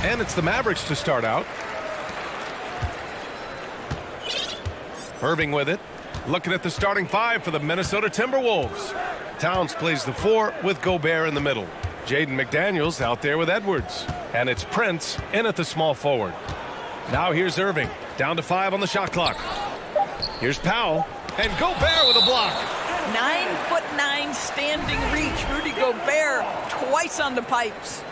And it's the Mavericks to start out. Irving with it. Looking at the starting five for the Minnesota Timberwolves. Towns plays the 4 with Gobert in the middle. Jaden McDaniels out there with Edwards. And it's Prince in at the small forward. Now here's Irving. Down to 5 on the shot clock. Here's Powell. And Gobert with a block. 9'9" standing reach. Rudy Gobert twice on the pipes.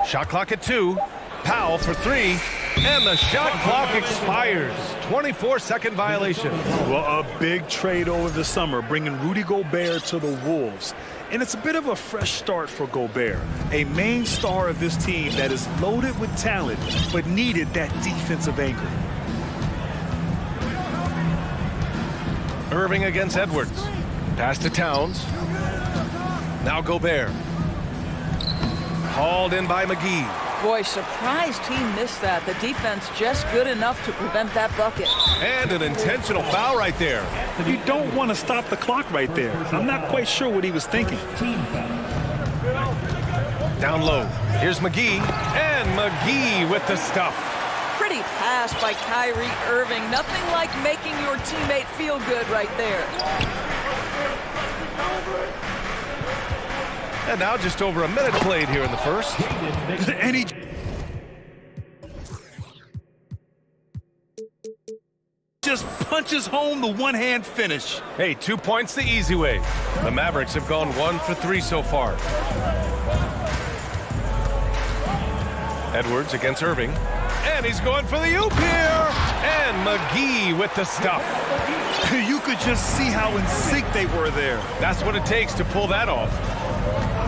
Shot clock at 2. Powell for 3. And the shot clock expires. 24-second violation. Well, a big trade over the summer, bringing Rudy Gobert to the Wolves. And it's a bit of a fresh start for Gobert, a main star of this team that is loaded with talent, but needed that defensive anchor. Irving against Edwards. Pass to Towns. Now Gobert. Hauled in by McGee. Boy, surprised he missed that. The defense just good enough to prevent that bucket. And an intentional foul right there. You don't want to stop the clock right there. I'm not quite sure what he was thinking. Down low. Here's McGee. And McGee with the stuff. Pretty pass by Kyrie Irving. Nothing like making your teammate feel good right there. And now just over a minute played here in the first. And he just punches home the one-hand finish. Hey, 2 points the easy way. The Mavericks have gone 1 for 3 so far. Edwards against Irving. And he's going for the oop here. And McGee with the stuff. You could just see how in sync they were there. That's what it takes to pull that off.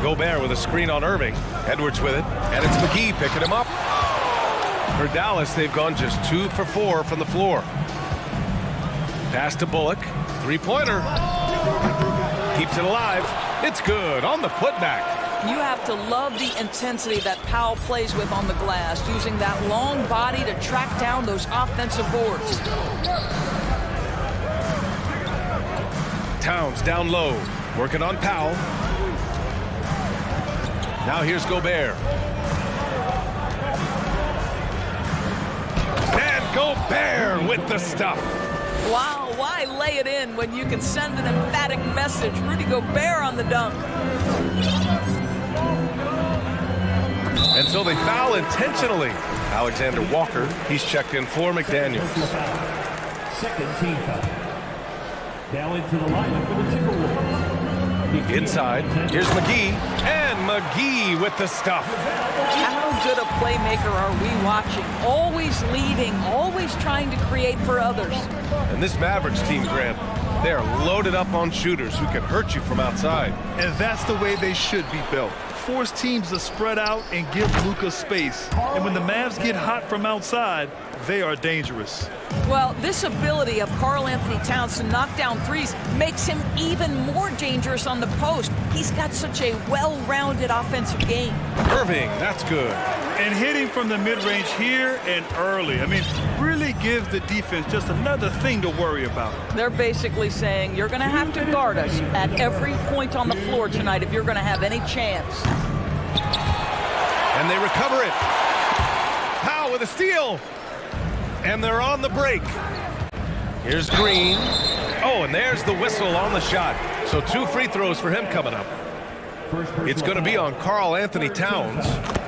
Gobert with a screen on Irving. Edwards with it. And it's McGee picking him up. For Dallas, they've gone just 2 for 4 from the floor. Pass to Bullock. Three-pointer. Keeps it alive. It's good on the putback. You have to love the intensity that Powell plays with on the glass, using that long body to track down those offensive boards. Towns down low. Working on Powell. Now here's Gobert. And Gobert with the stuff. Wow, why lay it in when you can send an emphatic message? Rudy Gobert on the dunk. And so they foul intentionally. Alexander Walker, he's checked in for McDaniels. Second team foul. Now into the lineup for the Timberwolves. Inside, here's McGee. And McGee with the stuff. How good a playmaker are we watching? Always leading, always trying to create for others. And this Mavericks team, Grant, they are loaded up on shooters who can hurt you from outside. And that's the way they should be built. Force teams to spread out and give Luka space. And when the Mavs get hot from outside, they are dangerous. Well, this ability of Karl Anthony Towns to knock down threes makes him even more dangerous on the post. He's got such a well-rounded offensive game. Irving, that's good. And hitting from the mid-range here and early. I mean, really gives the defense just another thing to worry about. They're basically saying you're going to have to guard us at every point on the floor tonight if you're going to have any chance. And they recover it. Powell with a steal. And they're on the break. Here's Green. Oh, and there's the whistle on the shot. So 2 free throws for him coming up. It's going to be on Karl Anthony Towns.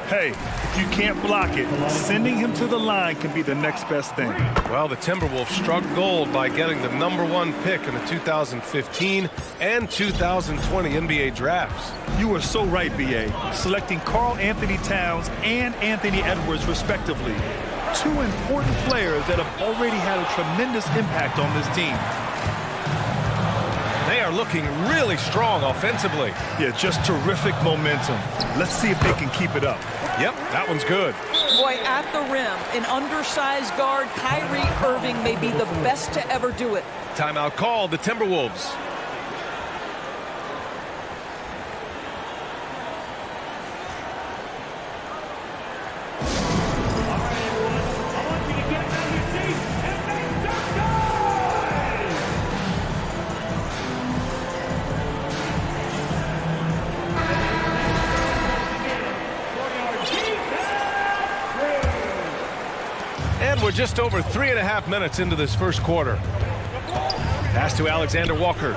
Hey, if you can't block it, sending him to the line can be the next best thing. Well, the Timberwolves struck gold by getting the #1 pick in the 2015 and 2020 NBA drafts. You are so right, B.A. Selecting Karl Anthony Towns and Anthony Edwards, respectively. 2 important players that have already had a tremendous impact on this team. They are looking really strong offensively. Yeah, just terrific momentum. Let's see if they can keep it up. Yep, that one's good. Boy, at the rim, an undersized guard, Kyrie Irving may be the best to ever do it. Timeout called, the Timberwolves. And we're just over 3.5 minutes into this first quarter. Pass to Alexander Walker.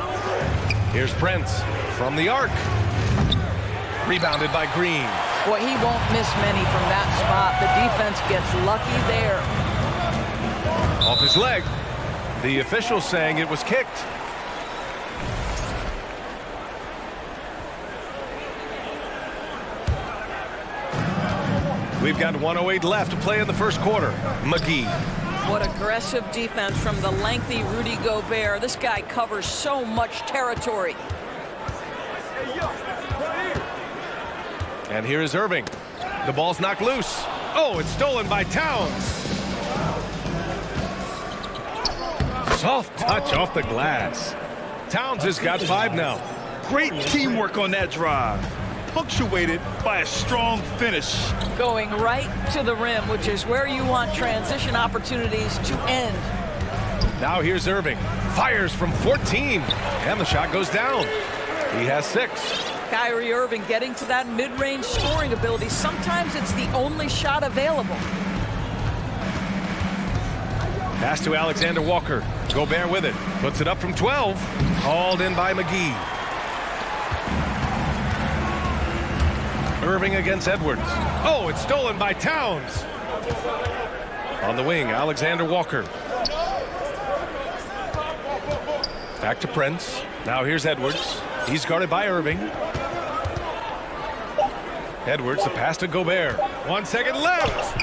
Here's Prince from the arc. Rebounded by Green. Boy, he won't miss many from that spot. The defense gets lucky there. Off his leg. The official saying it was kicked. We've got 1:08 left to play in the first quarter. McGee. What aggressive defense from the lengthy Rudy Gobert. This guy covers so much territory. And here is Irving. The ball's knocked loose. Oh, it's stolen by Towns. Soft touch off the glass. Towns has got 5 now. Great teamwork on that drive, punctuated by a strong finish. Going right to the rim, which is where you want transition opportunities to end. Now here's Irving. Fires from 14. And the shot goes down. He has 6. Kyrie Irving getting to that mid-range scoring ability. Sometimes it's the only shot available. Pass to Alexander Walker. Gobert with it. Puts it up from 12. Hauled in by McGee. Irving against Edwards. Oh, it's stolen by Towns. On the wing, Alexander Walker. Back to Prince. Now here's Edwards. He's guarded by Irving. Edwards, the pass to Gobert. 1 second left.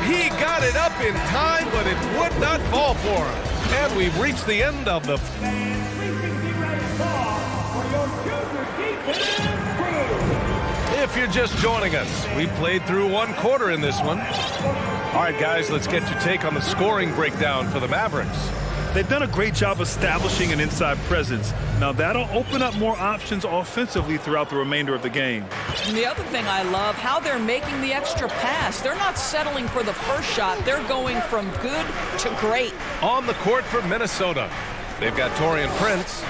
He got it up in time, but it would not fall for him. And we've reached the end of the... If you're just joining us, we played through 1 quarter in this one. All right, guys, let's get your take on the scoring breakdown for the Mavericks. They've done a great job establishing an inside presence. Now that'll open up more options offensively throughout the remainder of the game. And the other thing I love, how they're making the extra pass. They're not settling for the first shot. They're going from good to great. On the court for Minnesota, they've got Taurean Prince,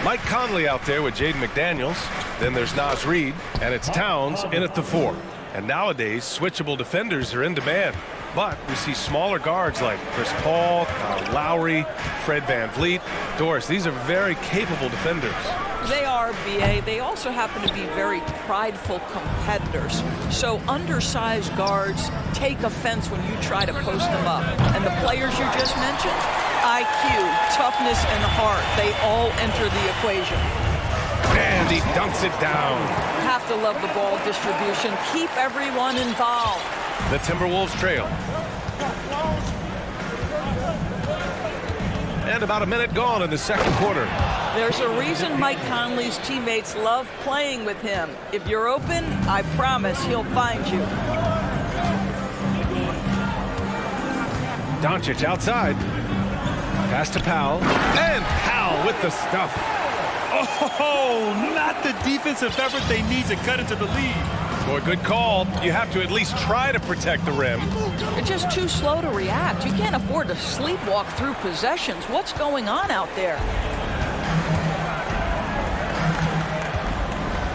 Mike Conley out there with Jaden McDaniels. Then there's Naz Reid, and it's Towns in at the 4. And nowadays, switchable defenders are in demand. But we see smaller guards like Chris Paul, Kyle Lowry, Fred VanVleet, Doris. These are very capable defenders. They are, B.A. They also happen to be very prideful competitors. So undersized guards take offense when you try to post them up. And the players you just mentioned, IQ, toughness, and heart, they all enter the equation. And he dunks it down. Have to love the ball distribution. Keep everyone involved. The Timberwolves trail. And about a minute gone in the second quarter. There's a reason Mike Conley's teammates love playing with him. If you're open, I promise he'll find you. Doncic outside. Pass to Powell. And Powell with the stuff. Oh, not the defensive effort they need to cut into the lead. Boy, good call. You have to at least try to protect the rim. You're just too slow to react. You can't afford to sleepwalk through possessions. What's going on out there?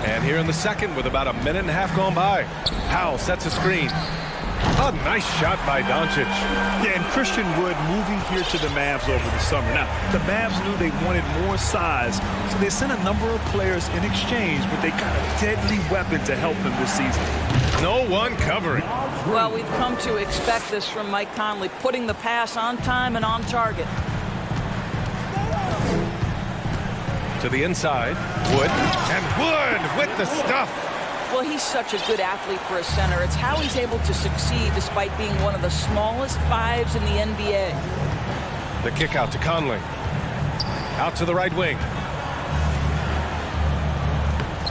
And here in the second with about a minute and a half gone by. Powell sets a screen. A nice shot by Doncic. Yeah, and Christian Wood moving here to the Mavs over the summer. Now, the Mavs knew they wanted more size, so they sent a number of players in exchange, but they got a deadly weapon to help them this season. No one covering. Well, we've come to expect this from Mike Conley, putting the pass on time and on target. To the inside, Wood. And Wood with the stuff. Well, he's such a good athlete for a center. It's how he's able to succeed despite being one of the smallest 5s in the NBA. The kick out to Conley. Out to the right wing.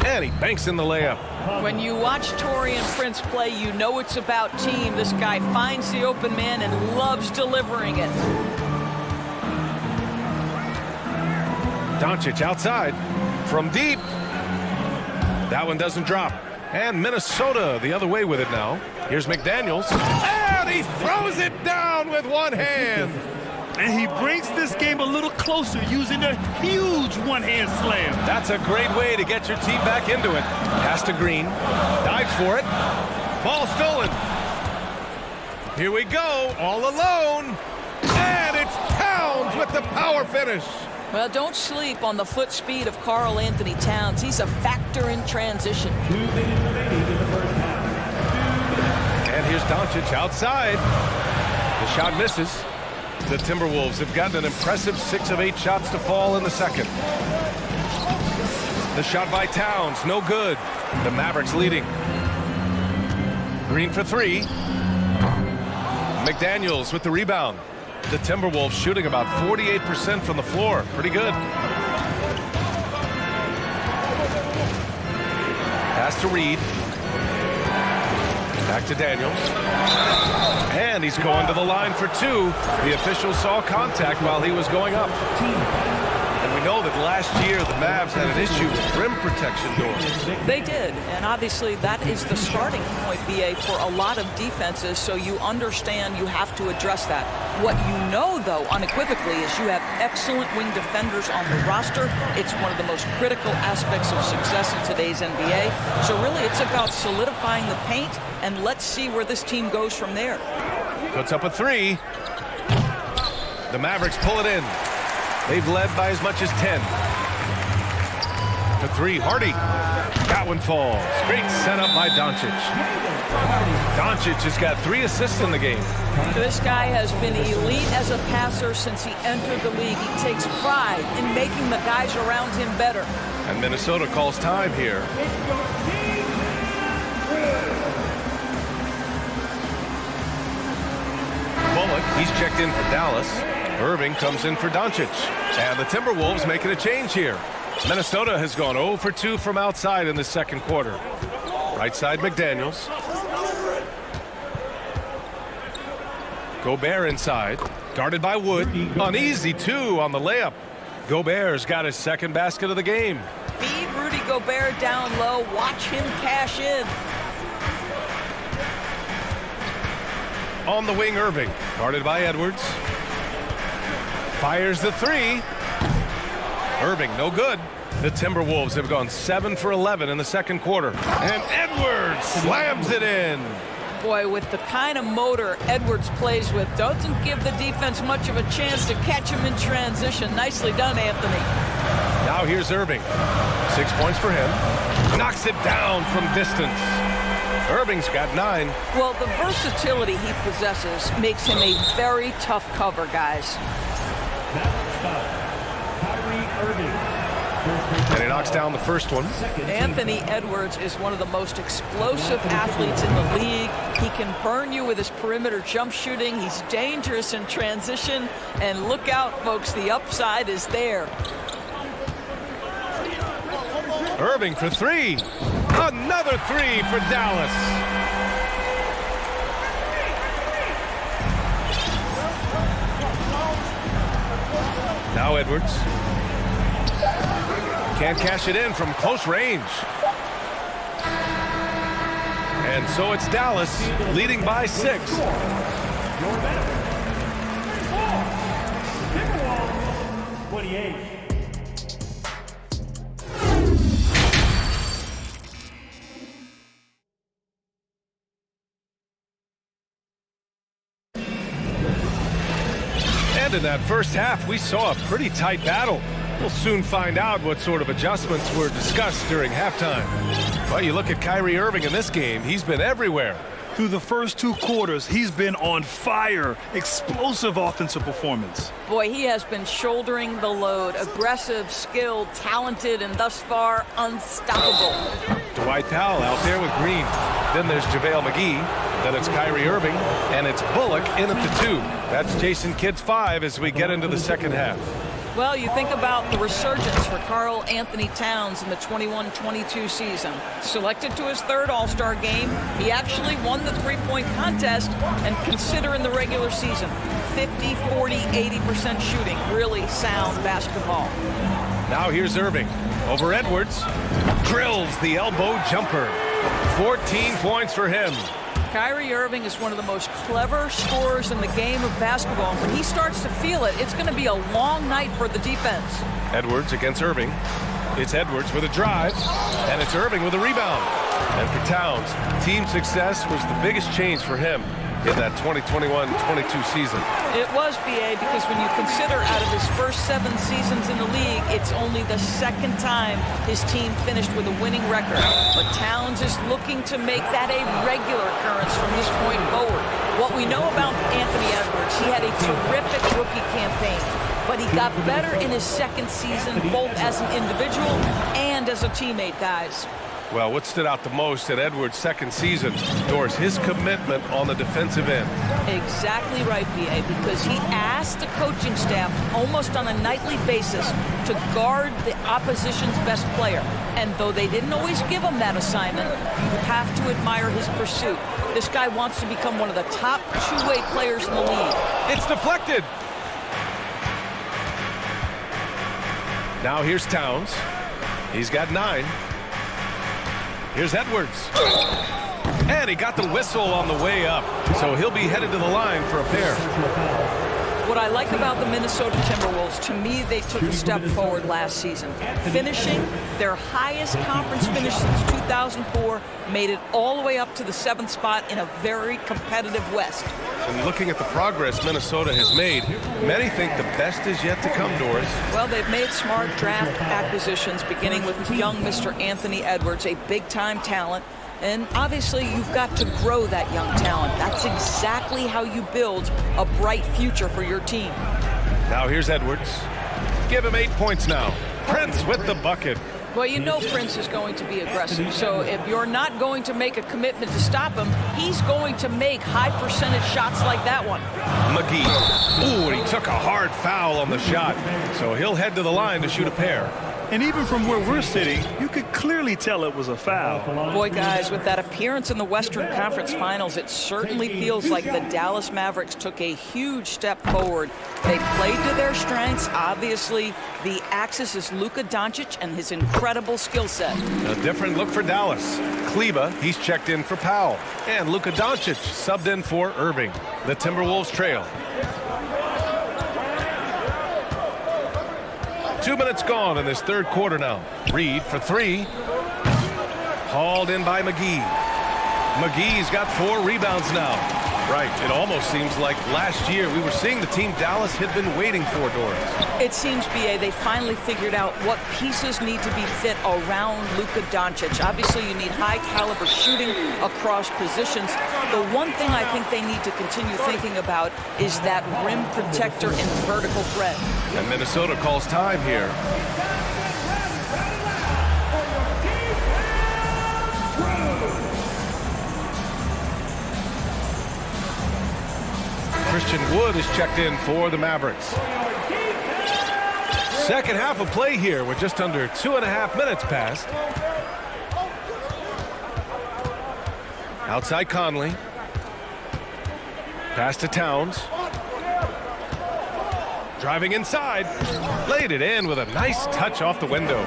And he banks in the layup. When you watch Taurean Prince play, you know it's about team. This guy finds the open man and loves delivering it. Doncic outside from deep. That one doesn't drop. And Minnesota the other way with it now. Here's McDaniels. And he throws it down with one hand. And he brings this game a little closer using a huge one-hand slam. That's a great way to get your team back into it. Pass to Green. Dives for it. Ball stolen. Here we go, all alone. And it's Towns with the power finish. Well, don't sleep on the foot speed of Karl Anthony Towns. He's a factor in transition. 2 minutes remaining in the first half. And here's Doncic outside. The shot misses. The Timberwolves have gotten an impressive 6 of 8 shots to fall in the second. The shot by Towns, no good. The Mavericks leading. Green for 3. McDaniels with the rebound. The Timberwolves shooting about 48% from the floor. Pretty good. Pass to Reed. Back to Daniels. And he's going to the line for 2. The official saw contact while he was going up. And we know that last year the Mavs had an issue with rim protection doors. They did, and obviously that is the starting point, BA, for a lot of defenses, so you understand you have to address that. What you know, though, unequivocally, is you have excellent wing defenders on the roster. It's one of the most critical aspects of success in today's NBA. So really, it's about solidifying the paint, and let's see where this team goes from there. Puts up a 3. The Mavericks pull it in. They've led by as much as 10. To 3, Hardy. That one falls. Great setup by Doncic. Doncic has got 3 assists in the game. This guy has been elite as a passer since he entered the league. He takes pride in making the guys around him better. And Minnesota calls time here. Bullock, he's checked in for Dallas. Irving comes in for Doncic. And the Timberwolves making a change here. Minnesota has gone 0 for 2 from outside in the second quarter. Right side, McDaniels. Gobert inside. Guarded by Wood. Uneasy, 2 on the layup. Gobert's got his second basket of the game. Feed Rudy Gobert down low. Watch him cash in. On the wing, Irving. Guarded by Edwards. Fires the 3. Irving, no good. The Timberwolves have gone 7 for 11 in the second quarter. And Edwards slams it in. Boy, with the kind of motor Edwards plays with, doesn't give the defense much of a chance to catch him in transition. Nicely done, Anthony. Now here's Irving. 6 points for him. Knocks it down from distance. Irving's got 9. Well, the versatility he possesses makes him a very tough cover, guys. And he knocks down the first one. Anthony Edwards is one of the most explosive athletes in the league. He can burn you with his perimeter jump shooting. He's dangerous in transition. And look out, folks, the upside is there. Irving for 3. Another 3 for Dallas. Now Edwards. Can't cash it in from close range. And so it's Dallas leading by 6. And in that first half, we saw a pretty tight battle. We'll soon find out what sort of adjustments were discussed during halftime. Well, you look at Kyrie Irving in this game, he's been everywhere. Through the first 2 quarters, he's been on fire. Explosive offensive performance. Boy, he has been shouldering the load. Aggressive, skilled, talented, and thus far, unstoppable. Dwight Powell out there with Green. Then there's JaVale McGee. Then it's Kyrie Irving. And it's Bullock in at the 2. That's Jason Kidd's 5 as we get into the second half. Well, you think about the resurgence for Karl Anthony Towns in the 21-22 season. Selected to his 3rd All-Star game, he actually won the three-point contest, and consider in the regular season, 50, 40, 80% shooting. Really sound basketball. Now here's Irving. Over Edwards. Drills the elbow jumper. 14 points for him. Kyrie Irving is one of the most clever scorers in the game of basketball. And when he starts to feel it, it's going to be a long night for the defense. Edwards against Irving. It's Edwards with a drive, and it's Irving with a rebound. And for Towns, team success was the biggest change for him. in that 2021-22 season. It was, BA, because when you consider out of his first 7 seasons in the league, it's only the second time his team finished with a winning record. But Towns is looking to make that a regular occurrence from this point forward. What we know about Anthony Edwards, he had a terrific rookie campaign, but he got better in his second season, both as an individual and as a teammate, guys. Well, what stood out the most in Edwards' second season, Doris, his commitment on the defensive end. Exactly right, BA, because he asked the coaching staff almost on a nightly basis to guard the opposition's best player. And though they didn't always give him that assignment, you have to admire his pursuit. This guy wants to become one of the top two-way players in the league. It's deflected. Now here's Towns. He's got 9. Here's Edwards. And he got the whistle on the way up. So he'll be headed to the line for a pair. What I like about the Minnesota Timberwolves, to me, they took a step forward last season. Finishing their highest conference finish since 2004, made it all the way up to the 7th spot in a very competitive West. And looking at the progress Minnesota has made, many think the best is yet to come, Doris. Well, they've made smart draft acquisitions, beginning with young Mr. Anthony Edwards, a big-time talent. And obviously, you've got to grow that young talent. That's exactly how you build a bright future for your team. Now here's Edwards. Give him 8 points now. Prince with the bucket. Well, you know Prince is going to be aggressive. So if you're not going to make a commitment to stop him, he's going to make high-percentage shots like that one. McGee. Ooh, and he took a hard foul on the shot. So he'll head to the line to shoot a pair. And even from where we're sitting, you could clearly tell it was a foul. Boy, guys, with that appearance in the Western Conference Finals, it certainly feels like the Dallas Mavericks took a huge step forward. They played to their strengths. Obviously, the axis is Luka Doncic and his incredible skill set. A different look for Dallas. Kleba, he's checked in for Powell. And Luka Doncic subbed in for Irving. The Timberwolves trail. 2 minutes gone in this third quarter now. Reed for 3. Hauled in by McGee. McGee's got 4 rebounds now. Right, it almost seems like last year we were seeing the team Dallas had been waiting for, Doris. It seems, BA, they finally figured out what pieces need to be fit around Luka Doncic. Obviously, you need high-caliber shooting across positions. The one thing I think they need to continue thinking about is that rim protector and vertical threat. And Minnesota calls time here. Christian Wood is checked in for the Mavericks. Second half of play here with just under 2.5 minutes passed. Outside Conley. Pass to Towns. Driving inside. Laid it in with a nice touch off the window.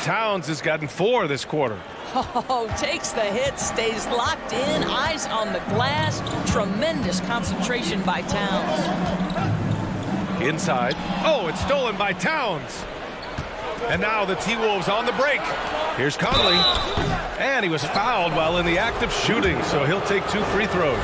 Towns has gotten 4 this quarter. Oh, takes the hit, stays locked in, eyes on the glass. Tremendous concentration by Towns. Inside. Oh, it's stolen by Towns. And now the T-Wolves on the break. Here's Conley. And he was fouled while in the act of shooting, so he'll take 2 free throws.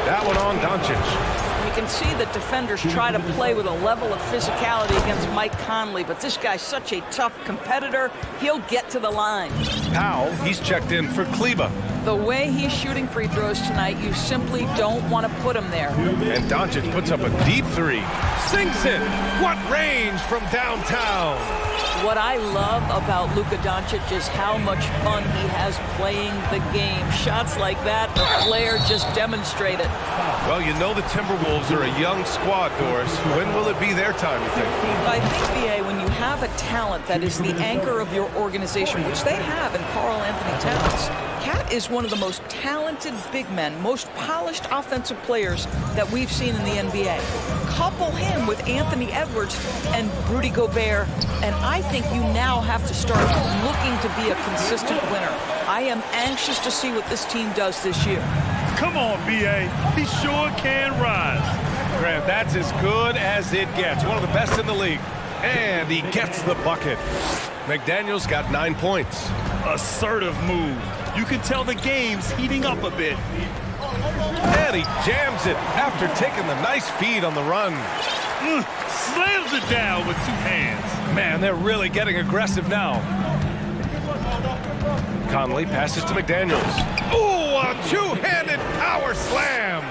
That one on Doncic. You can see that defenders try to play with a level of physicality against Mike Conley, but this guy's such a tough competitor, he'll get to the line. Powell, he's checked in for Kleba. The way he's shooting free throws tonight, you simply don't want to put him there. And Doncic puts up a deep 3. Sinks it. What range from downtown. What I love about Luka Doncic is how much fun he has playing the game. Shots like that, the flair just demonstrated. Well, you know the Timberwolves are a young squad, Doris. When will it be their time, you think? I think, BA, when you have a talent that is the anchor of your organization, which they have in Karl Anthony Towns, Cat is one of the most talented big men, most polished offensive players that we've seen in the NBA. Couple him with Anthony Edwards and Rudy Gobert, and I think you now have to start looking to be a consistent winner. I am anxious to see what this team does this year. Come on, B.A. He sure can rise. Grant, that's as good as it gets. One of the best in the league. And he gets the bucket. McDaniels got 9 points. Assertive move. You can tell the game's heating up a bit. And he jams it after taking the nice feed on the run. Slams it down with two hands. Man, they're really getting aggressive now. Conley passes to McDaniels. Ooh, a two-handed power slam.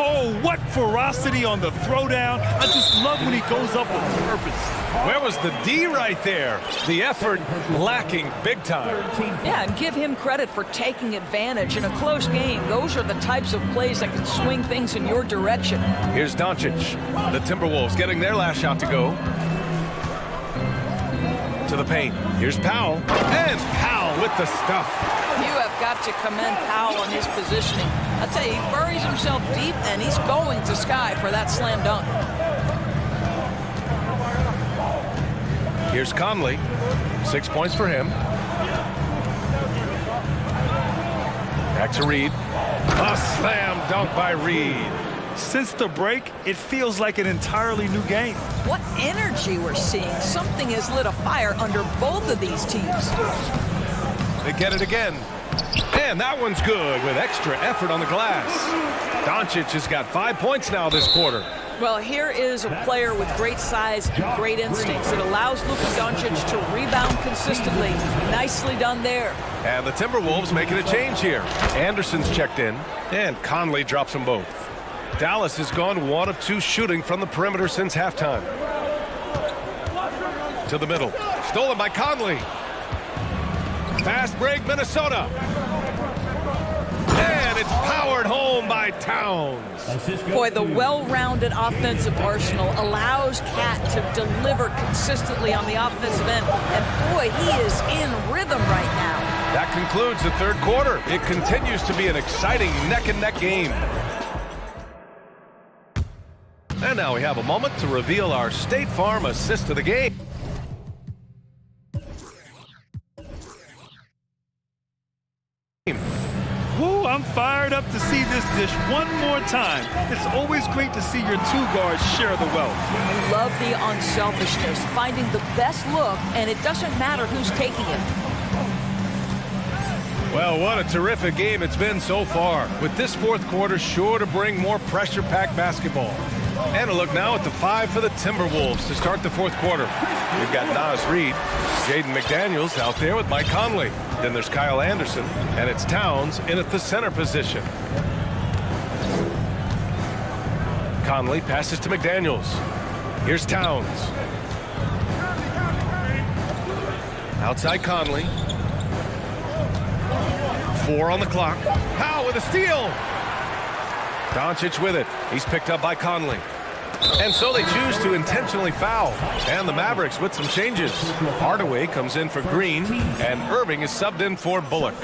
Oh, what ferocity on the throwdown. I just love when he goes up with purpose. Where was the D right there? The effort lacking big time. Yeah, and give him credit for taking advantage in a close game. Those are the types of plays that can swing things in your direction. Here's Doncic. The Timberwolves getting their last shot to go. To the paint. Here's Powell. And Powell with the stuff. You have got to commend Powell on his positioning. I'll tell you, he buries himself deep, and he's going to sky for that slam dunk. Here's Conley. 6 points for him. Back to Reed. A slam dunk by Reed. Since the break, it feels like an entirely new game. What energy we're seeing. Something has lit a fire under both of these teams. They get it again. And that one's good with extra effort on the glass. Doncic has got 5 points now this quarter. Well, here is a player with great size and great instincts. It allows Luka Doncic to rebound consistently. Nicely done there. And the Timberwolves making a change here. Anderson's checked in, and Conley drops them both. Dallas has gone 1 of 2 shooting from the perimeter since halftime. To the middle. Stolen by Conley. Fast break, Minnesota. And it's powered home by Towns. Boy, the well-rounded offensive arsenal allows Cat to deliver consistently on the offensive end. And boy, he is in rhythm right now. That concludes the third quarter. It continues to be an exciting neck-and-neck game. And now we have a moment to reveal our State Farm assist of the game. Woo, I'm fired up to see this dish one more time. It's always great to see your two guards share the wealth. Love the unselfishness, finding the best look, and it doesn't matter who's taking it. Well, what a terrific game it's been so far, with this fourth quarter sure to bring more pressure-packed basketball. And a look now at the 5 for the Timberwolves to start the fourth quarter. We've got Naz Reid, Jaden McDaniels out there with Mike Conley. Then there's Kyle Anderson, and it's Towns in at the center position. Conley passes to McDaniels. Here's Towns. Outside Conley. 4 on the clock. Powell with a steal. Doncic with it. He's picked up by Conley. And so they choose to intentionally foul. And the Mavericks with some changes. Hardaway comes in for Green, and Irving is subbed in for Bullock.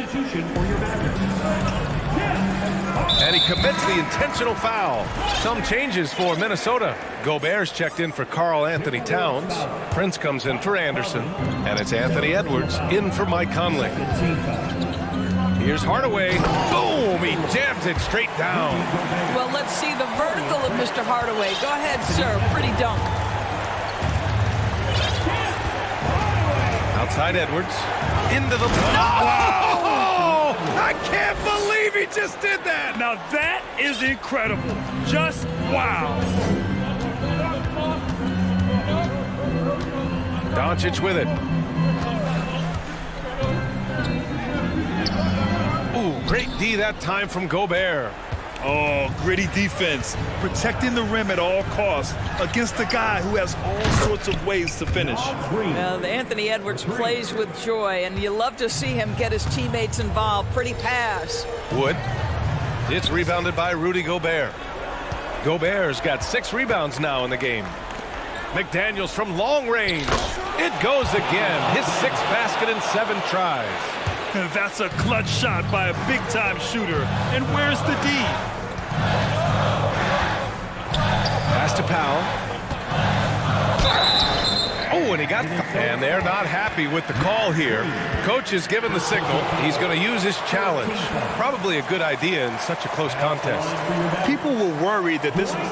And he commits the intentional foul. Some changes for Minnesota. Gobert's checked in for Karl Anthony Towns. Prince comes in for Anderson. And it's Anthony Edwards in for Mike Conley. Here's Hardaway. Boom! He jams it straight down. Well, let's see the vertical of Mr. Hardaway. Go ahead, sir. Pretty dunk. Outside Edwards. Into the... Oh! I can't believe he just did that! Now that is incredible. Just wow. Doncic with it. Ooh, great D that time from Gobert. Oh, gritty defense. Protecting the rim at all costs against a guy who has all sorts of ways to finish. Well, Anthony Edwards plays with joy, and you love to see him get his teammates involved. Pretty pass. Wood. It's rebounded by Rudy Gobert. Gobert's got 6 rebounds now in the game. McDaniels from long range. It goes again. His 6th basket in 7 tries. That's a clutch shot by a big-time shooter. And where's the D? Pass to Powell. Oh, and he got... And they're not happy with the call here. Coach has given the signal. He's going to use his challenge. Probably a good idea in such a close contest. People were worried that this was...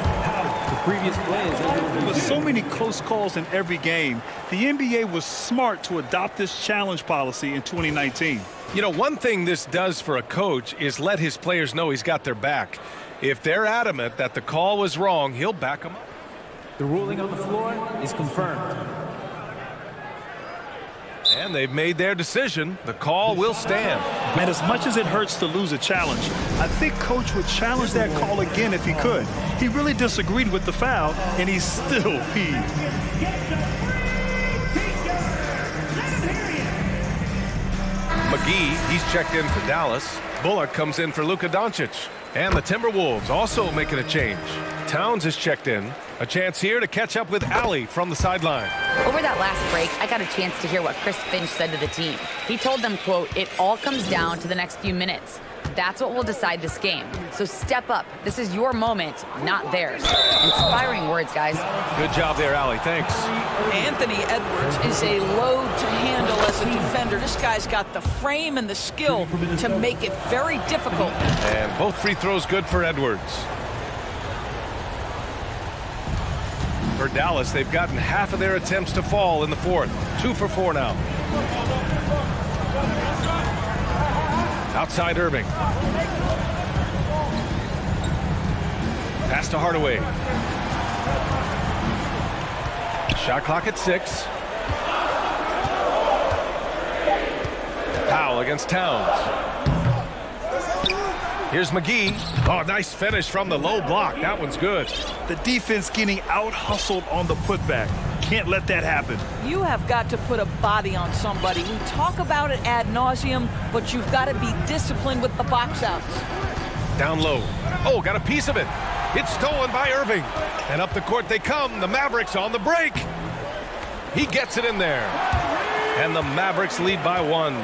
previous plays. With so many close calls in every game, the NBA was smart to adopt this challenge policy in 2019. You know, one thing this does for a coach is let his players know he's got their back. If they're adamant that the call was wrong, he'll back them up. The ruling on the floor is confirmed. And they've made their decision. The call will stand. And as much as it hurts to lose a challenge, I think Coach would challenge that call again if he could. He really disagreed with the foul, and he's still peeved. McGee, he's checked in for Dallas. Bullock comes in for Luka Doncic. And the Timberwolves also making a change. Towns is checked in. A chance here to catch up with Allie from the sideline. Over that last break, I got a chance to hear what Chris Finch said to the team. He told them, quote, "It all comes down to the next few minutes. That's what will decide this game. So step up. This is your moment, not theirs." Inspiring words, guys. Good job there, Allie. Thanks. Anthony Edwards is a load to handle as a defender. This guy's got the frame and the skill to make it very difficult. And both free throws good for Edwards. For Dallas, they've gotten half of their attempts to fall in the fourth. 2 for 4 now. Outside Irving. Pass to Hardaway. Shot clock at 6. Powell against Towns. Here's McGee. Oh, nice finish from the low block. That one's good. The defense getting out-hustled on the putback. Can't let that happen. You have got to put a body on somebody. We talk about it ad nauseum, but you've got to be disciplined with the box outs. Down low. Oh, got a piece of it. It's stolen by Irving. And up the court they come. The Mavericks on the break. He gets it in there. And the Mavericks lead by 1.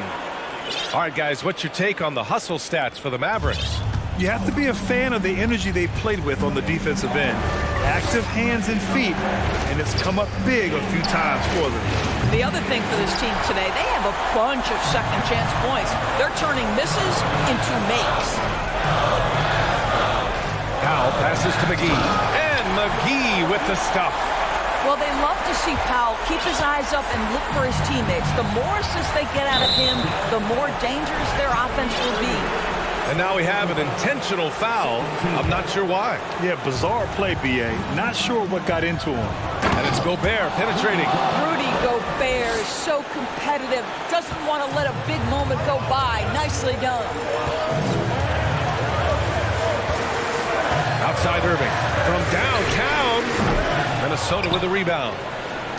All right, guys, what's your take on the hustle stats for the Mavericks? You have to be a fan of the energy they've played with on the defensive end. Active hands and feet, and it's come up big a few times for them. The other thing for this team today, they have a bunch of second chance points. They're turning misses into makes. Powell passes to McGee. And McGee with the stuff. Well, they love to see Powell keep his eyes up and look for his teammates. The more assists they get out of him, the more dangerous their offense will be. And now we have an intentional foul. I'm not sure why. Yeah, bizarre play, B.A. Not sure what got into him. And it's Gobert penetrating. Rudy Gobert is so competitive. Doesn't want to let a big moment go by. Nicely done. Outside Irving. From downtown. Minnesota with the rebound.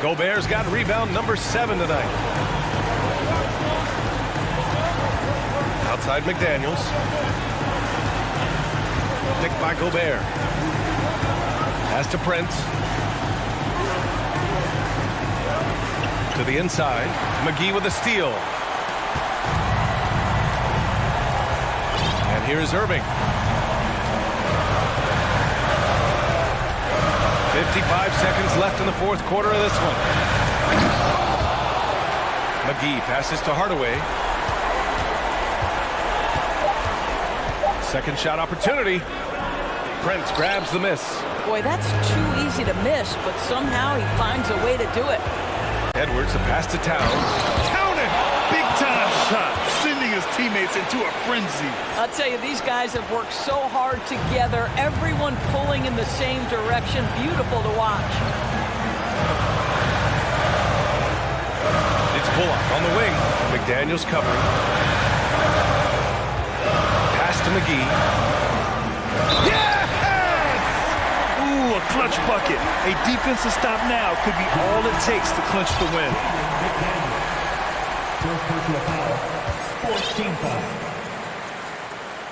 Gobert's got rebound number 7 tonight. Outside McDaniels. Picked by Gobert. Pass to Prince. To the inside. McGee with a steal. And here's Irving. 55 seconds left in the fourth quarter of this one. McGee passes to Hardaway. Second shot opportunity. Prince grabs the miss. Boy, that's too easy to miss, but somehow he finds a way to do it. Edwards, the pass to Towns. Counted! Big time shot, sending his teammates into a frenzy. I'll tell you, these guys have worked so hard together, everyone pulling in the same direction. Beautiful to watch. It's Bullock on the wing. McDaniels covering. Pass to McGee. Yes! Ooh, a clutch bucket. A defensive stop now could be all it takes to clinch the win.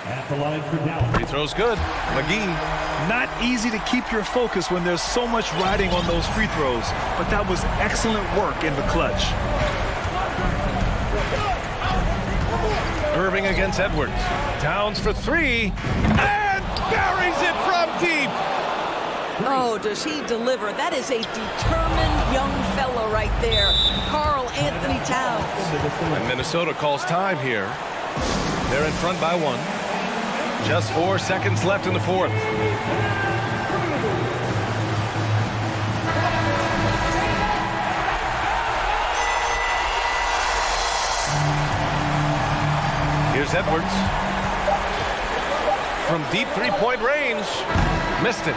At the line for Dallas. Free throw's good. McGee. Not easy to keep your focus when there's so much riding on those free throws, but that was excellent work in the clutch. Irving against Edwards. Towns for 3. And buries it from deep. Oh, does he deliver? That is a determined young fella right there. Karl Anthony Towns. And Minnesota calls time here. They're in front by 1. Just 4 seconds left in the fourth. Here's Edwards. From deep three-point range. Missed it.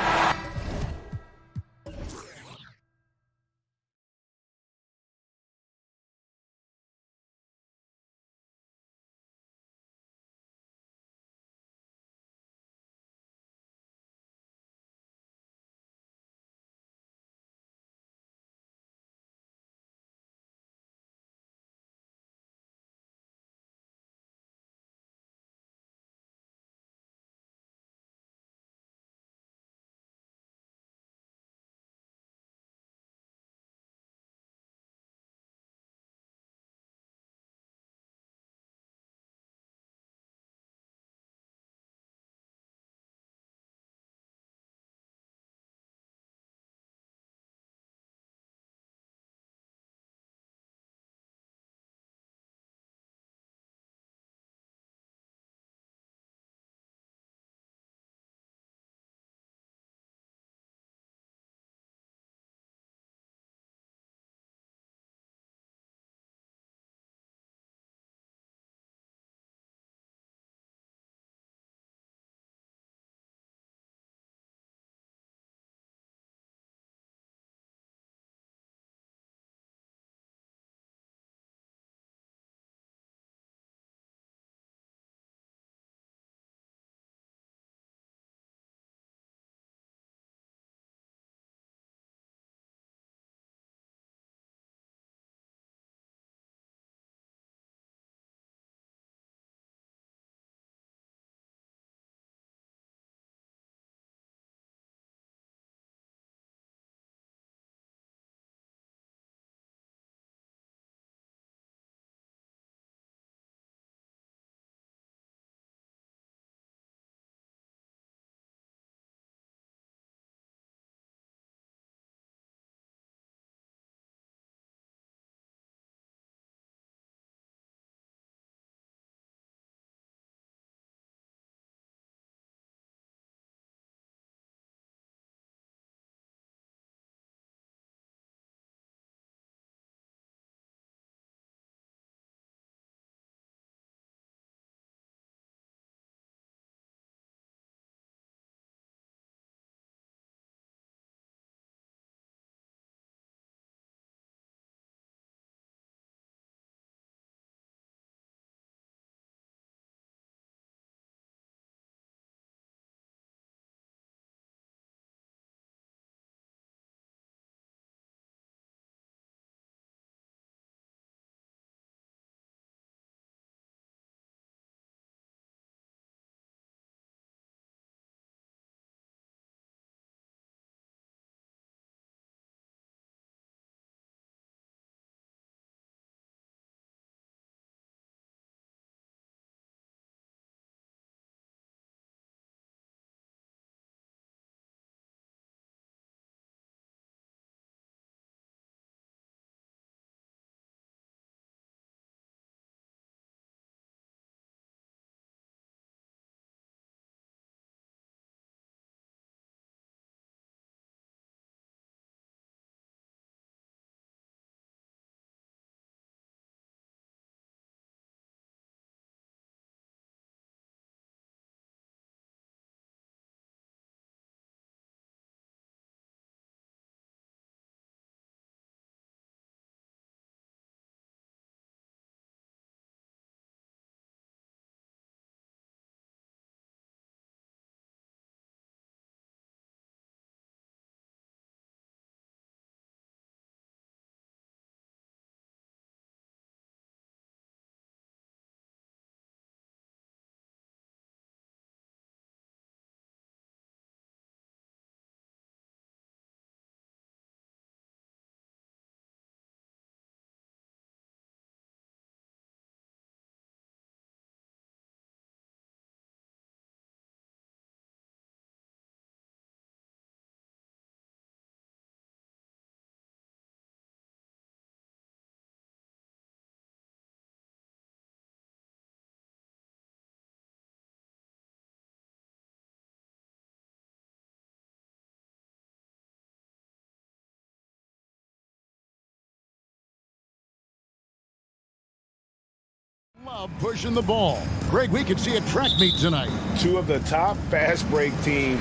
Love pushing the ball. Greg, we could see a track meet tonight. Two of the top fast break teams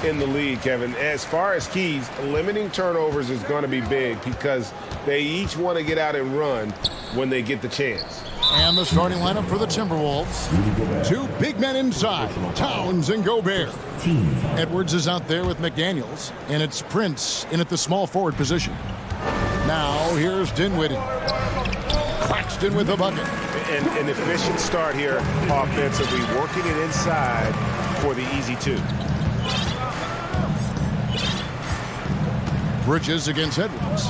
in the league, Kevin. As far as keys, limiting turnovers is going to be big because they each want to get out and run when they get the chance. And the starting lineup for the Timberwolves. Two big men inside, Towns and Gobert. Edwards is out there with McDaniels, and it's Prince in at the small forward position. Now here's Dinwiddie. Claxton with a bucket. An efficient start here offensively, working it inside for the easy two. Bridges against Edwards.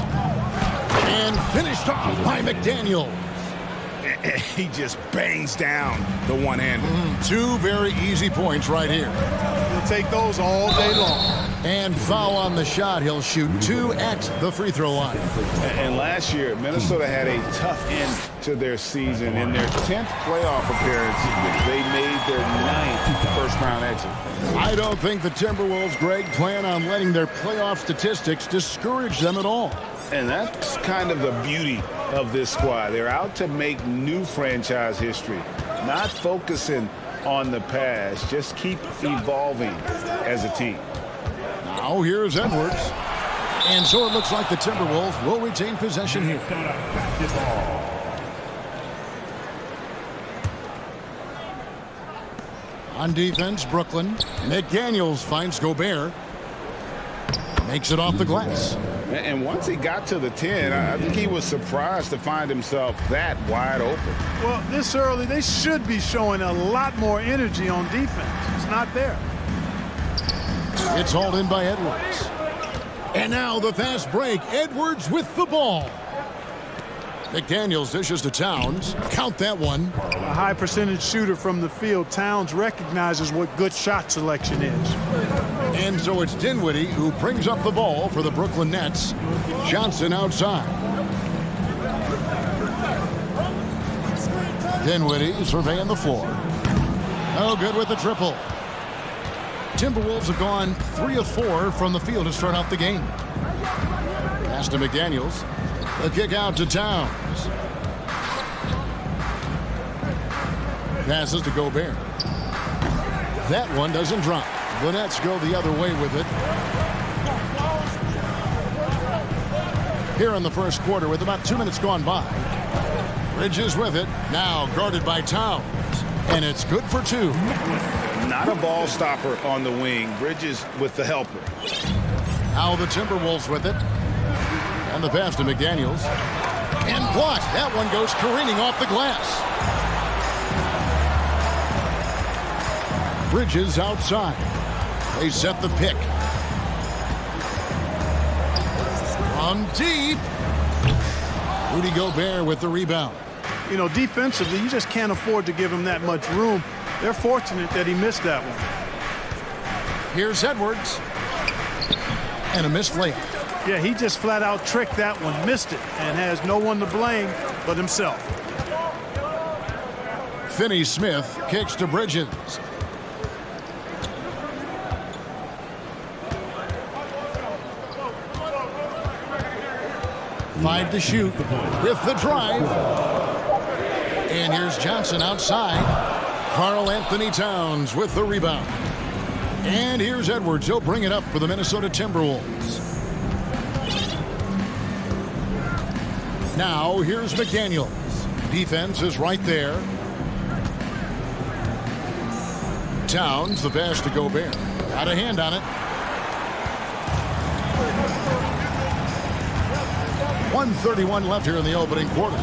And finished off by McDaniel. He just bangs down the one-hander. Two very easy points right here. He'll take those all day long. And foul on the shot. He'll shoot 2 at the free throw line. And last year, Minnesota had a tough end to their season. In their 10th playoff appearance, they made their 9th first-round exit. I don't think the Timberwolves, Greg, plan on letting their playoff statistics discourage them at all. And that's kind of the beauty of this squad. They're out to make new franchise history, not focusing on the past, just keep evolving as a team. Now here's Edwards. And so it looks like the Timberwolves will retain possession here. On defense, Brooklyn. McDaniels finds Gobert. Makes it off the glass. And once he got to the 10, I think he was surprised to find himself that wide open. Well, this early, they should be showing a lot more energy on defense. It's not there. It's hauled in by Edwards. And now the fast break. Edwards with the ball. McDaniels dishes to Towns. Count that one. A high percentage shooter from the field. Towns recognizes what good shot selection is. And so it's Dinwiddie who brings up the ball for the Brooklyn Nets. Johnson outside. Dinwiddie surveying the floor. Oh, good with the triple. Timberwolves have gone 3 of 4 from the field to start out the game. Pass to McDaniels. The kick out to Towns. Passes to Gobert. That one doesn't drop. The Nets go the other way with it. Here in the first quarter with about 2 minutes gone by. Bridges with it. Now guarded by Towns. And it's good for 2. Not a ball stopper on the wing. Bridges with the helper. Now the Timberwolves with it. And the pass to McDaniels. And blocked. That one goes careening off the glass. Bridges outside. They set the pick. From deep. Rudy Gobert with the rebound. You know, defensively, you just can't afford to give him that much room. They're fortunate that he missed that one. Here's Edwards. And a missed layup. Yeah, he just flat out tricked that one, missed it, and has no one to blame but himself. Finney-Smith kicks to Bridges. Five to shoot with the drive. And here's Johnson outside. Karl Anthony Towns with the rebound. And here's Edwards. He'll bring it up for the Minnesota Timberwolves. Now here's McDaniels. Defense is right there. Towns, the pass to Gobert. Got a hand on it. 1:31 left here in the opening quarter.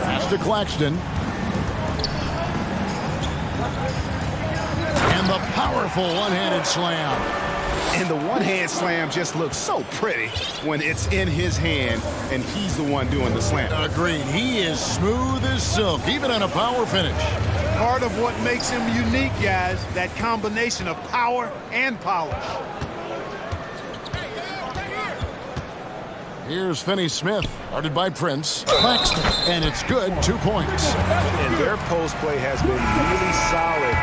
Pass to Claxton. And the powerful one-handed slam. And the one-hand slam just looks so pretty when it's in his hand and he's the one doing the slam. Agreed. He is smooth as silk, even on a power finish. Part of what makes him unique, guys, that combination of power and polish. Here's Finney-Smith, guarded by Prince. Claxton, and it's good, 2 points. And their post play has been really solid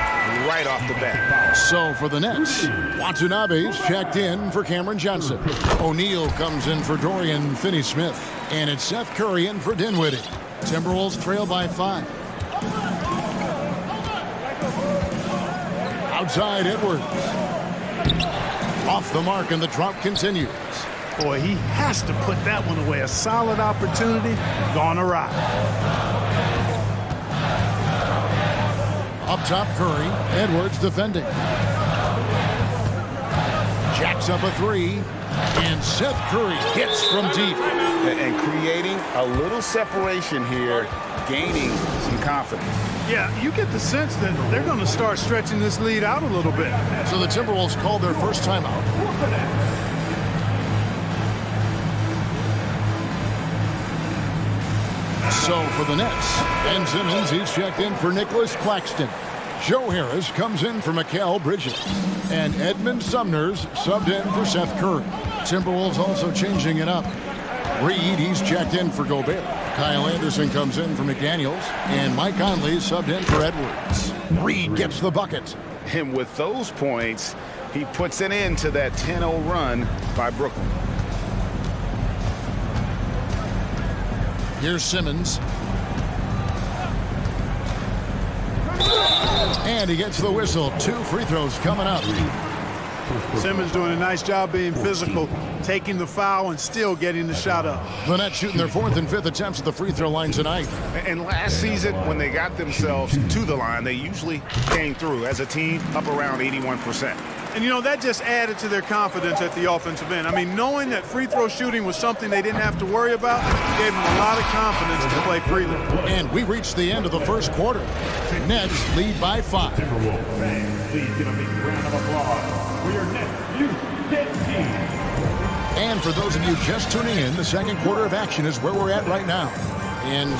right off the bat. So for the Nets, Watanabe's checked in for Cameron Johnson. O'Neal comes in for Dorian Finney-Smith. And it's Seth Curry in for Dinwiddie. Timberwolves trail by 5. Outside Edwards. Off the mark, and the drop continues. Boy, he has to put that one away. A solid opportunity, gone awry. Up top, Curry. Edwards defending. Jacks up a 3. And Seth Curry hits from deep. And creating a little separation here, gaining some confidence. Yeah, you get the sense that they're going to start stretching this lead out a little bit. So the Timberwolves called their first timeout. So for the Nets, Ben Simmons, he's checked in for Nicholas Claxton. Joe Harris comes in for Mikal Bridges. And Edmund Sumner's subbed in for Seth Curry. Timberwolves also changing it up. Reed, he's checked in for Gobert. Kyle Anderson comes in for McDaniels. And Mike Conley subbed in for Edwards. Reed gets the bucket. And with those points, he puts an end to that 10-0 run by Brooklyn. Here's Simmons. And he gets the whistle. 2 free throws coming up. Simmons doing a nice job being physical, taking the foul and still getting the shot up. The Nets shooting their 4th and 5th attempts at the free throw line tonight. And last season, when they got themselves to the line, they usually came through as a team up around 81%. And, you know, that just added to their confidence at the offensive end. I mean, knowing that free throw shooting was something they didn't have to worry about gave them a lot of confidence to play freely. And we reached the end of the first quarter. Nets lead by 5. Fans, please give a big round of applause for your Nets Youth Kids team. And for those of you just tuning in, the second quarter of action is where we're at right now. And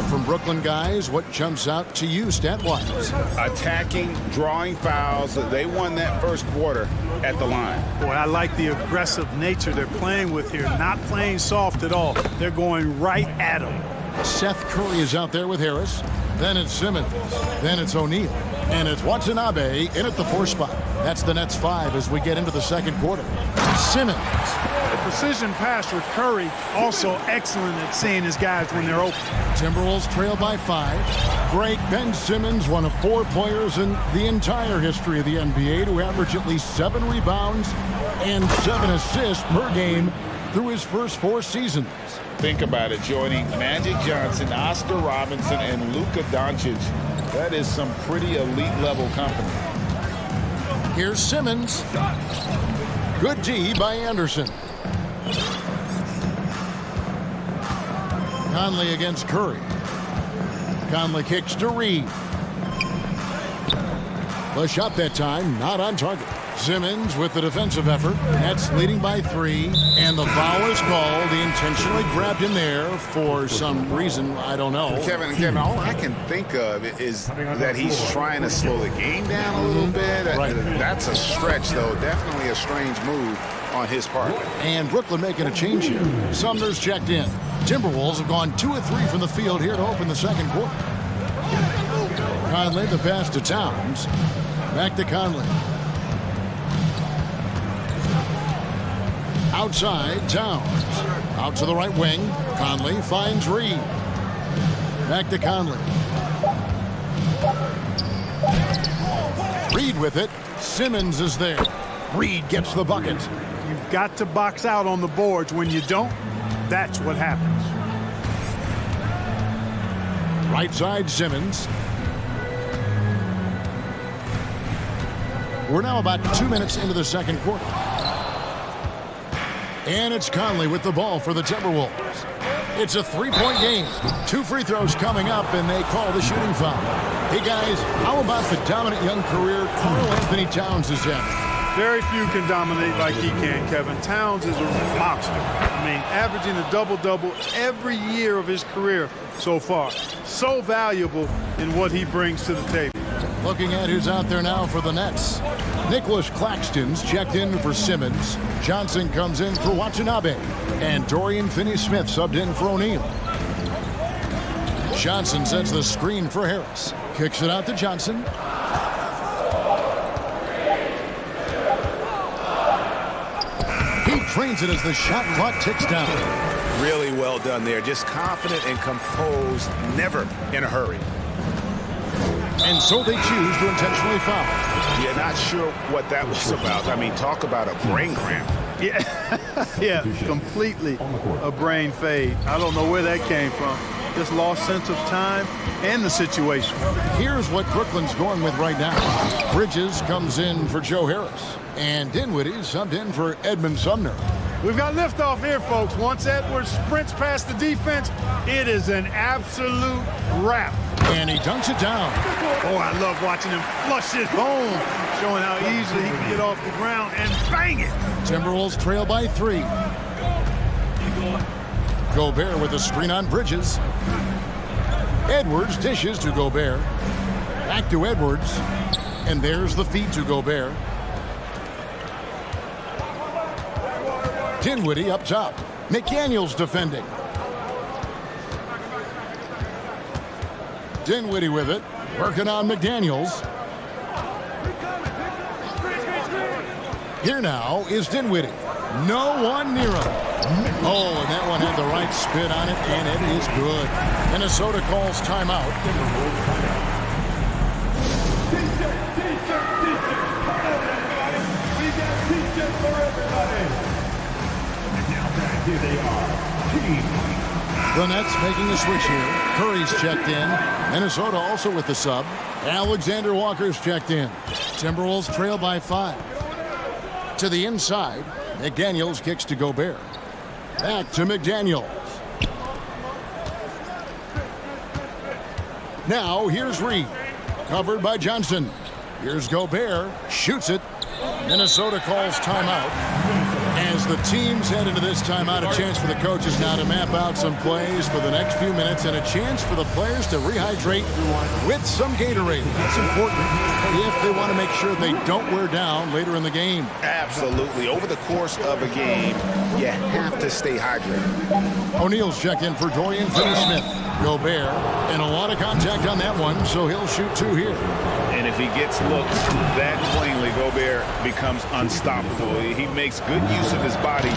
from Brooklyn guys, what jumps out to you stat-wise? Attacking, drawing fouls. They won that first quarter at the line. Boy, I like the aggressive nature they're playing with here. Not playing soft at all. They're going right at them. Seth Curry is out there with Harris. Then it's Simmons. Then it's O'Neal. And it's Watanabe in at the 4 spot. That's the Nets 5 as we get into the second quarter. Simmons. The precision pass with Curry, also excellent at seeing his guys when they're open. Timberwolves trail by 5. Great Ben Simmons, one of 4 players in the entire history of the NBA to average at least 7 rebounds and 7 assists per game through his first 4 seasons. Think about it, joining Magic Johnson, Oscar Robinson, and Luka Doncic. That is some pretty elite-level company. Here's Simmons. Good D by Anderson. Conley against Curry. Conley kicks to Reed. The shot that time, not on target. Simmons with the defensive effort. Nets leading by 3. And the foul is called. He intentionally grabbed him there for some reason. I don't know. Kevin, all I can think of is that he's trying to slow the game down a little bit. Right. That's a stretch, though. Definitely a strange move on his part. And Brooklyn making a change here. Sumner's checked in. Timberwolves have gone 2 of 3 from the field here to open the second quarter. Conley, the pass to Towns. Back to Conley. Outside, Towns. Out to the right wing. Conley finds Reed. Back to Conley. Reed with it. Simmons is there. Reed gets the bucket. You've got to box out on the boards. When you don't, that's what happens. Right side, Simmons. We're now about 2 minutes into the second quarter. And it's Conley with the ball for the Timberwolves. It's a 3-point game. 2 free throws coming up, and they call the shooting foul. Hey, guys, how about the dominant young career Karl Anthony Towns is having? Very few can dominate like he can, Kevin. Towns is a monster. I mean, averaging a double-double every year of his career so far. So valuable in what he brings to the table. Looking at who's out there now for the Nets. Nicholas Claxton's checked in for Simmons. Johnson comes in for Watanabe. And Dorian Finney-Smith subbed in for O'Neal. Johnson sets the screen for Harris. Kicks it out to Johnson. He trains it as the shot clock ticks down. Really well done there. Just confident and composed, never in a hurry. And so they choose to intentionally foul. Yeah, not sure what that was about. I mean, talk about a brain cramp. Yeah, completely a brain fade. I don't know where that came from. Just lost sense of time and the situation. Here's what Brooklyn's going with right now. Bridges comes in for Joe Harris. And Dinwiddie subbed in for Edmund Sumner. We've got liftoff here, folks. Once Edwards sprints past the defense, it is an absolute wrap. And he dunks it down. Oh, I love watching him flush it home, showing how easily he can get off the ground and bang it. Timberwolves trail by 3. Gobert with a screen on Bridges. Edwards dishes to Gobert. Back to Edwards. And there's the feed to Gobert. Dinwiddie up top. McDaniels defending. Dinwiddie with it. Working on McDaniels. Here now is Dinwiddie. No one near him. Oh, and that one had the right spin on it, and it is good. Minnesota calls timeout. Here they are. The Nets making a switch here. Curry's checked in. Minnesota also with the sub. Alexander Walker's checked in. Timberwolves trail by 5. To the inside. McDaniels kicks to Gobert. Back to McDaniels. Now here's Reed. Covered by Johnson. Here's Gobert. Shoots it. Minnesota calls timeout. As the teams head into this timeout, a chance for the coaches now to map out some plays for the next few minutes and a chance for the players to rehydrate with some Gatorade. That's important if they want to make sure they don't wear down later in the game. Absolutely. Over the course of a game, you have to stay hydrated. O'Neal's checked in for Dorian Finney-Smith. Gobert, and a lot of contact on that one, so he'll shoot 2 here. And if he gets looked that cleanly, Gobert becomes unstoppable. He makes good use of his body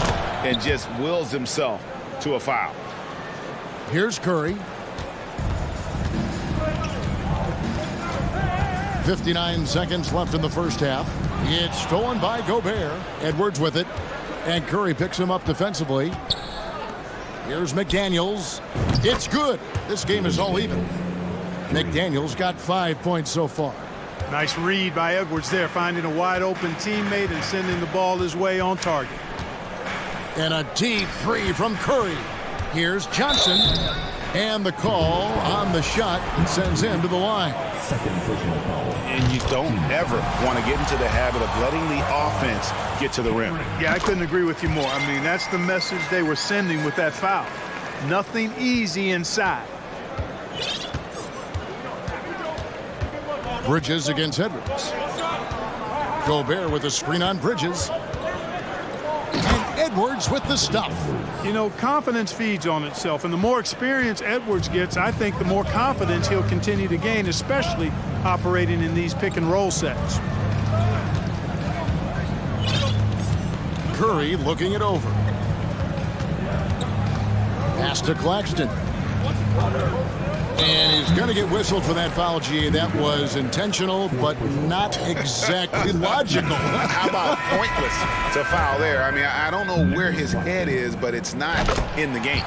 and just wills himself to a foul. Here's Curry. 59 seconds left in the first half. It's stolen by Gobert. Edwards with it. And Curry picks him up defensively. Here's McDaniels. It's good. This game is all even. McDaniels got 5 points so far. Nice read by Edwards there, finding a wide open teammate and sending the ball his way on target. And a deep 3 from Curry. Here's Johnson. And the call on the shot sends him to the line. Second personal foul. And you don't ever want to get into the habit of letting the offense get to the rim. Yeah, I couldn't agree with you more. I mean, that's the message they were sending with that foul. Nothing easy inside. Bridges against Edwards. Gobert with a screen on Bridges. And Edwards with the stuff. You know, confidence feeds on itself, and the more experience Edwards gets, I think the more confidence he'll continue to gain, especially operating in these pick-and-roll sets. Curry looking it over. Pass to Claxton. And he's going to get whistled for that foul, G. That was intentional, but not exactly logical. How about pointless to foul there? I mean, I don't know where his head is, but it's not in the game.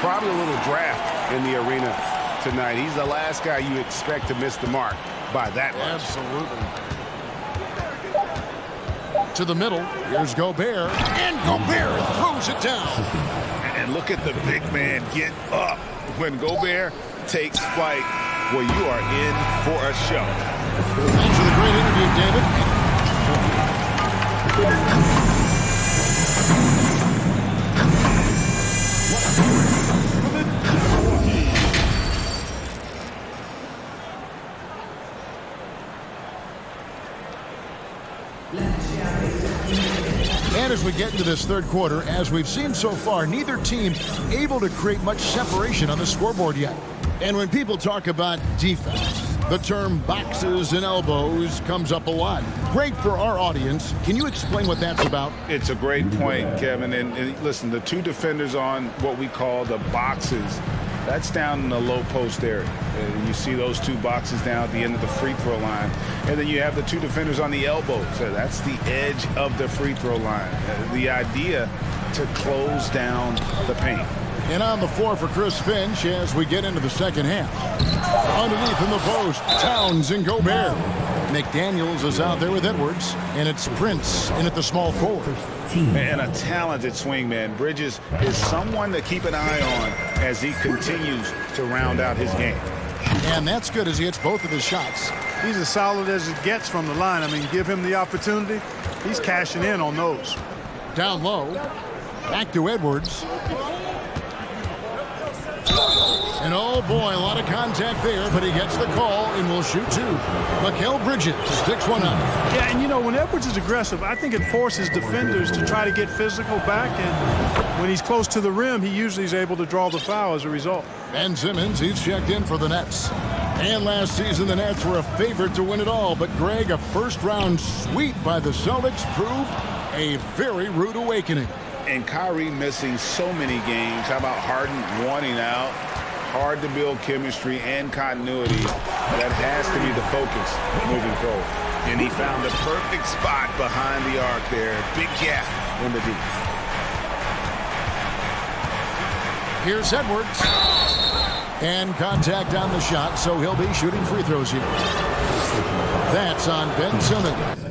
Probably a little draft in the arena tonight. He's the last guy you expect to miss the mark by that much. Absolutely. To the middle. Here's Gobert. And Gobert throws it down. And look at the big man get up. When Gobert takes flight, well, you are in for a show. Thanks for the great interview, David. And as we get into this third quarter, as we've seen so far, neither team able to create much separation on the scoreboard yet. And when people talk about defense, The term boxes and elbows comes up a lot. Great for our audience. Can you explain what that's about? It's a great point, Kevin. And listen, the two defenders on what we call the boxes, that's down in the low post area. You see those two boxes down at the end of the free throw line. And then you have the two defenders on the elbows. That's the edge of the free throw line. The idea to close down the paint. And on the floor for Chris Finch as we get into the second half. Underneath in the post, Towns and Gobert. McDaniels is out there with Edwards, and it's Prince in at the small forward. And a talented swingman. Bridges is someone to keep an eye on as he continues to round out his game. And that's good as he hits both of his shots. He's as solid as it gets from the line. I mean, give him the opportunity. He's cashing in on those. Down low, back to Edwards. And oh boy, a lot of contact there, but he gets the call and will shoot two. Mikal Bridges sticks one up. Yeah, and you know, when Edwards is aggressive, I think it forces defenders to try to get physical back, and when he's close to the rim, he usually is able to draw the foul as a result. Ben Simmons, he's checked in for the Nets. And last season, the Nets were a favorite to win it all, but Greg, a first-round sweep by the Celtics proved a very rude awakening. And Kyrie missing so many games. How about Harden wanting out? Hard to build chemistry and continuity. That has to be the focus moving forward. And he found the perfect spot behind the arc there. Big gap in the deep. Here's Edwards. And contact on the shot, so he'll be shooting free throws here. That's on Ben Simmons.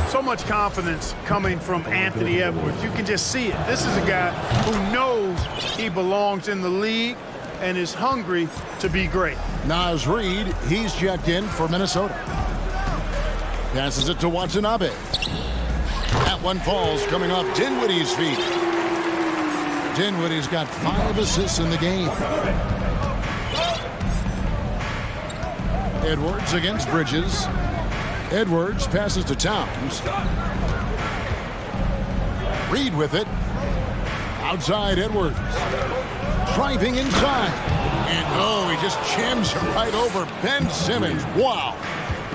So much confidence coming from Anthony Edwards. You can just see it. This is a guy who knows he belongs in the league and is hungry to be great. Naz Reid, he's checked in for Minnesota. Passes it to Watanabe. That one falls coming off Dinwiddie's feet. Dinwiddie's got 5 assists in the game. Edwards against Bridges. Edwards passes to Towns. Reid with it. Outside Edwards. Driving inside. And oh, he just jams it right over Ben Simmons. Wow.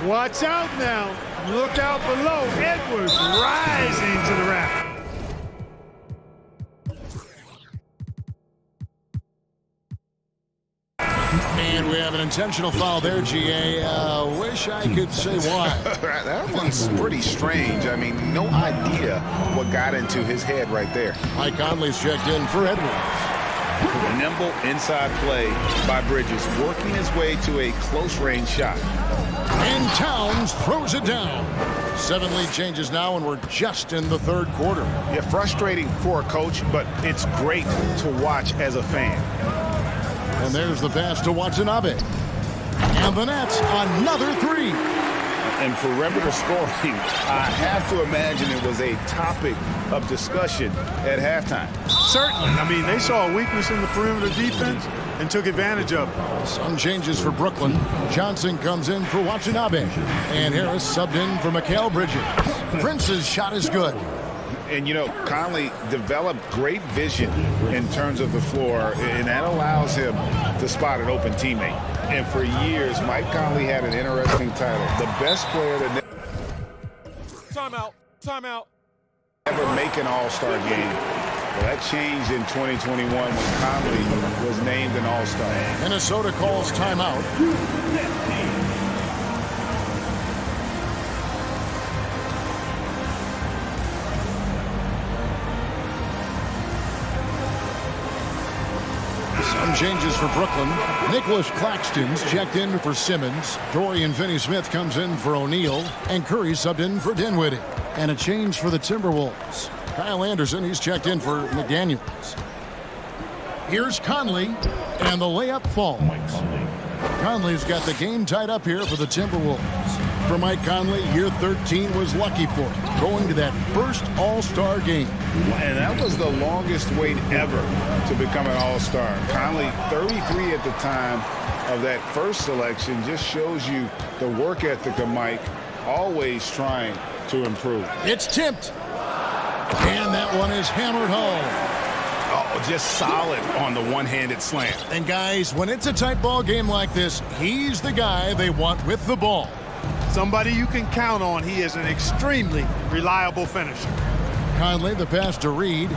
Watch out now. Look out below. Edwards rising to the rack. And we have an intentional foul there, GA. Wish I could say why. That one's pretty strange. I mean, no idea what got into his head right there. Mike Conley's checked in for Edwards. Nimble inside play by Bridges, working his way to a close-range shot. And Towns throws it down. 7 lead changes now, and we're just in the third quarter. Yeah, frustrating for a coach, but it's great to watch as a fan. And there's the pass to Watanabe. And the Nets, another 3. And perimeter scoring, I have to imagine it was a topic of discussion at halftime. Certainly. I mean, they saw a weakness in the perimeter defense and took advantage of it. Some changes for Brooklyn. Johnson comes in for Watanabe. And Harris subbed in for Mikal Bridges. Prince's shot is good. And, you know, Conley developed great vision in terms of the floor, and that allows him to spot an open teammate. And for years, Mike Conley had an interesting title. The best player to Timeout. never make an all-star game. Well, that changed in 2021 when Conley was named an all-star. Minnesota calls timeout. Some changes for Brooklyn. Nicholas Claxton's checked in for Simmons. Dorian Finney-Smith comes in for O'Neal. And Curry subbed in for Dinwiddie. And a change for the Timberwolves. Kyle Anderson, he's checked in for McDaniels. Here's Conley, and the layup falls. Conley's got the game tied up here for the Timberwolves. For Mike Conley, year 13 was lucky for him, going to that first All-Star game. And that was the longest wait ever to become an All-Star. Conley, 33 at the time of that first selection, just shows you the work ethic of Mike, always trying to improve. It's tipped. And that one is hammered home. Oh, just solid on the one-handed slam. And guys, when it's a tight ball game like this, he's the guy they want with the ball. Somebody you can count on. He is an extremely reliable finisher. Conley, the pass to Reed.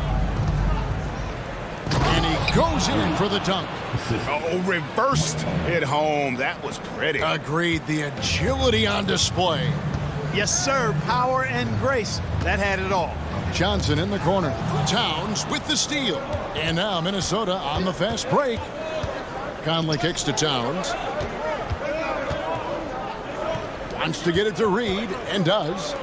And he goes in for the dunk. Oh, reversed it home. That was pretty. Agreed. The agility on display. Yes, sir. Power and grace. That had it all. Johnson in the corner. Towns with the steal. And now Minnesota on the fast break. Conley kicks to Towns. Wants to get it to Reed, and does.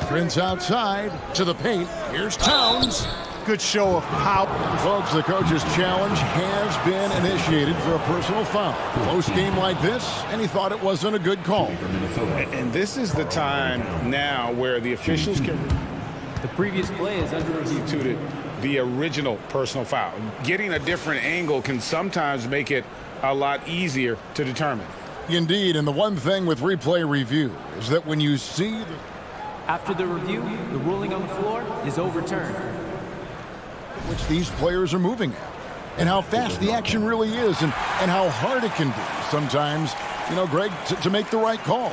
Prince outside to the paint. Here's Towns. Good show of power. Folks, the coach's challenge has been initiated for a personal foul. Close game like this, and he thought it wasn't a good call. And this is the time now where the officials can The previous play is under review. institute the original personal foul. Getting a different angle can sometimes make it a lot easier to determine. Indeed, and the one thing with replay review is that when you see the After the review, the ruling on the floor is overturned. which these players are moving at, and how fast the action really is, and how hard it can be sometimes, you know, Greg, to make the right call.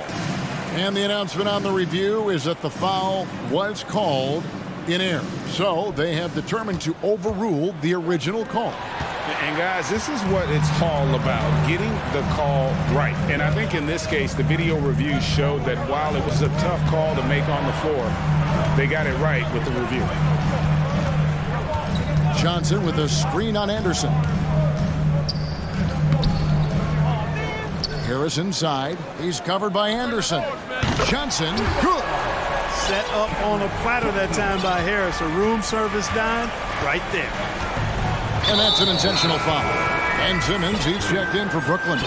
And the announcement on the review is that the foul was called in error. So they have determined to overrule the original call. And guys, this is what it's all about, getting the call right. And I think in this case, the video review showed that while it was a tough call to make on the floor, they got it right with the review. Johnson with a screen on Anderson. Harris inside. He's covered by Anderson. Johnson, good. Set up on a platter that time by Harris. A room service dime right there. And that's an intentional foul. Ben Simmons, he's checked in for Brooklyn.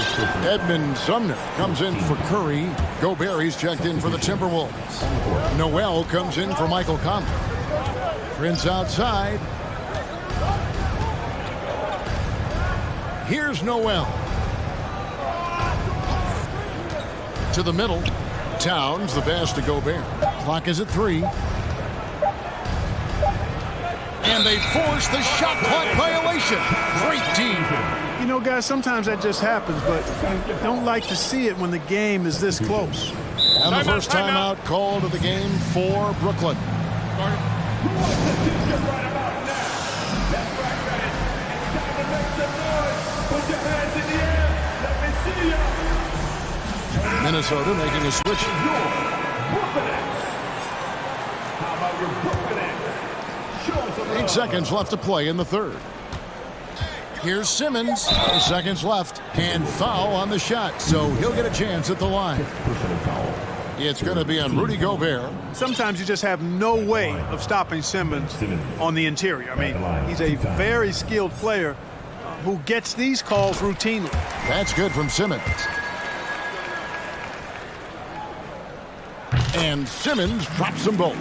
Edmund Sumner comes in for Curry. Gobert, he's checked in for the Timberwolves. Noel comes in for Michael Conley. Prince outside. Here's Noel. To the middle. Towns, the pass to Gobert. Clock is at 3. And they force the shot clock violation. Great team. You know, guys, sometimes that just happens, but you don't like to see it when the game is this close. And the first timeout called of the game for Brooklyn. Minnesota making a switch. 8 seconds left to play in the third. Here's Simmons. 8 seconds left. And foul on the shot, so he'll get a chance at the line. It's going to be on Rudy Gobert. Sometimes you just have no way of stopping Simmons on the interior. I mean, he's a very skilled player who gets these calls routinely. That's good from Simmons. And Simmons drops them both.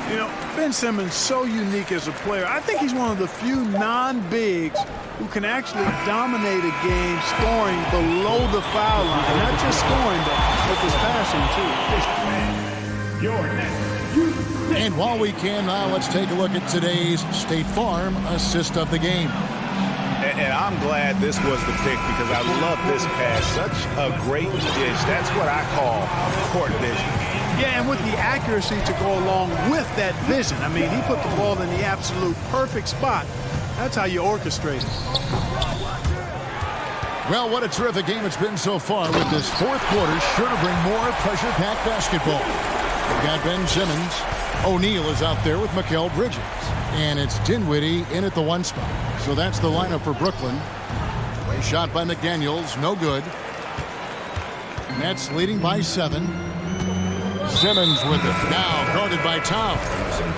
You know, Ben Simmons, so unique as a player. I think he's one of the few non-bigs who can actually dominate a game scoring below the foul line. Not just scoring, but his passing, too. And while we can now, let's take a look at today's State Farm assist of the game. And I'm glad this was the pick because I love this pass. Such a great dish. That's what I call court vision. Yeah, and with the accuracy to go along with that vision. I mean, he put the ball in the absolute perfect spot. That's how you orchestrate it. Well, what a terrific game it's been so far with this fourth quarter. Sure to bring more pressure-packed basketball. We've got Ben Simmons. O'Neal is out there with Mikal Bridges. And it's Dinwiddie in at the 1 spot. So that's the lineup for Brooklyn. A shot by McDaniels, no good. Nets leading by 7. Simmons with it. Now guarded by Towns.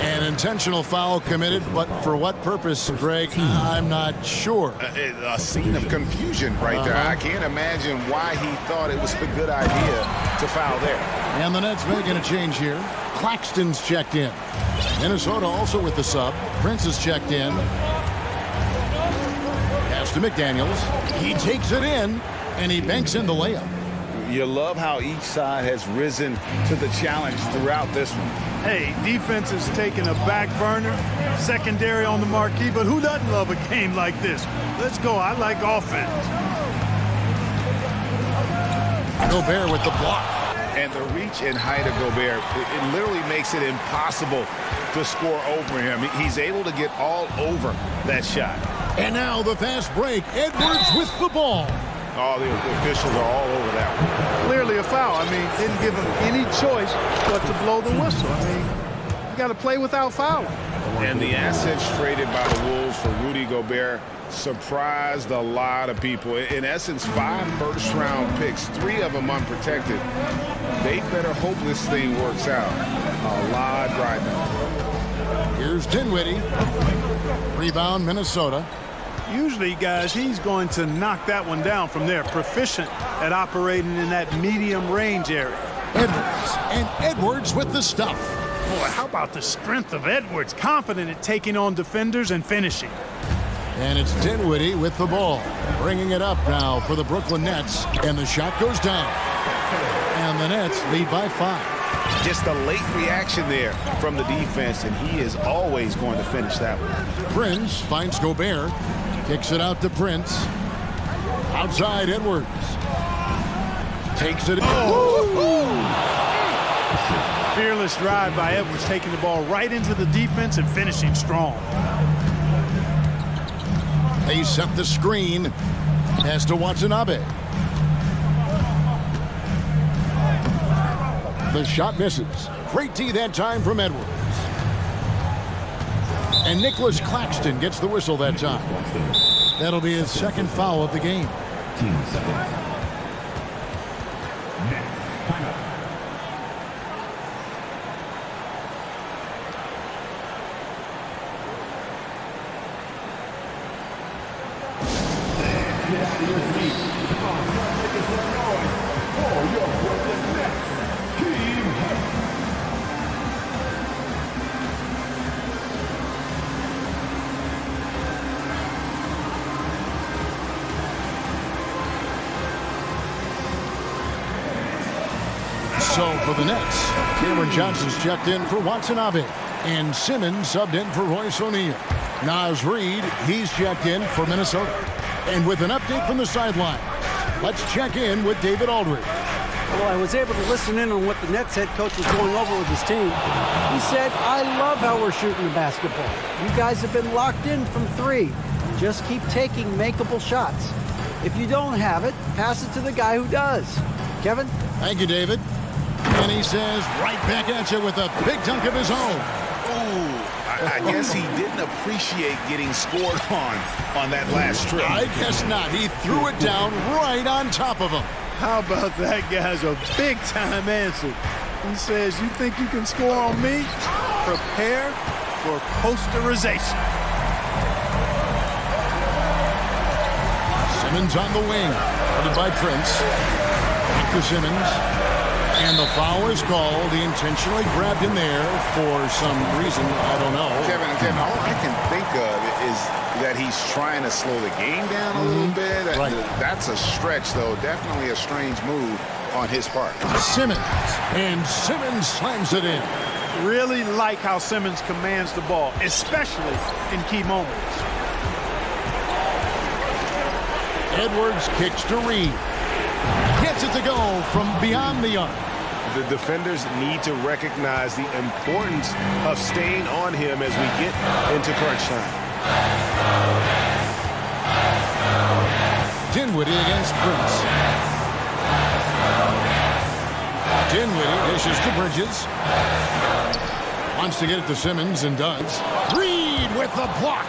An intentional foul committed, but for what purpose, Greg? I'm not sure. A scene of confusion right there. I can't imagine why he thought it was a good idea to foul there. And the Nets making a change here. Claxton's checked in. Minnesota also with the sub. Prince is checked in. Pass to McDaniels. He takes it in, and he banks in the layup. You love how each side has risen to the challenge throughout this one. Hey, defense is taking a back burner, secondary on the marquee, but who doesn't love a game like this? Let's go. I like offense. Gobert with the block. And the reach and height of Gobert, it literally makes it impossible to score over him. He's able to get all over that shot. And now the fast break. Edwards with the ball. Oh, the officials are all over that one. Clearly a foul. I mean, didn't give him any choice but to blow the whistle. I mean, you got to play without fouling. And the assets traded by the Wolves for Rudy Gobert surprised a lot of people. In essence, 5 first-round picks, 3 of them unprotected. They better hope this thing works out. A lot right now. Here's Dinwiddie. Rebound, Minnesota. Usually, guys, he's going to knock that one down from there. Proficient at operating in that medium range area. Edwards. And Edwards with the stuff. Boy, how about the strength of Edwards? Confident at taking on defenders and finishing. And it's Dinwiddie with the ball. Bringing it up now for the Brooklyn Nets. And the shot goes down. And the Nets lead by 5. Just a late reaction there from the defense, and he is always going to finish that one. Prince finds Gobert. Kicks it out to Prince. Outside Edwards. Takes it. Fearless drive by Edwards, taking the ball right into the defense and finishing strong. They set the screen. Pass to Watanabe. The shot misses. Great D that time from Edwards. And Nicholas Claxton gets the whistle that time. That'll be his second foul of the game. Team seconds. So for the Nets, Cameron Johnson's checked in for Watanabe. And Simmons subbed in for Royce O'Neal. Naz Reid, he's checked in for Minnesota. And with an update from the sideline, let's check in with David Aldridge. Well, I was able to listen in on what the Nets head coach was going over with his team. He said, I love how we're shooting the basketball. You guys have been locked in from 3. Just keep taking makeable shots. If you don't have it, pass it to the guy who does. Kevin? Thank you, David. And he says, right back at you with a big dunk of his own. Ooh, I guess he didn't appreciate getting scored on that last trip. I guess not. He threw it down right on top of him. How about that, guys? A big-time answer. He says, you think you can score on me? Prepare for posterization. Simmons on the wing. Guarded by Prince. Back to Simmons. And the foul is called. He intentionally grabbed him there for some reason. I don't know. Kevin, all I can think of is that he's trying to slow the game down a little bit. Right. That's a stretch, though. Definitely a strange move on his part. Simmons. And Simmons slams it in. Really like how Simmons commands the ball, especially in key moments. Edwards kicks to Reid. Gets it to go from beyond the arc. The defenders need to recognize the importance of staying on him as we get into crunch time. Dinwiddie against Prince. Dinwiddie dishes to Bridges. Wants to get it to Simmons and does. Reid with the block.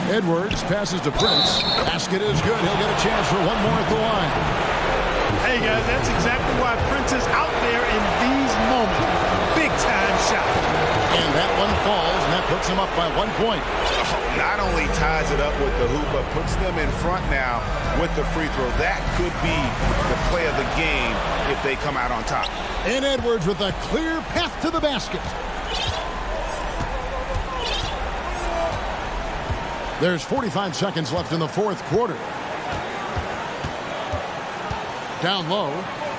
Edwards passes to Prince. Basket is good. He'll get a chance for one more at the line. Hey, guys, that's exactly why Prince is out there in these moments. Big-time shot. And that one falls, and that puts him up by 1 point. Not only ties it up with the hoop, but puts them in front now with the free throw. That could be the play of the game if they come out on top. And Edwards with a clear path to the basket. There's 45 seconds left in the fourth quarter. down low.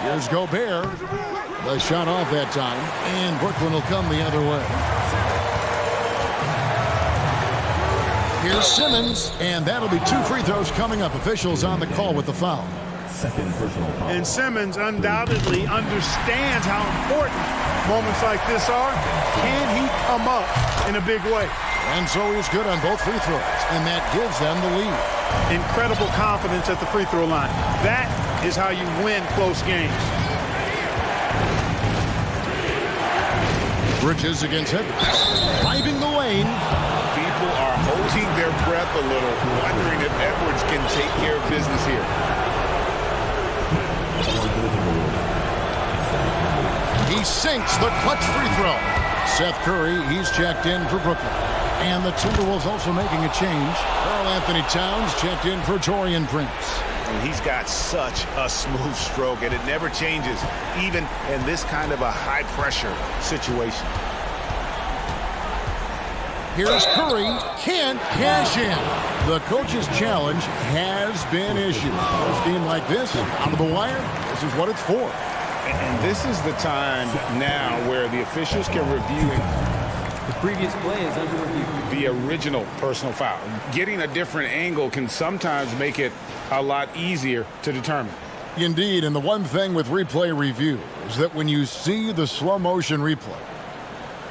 Here's Gobert. The shot off that time, and Brooklyn will come the other way. Here's Simmons, and that'll be 2 free throws coming up. Officials on the call with the foul. Second personal foul. And Simmons undoubtedly understands how important moments like this are. Can he come up in a big way? And so he's good on both free throws, and that gives them the lead. Incredible confidence at the free throw line. That is how you win close games. Bridges against Edwards. Driving the lane. People are holding their breath a little, wondering if Edwards can take care of business here. He sinks the clutch free throw. Seth Curry, he's checked in for Brooklyn. And the Timberwolves also making a change. Karl Anthony Towns checked in for Taurean Prince. And he's got such a smooth stroke, and it never changes, even in this kind of a high-pressure situation. Here's Curry, can't cash in. The coach's challenge has been issued. A scheme like this, out of the wire, this is what it's for. And this is the time now where the officials can review The previous play is under review. the original personal foul. Getting a different angle can sometimes make it a lot easier to determine. Indeed, and the one thing with replay review is that when you see the slow motion replay,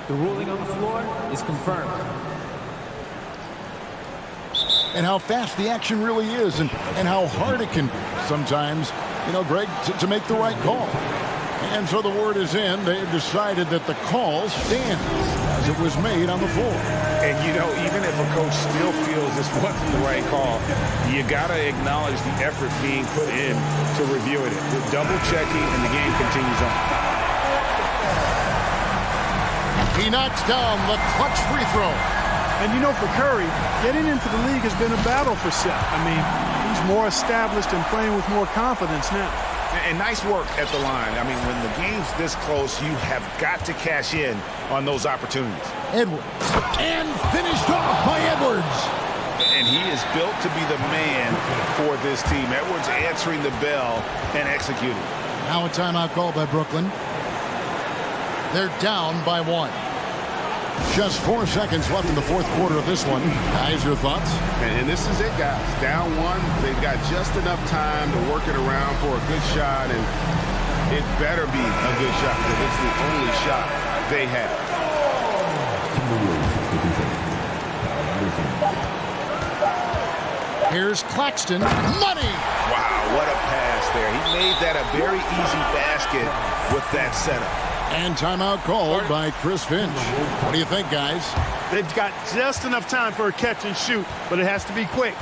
The ruling on the floor is confirmed. and how fast the action really is, and how hard it can be sometimes, Greg, to make the right call. And so the word is in. They've decided that the call stands as it was made on the floor. And, even if a coach still feels this wasn't the right call, you got to acknowledge the effort being put in to reviewing it. The double checking, and the game continues on. He knocks down the clutch free throw. And for Curry, getting into the league has been a battle for Seth. He's more established and playing with more confidence now. And nice work at the line. When the game's this close, you have got to cash in on those opportunities. Edwards. And finished off by Edwards. And he is built to be the man for this team. Edwards answering the bell and executing. Now a timeout called by Brooklyn. They're down by 1. Just 4 seconds left in the fourth quarter of this one. Guys, your thoughts? And this is it, guys. Down 1. They've got just enough time to work it around for a good shot, and it better be a good shot because it's the only shot they have. Here's Claxton. Money! Wow, what a pass there. He made that a very easy basket with that setup. And timeout called by Chris Finch. What do you think, guys? They've got just enough time for a catch and shoot, but it has to be quick.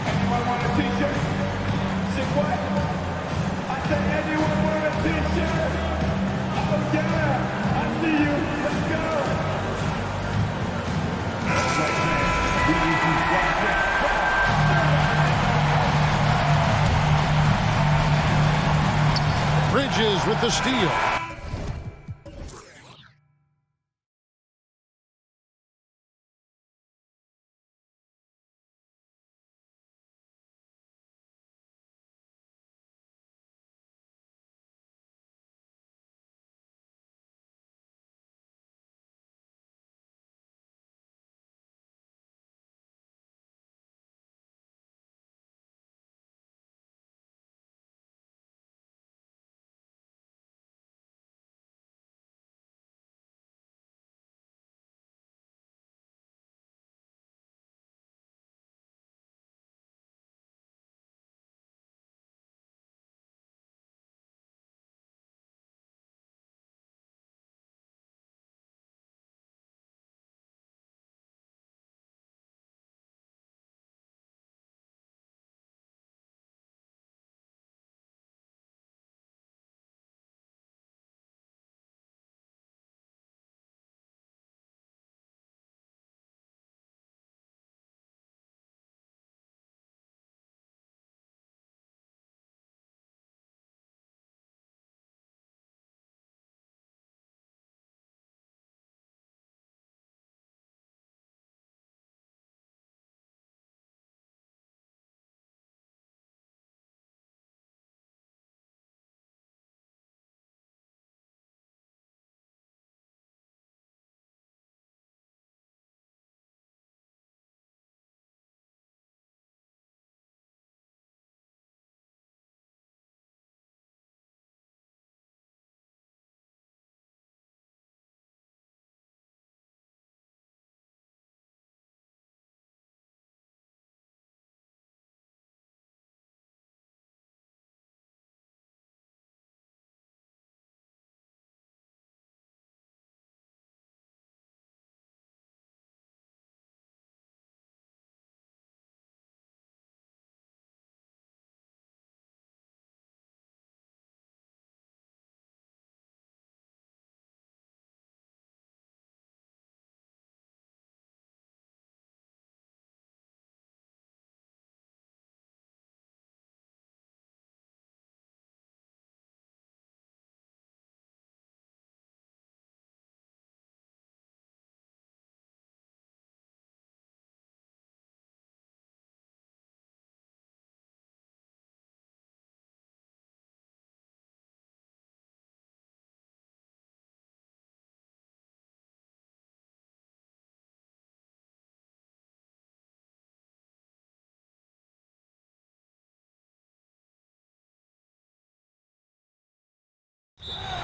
Anyone want a t-shirt? Say what? I said anyone want a t-shirt? Oh yeah, I see you. Let's go. Bridges with the steal.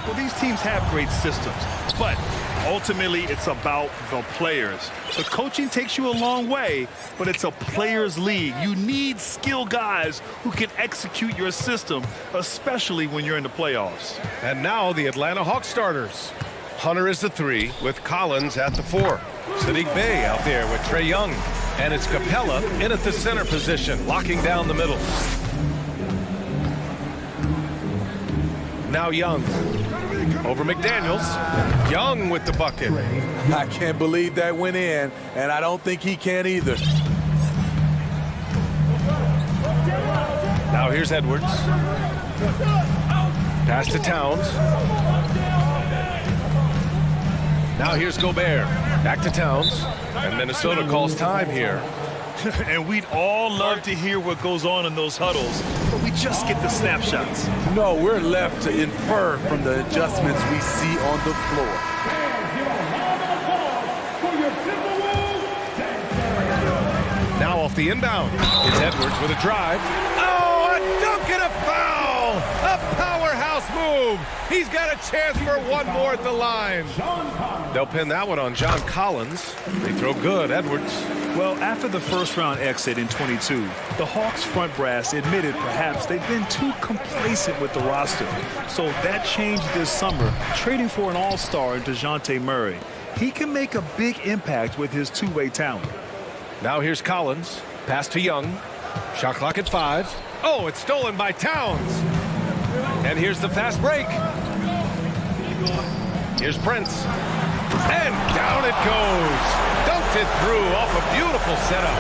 Well, these teams have great systems, but ultimately it's about the players. The coaching takes you a long way, but it's a players' league. You need skilled guys who can execute your system, especially when you're in the playoffs. And now the Atlanta Hawks starters. Hunter is the 3 with Collins at the 4. Sadiq Bey out there with Trae Young. And it's Capella in at the center position, locking down the middle. Now Young over McDaniels. Young with the bucket. I can't believe that went in, and I don't think he can either. Now here's Edwards. Pass to Towns. Now here's Gobert. Back to Towns. And Minnesota calls time here. And we'd all love to hear what goes on in those huddles, but we just get the snapshots. No, we're left to infer from the adjustments we see on the floor. Now off the inbound. It's Edwards with a drive. Oh, a dunk and a foul! A powerhouse move! He's got a chance for one more at the line. They'll pin that one on John Collins. They throw good, Edwards. Well, after the first-round exit in 22, the Hawks front brass admitted perhaps they've been too complacent with the roster. So that changed this summer, trading for an all-star in DeJounte Murray. He can make a big impact with his two-way talent. Now here's Collins. Pass to Young. Shot clock at 5. Oh, it's stolen by Towns. And here's the fast break. Here's Prince. And down it goes. Dunked it through off a beautiful setup.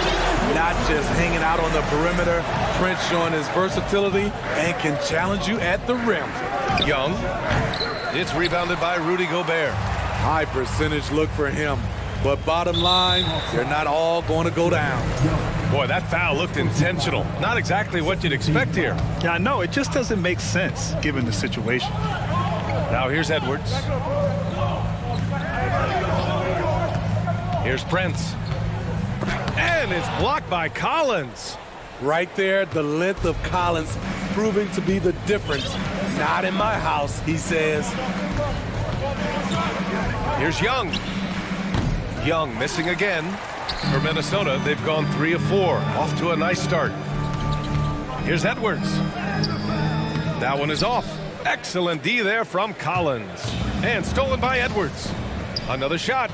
Not just hanging out on the perimeter, Prince showing his versatility and can challenge you at the rim. Young. It's rebounded by Rudy Gobert. High percentage look for him. But bottom line, they're not all going to go down. Boy, that foul looked intentional. Not exactly what you'd expect here. Yeah, I know. It just doesn't make sense given the situation. Now here's Edwards. Here's Prince. And it's blocked by Collins. Right there, the length of Collins proving to be the difference. Not in my house, he says. Here's Young. Young missing again. For Minnesota, they've gone 3 of 4. Off to a nice start. Here's Edwards. That one is off. Excellent D there from Collins. And stolen by Edwards. Another shot.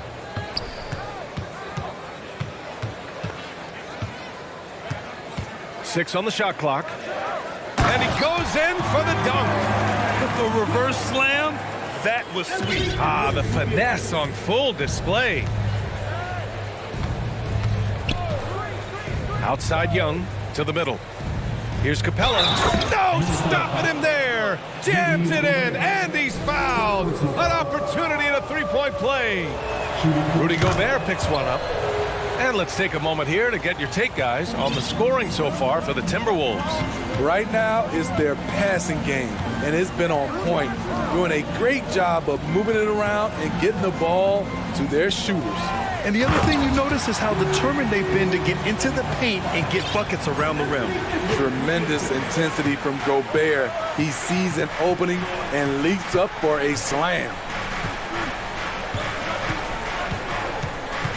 Six on the shot clock. And he goes in for the dunk. The reverse slam, that was sweet. Ah, the finesse on full display. Outside Young to the middle. Here's Capella. No, stopping him there. Jams it in, and he's fouled. An opportunity in a three-point play. Rudy Gobert picks one up. And let's take a moment here to get your take, guys, on the scoring so far for the Timberwolves. Right now is their passing game, and it's been on point. Doing a great job of moving it around and getting the ball to their shooters. And the other thing you notice is how determined they've been to get into the paint and get buckets around the rim. Tremendous intensity from Gobert. He sees an opening and leaps up for a slam.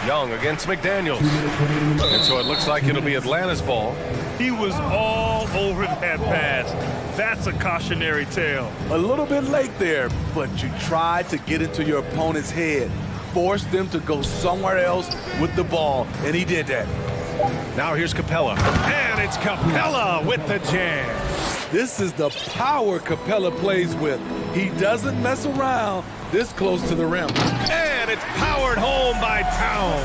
Young against McDaniels. And so it looks like it'll be Atlanta's ball. He was all over that pass. That's a cautionary tale. A little bit late there, but you tried to get into your opponent's head. Force them to go somewhere else with the ball, and he did that. Now here's Capella. And it's Capella with the jam. This is the power Capella plays with. He doesn't mess around this close to the rim. And it's powered home by Towns.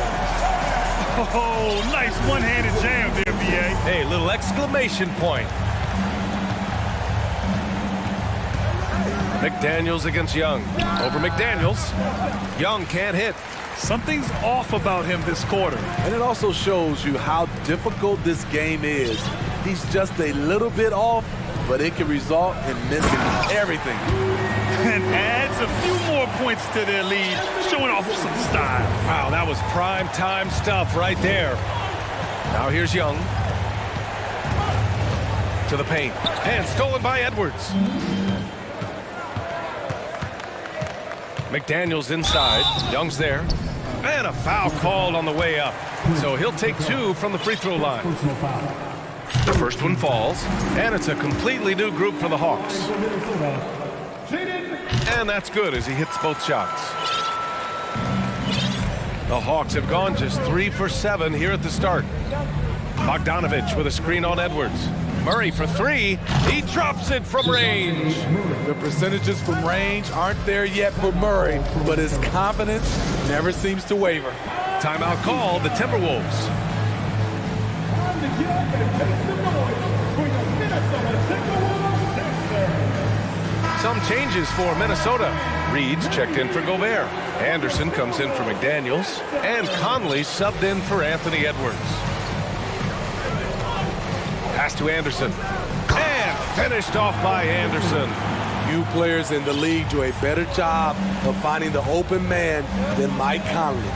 Oh, nice one-handed jam there, B.A. Hey, little exclamation point. McDaniels against Young. Over McDaniels. Young can't hit. Something's off about him this quarter. And it also shows you how difficult this game is. He's just a little bit off, but it can result in missing everything. And adds a few more points to their lead, showing off some style. Wow, that was prime time stuff right there. Now here's Young. To the paint. And stolen by Edwards. McDaniels inside. Young's there. And a foul called on the way up. So he'll take 2 from the free throw line. The first one falls, and it's a completely new group for the Hawks. And that's good as he hits both shots. The Hawks have gone just 3 for 7 here at the start. Bogdanovich with a screen on Edwards. Murray for 3. He drops it from range. The percentages from range aren't there yet for Murray, but his confidence never seems to waver. Timeout call, the Timberwolves. Some changes for Minnesota. Reed's checked in for Gobert. Anderson comes in for McDaniels. And Conley subbed in for Anthony Edwards. Pass to Anderson. And finished off by Anderson. Few players in the league do a better job of finding the open man than Mike Conley.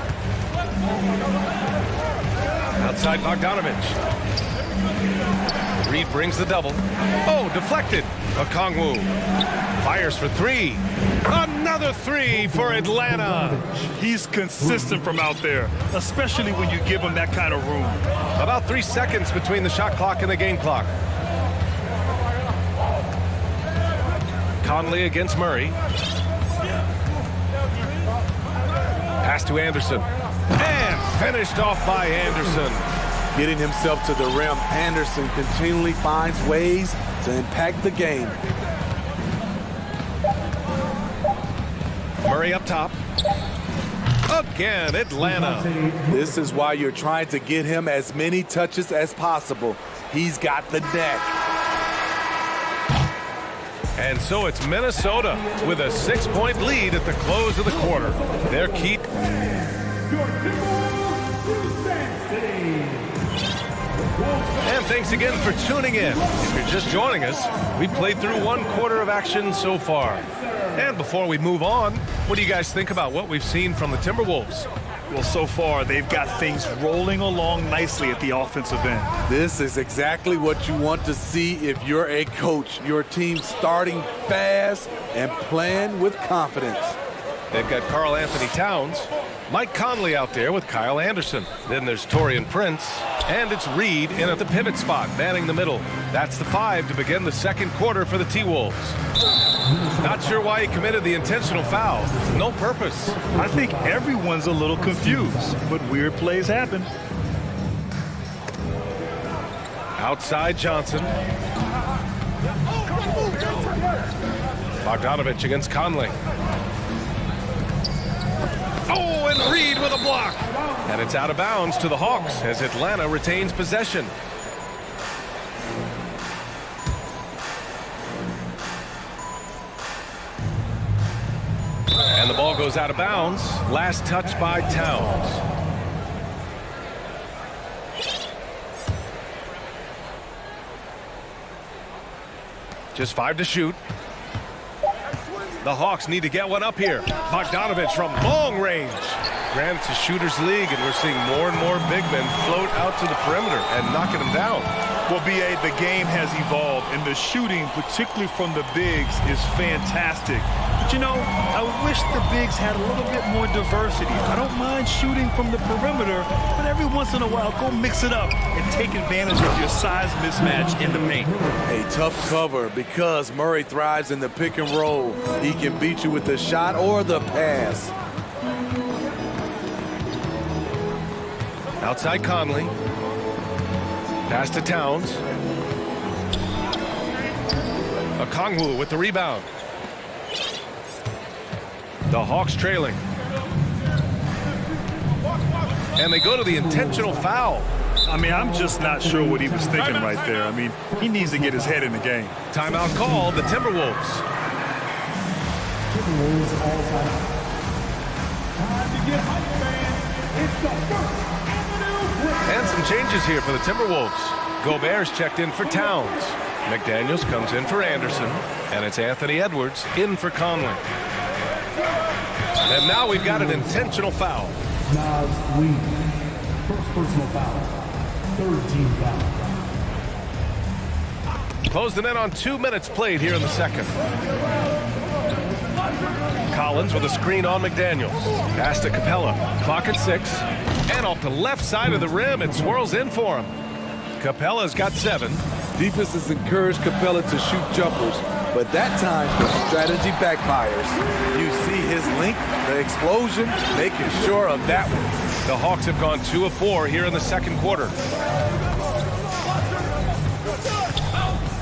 Outside Bogdanovich. Reed brings the double. Oh, deflected. Okongwu fires for 3. Another 3 for Atlanta. He's consistent from out there, especially when you give him that kind of room. About 3 seconds between the shot clock and the game clock. Conley against Murray. Pass to Anderson. And finished off by Anderson. Getting himself to the rim, Anderson continually finds ways to impact the game. Murray up top. Again, Atlanta. This is why you're trying to get him as many touches as possible. He's got the neck. And so it's Minnesota with a 6-point lead at the close of the quarter. Their key. And thanks again for tuning in. If you're just joining us, we played through 1 quarter of action so far. And before we move on, what do you guys think about what we've seen from the Timberwolves? Well, so far, they've got things rolling along nicely at the offensive end. This is exactly what you want to see if you're a coach. Your team starting fast and playing with confidence. They've got Karl Anthony Towns, Mike Conley out there with Kyle Anderson. Then there's Taurean Prince, and it's Reed in at the pivot spot, manning the middle. That's the 5 to begin the second quarter for the T-Wolves. Not sure why he committed the intentional foul. No purpose. I think everyone's a little confused, but weird plays happen. Outside Johnson. Bogdanovich against Conley. Oh, and Reed with a block. And it's out of bounds to the Hawks as Atlanta retains possession. And the ball goes out of bounds. Last touch by Towns. Just 5 to shoot. The Hawks need to get one up here. Bogdanovich from long range. Granted, it's a shooter's league, and we're seeing more and more big men float out to the perimeter and knocking them down. Well, B.A., the game has evolved, and the shooting, particularly from the bigs, is fantastic. But, you know, I wish the bigs had a little bit more diversity. I don't mind shooting from the perimeter, but every once in a while, go mix it up and take advantage of your size mismatch in the paint. A tough cover because Murray thrives in the pick and roll. He can beat you with the shot or the pass. Outside Conley. Pass to Towns. Okongwu with the rebound. The Hawks trailing. And they go to the intentional foul. I mean, I'm just not sure what he was thinking right there. I mean, he needs to get his head in the game. Timeout called, the Timberwolves. Timberwolves all time. Time to get hype, fans. It's the first. And some changes here for the Timberwolves. Gobert's checked in for Towns. McDaniels comes in for Anderson. And it's Anthony Edwards in for Conley. And now we've got an intentional foul. Nas Reed. First personal foul. Third team foul. Closing in on 2 minutes played here in the second. Collins with a screen on McDaniels. Pass to Capella. Clock at 6. And off the left side of the rim, it swirls in for him. Capella's got 7. Defenses encourage Capella to shoot jumpers, but that time the strategy backfires. You see his length, the explosion, making sure of that one. The Hawks have gone 2 of 4 here in the second quarter.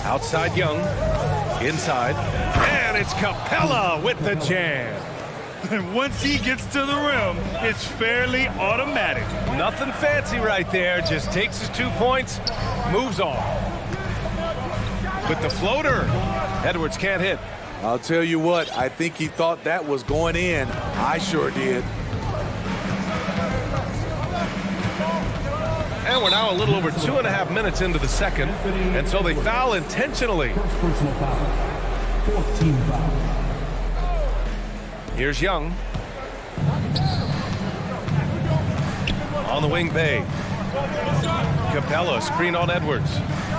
Outside Young, inside, and it's Capella with the jam. And once he gets to the rim, it's fairly automatic. Nothing fancy right there, just takes his 2 points, moves on. With the floater, Edwards can't hit. I'll tell you what, I think he thought that was going in. I sure did. And we're now a little over 2.5 minutes into the second, and so they foul intentionally. Here's Young. On the wing, Bay. Capella, screen on Edwards.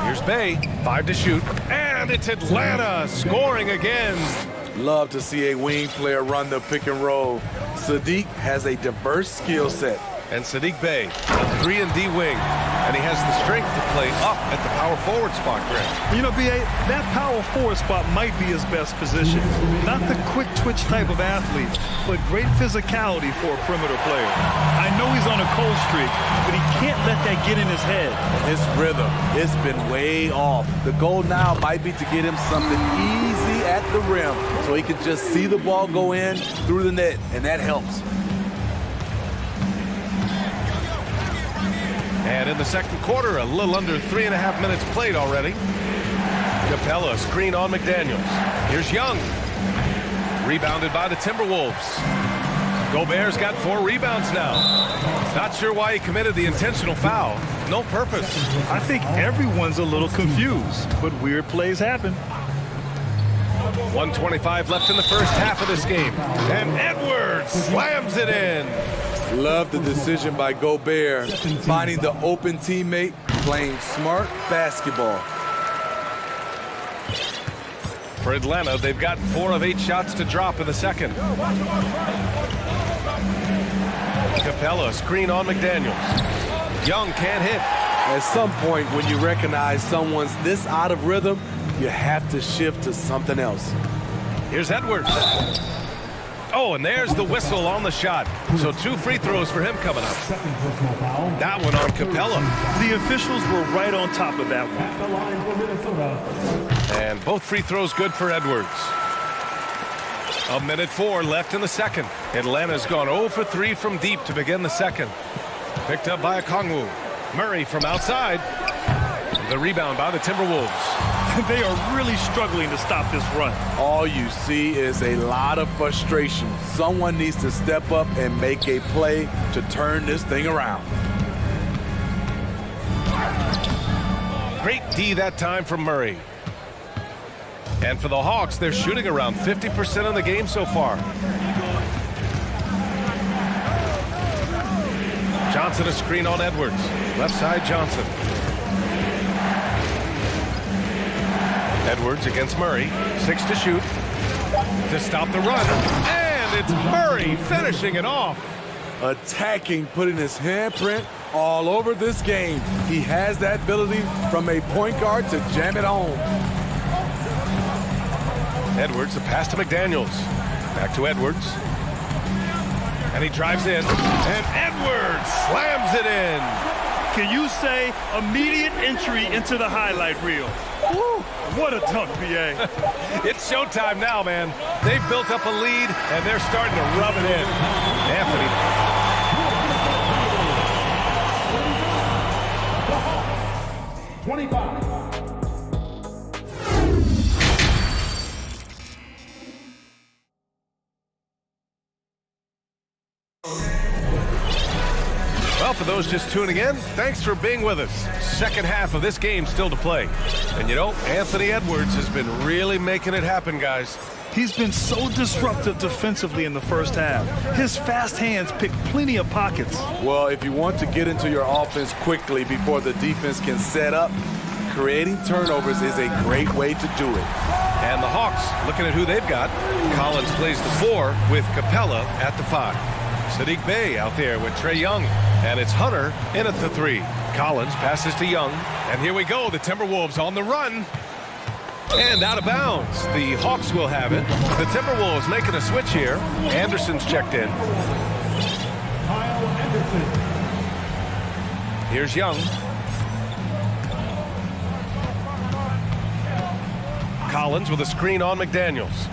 Here's Bay, 5 to shoot, and it's Atlanta scoring again. Love to see a wing player run the pick and roll. Sadiq has a diverse skill set. And Sadiq Bey, a 3-and-D wing, and he has the strength to play up at the power forward spot, Greg. You know, B.A., that power forward spot might be his best position. Not the quick twitch type of athlete, but great physicality for a perimeter player. I know he's on a cold streak, but he can't let that get in his head. His rhythm, it's been way off. The goal now might be to get him something easy at the rim so he can just see the ball go in through the net, and that helps. And in the second quarter, a little under 3.5 minutes played already. Capella, screen on McDaniels. Here's Young. Rebounded by the Timberwolves. Gobert's got 4 rebounds now. Not sure why he committed the intentional foul. No purpose. I think everyone's a little confused, but weird plays happen. 1:25 left in the first half of this game. And Edwards slams it in. Love the decision by Gobert, finding the open teammate, playing smart basketball. For Atlanta, they've got 4 of 8 shots to drop in the second. Capella, screen on McDaniels. Young can't hit. At some point, when you recognize someone's this out of rhythm, you have to shift to something else. Here's Edwards. Oh, and there's the whistle on the shot. So 2 free throws for him coming up. That one on Capella. The officials were right on top of that one. And both free throws good for Edwards. 1:04 left in the second. Atlanta's gone 0 for 3 from deep to begin the second. Picked up by Okongwu. Murray from outside. The rebound by the Timberwolves. They are really struggling to stop this run. All you see is a lot of frustration. Someone needs to step up and make a play to turn this thing around. Great D that time from Murray. And for the Hawks, they're shooting around 50% in the game so far. Johnson a screen on Edwards. Left side Johnson. Edwards against Murray. 6 to shoot. To stop the run. And it's Murray finishing it off. Attacking, putting his handprint all over this game. He has that ability from a point guard to jam it home. Edwards, a pass to McDaniels. Back to Edwards. And he drives in. And Edwards slams it in. Can you say immediate entry into the highlight reel? Woo, what a dunk, B.A. It's showtime now, man. They've built up a lead, and they're starting to rub it in. Anthony. 25. Well, for those just tuning in, thanks for being with us. Second half of this game still to play. And you know, Anthony Edwards has been really making it happen, guys. He's been so disruptive defensively in the first half. His fast hands pick plenty of pockets. Well, if you want to get into your offense quickly before the defense can set up, creating turnovers is a great way to do it. And the Hawks, looking at who they've got. Collins plays the 4 with Capella at the 5. Sadiq Bey out there with Trae Young. And it's Hunter in at the 3. Collins passes to Young. And here we go, the Timberwolves on the run. And out of bounds. The Hawks will have it. The Timberwolves making a switch here. Anderson's checked in. Here's Young. Collins with a screen on McDaniels.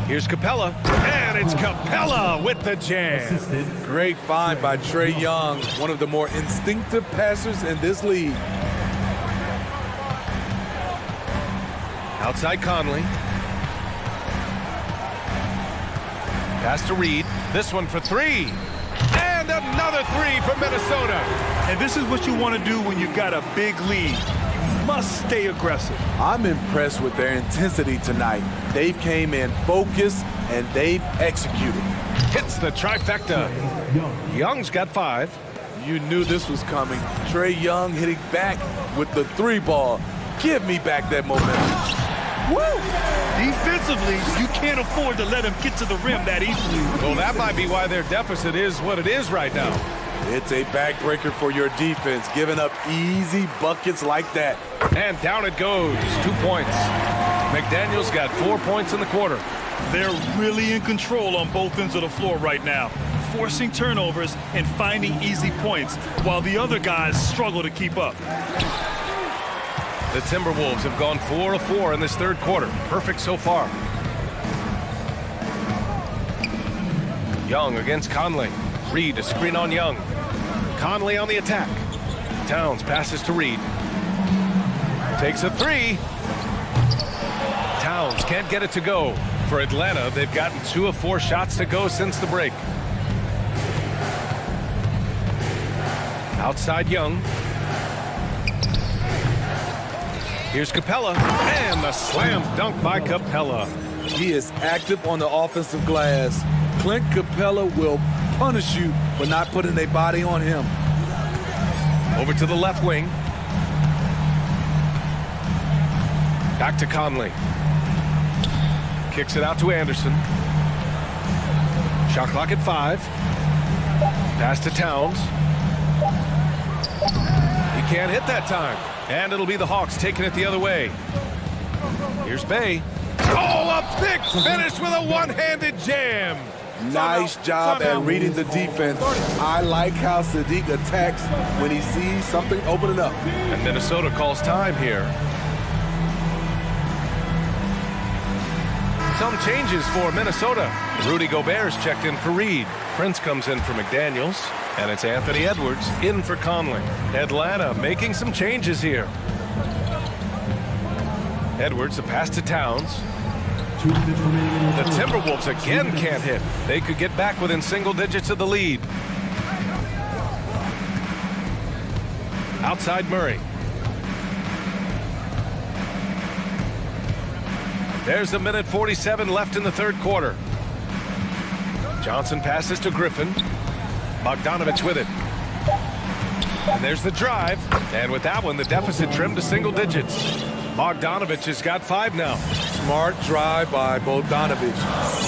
Here's Capella, and it's Capella with the jam. Great find by Trae Young, one of the more instinctive passers in this league. Outside Conley. Pass to Reed. This one for 3. And another 3 for Minnesota. And this is what you want to do when you've got a big lead. You must stay aggressive. I'm impressed with their intensity tonight. They've came in focused and they've executed. Hits the trifecta. Young's got 5. You knew this was coming. Trae Young hitting back with the 3 ball. Give me back that momentum. Woo! Defensively, you can't afford to let him get to the rim that easily. Well, that might be why their deficit is what it is right now. It's a backbreaker for your defense, giving up easy buckets like that. And down it goes. 2 points. McDaniels got 4 points in the quarter. They're really in control on both ends of the floor right now, forcing turnovers and finding easy points, while the other guys struggle to keep up. The Timberwolves have gone 4 of 4 in this third quarter. Perfect so far. Young against Conley. Reed a screen on Young. Conley on the attack. Towns passes to Reed. Takes a 3. Towns can't get it to go. For Atlanta, they've gotten 2 of 4 shots to go since the break. Outside Young. Here's Capella, and the slam dunk by Capella. He is active on the offensive glass. Clint Capella will punish you for not putting a body on him. Over to the left wing. Back to Conley. Kicks it out to Anderson. Shot clock at 5. Pass to Towns. He can't hit that time. And it'll be the Hawks taking it the other way. Here's Bey. Oh, a big finish with a one-handed jam. Nice job at reading the defense. I like how Sadiq attacks when he sees something opening up. And Minnesota calls time here. Some changes for Minnesota. Rudy Gobert's checked in for Reed. Prince comes in for McDaniels. And it's Anthony Edwards in for Conley. Atlanta making some changes here. Edwards, a pass to Towns. The Timberwolves again can't hit. They could get back within single digits of the lead. Outside Murray. There's a minute 47 left in the third quarter. Johnson passes to Griffin. Bogdanovich with it. And there's the drive. And with that one, the deficit trimmed to single digits. Bogdanovich has got 5 now. Smart drive by Bogdanovich,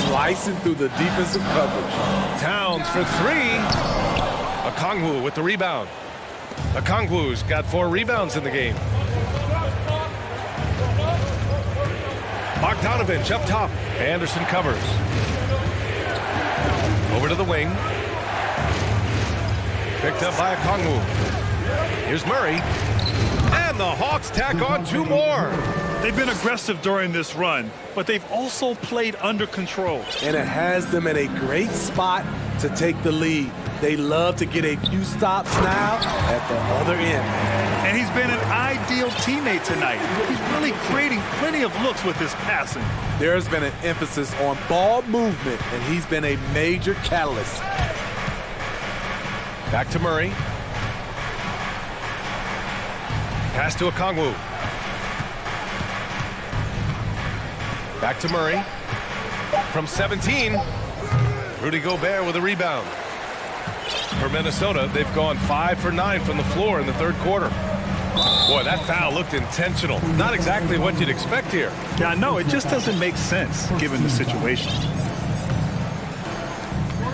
slicing through the defensive coverage. Towns for 3. Okongwu with the rebound. Okongwu's got 4 rebounds in the game. Bogdanovich up top. Anderson covers. Over to the wing. Picked up by Okongwu. Here's Murray. And the Hawks tack on 2 more. They've been aggressive during this run, but they've also played under control. And it has them in a great spot to take the lead. They love to get a few stops now at the other end. And he's been an ideal teammate tonight. He's really creating plenty of looks with his passing. There's been an emphasis on ball movement, and he's been a major catalyst. Back to Murray. Pass to Okongwu. Back to Murray. From 17, Rudy Gobert with a rebound. For Minnesota, they've gone 5 for 9 from the floor in the third quarter. Boy, that foul looked intentional. Not exactly what you'd expect here. Yeah, I know. It just doesn't make sense given the situation.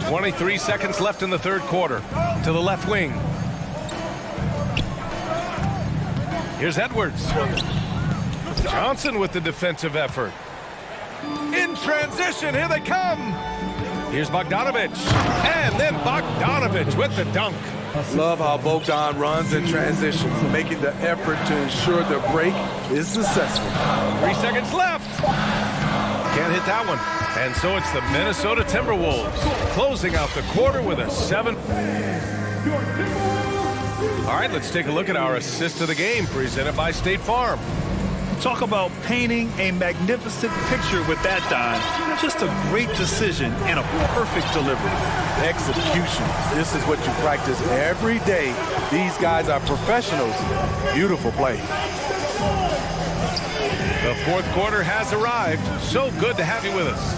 23 seconds left in the third quarter. To the left wing. Here's Edwards. Johnson with the defensive effort. In transition, here they come. Here's Bogdanovich. And then Bogdanovich with the dunk. Love how Bogdan runs in transition, making the effort to ensure the break is successful. 3 seconds left. Can't hit that one. And so it's the Minnesota Timberwolves closing out the quarter with a 7. All right, let's take a look at our assist of the game presented by State Farm. Talk about painting a magnificent picture with that dime. Just a great decision and a perfect delivery. Execution. This is what you practice every day. These guys are professionals. Beautiful play. The fourth quarter has arrived. So good to have you with us.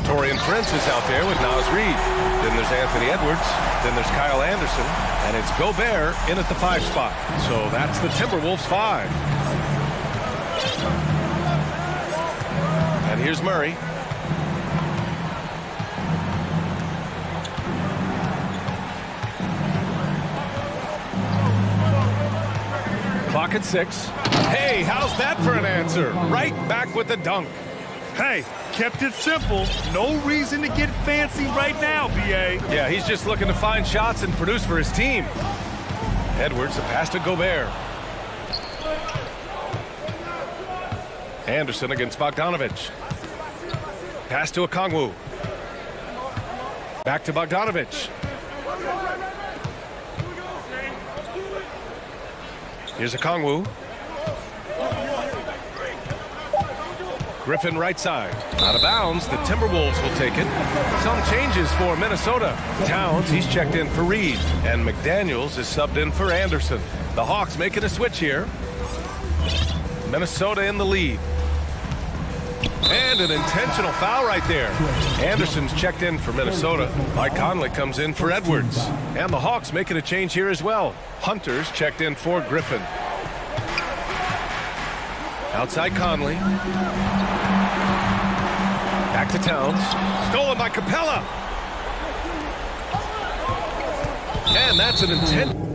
Torian Prince is out there with Nas Reed. Then there's Anthony Edwards. Then there's Kyle Anderson. And it's Gobert in at the 5 spot. So that's the Timberwolves 5. And here's Murray. Clock at 6. Hey, how's that for an answer? Right back with the dunk. Hey, kept it simple. No reason to get fancy right now, B.A. Yeah, he's just looking to find shots and produce for his team. Edwards, the pass to Gobert. Anderson against Bogdanovich. Pass to Okongwu. Back to Bogdanovich. Here's Okongwu. Griffin right side. Out of bounds, the Timberwolves will take it. Some changes for Minnesota. Towns, he's checked in for Reed. And McDaniels is subbed in for Anderson. The Hawks making a switch here. Minnesota in the lead. And an intentional foul right there. Anderson's checked in for Minnesota. Mike Conley comes in for Edwards. And the Hawks making a change here as well. Hunter's checked in for Griffin. Outside Conley. Back to Towns. Stolen by Capella. And that's an intentional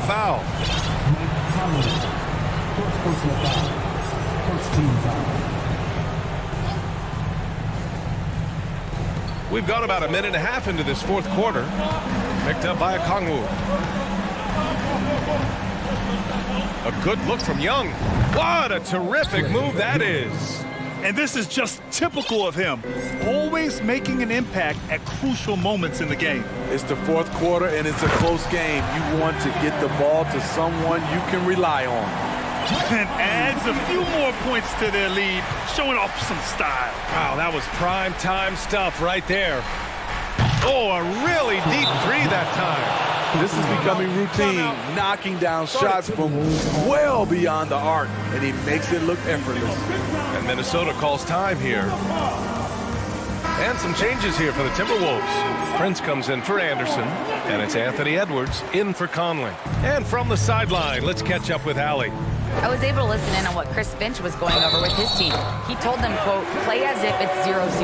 foul. We've got about a minute and a half into this fourth quarter. Picked up by Okongwu. A good look from Young. What a terrific move that is. And this is just typical of him. Always making an impact at crucial moments in the game. It's the fourth quarter and it's a close game. You want to get the ball to someone you can rely on. And adds a few more points to their lead, showing off some style. Wow, that was prime time stuff right there. Oh, a really deep three that time. This is becoming routine, knocking down shots from well beyond the arc, and he makes it look effortless. And Minnesota calls time here. And some changes here for the Timberwolves. Prince comes in for Anderson, and it's Anthony Edwards in for Conley. And from the sideline, let's catch up with Allie. I was able to listen in on what Chris Finch was going over with his team. He told them, quote, play as if it's 0-0.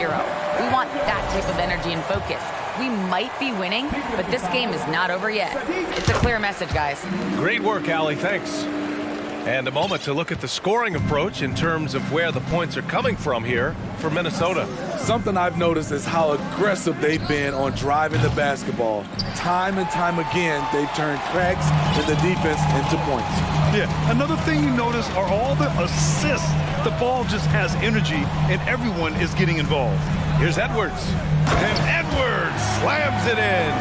We want that type of energy and focus. We might be winning, but this game is not over yet. It's a clear message, guys. Great work, Allie. Thanks. And a moment to look at the scoring approach in terms of where the points are coming from here for Minnesota. Something I've noticed is how aggressive they've been on driving the basketball. Time and time again, they've turned cracks in the defense into points. Yeah, another thing you notice are all the assists. The ball just has energy, and everyone is getting involved. Here's Edwards. And Edwards slams it in.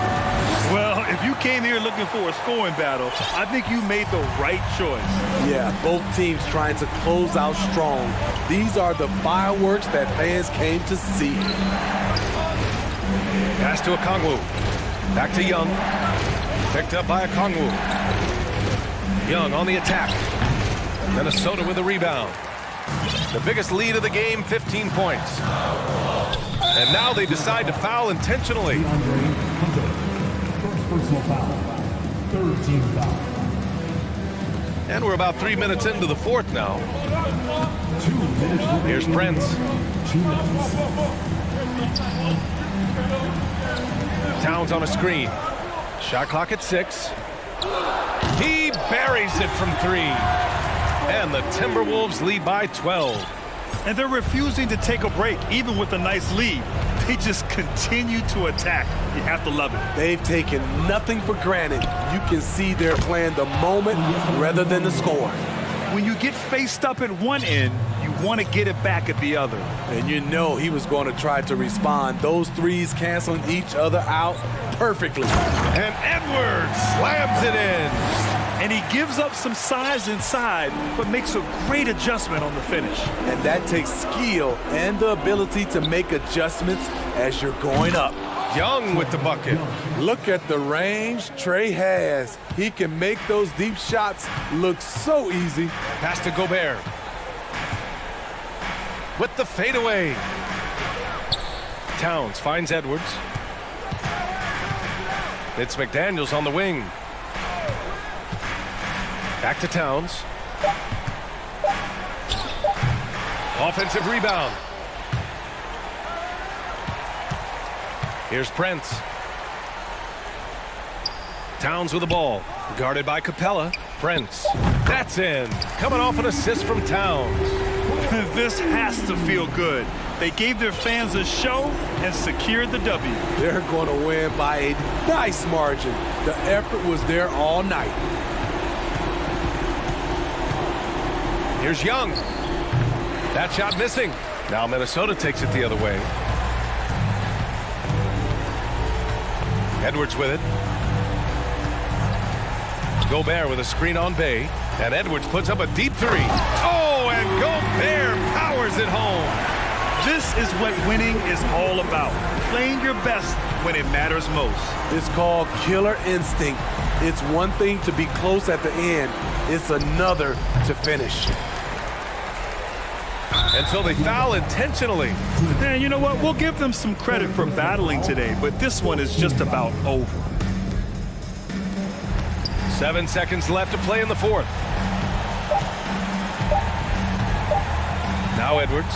Well, if you came here looking for a scoring battle, I think you made the right choice. Yeah, both teams trying to close out strong. These are the fireworks that fans came to see. Pass to Okongwu. Back to Young. Picked up by Okongwu. Young on the attack. Minnesota with a rebound. The biggest lead of the game, 15 points. And now they decide to foul intentionally. First personal foul. Third team foul. And we're about 3 minutes into the fourth now. 2 minutes. Here's Prince. 2 minutes. Towns on a screen. Shot clock at 6. He buries it from 3. And the Timberwolves lead by 12. And they're refusing to take a break, even with a nice lead. They just continue to attack. You have to love it. They've taken nothing for granted. You can see they're playing the moment rather than the score. When you get faced up at one end, you want to get it back at the other. And you know he was going to try to respond. Those threes canceling each other out perfectly. And Edwards slams it in. And he gives up some size inside, but makes a great adjustment on the finish. And that takes skill and the ability to make adjustments as you're going up. Young with the bucket. Look at the range Trey has. He can make those deep shots look so easy. Pass to Gobert. With the fadeaway. Towns finds Edwards. It's McDaniels on the wing. Back to Towns. Offensive rebound. Here's Prince. Towns with the ball. Guarded by Capella. Prince. That's in. Coming off an assist from Towns. This has to feel good. They gave their fans a show and secured the W. They're going to win by a nice margin. The effort was there all night. Here's Young. That shot missing. Now Minnesota takes it the other way. Edwards with it. Gobert with a screen on Bay. And Edwards puts up a deep 3. Oh, and Gobert powers it home. This is what winning is all about. Playing your best when it matters most. It's called killer instinct. It's one thing to be close at the end. It's another to finish. And so they foul intentionally. And you know what? We'll give them some credit for battling today, but this one is just about over. 7 seconds left to play in the fourth. Now Edwards.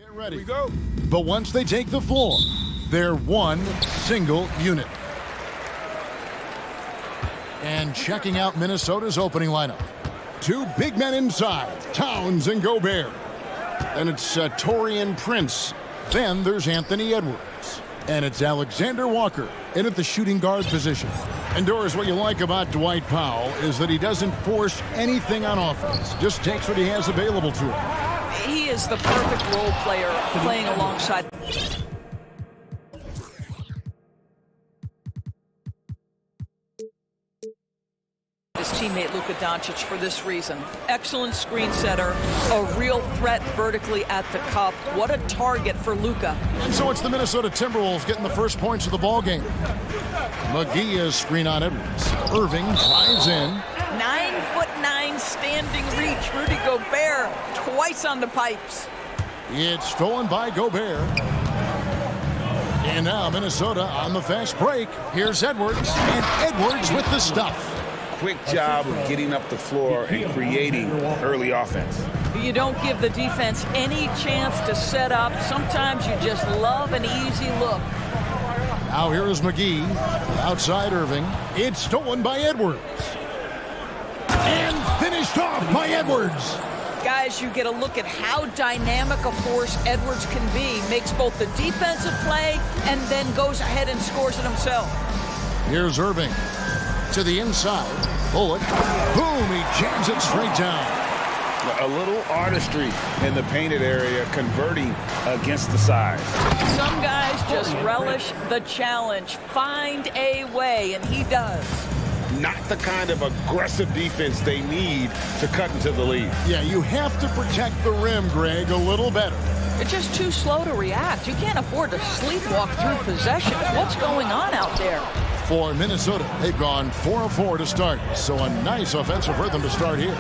Get ready. Here we go. But once they take the floor, they're one single unit. And checking out Minnesota's opening lineup. Two big men inside, Towns and Gobert. And it's Taurean Prince. Then there's Anthony Edwards. And it's Alexander Walker in at the shooting guard position. And Doris, what you like about Dwight Powell is that he doesn't force anything on offense. Just takes what he has available to him. He is the perfect role player playing alongside. His teammate Luka Doncic for this reason. Excellent screen setter, a real threat vertically at the cup. What a target for Luka. And so it's the Minnesota Timberwolves getting the first points of the ball game. McGee is screen on Edwards. Irving drives in. 9'9" standing reach. Rudy Gobert twice on the pipes. It's stolen by Gobert. And now Minnesota on the fast break. Here's Edwards, and Edwards with the stuff. Quick job of getting up the floor and creating early offense. You don't give the defense any chance to set up. Sometimes you just love an easy look. Now here is McGee, outside Irving. It's stolen by Edwards. And finished off by Edwards. Guys, you get a look at how dynamic a force Edwards can be. Makes both the defensive play and then goes ahead and scores it himself. Here's Irving. To the inside. Bullock. Boom, he jams it straight down. A little artistry in the painted area, converting against the size. Some guys just relish the challenge. Find a way, and he does. Not the kind of aggressive defense they need to cut into the lead. Yeah, you have to protect the rim, Greg, a little better. They're just too slow to react. You can't afford to sleepwalk through possessions. What's going on out there? For Minnesota, they've gone 4 of 4 to start, so a nice offensive rhythm to start here.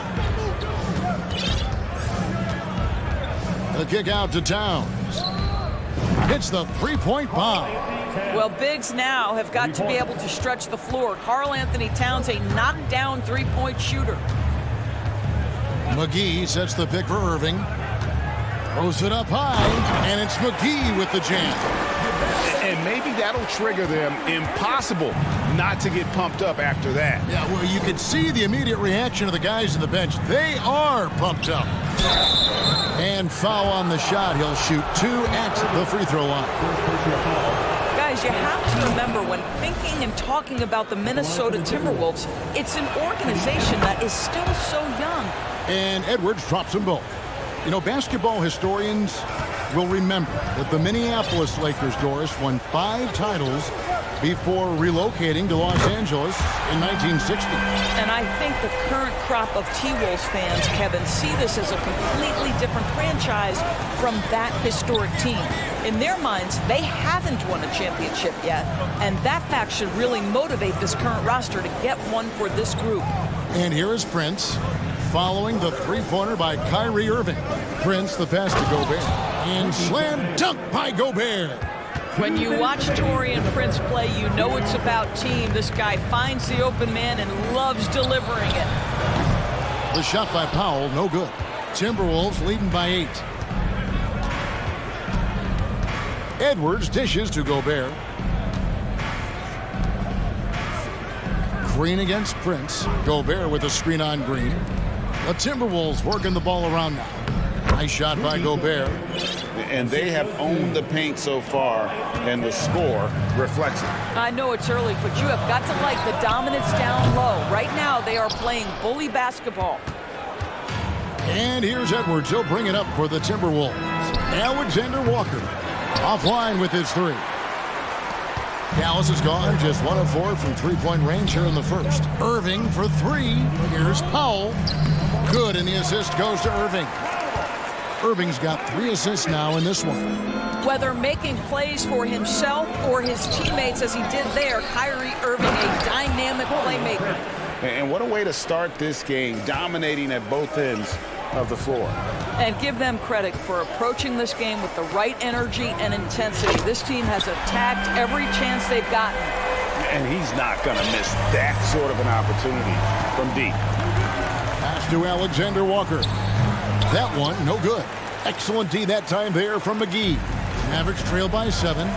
The kick out to Towns. It's the three-point bomb. Well, bigs now have got to be able to stretch the floor. Karl Anthony Towns, a knockdown three-point shooter. McGee sets the pick for Irving. Throws it up high, and it's McGee with the jam. And maybe that'll trigger them. Impossible not to get pumped up after that. Yeah, well, you can see the immediate reaction of the guys on the bench. They are pumped up. And foul on the shot. He'll shoot 2 at the free throw line. Guys, you have to remember when thinking and talking about the Minnesota Timberwolves, it's an organization that is still so young. And Edwards drops them both. You know, basketball historians will remember that the Minneapolis Lakers, Doris, won 5 titles before relocating to Los Angeles in 1960. And I think the current crop of T-Wolves fans, Kevin, see this as a completely different franchise from that historic team. In their minds, they haven't won a championship yet, and that fact should really motivate this current roster to get one for this group. And here is Prince, following the three-pointer by Kyrie Irving. Prince, the pass to Gobert. And slam dunk by Gobert. When you watch Taurean Prince play, you know it's about team. This guy finds the open man and loves delivering it. The shot by Powell, no good. Timberwolves leading by 8. Edwards dishes to Gobert. Green against Prince. Gobert with a screen on Green. The Timberwolves working the ball around now. Nice shot by Gobert. And they have owned the paint so far, and the score reflects it. I know it's early, but you have got to like the dominance down low. Right now, they are playing bully basketball. And here's Edwards. He'll bring it up for the Timberwolves. Alexander Walker offline with his 3. Dallas is gone just 1 of 4 from three-point range here in the first. Irving for 3. Here's Powell. Good, and the assist goes to Irving. Irving's got 3 assists now in this one. Whether making plays for himself or his teammates as he did there, Kyrie Irving, a dynamic playmaker. And what a way to start this game, dominating at both ends of the floor. And give them credit for approaching this game with the right energy and intensity. This team has attacked every chance they've gotten. And he's not going to miss that sort of an opportunity from deep. Pass to Alexander Walker. That one, no good. Excellent D that time there from McGee. Mavericks trail by 7.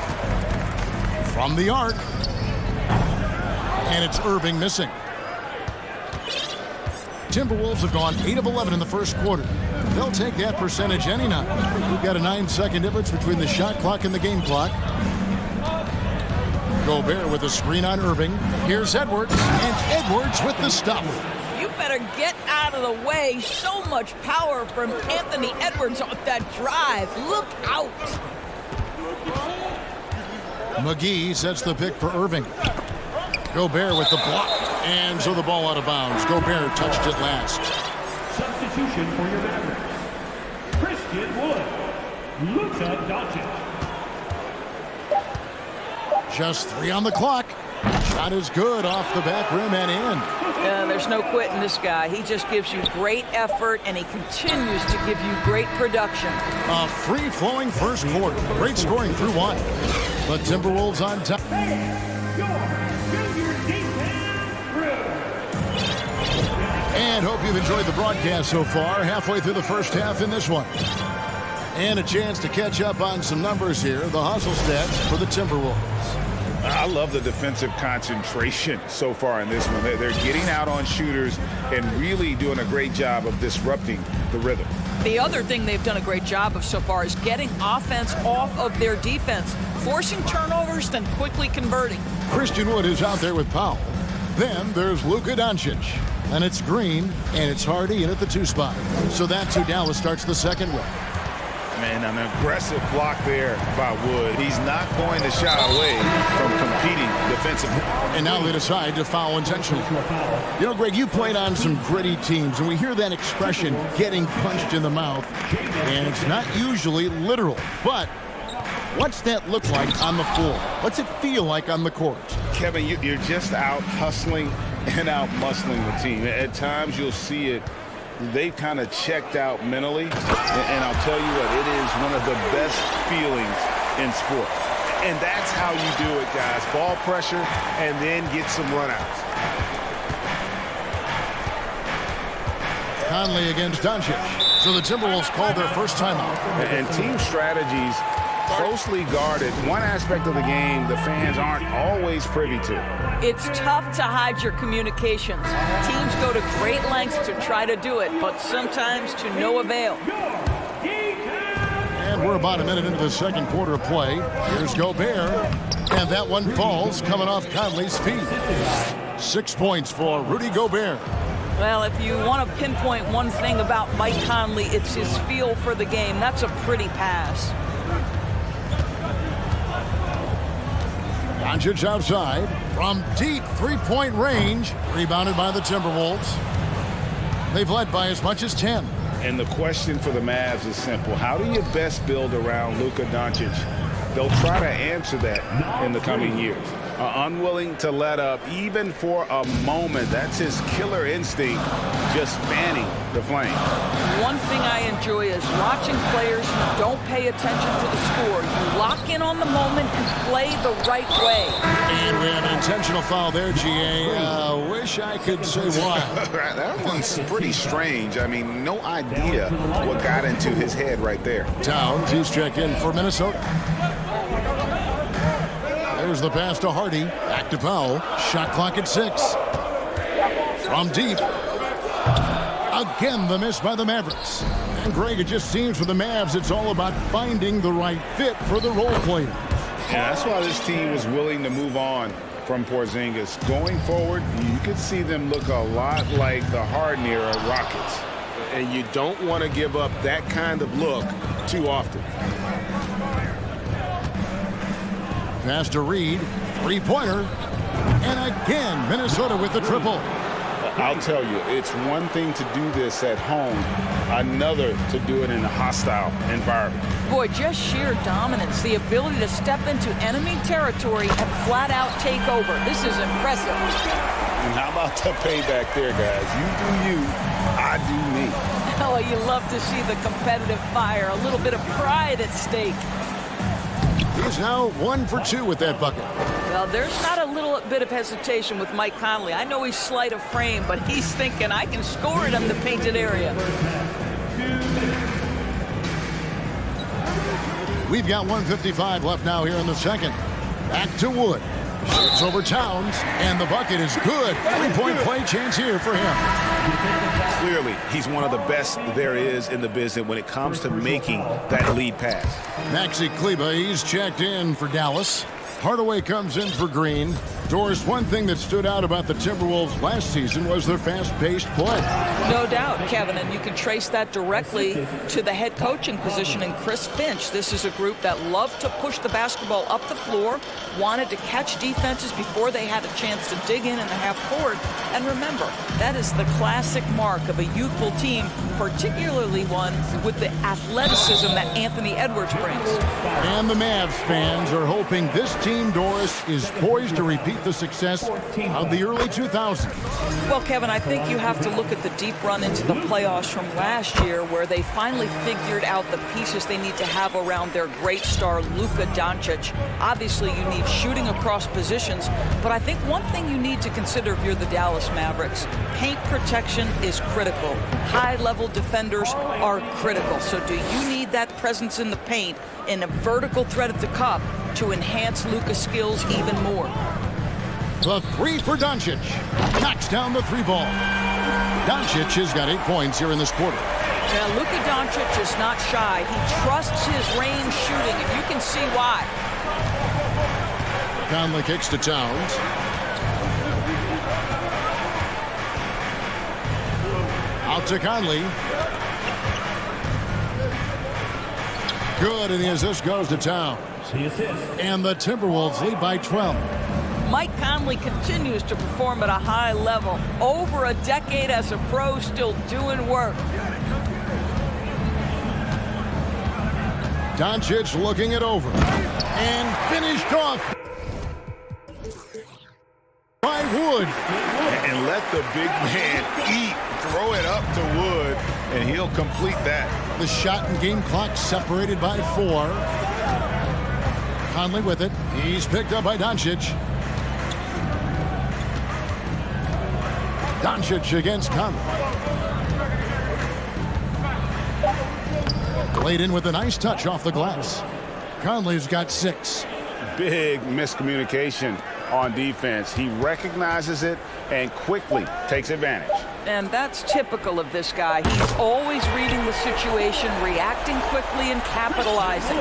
From the arc. And it's Irving missing. Timberwolves have gone 8 of 11 in the first quarter. They'll take that percentage any night. We've got a 9-second difference between the shot clock and the game clock. Gobert with a screen on Irving. Here's Edwards, and Edwards with the stop. You better get out of the way. So much power from Anthony Edwards off that drive. Look out. McGee sets the pick for Irving. Gobert with the block. And so the ball out of bounds. Gobert touched it last. Substitution for your Mavericks. Christian Wood. Luka Doncic. Just 3 on the clock. Shot is good off the back rim and in. There's no quitting this guy. He just gives you great effort, and he continues to give you great production. A free-flowing first quarter. Great scoring through 1. The Timberwolves on top. And hope you've enjoyed the broadcast so far. Halfway through the first half in this one. And a chance to catch up on some numbers here. The hustle stats for the Timberwolves. I love the defensive concentration so far in this one. They're getting out on shooters and really doing a great job of disrupting the rhythm. The other thing they've done a great job of so far is getting offense off of their defense, forcing turnovers, then quickly converting. Christian Wood is out there with Powell. Then there's Luka Doncic. And it's Green, and it's Hardy in at the 2 spot. So that's who Dallas starts the second with. Man, an aggressive block there by Wood. He's not going to shy away from competing defensively. And now they decide to foul intentionally. You know, Greg, you played on some gritty teams, and we hear that expression, getting punched in the mouth. And it's not usually literal. But what's that look like on the floor? What's it feel like on the court? Kevin, you're just out hustling and out muscling the team. At times you'll see it. They've kind of checked out mentally, and I'll tell you what, it is one of the best feelings in sport. And that's how you do it, guys. Ball pressure and then get some runouts. Conley against Doncic. So the Timberwolves called their first timeout. And team strategies closely guarded. One aspect of the game the fans aren't always privy to. It's tough to hide your communications. Teams go to great lengths to try to do it, but sometimes to no avail. And we're about a minute into the second quarter of play. Here's Gobert. And that one falls coming off Conley's feet. 6 points for Rudy Gobert. Well, if you want to pinpoint one thing about Mike Conley, it's his feel for the game. That's a pretty pass. Doncic outside from deep three-point range. Rebounded by the Timberwolves. They've led by as much as 10. And the question for the Mavs is simple. How do you best build around Luka Doncic? They'll try to answer that in the coming years. Unwilling to let up even for a moment. That's his killer instinct, just fanning the flame. One thing I enjoy is watching players who don't pay attention to the score. You lock in on the moment and play the right way. And we have an intentional foul there, GA. Wish I could say why. That one's pretty strange. I mean, no idea what got into his head right there. Towns, he's checked in for Minnesota. There's the pass to Hardy. Back to Powell. Shot clock at 6. From deep. Again, the miss by the Mavericks. And Greg, it just seems for the Mavs, it's all about finding the right fit for the role player. Yeah, that's why this team was willing to move on from Porzingis. Going forward, you could see them look a lot like the Harden-era Rockets. And you don't want to give up that kind of look too often. Pass to Reed, three-pointer, and again, Minnesota with the triple. I'll tell you, it's one thing to do this at home, another to do it in a hostile environment. Boy, just sheer dominance, the ability to step into enemy territory and flat-out take over. This is impressive. And how about the payback there, guys? You do you, I do me. Oh, you love to see the competitive fire, a little bit of pride at stake. He's now 1 for 2 with that bucket. Well, there's not a little bit of hesitation with Mike Conley. I know he's slight of frame, but he's thinking I can score it in the painted area. We've got 1:55 left now here in the second. Back to Wood. Shoots over Towns, and the bucket is good. 3-point play chance here for him. Clearly, he's one of the best there is in the business when it comes to making that lead pass. Maxi Kleba, he's checked in for Dallas. Hardaway comes in for Green. Doris, one thing that stood out about the Timberwolves last season was their fast-paced play. No doubt, Kevin, and you can trace that directly to the head coaching position in Chris Finch. This is a group that loved to push the basketball up the floor, wanted to catch defenses before they had a chance to dig in the half court. And remember, that is the classic mark of a youthful team, particularly one with the athleticism that Anthony Edwards brings. And the Mavs fans are hoping this team, Doris, is poised to repeat the success of the early 2000s. Well, Kevin, I think you have to look at the deep run into the playoffs from last year, where they finally figured out the pieces they need to have around their great star, Luka Doncic. Obviously, you need shooting across positions, but I think one thing you need to consider if you're the Dallas Mavericks, paint protection is critical. High-level defenders are critical. So do you need that presence in the paint and a vertical threat at the cup to enhance Luka's skills even more? The three for Doncic. Knocks down the three ball. Doncic has got 8 points here in this quarter. Now, Luka Doncic is not shy. He trusts his range shooting, and you can see why. Conley kicks to Towns. Out to Conley. Good, and the assist goes to Towns. And the Timberwolves lead by 12. Mike Conley continues to perform at a high level. Over a decade as a pro, still doing work. Doncic looking it over. And finished off by Wood. And let the big man eat. Throw it up to Wood, and he'll complete that. The shot and game clock separated by 4. Conley with it. He's picked up by Doncic. Doncic against Conley. Played in with a nice touch off the glass. Conley's got 6. Big miscommunication on defense. He recognizes it and quickly takes advantage. And that's typical of this guy. He's always reading the situation, reacting quickly, and capitalizing.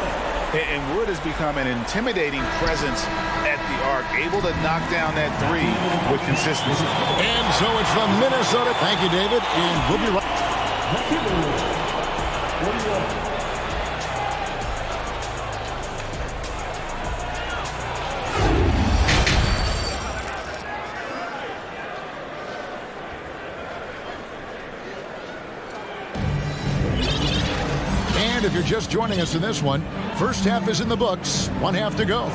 And Wood has become an intimidating presence at the arc, able to knock down that three with consistency. And so it's the Minnesota. Thank you, David. And we'll be right. If you're just joining us in this one, first half is in the books, 1 half to go.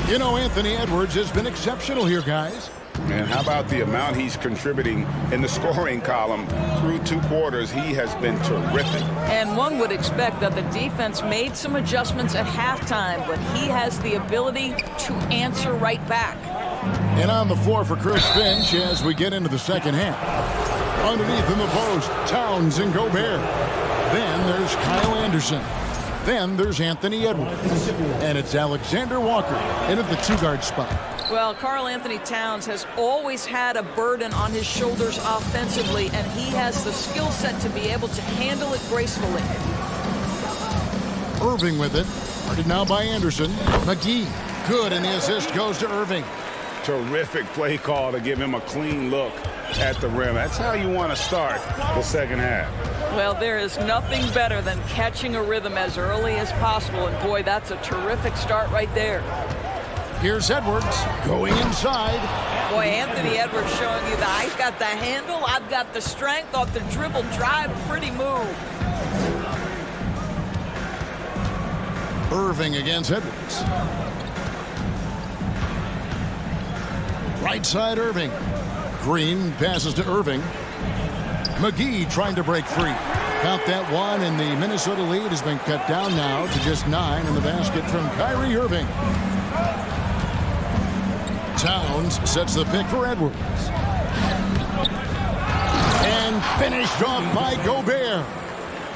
You know, Anthony Edwards has been exceptional here, guys. And how about the amount he's contributing in the scoring column through 2 quarters? He has been terrific. And one would expect that the defense made some adjustments at halftime, but he has the ability to answer right back. And on the floor for Chris Finch as we get into the second half. Underneath in the post, Towns and Gobert. Then there's Kyle Anderson. Then there's Anthony Edwards. And it's Alexander Walker in at the 2-guard spot. Well, Karl Anthony Towns has always had a burden on his shoulders offensively, and he has the skill set to be able to handle it gracefully. Irving with it. Guarded now by Anderson. McGee. Good, and the assist goes to Irving. Terrific play call to give him a clean look at the rim. That's how you want to start the second half. Well, there is nothing better than catching a rhythm as early as possible, and boy, that's a terrific start right there. Here's Edwards going inside. Boy, Anthony Edwards showing you that I've got the handle, I've got the strength off the dribble drive, pretty move. Irving against Edwards. Right side Irving. Green passes to Irving. McGee trying to break free. Count that one, and the Minnesota lead has been cut down now to just 9 in the basket from Kyrie Irving. Towns sets the pick for Edwards. And finished off by Gobert.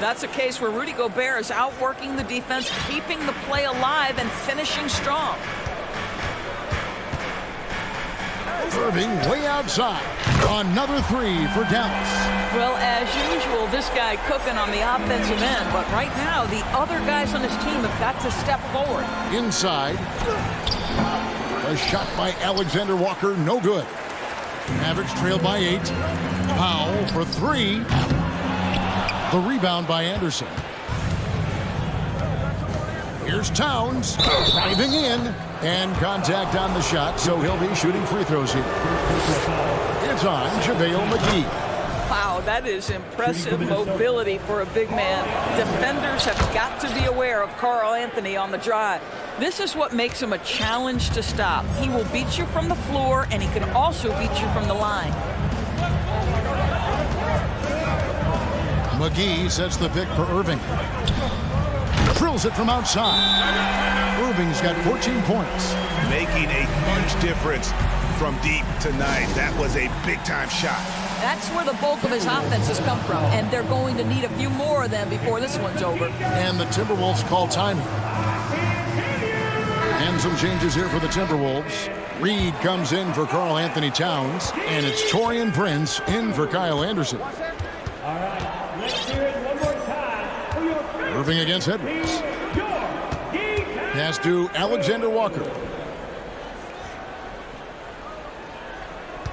That's a case where Rudy Gobert is outworking the defense, keeping the play alive and finishing strong. Irving way outside. Another three for Dallas. Well, as usual, this guy cooking on the offensive end, but right now the other guys on his team have got to step forward. Inside. A shot by Alexander Walker, no good. Mavericks trail by 8. Powell for 3. The rebound by Anderson. Here's Towns driving in, and contact on the shot, so he'll be shooting free throws here. It's on JaVale McGee. Wow, that is impressive mobility for a big man. Defenders have got to be aware of Karl Anthony on the drive. This is what makes him a challenge to stop. He will beat you from the floor, and he can also beat you from the line. McGee sets the pick for Irving. Drills it from outside. Irving's got 14 points. Making a huge difference from deep tonight. That was a big-time shot. That's where the bulk of his offenses come from, and they're going to need a few more of them before this one's over. And the Timberwolves call timing. And some changes here for the Timberwolves. Reed comes in for Karl Anthony Towns, and it's Taurean Prince in for Kyle Anderson. Irving against Edwards. Pass to Alexander Walker.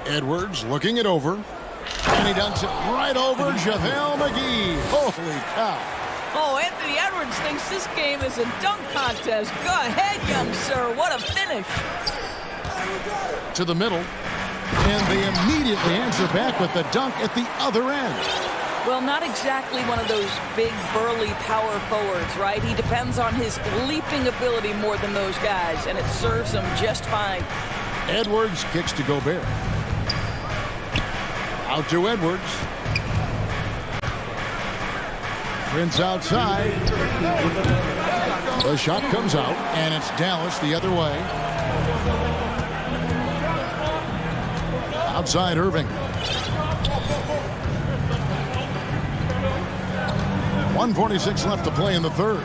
Edwards looking it over. And he dumps it right over JaVale McGee. Holy cow. Oh, Anthony Edwards thinks this game is a dunk contest. Go ahead, young sir. What a finish. To the middle. And they immediately answer back with the dunk at the other end. Well, not exactly one of those big, burly power forwards, right? He depends on his leaping ability more than those guys, and it serves him just fine. Edwards kicks to Gobert. Out to Edwards. Prince outside. The shot comes out, and it's Dallas the other way. Outside Irving. 1:46 left to play in the third.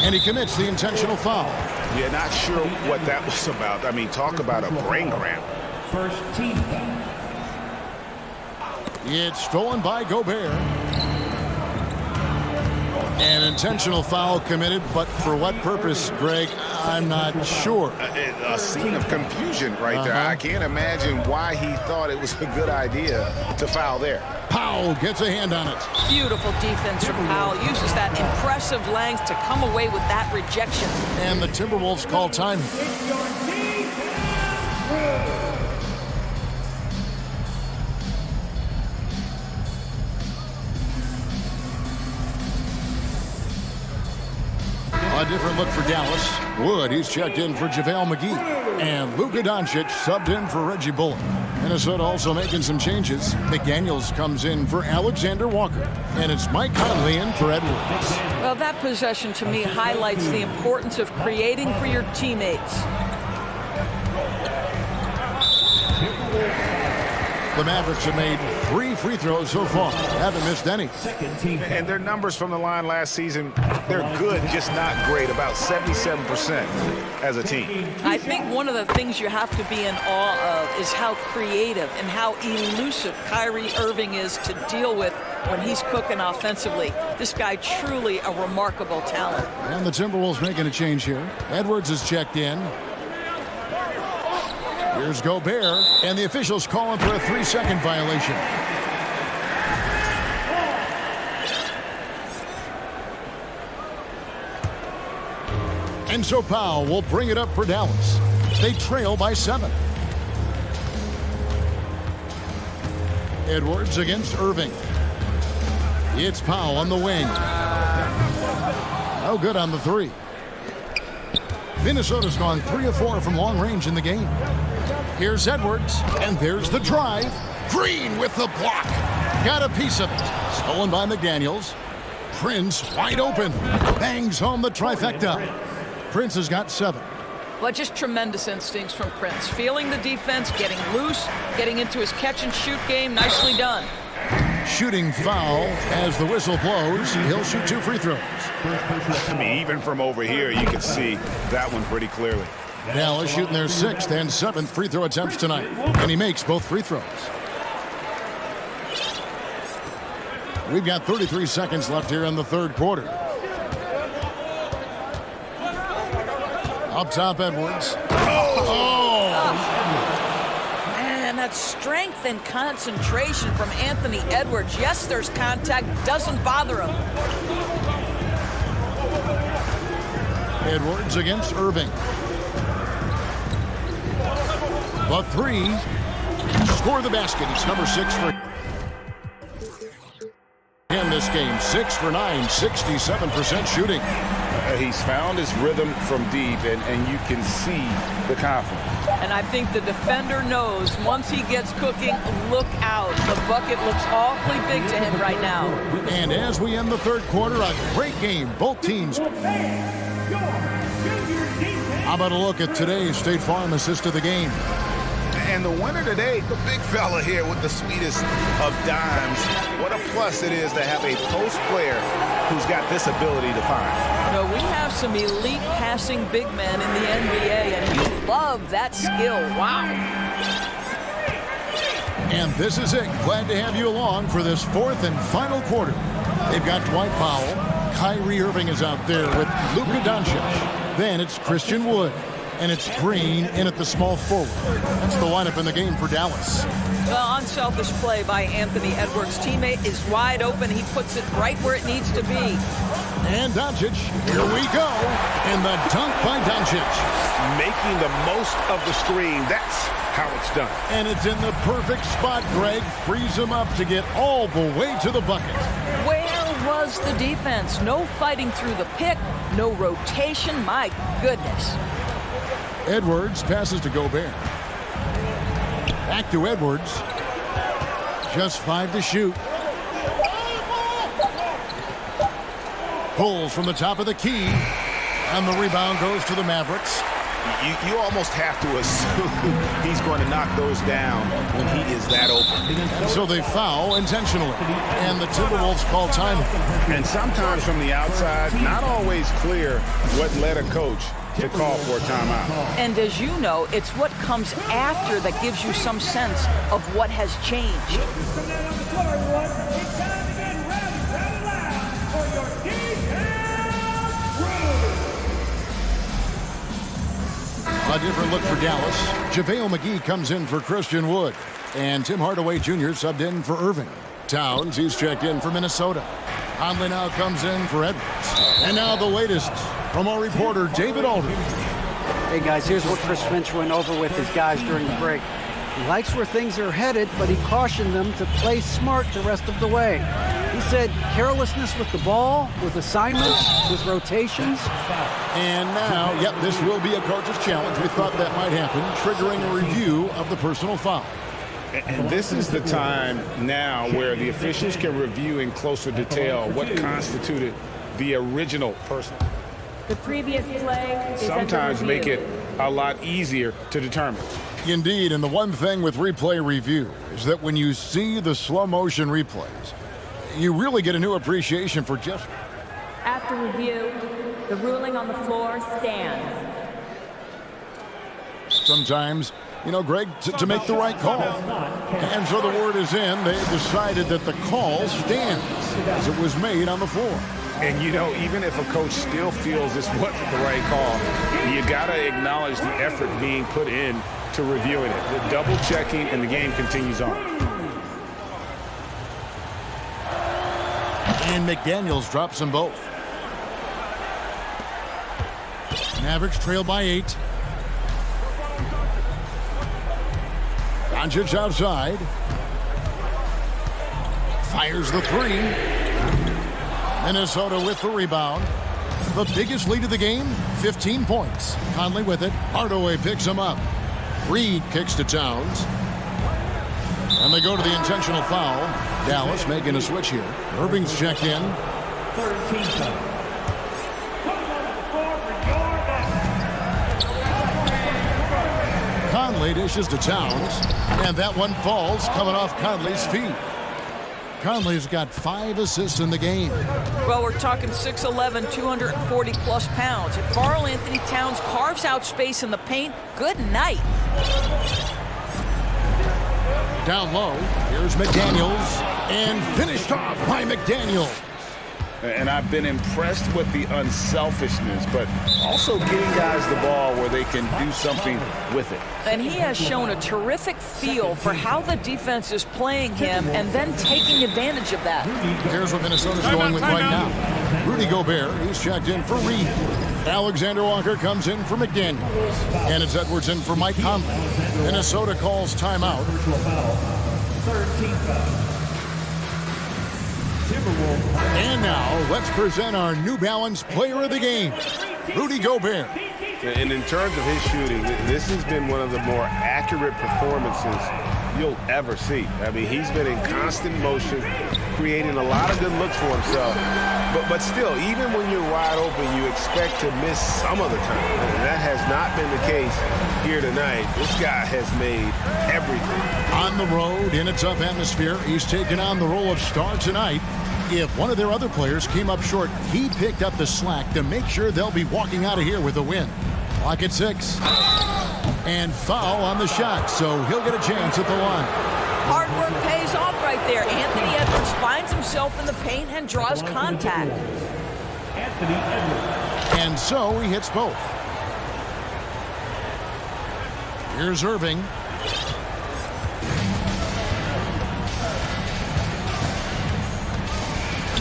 And he commits the intentional foul. Yeah, not sure what that was about. I mean, talk about a brain cramp. First team foul. It's stolen by Gobert. An intentional foul committed, but for what purpose, Greg, I'm not sure. A scene of confusion right there. I can't imagine why he thought it was a good idea to foul there. Powell gets a hand on it. Beautiful defense from Powell. Uses that impressive length to come away with that rejection. And the Timberwolves call time. A different look for Dallas. Wood, he's checked in for JaVale McGee. And Luka Doncic subbed in for Reggie Bullock. Minnesota also making some changes. McDaniels comes in for Alexander Walker. And it's Mike Conley in for Edwards. Well, that possession to me highlights the importance of creating for your teammates. The Mavericks have made 3 free throws so far. Haven't missed any. And their numbers from the line last season, they're good, just not great. About 77% as a team. I think one of the things you have to be in awe of is how creative and how elusive Kyrie Irving is to deal with when he's cooking offensively. This guy truly a remarkable talent. And the Timberwolves making a change here. Edwards is checked in. Here's Gobert, and the officials calling for a 3-second violation. And so Powell will bring it up for Dallas. They trail by 7. Edwards against Irving. It's Powell on the wing. No good on the 3. Minnesota's gone 3 of 4 from long range in the game. Here's Edwards, and there's the drive. Green with the block. Got a piece of it. Stolen by McDaniels. Prince wide open. Bangs home the trifecta. Prince has got 7. Well, just tremendous instincts from Prince. Feeling the defense, getting loose, getting into his catch-and-shoot game. Nicely done. shooting foul. As the whistle blows, he'll shoot 2 free throws. I mean, even from over here, you can see that one pretty clearly. Dallas shooting their 6th and 7th free throw attempts tonight, and he makes both free throws. We've got 33 seconds left here in the third quarter. Up top, Edwards. And that strength and concentration from Anthony Edwards. Yes, there's contact, doesn't bother him. Edwards against Irving. The 3. Score the basket. He's number 6 for in this game. 6 for 9, 67% shooting. He's found his rhythm from deep, and you can see the confidence. And I think the defender knows once he gets cooking, look out. The bucket looks awfully big to him right now. And as we end the third quarter, a great game. Both teams. How about a look at today's State Farm assist of the game? And the winner today, the big fella here with the sweetest of dimes. What a plus it is to have a post player who's got this ability to find. You know, we have some elite passing big men in the NBA, and you love that skill. Wow. And this is it. Glad to have you along for this 4th and final quarter. They've got Dwight Powell. Kyrie Irving is out there with Luka Doncic. Then it's Christian Wood. And it's Green in at the small forward. That's the lineup in the game for Dallas. Well, unselfish play by Anthony Edwards. Teammate is wide open. He puts it right where it needs to be. And Doncic, here we go. And the dunk by Doncic. Making the most of the screen. That's how it's done. And it's in the perfect spot, Greg. Frees him up to get all the way to the bucket. Where was the defense? No fighting through the pick. No rotation. My goodness. Edwards passes to Gobert. Back to Edwards. Just 5 to shoot. Pulls from the top of the key. And the rebound goes to the Mavericks. You almost have to assume he's going to knock those down when he is that open. And so they foul intentionally. And the Timberwolves call time. And sometimes from the outside, not always clear what led a coach to call for a timeout. And as you know, it's what comes after that gives you some sense of what has changed. A different look for Dallas. JaVale McGee comes in for Christian Wood. And Tim Hardaway Jr. subbed in for Irving. Towns, he's checked in for Minnesota. Conley now comes in for Edwards. And now the latest from our reporter, David Aldridge. Hey, guys, here's what Chris Finch went over with his guys during the break. He likes where things are headed, but he cautioned them to play smart the rest of the way. He said carelessness with the ball, with assignments, with rotations. And now, yep, this will be a coach's challenge. We thought that might happen, triggering a review of the personal foul. And this is the time now where the officials can review in closer detail what constituted the original person. The previous play is sometimes make it a lot easier to determine. Indeed, and the one thing with replay review is that when you see the slow motion replays, you really get a new appreciation for just. After review, the ruling on the floor stands. Sometimes, you know, Greg, to make the right call. And so the word is in. They decided that the call stands as it was made on the floor. And, you know, even if a coach still feels this wasn't the right call, you got to acknowledge the effort being put in to reviewing it. The double checking, and the game continues on. And McDaniels drops them both. Mavericks trail by 8. Doncic outside. Fires the 3. Minnesota with the rebound. The biggest lead of the game, 15 points. Conley with it. Hardaway picks him up. Reed kicks to Towns. And they go to the intentional foul. Dallas making a switch here. Irving's checked in. 13 Conley dishes to Towns. And that one falls coming off Conley's feet. Conley's got 5 assists in the game. Well, we're talking 6'11", 240-plus pounds. If Karl Anthony Towns carves out space in the paint, good night. Down low, here's McDaniels, and finished off by McDaniels. And I've been impressed with the unselfishness, but also getting guys the ball where they can do something with it. And he has shown a terrific feel for how the defense is playing him and then taking advantage of that. Here's what Minnesota's going with right now. Rudy Gobert, he's checked in for Reed. Alexander Walker comes in for McDaniels. And it's Edwards in for Mike Conley. Minnesota calls timeout. And now, let's present our New Balance Player of the Game, Rudy Gobert. And in terms of his shooting, this has been one of the more accurate performances you'll ever see. I mean, he's been in constant motion, creating a lot of good looks for himself. But still, even when you're wide open, you expect to miss some of the time. And that has not been the case here tonight. This guy has made everything. On the road, in a tough atmosphere, he's taken on the role of star tonight. If one of their other players came up short, he picked up the slack to make sure they'll be walking out of here with a win. Clock at 6. And foul on the shot, so he'll get a chance at the line. Hard work pays off right there. Anthony Edwards finds himself in the paint and draws contact. And so he hits both. Here's Irving.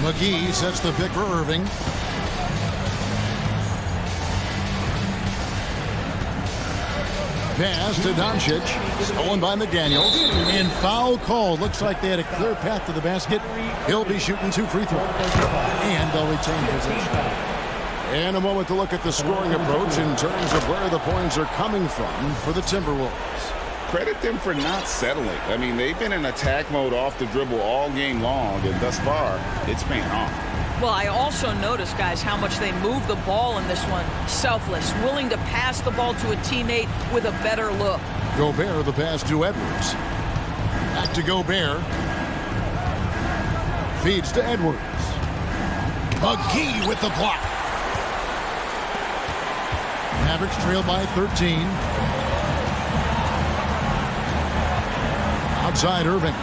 McGee sets the pick for Irving. Pass to Doncic. Stolen by McDaniels. And foul call. Looks like they had a clear path to the basket. He'll be shooting 2 free throws. And they'll retain possession. And a moment to look at the scoring approach in terms of where the points are coming from for the Timberwolves. Credit them for not settling. I mean, they've been in attack mode off the dribble all game long, and thus far, it's paying off. Well, I also noticed, guys, how much they move the ball in this one. Selfless, willing to pass the ball to a teammate with a better look. Gobert, the pass to Edwards. Back to Gobert. Feeds to Edwards. McGee with the block. Mavericks trail by 13. Outside Irving.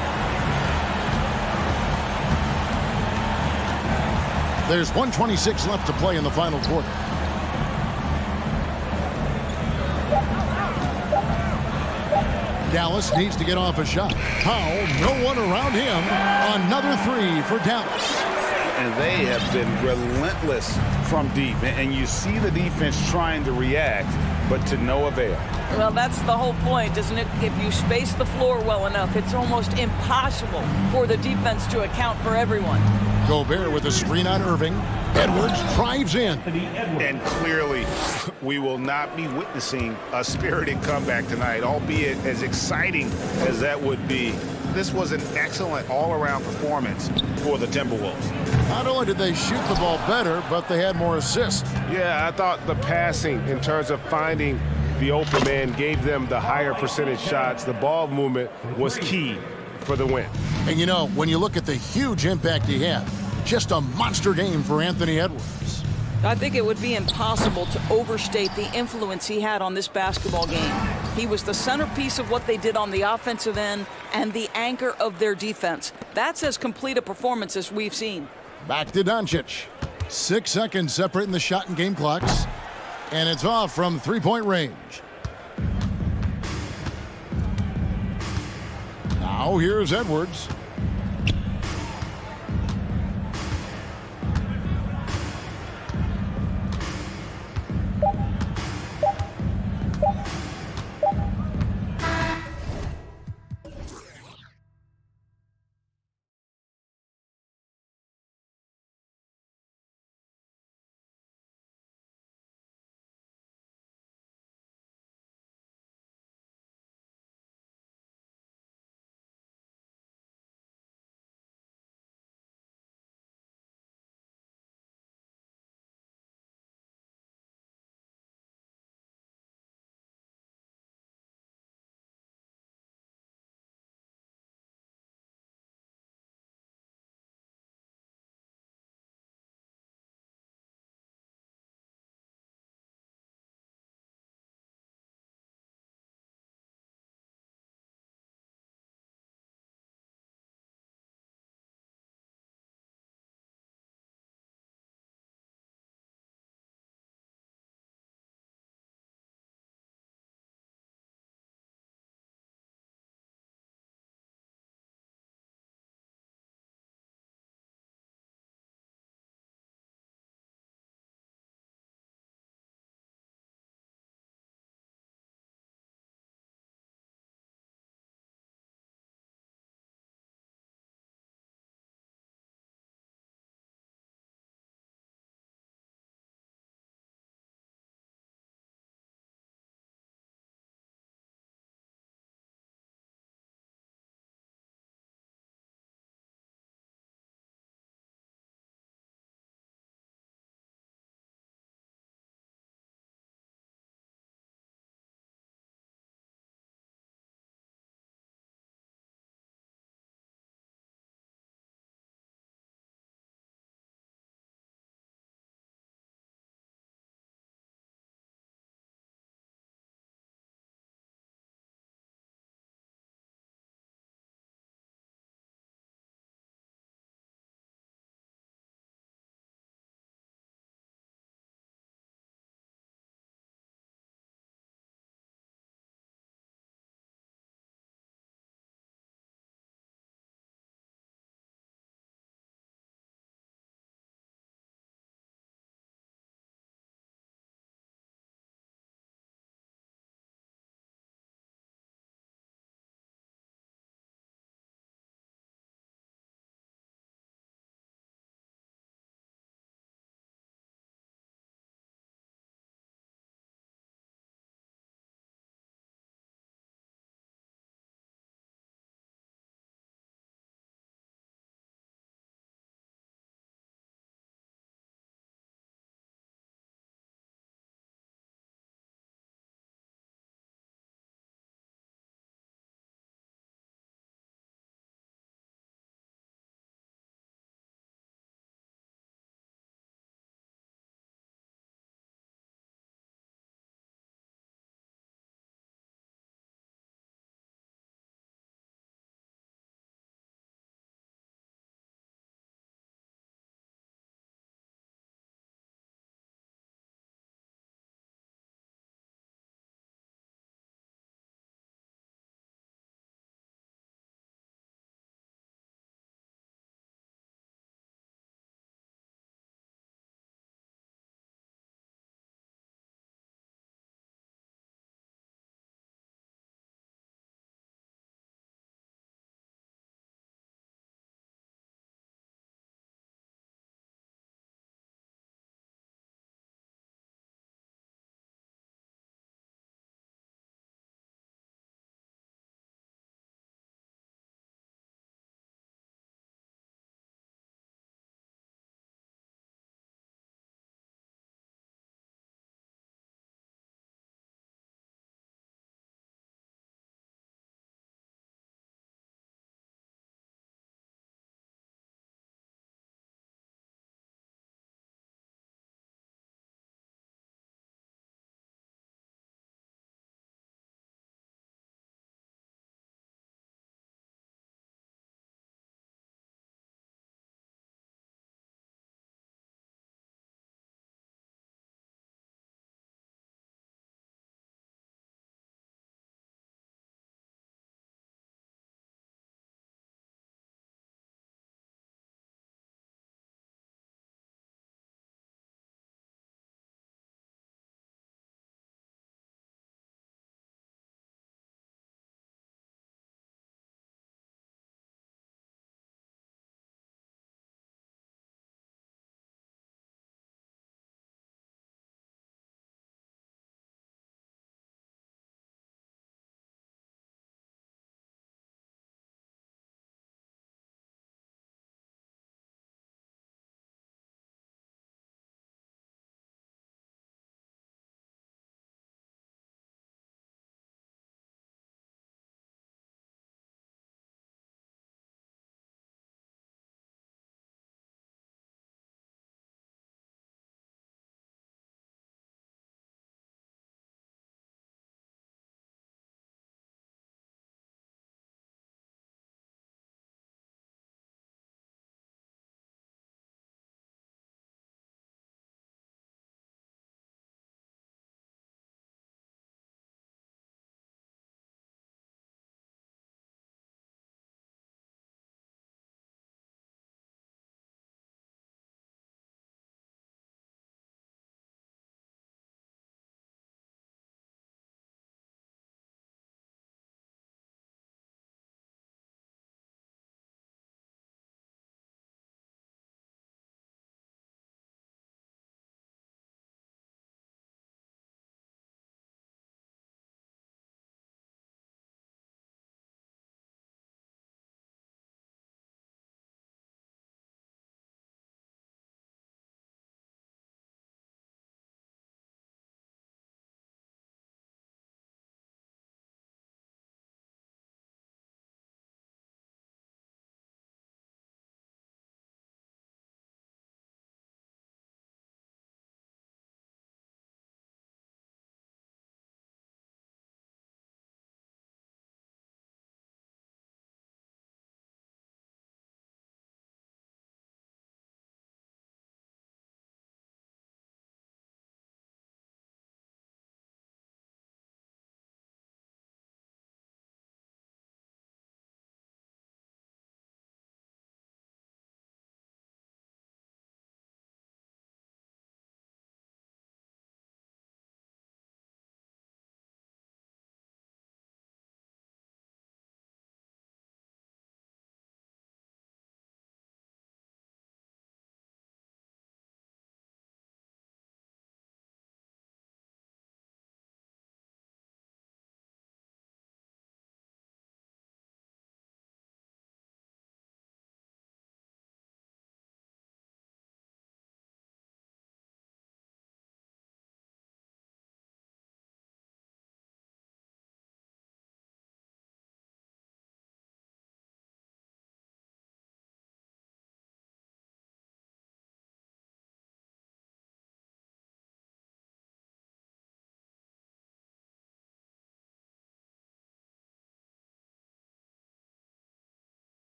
There's 1:26 left to play in the final quarter. Dallas needs to get off a shot. Powell, no one around him. Another 3 for Dallas. And they have been relentless from deep. And you see the defense trying to react, but to no avail. Well, that's the whole point, isn't it? If you space the floor well enough, it's almost impossible for the defense to account for everyone. Gobert with a screen on Irving. Edwards drives in. And clearly, we will not be witnessing a spirited comeback tonight, albeit as exciting as that would be. This was an excellent all-around performance for the Timberwolves. Not only did they shoot the ball better, but they had more assists. Yeah, I thought the passing in terms of finding the open man gave them the higher percentage shots. The ball movement was key for the win. And you know, when you look at the huge impact he had, just a monster game for Anthony Edwards. I think it would be impossible to overstate the influence he had on this basketball game. He was the centerpiece of what they did on the offensive end and the anchor of their defense. That's as complete a performance as we've seen. Back to Doncic. 6 seconds separating the shot and game clocks. And it's off from three-point range. Now here's Edwards.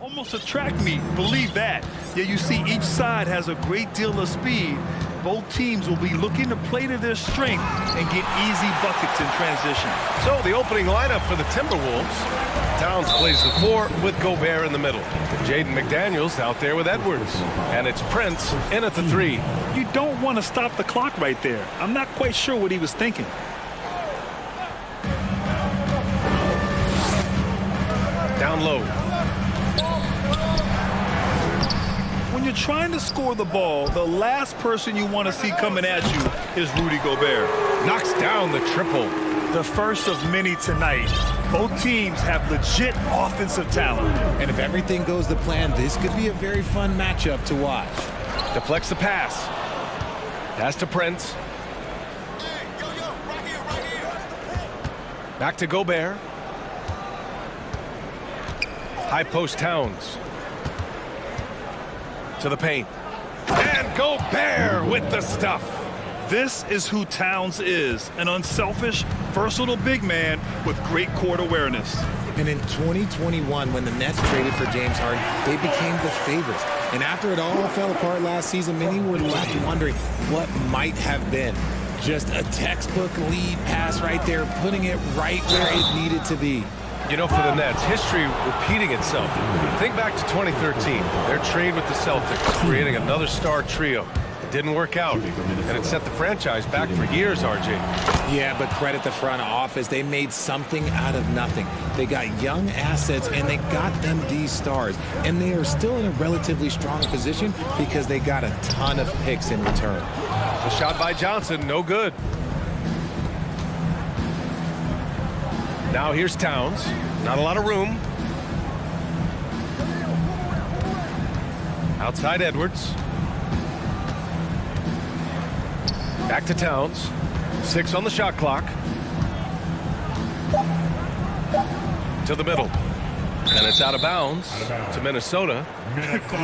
Almost a track meet, believe that. Yeah, you see each side has a great deal of speed. Both teams will be looking to play to their strength and get easy buckets in transition. So the opening lineup for the Timberwolves. Towns plays the 4 with Gobert in the middle. Jaden McDaniels out there with Edwards. And it's Prince in at the 3. You don't want to stop the clock right there. I'm not quite sure what he was thinking. Down low. When you're trying to score the ball, the last person you want to see coming at you is Rudy Gobert. Knocks down the triple. The first of many tonight. Both teams have legit offensive talent. And if everything goes to plan, this could be a very fun matchup to watch. Deflects the pass. Pass to Prince. Back to Gobert. High post Towns. To the paint. And Gobert with the stuff. This is who Towns is, an unselfish, versatile big man with great court awareness. And in 2021, when the Nets traded for James Harden, they became the favorites. And after it all fell apart last season, many were left wondering what might have been. Just a textbook lead pass right there, putting it right where it needed to be. You know, for the Nets, history repeating itself. Think back to 2013, their trade with the Celtics, creating another star trio. It didn't work out, and it set the franchise back for years, RJ. Yeah, but credit the front office. They made something out of nothing. They got young assets, and they got them these stars. And they are still in a relatively strong position because they got a ton of picks in return. The shot by Johnson, no good. Now here's Towns. Not a lot of room. Outside Edwards. Back to Towns. 6 on the shot clock. To the middle. And it's out of bounds to Minnesota.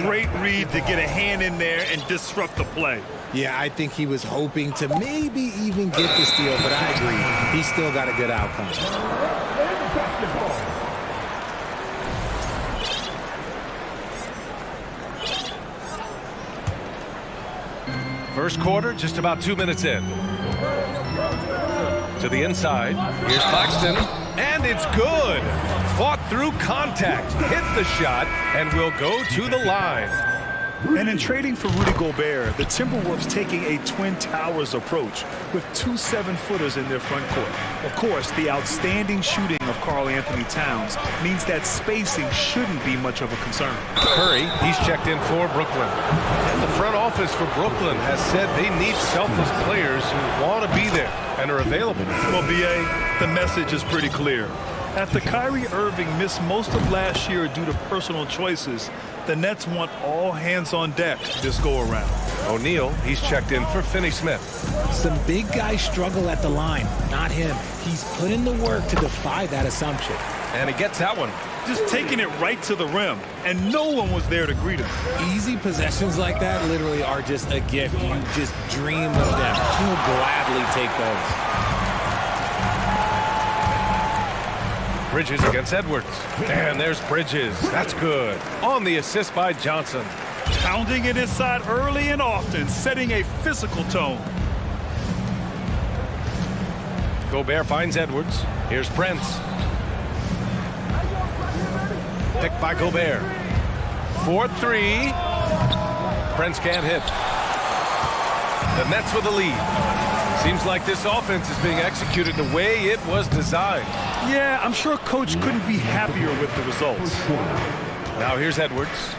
Great read to get a hand in there and disrupt the play. Yeah, I think he was hoping to maybe even get the steal, but I agree. He still got a good outcome. First quarter, just about 2 minutes in. To the inside. Here's Claxton. And it's good. Fought through contact. Hit the shot and will go to the line. And in trading for Rudy Gobert, the Timberwolves taking a Twin Towers approach with 2 7-footers in their front court. Of course, the outstanding shooting of Karl Anthony Towns means that spacing shouldn't be much of a concern. Curry, he's checked in for Brooklyn. And the front office for Brooklyn has said they need selfless players who want to be there and are available. Well, B.A., the message is pretty clear. After Kyrie Irving missed most of last year due to personal choices, the Nets want all hands on deck this go-around. O'Neal, he's checked in for Finney-Smith. Some big guys struggle at the line, not him. He's put in the work to defy that assumption. And he gets that one. Just taking it right to the rim, and no one was there to greet him. Easy possessions like that literally are just a gift. You just dream of them. He'll gladly take those. Bridges against Edwards. And there's Bridges. That's good. On the assist by Johnson. Pounding it inside early and often, setting a physical tone. Gobert finds Edwards. Here's Prince. Picked by Gobert. 4-3. Prince can't hit. The Nets with the lead. Seems like this offense is being executed the way it was designed. Yeah, I'm sure Coach couldn't be happier with the results. Now here's Edwards.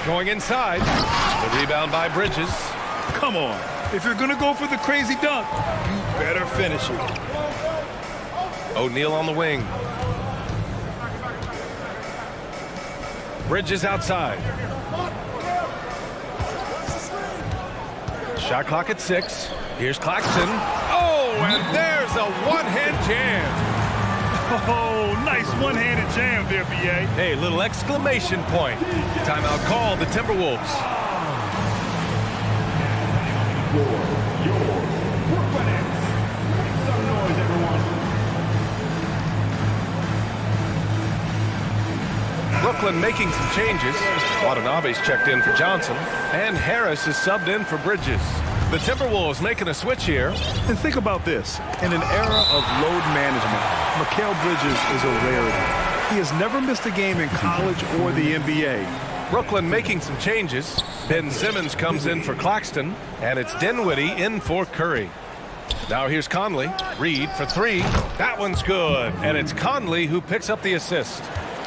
Going inside. The rebound by Bridges. Come on. If you're going to go for the crazy dunk, you better finish it. O'Neal on the wing. Bridges outside. Shot clock at 6. Here's Claxton. Oh, and there's a one-hand jam. Oh, nice one-handed jam there, B.A. Hey, little exclamation point. Timeout called the Timberwolves. Brooklyn making some changes. Watanabe's checked in for Johnson, and Harris is subbed in for Bridges. The Timberwolves making a switch here. And think about this. In an era of load management, Mikal Bridges is a rarity. He has never missed a game in college or the NBA. Brooklyn making some changes. Ben Simmons comes in for Claxton, and it's Dinwiddie in for Curry. Now here's Conley. Reed for three. That one's good. And it's Conley who picks up the assist.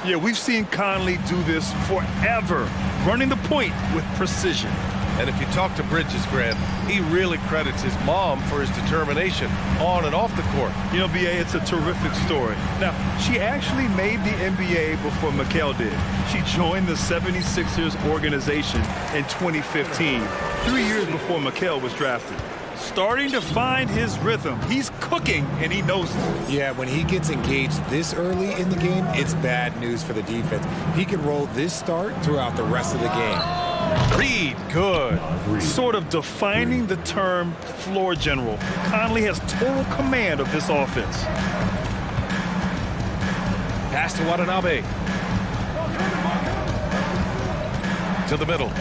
Yeah, we've seen Conley do this forever, running the point with precision. And if you talk to Bridges, Grant, he really credits his mom for his determination on and off the court. You know, BA, it's a terrific story. Now, she actually made the NBA before Mikal did. She joined the 76ers organization in 2015, 3 years before Mikal was drafted. Starting to find his rhythm. He's cooking, and he knows it. Yeah, when he gets engaged this early in the game, it's bad news for the defense. He can roll this start throughout the rest of the game. Reed, good. Sort of defining the term floor general. Conley has total command of this offense. Pass to Watanabe. To the middle.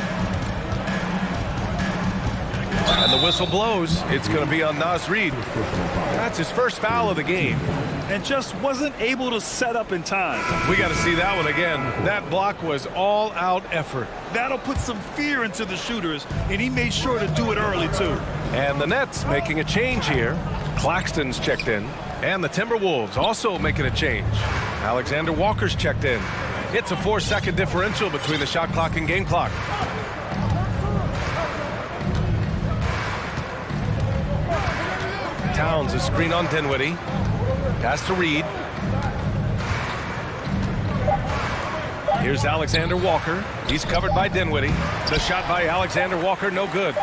And the whistle blows. It's going to be on Naz Reid. That's his first foul of the game. And just wasn't able to set up in time. We got to see that one again. That block was all-out effort. That'll put some fear into the shooters, and he made sure to do it early, too. And the Nets making a change here. Claxton's checked in. And the Timberwolves also making a change. Alexander Walker's checked in. It's a 4-second differential between the shot clock and game clock. Towns, a screen on Dinwiddie. Pass to Reed. Here's Alexander Walker. He's covered by Dinwiddie. The shot by Alexander Walker, no good.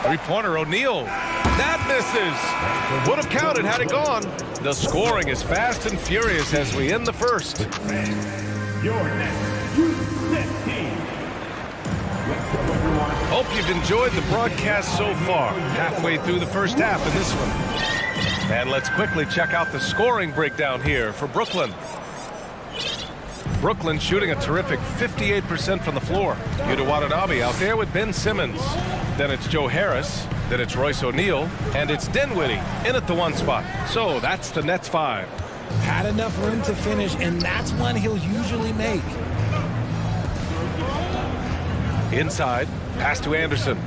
Three-pointer, O'Neal. That misses. Would have counted had it gone. The scoring is fast and furious as we end the first. Your next U-Net team. Let's go, everyone. Hope you've enjoyed the broadcast so far. Halfway through the first half in this one. And let's quickly check out the scoring breakdown here for Brooklyn. Brooklyn shooting a terrific 58% from the floor. Yuta Watanabe out there with Ben Simmons. Then it's Joe Harris. Then it's Royce O'Neal. And it's Dinwiddie in at the one spot. So that's the Nets 5. Had enough room to finish, and that's one he'll usually make. Inside, pass to Anderson.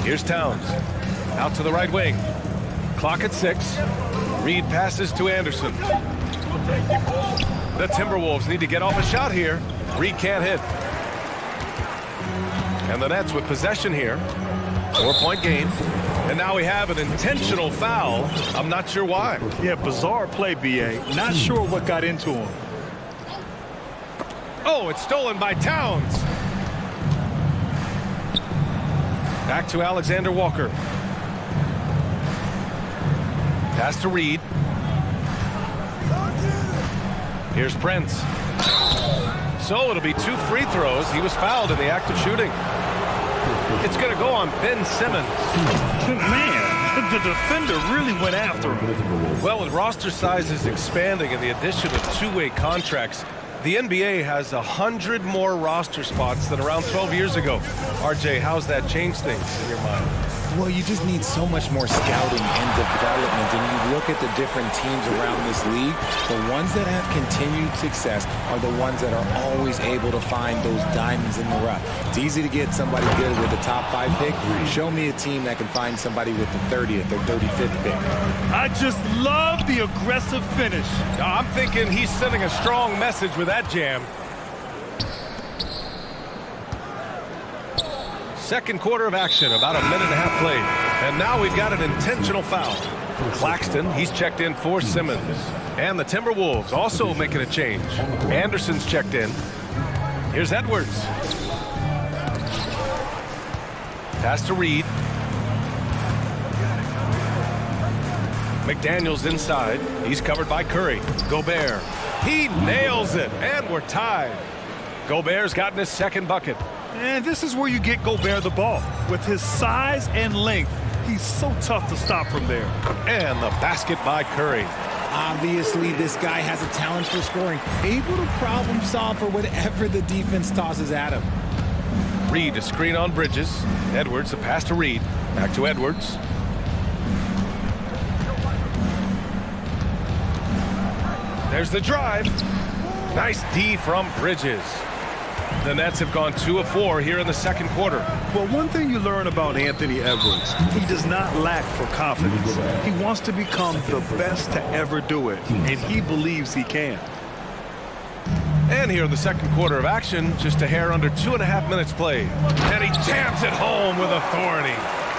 Here's Towns. Out to the right wing. Clock at 6. Reed passes to Anderson. The Timberwolves need to get off a shot here. Reed can't hit. And the Nets with possession here. 4-point game. And now we have an intentional foul. I'm not sure why. Yeah, bizarre play, BA. Not sure what got into him. Oh, it's stolen by Towns. Back to Alexander Walker. Pass to Reed. Here's Prince. So it'll be 2 free throws. He was fouled in the act of shooting. It's going to go on Ben Simmons. Man, the defender really went after him. Well, with roster sizes expanding and the addition of two-way contracts, the NBA has 100 more roster spots than around 12 years ago. RJ, how's that changed things in your mind? Well, you just need so much more scouting and development. And you look at the different teams around this league, the ones that have continued success are the ones that are always able to find those diamonds in the rough. It's easy to get somebody good with the top 5 pick. Show me a team that can find somebody with the 30th or 35th pick. I just love the aggressive finish. I'm thinking he's sending a strong message with that jam. Second quarter of action, about a minute and a half played. And now we've got an intentional foul. Claxton, he's checked in for Simmons. And the Timberwolves also making a change. Anderson's checked in. Here's Edwards. Pass to Reed. McDaniels inside. He's covered by Curry. Gobert. He nails it, and we're tied. Gobert's gotten his second bucket. And this is where you get Gobert the ball. With his size and length, he's so tough to stop from there. And the basket by Curry. Obviously, this guy has a talent for scoring, able to problem solve for whatever the defense tosses at him. Reed a screen on Bridges. Edwards a pass to Reed. Back to Edwards. There's the drive. Nice D from Bridges. The Nets have gone 2 of 4 here in the second quarter. Well, one thing you learn about Anthony Edwards, he does not lack for confidence. He wants to become the best to ever do it, and he believes he can. And here in the second quarter of action, just a hair under 2.5 minutes played. And he jams it home with authority.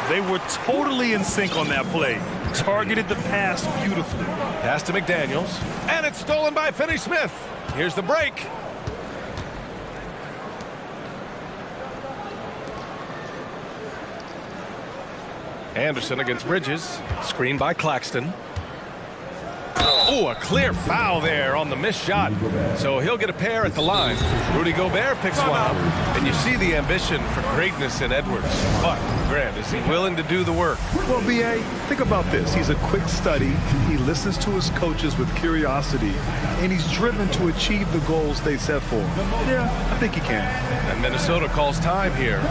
They were totally in sync on that play. Targeted the pass beautifully. Pass to McDaniels. And it's stolen by Finney-Smith. Here's the break. Anderson against Bridges. Screen by Claxton. Oh, a clear foul there on the missed shot. So he'll get a pair at the line. Rudy Gobert picks one up. And you see the ambition for greatness in Edwards. But, Grant, is he willing to do the work? Well, B.A., think about this. He's a quick study. He listens to his coaches with curiosity. And he's driven to achieve the goals they set for him. Yeah, I think he can. And Minnesota calls time here.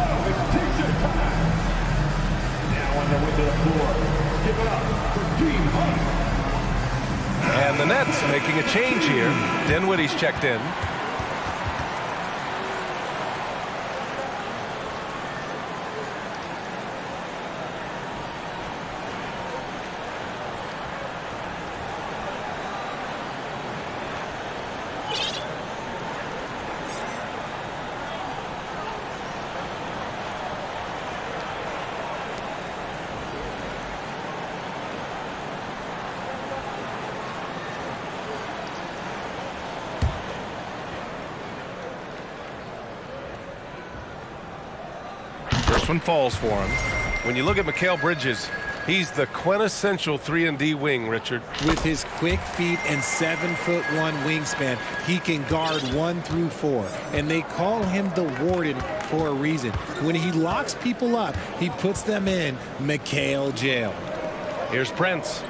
And the Nets making a change here. Dinwiddie's checked in. First one falls for him. When you look at Mikal Bridges, he's the quintessential 3-and-D wing, Richard. With his quick feet and 7'1" wingspan, he can guard 1 through 4. And they call him the Warden for a reason. When he locks people up, he puts them in Mikal jail. Here's Prince.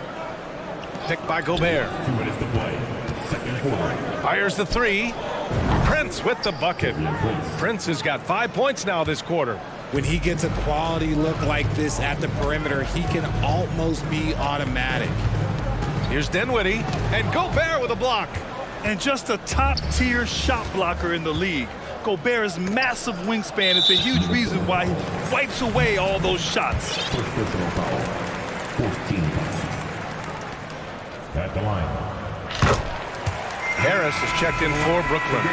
Picked by Gobert. Fires the 3. Prince with the bucket. Prince has got 5 points now this quarter. When he gets a quality look like this at the perimeter, he can almost be automatic. Here's Dinwiddie, and Gobert with a block. And just a top-tier shot blocker in the league. Gobert's massive wingspan is a huge reason why he wipes away all those shots. At the line. Harris is checked in for Brooklyn.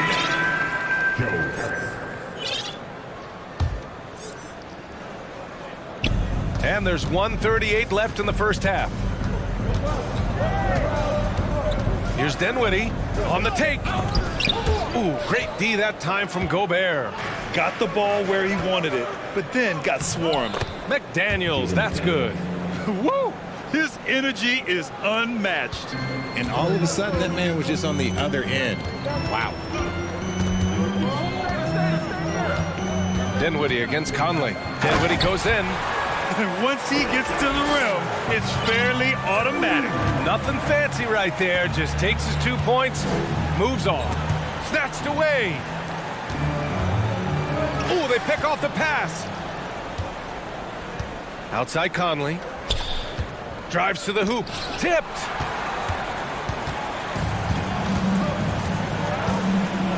And there's 1:38 left in the first half. Here's Dinwiddie on the take. Ooh, great D that time from Gobert. Got the ball where he wanted it, but then got swarmed. McDaniels, that's good. Woo! His energy is unmatched. And all of a sudden, that man was just on the other end. Wow. Dinwiddie against Conley. Dinwiddie goes in. And once he gets to the rim, it's fairly automatic. Nothing fancy right there. Just takes his 2 points, moves on. Snatched away. Ooh, they pick off the pass. Outside Conley. Drives to the hoop. Tipped.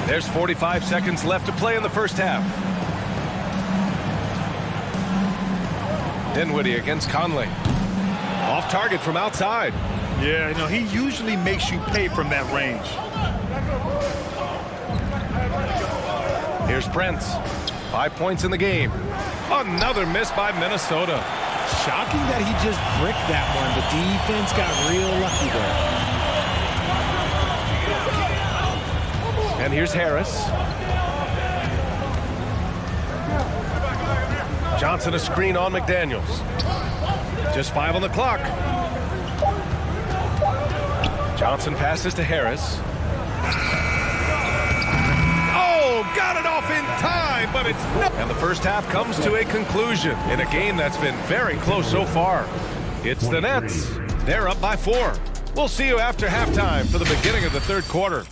There's 45 seconds left to play in the first half. Dinwiddie against Conley. Off target from outside. Yeah, he usually makes you pay from that range. Here's Prince. 5 points in the game. Another miss by Minnesota. Shocking that he just bricked that one. The defense got real lucky there. And here's Harris. Johnson a screen on McDaniels. Just 5 on the clock. Johnson passes to Harris. Oh, got it off in time, but it's no. And the first half comes to a conclusion in a game that's been very close so far. It's the Nets. They're up by 4. We'll see you after halftime for the beginning of the third quarter.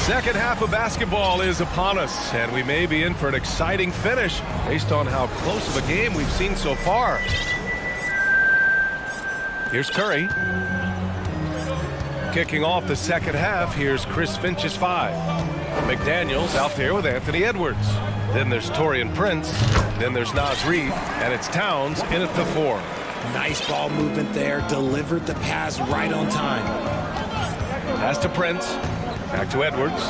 Second half of basketball is upon us, and we may be in for an exciting finish based on how close of a game we've seen so far. Here's Curry. Kicking off the second half, here's Chris Finch's 5. McDaniels out there with Anthony Edwards. Then there's Taurean Prince. Then there's Naz Reid, and it's Towns in at the 4. Nice ball movement there. Delivered the pass right on time. Pass to Prince. Back to Edwards.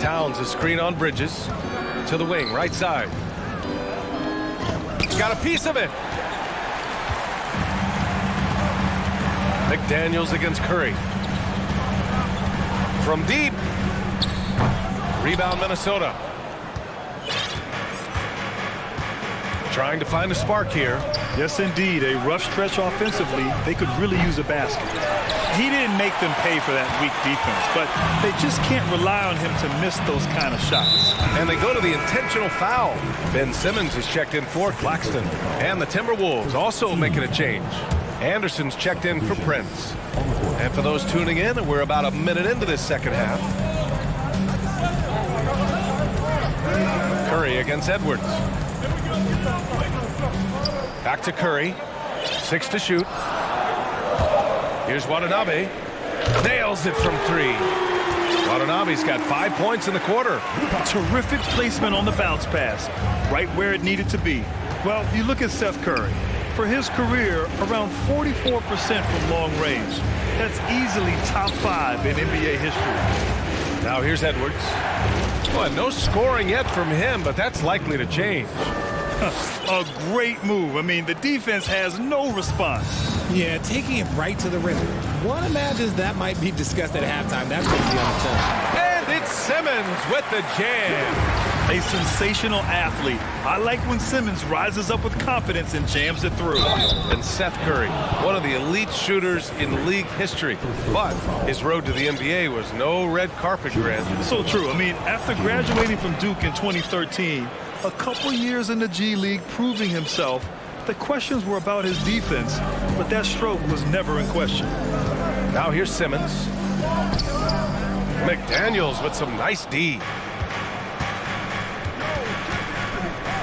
Towns, a screen on Bridges. To the wing, right side. Got a piece of it. McDaniels against Curry. From deep. Rebound Minnesota. Trying to find a spark here. Yes, indeed. A rough stretch offensively. They could really use a basket. He didn't make them pay for that weak defense, but they just can't rely on him to miss those kind of shots. And they go to the intentional foul. Ben Simmons is checked in for Claxton. And the Timberwolves also making a change. Anderson's checked in for Prince. And for those tuning in, we're about a minute into this second half. Curry against Edwards. Back to Curry. 6 to shoot. Here's Watanabe. Nails it from 3. Watanabe's got 5 points in the quarter. Terrific placement on the bounce pass. Right where it needed to be. Well, you look at Seth Curry. For his career, around 44% from long range. That's easily top 5 in NBA history. Now here's Edwards. Well, no scoring yet from him, but that's likely to change. A great move. I mean, the defense has no response. Yeah, taking it right to the rim. One imagines that might be discussed at halftime. That's going to be on the film. And it's Simmons with the jam. A sensational athlete. I like when Simmons rises up with confidence and jams it through. And Seth Curry, one of the elite shooters in league history. But his road to the NBA was no red carpet grab. So true. I mean, after graduating from Duke in 2013, a couple years in the G League proving himself, the questions were about his defense, but that stroke was never in question. Now here's Simmons. McDaniels with some nice D.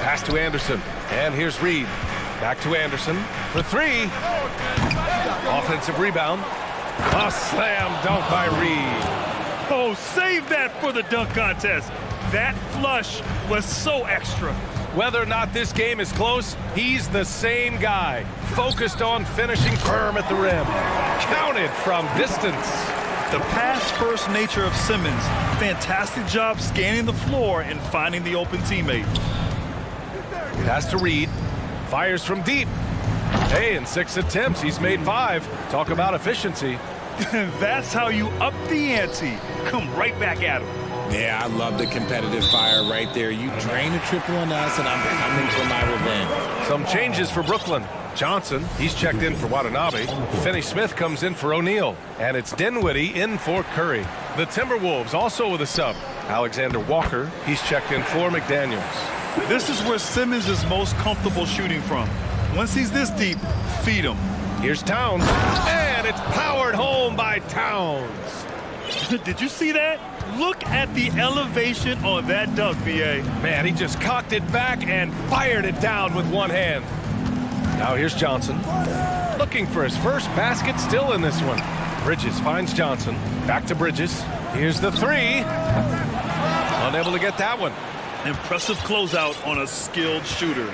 Pass to Anderson. And here's Reid. Back to Anderson for 3. Offensive rebound. A slam dunk by Reid. Oh, save that for the dunk contest. That flush was so extra. Whether or not this game is close, he's the same guy. Focused on finishing firm at the rim. Counted from distance. The pass-first nature of Simmons. Fantastic job scanning the floor and finding the open teammate. Pass to Reid. Fires from deep. Hey, in 6 attempts, he's made 5. Talk about efficiency. That's how you up the ante. Come right back at him. Yeah, I love the competitive fire right there. You drain a triple on us, and I'm coming for my revenge. Some changes for Brooklyn. Johnson, he's checked in for Watanabe. Finney-Smith comes in for O'Neal. And it's Dinwiddie in for Curry. The Timberwolves also with a sub. Alexander Walker, he's checked in for McDaniels. This is where Simmons is most comfortable shooting from. Once he's this deep, feed him. Here's Towns. And it's powered home by Towns. Did you see that? Look at the elevation on that dunk, B.A. Man, he just cocked it back and fired it down with one hand. Now here's Johnson. Looking for his first basket still in this one. Bridges finds Johnson. Back to Bridges. Here's the 3. Unable to get that one. Impressive closeout on a skilled shooter.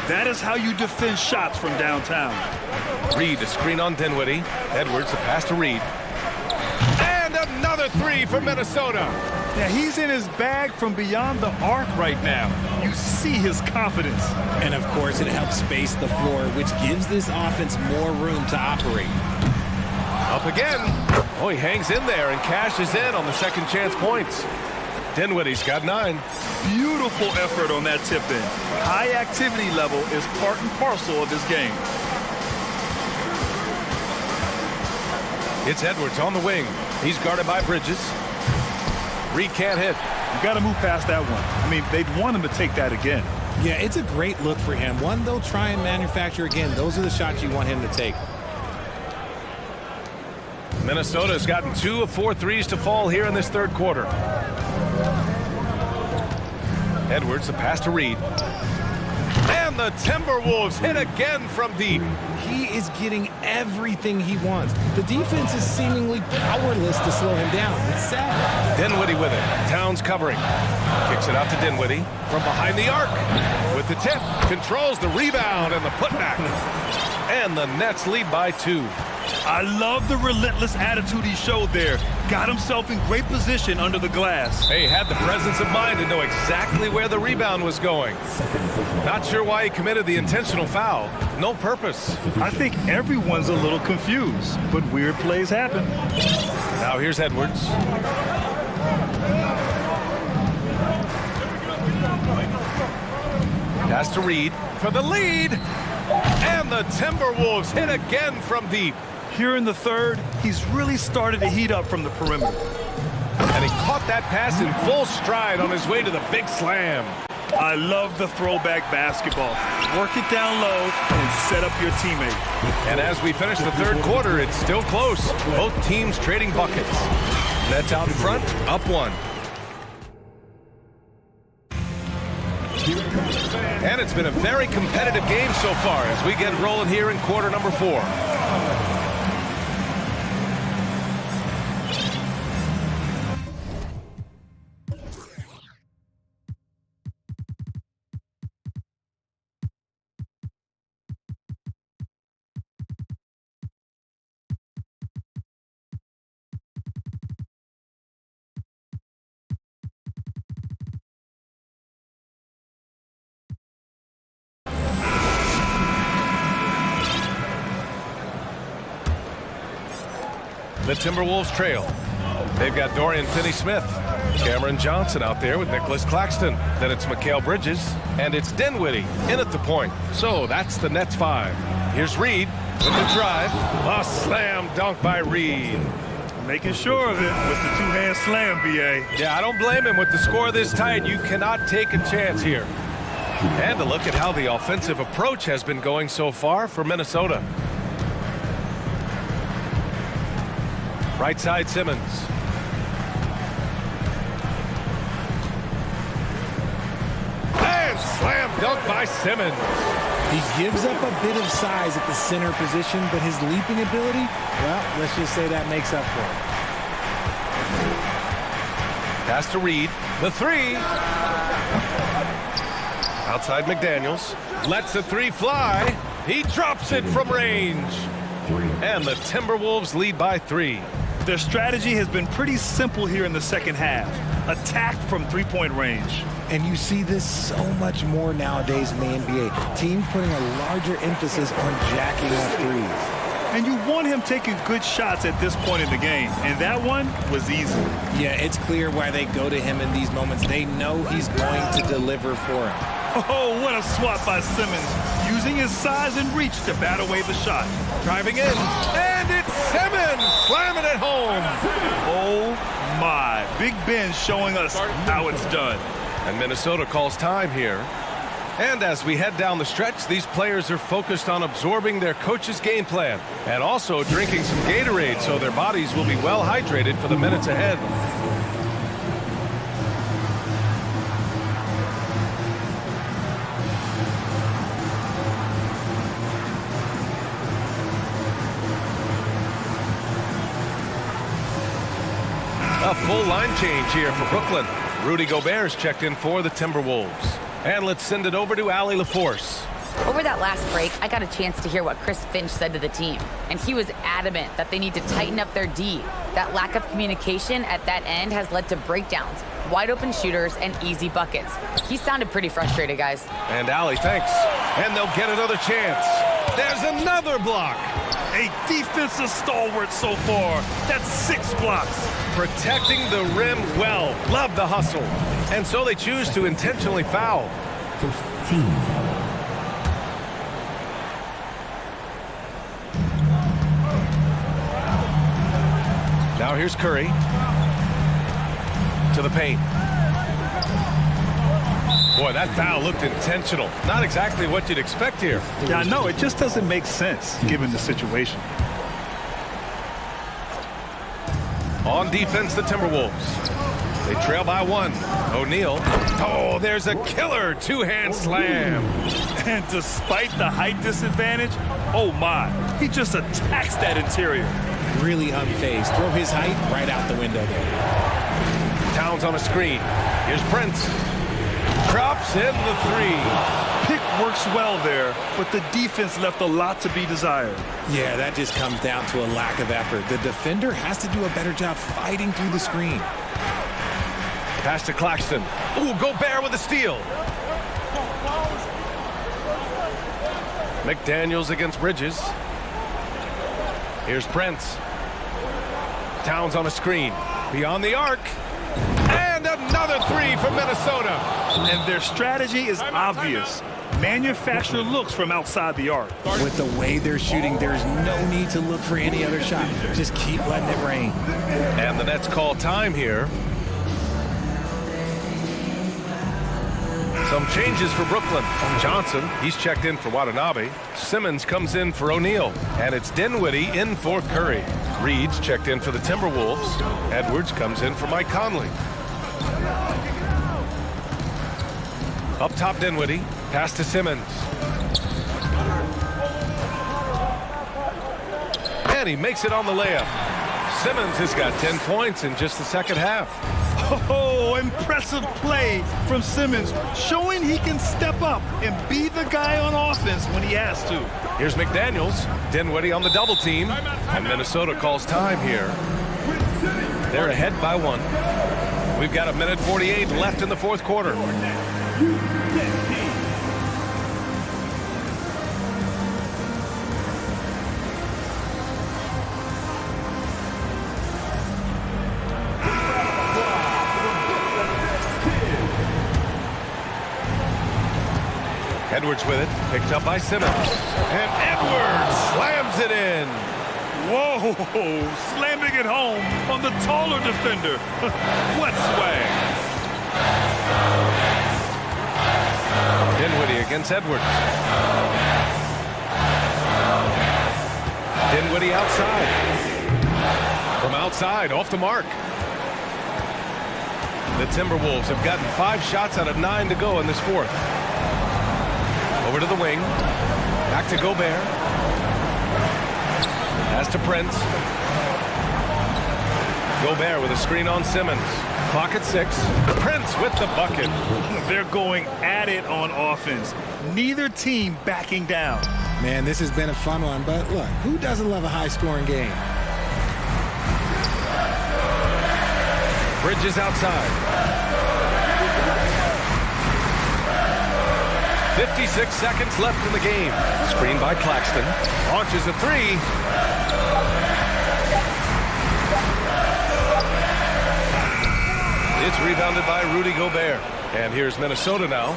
That is how you defend shots from downtown. Reid, a screen on Dinwiddie. Edwards, a pass to Reid. And another 3 for Minnesota. Yeah, he's in his bag from beyond the arc right now. You see his confidence. And of course, it helps space the floor, which gives this offense more room to operate. Up again. Oh, he hangs in there and cashes in on the second chance points. Dinwiddie's got 9. Beautiful effort on that tip-in. High activity level is part and parcel of his game. It's Edwards on the wing. He's guarded by Bridges. Reed can't hit. You got to move past that one. I mean, they'd want him to take that again. Yeah, it's a great look for him. One they'll try and manufacture again. Those are the shots you want him to take. Minnesota's gotten 2 of 4 threes to fall here in this third quarter. Edwards, the pass to Reed. And the Timberwolves hit again from deep. He is getting everything he wants. The defense is seemingly powerless to slow him down. It's sad. Dinwiddie with it. Towns covering. Kicks it out to Dinwiddie from behind the arc. With the tip, controls the rebound and the putback. And the Nets lead by 2. I love the relentless attitude he showed there. Got himself in great position under the glass. He had the presence of mind to know exactly where the rebound was going. Not sure why he committed the intentional foul. No purpose. I think everyone's a little confused, but weird plays happen. Now here's Edwards. Pass to Reed for the lead. And the Timberwolves hit again from deep. Here in the third, he's really started to heat up from the perimeter. And he caught that pass in full stride on his way to the big slam. I love the throwback basketball. Work it down low and set up your teammate. And as we finish the third quarter, it's still close. Both teams trading buckets. Nets out in front, up 1. And it's been a very competitive game so far as we get rolling here in quarter number 4. The Timberwolves trail. They've got Dorian Finney-Smith, Cameron Johnson out there with Nicholas Claxton. Then it's Mikal Bridges, and it's Dinwiddie in at the point. So that's the Nets 5. Here's Reed with the drive. A slam dunk by Reed. Making sure of it with the two-hand slam, B.A. Yeah, I don't blame him. With the score this tight, you cannot take a chance here. And to look at how the offensive approach has been going so far for Minnesota. Right side, Simmons. And slam dunk by Simmons. He gives up a bit of size at the center position, but his leaping ability, well, let's just say that makes up for it. Pass to Reed. The 3. Outside McDaniels. Lets the 3 fly. He drops it from range. And the Timberwolves lead by 3. Their strategy has been pretty simple here in the second half. Attack from three-point range. And you see this so much more nowadays in the NBA. Teams putting a larger emphasis on jacking up threes. And you want him taking good shots at this point in the game. And that one was easy. Yeah, it's clear why they go to him in these moments. They know he's going to deliver for them. Oh, what a swat by Simmons. Using his size and reach to bat away the shot. Driving in. And it's Simmons slamming it home. Oh, my. Big Ben showing us how it's done. And Minnesota calls time here. And as we head down the stretch, these players are focused on absorbing their coach's game plan and also drinking some Gatorade so their bodies will be well hydrated for the minutes ahead. A full line change here for Brooklyn. Rudy Gobert's checked in for the Timberwolves. And let's send it over to Allie LaForce. Over that last break, I got a chance to hear what Chris Finch said to the team. And he was adamant that they need to tighten up their D. That lack of communication at that end has led to breakdowns, wide open shooters, and easy buckets. He sounded pretty frustrated, guys. And Allie, thanks. And they'll get another chance. There's another block. A defensive stalwart so far. That's 6 blocks. Protecting the rim well. Love the hustle. And so they choose to intentionally foul. Now here's Curry. to the paint. Boy, that foul looked intentional. Not exactly what you'd expect here. Yeah, I know. It just doesn't make sense given the situation. On defense, the Timberwolves. They trail by 1. O'Neal. Oh, there's a killer two-hand slam. And despite the height disadvantage, oh my, he just attacks that interior. Really unfazed. Throw his height right out the window there. Towns on a screen. Here's Prince. Drops in the 3. Pick works well there, but the defense left a lot to be desired. Yeah, that just comes down to a lack of effort. The defender has to do a better job fighting through the screen. Pass to Claxton. Ooh, Gobert with a steal. McDaniels against Bridges. Here's Prince. Towns on a screen. Beyond the arc. And another 3 from Minnesota. And their strategy is obvious. Manufacture looks from outside the arc. With the way they're shooting, there's no need to look for any other shot. Just keep letting it rain. And the Nets call time here. Some changes for Brooklyn. Johnson, he's checked in for Watanabe. Simmons comes in for O'Neal. And it's Dinwiddie in for Curry. Reed's checked in for the Timberwolves. Edwards comes in for Mike Conley. Up top, Dinwiddie. Pass to Simmons. And he makes it on the layup. Simmons has got 10 points in just the second half. Oh, impressive play from Simmons, showing he can step up and be the guy on offense when he has to. Here's McDaniels. Dinwiddie on the double team. And Minnesota calls time here. They're ahead by 1. We've got 1:48 left in the fourth quarter. Edwards with it, picked up by Simmons. And Edwards slams it in. Whoa, slamming it home on the taller defender. What swag. Dinwiddie against Edwards. Dinwiddie outside. From outside, off the mark. The Timberwolves have gotten 5 shots out of 9 to go in this fourth. Over to the wing. Back to Gobert. Pass to Prince. Gobert with a screen on Simmons. Clock at 6. Prince with the bucket. They're going at it on offense. Neither team backing down. Man, this has been a fun one, but look, who doesn't love a high-scoring game? Bridges outside. 56 seconds left in the game. Screen by Claxton. Launches a 3. It's rebounded by Rudy Gobert. And here's Minnesota now.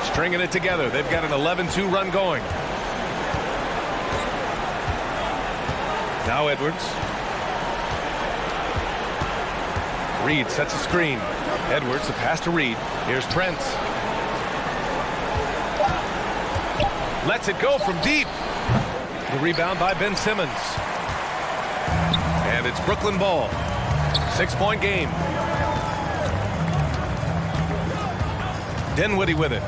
Stringing it together. They've got an 11-2 run going. Now Edwards. Reed sets a screen. Edwards, a pass to Reed. Here's Prince. Lets it go from deep. The rebound by Ben Simmons. And it's Brooklyn ball. 6-point game. Dinwiddie with it.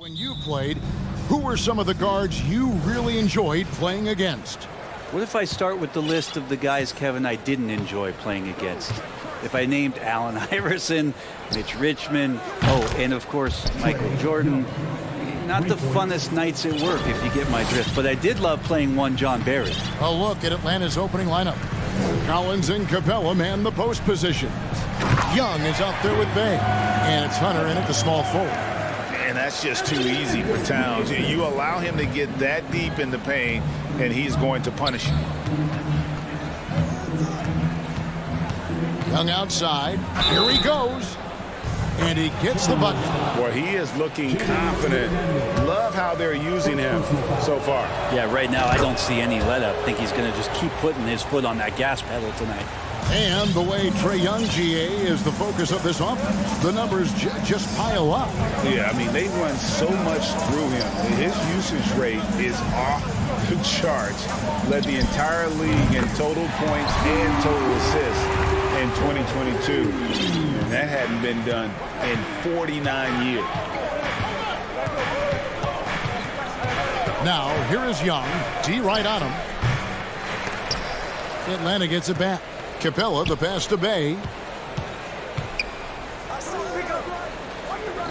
When you played, who were some of the guards you really enjoyed playing against? What if I start with the list of the guys, Kevin, I didn't enjoy playing against? If I named Allen Iverson, Mitch Richmond, and of course, Michael Jordan, not the funnest nights at work, if you get my drift, but I did love playing one John Barry. A look at Atlanta's opening lineup. Collins and Capella man the post position. Young is out there with Bay, and it's Hunter in at the small forward. And that's just too easy for Towns. You allow him to get that deep in the paint, and he's going to punish you. Young outside. Here he goes. And he gets the bucket. Well, he is looking confident. Love how they're using him so far. Yeah, right now I don't see any let up. I think he's going to just keep putting his foot on that gas pedal tonight. And the way Trae Young, GA, is the focus of this offense. The numbers just pile up. Yeah, I mean, they run so much through him. His usage rate is off the charts. Led the entire league in total points and total assists in 2022. And that hadn't been done in 49 years. Now, here is Young. D right on him. Atlanta gets it back. Capella, the pass to Bay.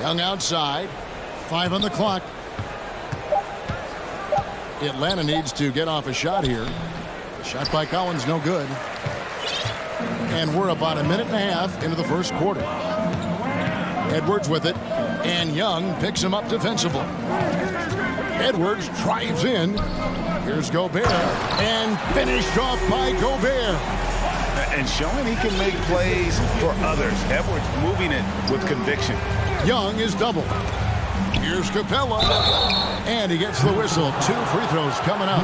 Young outside. 5 on the clock. Atlanta needs to get off a shot here. Shot by Collins, no good. And we're about a minute and a half into the first quarter. Edwards with it. And Young picks him up defensively. Edwards drives in. Here's Gobert. And finished off by Gobert. And showing he can make plays for others. Edwards moving it with conviction. Young is double. Here's Capella. And he gets the whistle. 2 free throws coming up.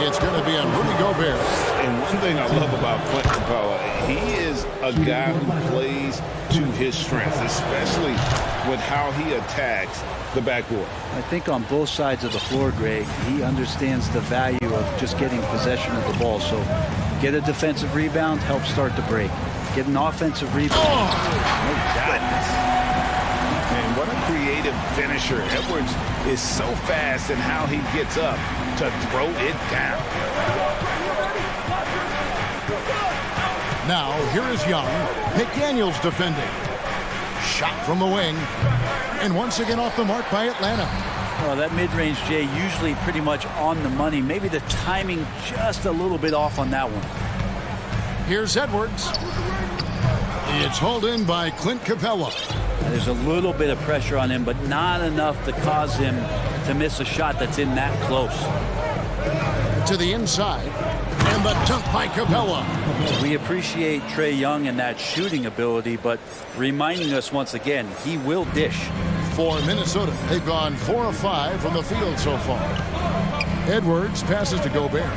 It's going to be on Rudy Gobert. And one thing I love about Clint Capella, he is a guy who plays to his strengths, especially with how he attacks the backboard. I think on both sides of the floor, Greg, he understands the value of just getting possession of the ball. So get a defensive rebound, help start the break. Get an offensive rebound. Oh, goodness. And what a creative finisher. Edwards is so fast in how he gets up to throw it down. Now, here is Young. McDaniels defending. Shot from the wing. And once again off the mark by Atlanta. Well, that mid-range, Jay, usually pretty much on the money. Maybe the timing just a little bit off on that one. Here's Edwards. It's hauled in by Clint Capella. There's a little bit of pressure on him, but not enough to cause him to miss a shot that's in that close. To the inside. And the dunk by Capella. We appreciate Trae Young and that shooting ability, but reminding us once again, he will dish. For Minnesota, they've gone 4 of 5 from the field so far. Edwards passes to Gobert.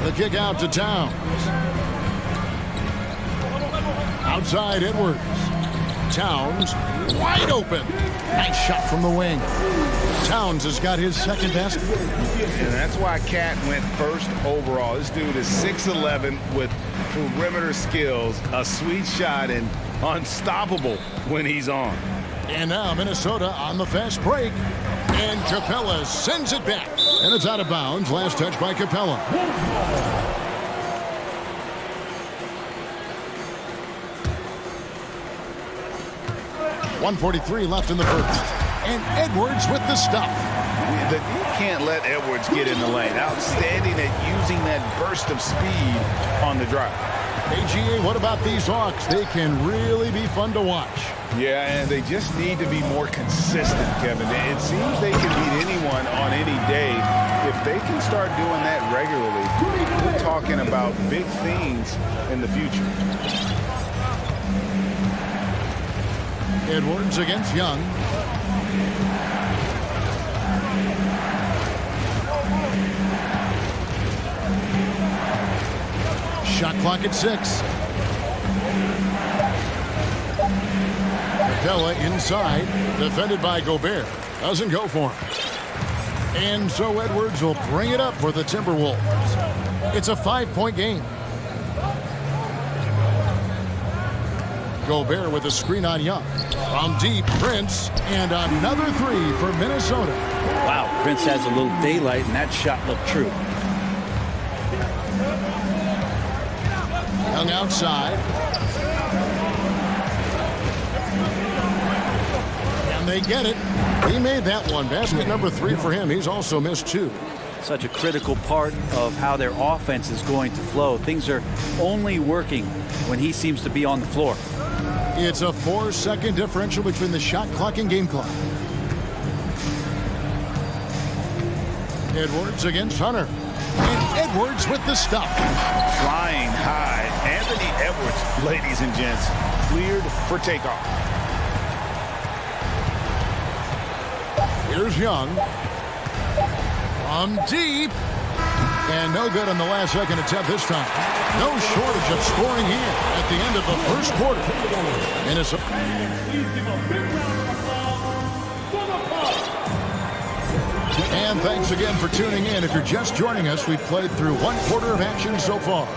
The kick out to Towns. Outside Edwards. Towns wide open. Nice shot from the wing. Towns has got his second basket. And that's why Cat went first overall. This dude is 6'11" with perimeter skills, a sweet shot, and unstoppable when he's on. And now Minnesota on the fast break. And Capella sends it back. And it's out of bounds. Last touch by Capella. 1:43 left in the first. And Edwards with the stuff. You can't let Edwards get in the lane. Outstanding at using that burst of speed on the drive. AGA, what about these Hawks? They can really be fun to watch. Yeah, and they just need to be more consistent, Kevin. It seems they can beat anyone on any day. If they can start doing that regularly, we're talking about big things in the future. Edwards against Young. Shot clock at 6. Capella inside, defended by Gobert. Doesn't go for him. And so Edwards will bring it up for the Timberwolves. It's a 5-point game. Gobert with a screen on Young. From deep, Prince, and another three for Minnesota. Wow, Prince has a little daylight, and that shot looked true. Young outside. And they get it. He made that one. Basket number 3 for him. He's also missed 2. Such a critical part of how their offense is going to flow. Things are only working when he seems to be on the floor. It's a 4-second differential between the shot clock and game clock. Edwards against Hunter. And Edwards with the stop. Flying high. Anthony Edwards, ladies and gents, cleared for takeoff. Here's Young. From deep. And no good on the last second attempt this time. No shortage of scoring here at the end of the first quarter. Minnesota. And thanks again for tuning in. If you're just joining us, we've played through 1 quarter of action so far.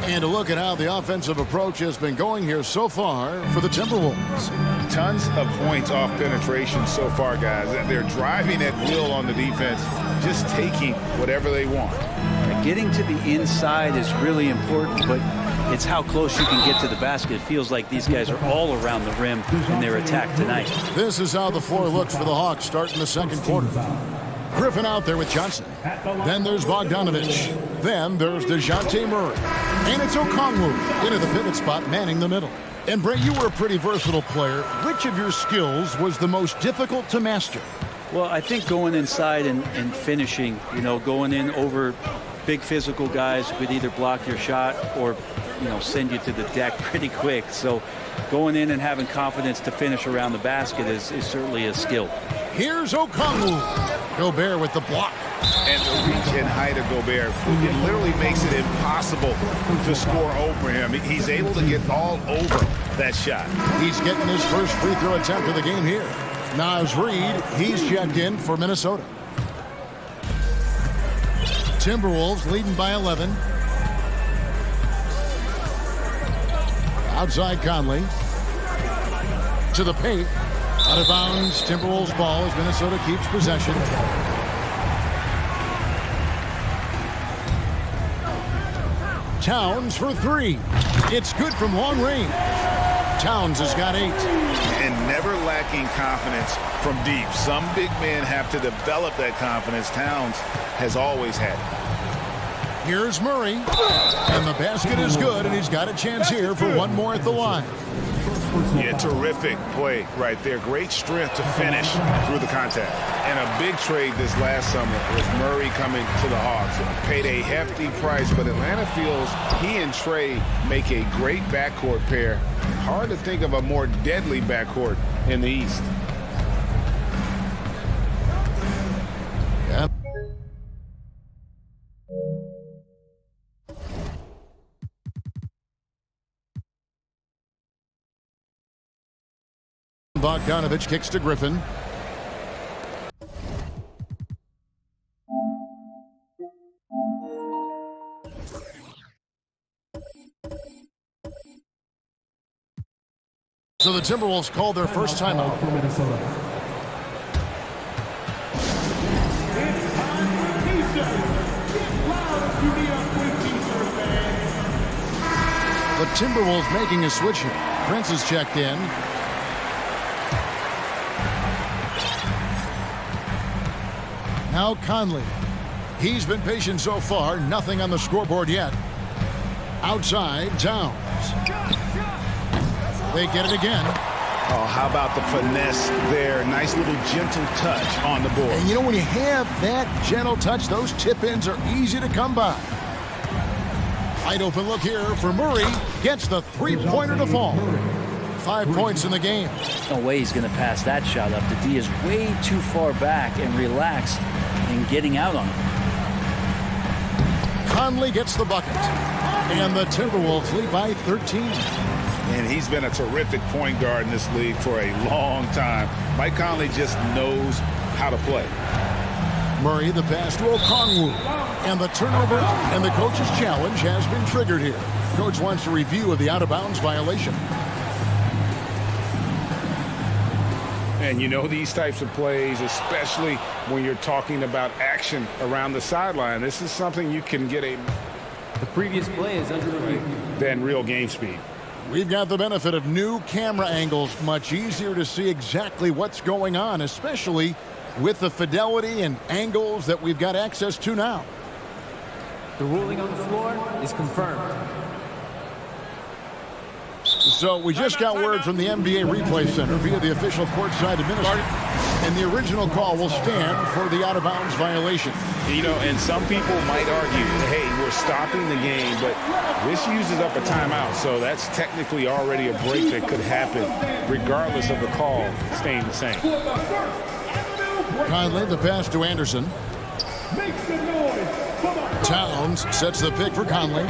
And a look at how the offensive approach has been going here so far for the Timberwolves. Tons of points off penetration so far, guys. They're driving at will on the defense, just taking whatever they want. Getting to the inside is really important, but it's how close you can get to the basket. It feels like these guys are all around the rim in their attack tonight. This is how the floor looks for the Hawks starting the second quarter. Griffin out there with Johnson. Then there's Bogdanovich. Then there's DeJounte Murray. And it's Okongwu into the pivot spot, manning the middle. And Brett, you were a pretty versatile player. Which of your skills was the most difficult to master? Well, I think going inside and finishing, going in over big physical guys who could either block your shot or, send you to the deck pretty quick. So going in and having confidence to finish around the basket is certainly a skill. Here's Okongwu. Gobert with the block. And the reach and height of Gobert, it literally makes it impossible to score over him. He's able to get all over that shot. He's getting his first free throw attempt of the game here. Naz Reid, he's checked in for Minnesota. Timberwolves leading by 11. Outside Conley. To the paint. Out of bounds, Timberwolves ball as Minnesota keeps possession. Towns for 3. It's good from long range. Towns has got 8. And never lacking confidence from deep. Some big men have to develop that confidence. Towns has always had it. Here's Murray. And the basket is good, and he's got a chance here for one more at the line. Yeah, terrific play right there. Great strength to finish through the contact. And a big trade this last summer was Murray coming to the Hawks. Paid a hefty price, but Atlanta feels he and Trey make a great backcourt pair. Hard to think of a more deadly backcourt in the East. Yep. Bogdanovich kicks to Griffin. So the Timberwolves called their first timeout. The Timberwolves making a switch here. Prince is checked in. Now Conley. He's been patient so far. Nothing on the scoreboard yet. Outside, Towns. They get it again. Oh, how about the finesse there? Nice little gentle touch on the board. And when you have that gentle touch, those tip-ins are easy to come by. Wide open look here for Murray. Gets the three-pointer to fall. 5 points in the game. No way he's going to pass that shot up. The D is way too far back and relaxed in getting out on it. Conley gets the bucket. And the Timberwolves lead by 13. And he's been a terrific point guard in this league for a long time. Mike Conley just knows how to play. Murray, the pass to Okongwu. And the turnover, and the coach's challenge has been triggered here. Coach wants a review of the out-of-bounds violation. And you know these types of plays, especially when you're talking about action around the sideline, this is something you can get The previous play is under review. than real game speed. We've got the benefit of new camera angles, much easier to see exactly what's going on, especially with the fidelity and angles that we've got access to now. The ruling on the floor is confirmed. So we just got word from the NBA Replay Center via the official courtside administrator, and the original call will stand for the out-of-bounds violation. You know, and some people might argue, hey, we're stopping the game, but this uses up a timeout, so that's technically already a break that could happen regardless of the call staying the same. Conley, the pass to Anderson. Towns sets the pick for Conley.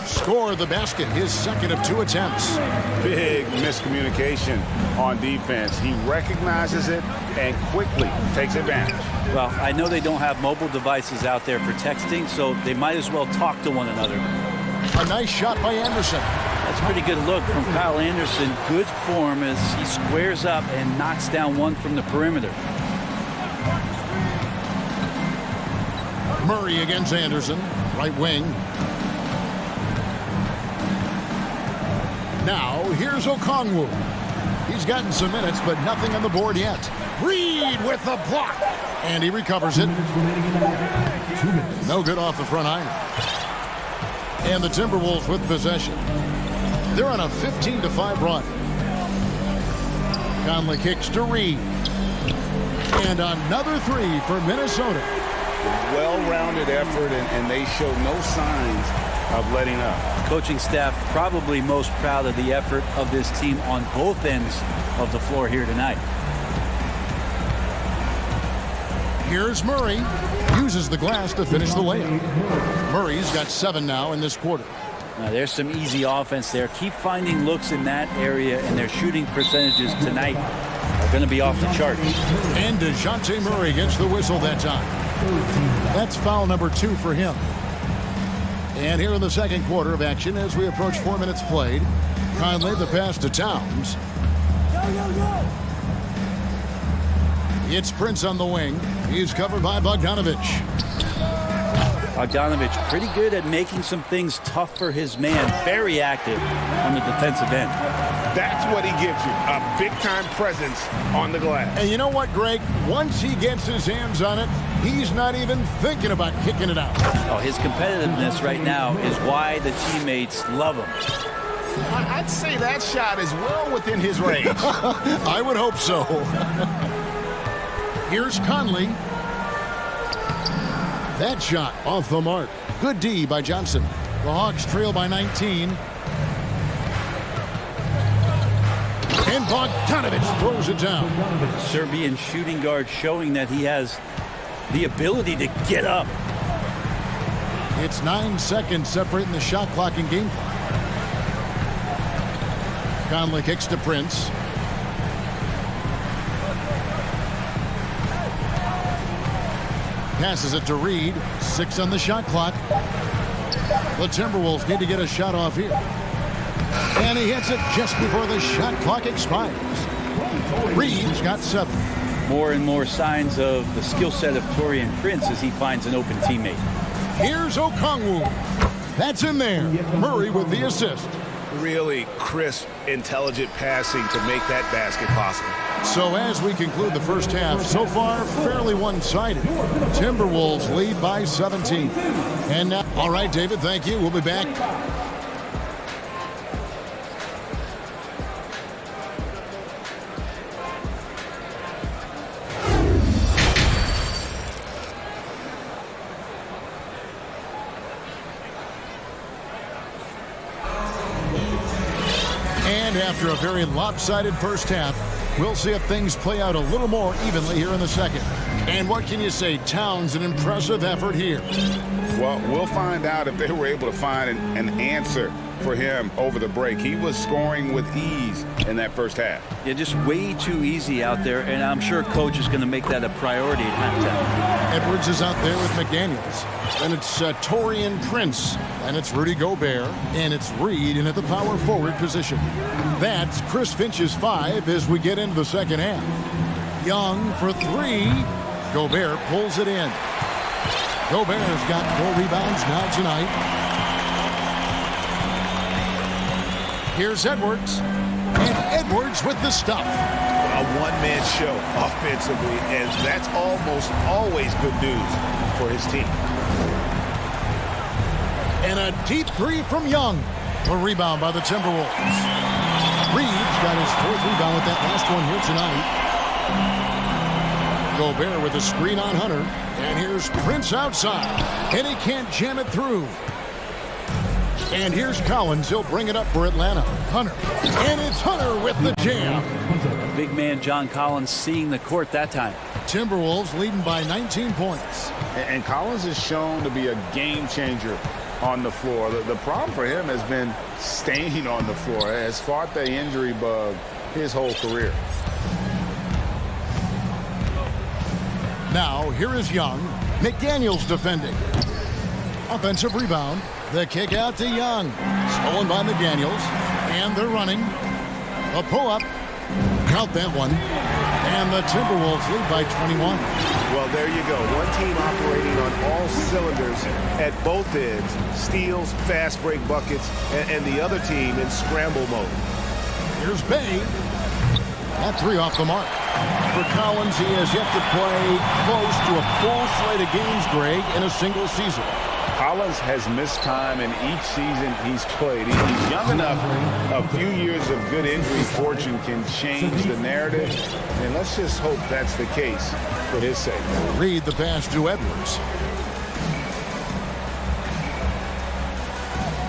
Score the basket, his second of 2 attempts. Big miscommunication on defense. He recognizes it and quickly takes advantage. Well, I know they don't have mobile devices out there for texting, so they might as well talk to one another. A nice shot by Anderson. That's a pretty good look from Kyle Anderson. Good form as he squares up and knocks down one from the perimeter. Murray against Anderson, right wing. Now, here's Okongwu. He's gotten some minutes, but nothing on the board yet. Reed with the block. And he recovers it. No good off the front iron. And the Timberwolves with possession. They're on a 15-5 run. Conley kicks to Reed. And another three for Minnesota. Well-rounded effort, and they show no signs of letting up. Coaching staff probably most proud of the effort of this team on both ends of the floor here tonight. Here's Murray. Uses the glass to finish the layup. Murray's got 7 now in this quarter. Now there's some easy offense there. Keep finding looks in that area, and their shooting percentages tonight are going to be off the charts. And DeJounte Murray gets the whistle that time. That's foul number 2 for him. And here in the second quarter of action, as we approach 4 minutes played, Conley the pass to Towns. It's Prince on the wing. He's covered by Bogdanovich. Bogdanovich pretty good at making some things tough for his man. Very active on the defensive end. That's what he gives you, a big-time presence on the glass. And you know what, Greg? Once he gets his hands on it, he's not even thinking about kicking it out. Oh, his competitiveness right now is why the teammates love him. I'd say that shot is well within his range. I would hope so. Here's Conley. That shot off the mark. Good D by Johnson. The Hawks trail by 19. And Bogdanovich throws it down. Serbian shooting guard showing that he has the ability to get up. It's 9 seconds separating the shot clock and game clock. Conley kicks to Prince. Passes it to Reed. 6 on the shot clock. The Timberwolves need to get a shot off here. And he hits it just before the shot clock expires. Reed's got 7. More and more signs of the skill set of Taurean Prince as he finds an open teammate. Here's Okongwu. That's in there. Murray with the assist. Really crisp, intelligent passing to make that basket possible. So as we conclude the first half, so far fairly one-sided. Timberwolves lead by 17. And now, all right, David, thank you. We'll be back. And after a very lopsided first half, we'll see if things play out a little more evenly here in the second. And what can you say? Towns, an impressive effort here. Well, we'll find out if they were able to find an answer for him over the break. He was scoring with ease in that first half. Yeah, just way too easy out there, and I'm sure coach is going to make that a priority at halftime. Edwards is out there with McDaniels. Then it's Torian Prince. And it's Rudy Gobert. And it's Reed in at the power forward position. That's Chris Finch's 5 as we get into the second half. Young for 3. Gobert pulls it in. Gobert's got 4 rebounds now tonight. Here's Edwards. And Edwards with the stuff. A one-man show offensively, and that's almost always good news for his team. And a deep 3 from Young. A rebound by the Timberwolves. Reeves got his 4th rebound with that last one here tonight. Gobert with a screen on Hunter. And here's Prince outside. And he can't jam it through. And here's Collins. He'll bring it up for Atlanta. Hunter. And it's Hunter with the jam. Big man John Collins seeing the court that time. Timberwolves leading by 19 points. And Collins is shown to be a game changer on the floor. The problem for him has been staying on the floor. Has fought the injury bug his whole career. Now, here is Young. McDaniels defending. Offensive rebound. The kick out to Young. Stolen by McDaniels. And they're running. A pull-up. Count that one. And the Timberwolves lead by 21. Well, there you go. One team operating on all cylinders at both ends. Steals, fast break buckets, and the other team in scramble mode. Here's Bay. That 3 off the mark. For Collins, he has yet to play close to a full slate of games, Greg, in a single season. Collins has missed time in each season he's played. He's young enough. A few years of good injury fortune can change the narrative. And let's just hope that's the case for his sake. Read the pass to Edwards.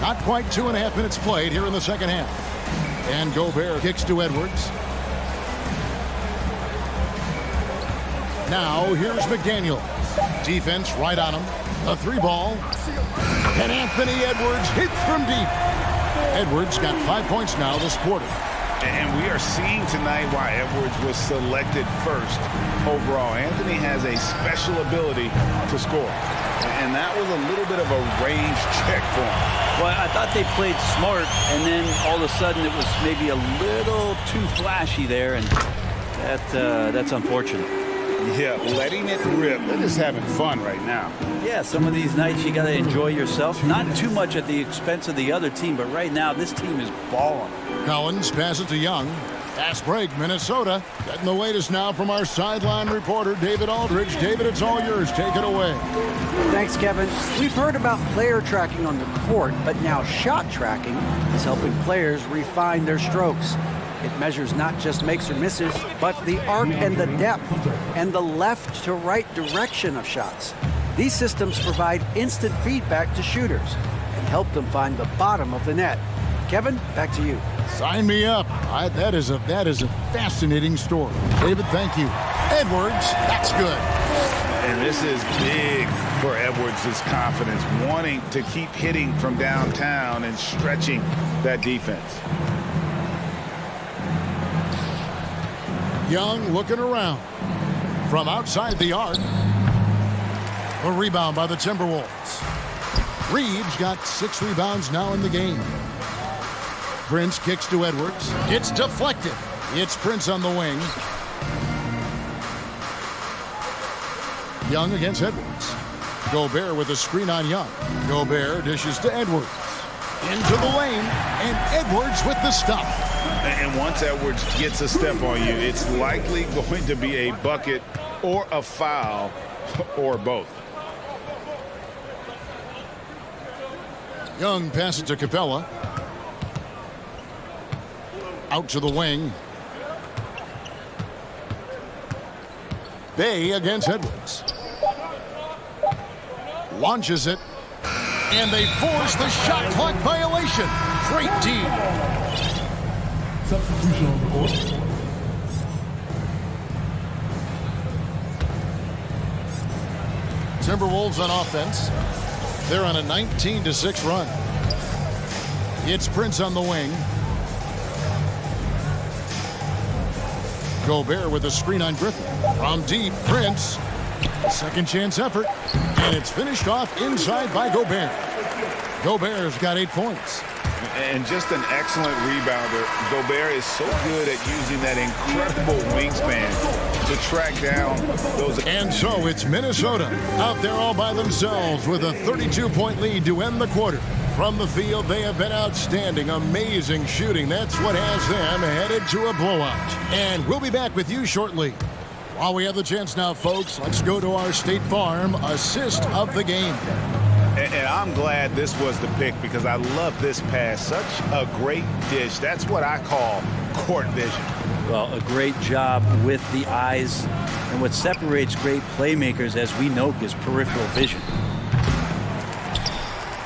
Not quite 2.5 minutes played here in the second half. And Gobert kicks to Edwards. Now here's McDaniel. Defense right on him. A 3-ball. And Anthony Edwards hits from deep. Edwards got 5 points now this quarter. And we are seeing tonight why Edwards was selected first overall. Anthony has a special ability to score. And that was a little bit of a range check for him. Well, I thought they played smart, and then all of a sudden it was maybe a little too flashy there, and that's unfortunate. Yeah, letting it rip. They're just having fun right now. Yeah, some of these nights you got to enjoy yourself. Not too much at the expense of the other team, but right now this team is balling. Collins passes to Young. Fast break, Minnesota. Getting the latest now from our sideline reporter, David Aldridge. David, it's all yours. Take it away. Thanks, Kevin. We've heard about player tracking on the court, but now shot tracking is helping players refine their strokes. It measures not just makes or misses, but the arc and the depth and the left to right direction of shots. These systems provide instant feedback to shooters and help them find the bottom of the net. Kevin, back to you. Sign me up. That is a fascinating story. David, thank you. Edwards, that's good. And this is big for Edwards' confidence, wanting to keep hitting from downtown and stretching that defense. Young looking around. From outside the arc. A rebound by the Timberwolves. Reeves got 6 rebounds now in the game. Prince kicks to Edwards. It's deflected. It's Prince on the wing. Young against Edwards. Gobert with a screen on Young. Gobert dishes to Edwards. Into the lane. And Edwards with the stuff. And once Edwards gets a step on you, it's likely going to be a bucket or a foul or both. Young passes to Capella. Out to the wing. Bay against Edwards. Launches it. And they force the shot clock violation. Great D. Timberwolves on offense. They're on a 19-6 run. It's Prince on the wing. Gobert with a screen on Griffin. From deep, Prince. Second chance effort. And it's finished off inside by Gobert. Gobert's got 8 points. And just an excellent rebounder. Gobert is so good at using that incredible wingspan to track down those. And so it's Minnesota out there all by themselves with a 32-point lead to end the quarter. From the field, they have been outstanding, amazing shooting. That's what has them headed to a blowout. And we'll be back with you shortly. While we have the chance now, folks, let's go to our State Farm assist of the game. And I'm glad this was the pick because I love this pass. Such a great dish. That's what I call court vision. Well, a great job with the eyes. And what separates great playmakers, as we know, is peripheral vision.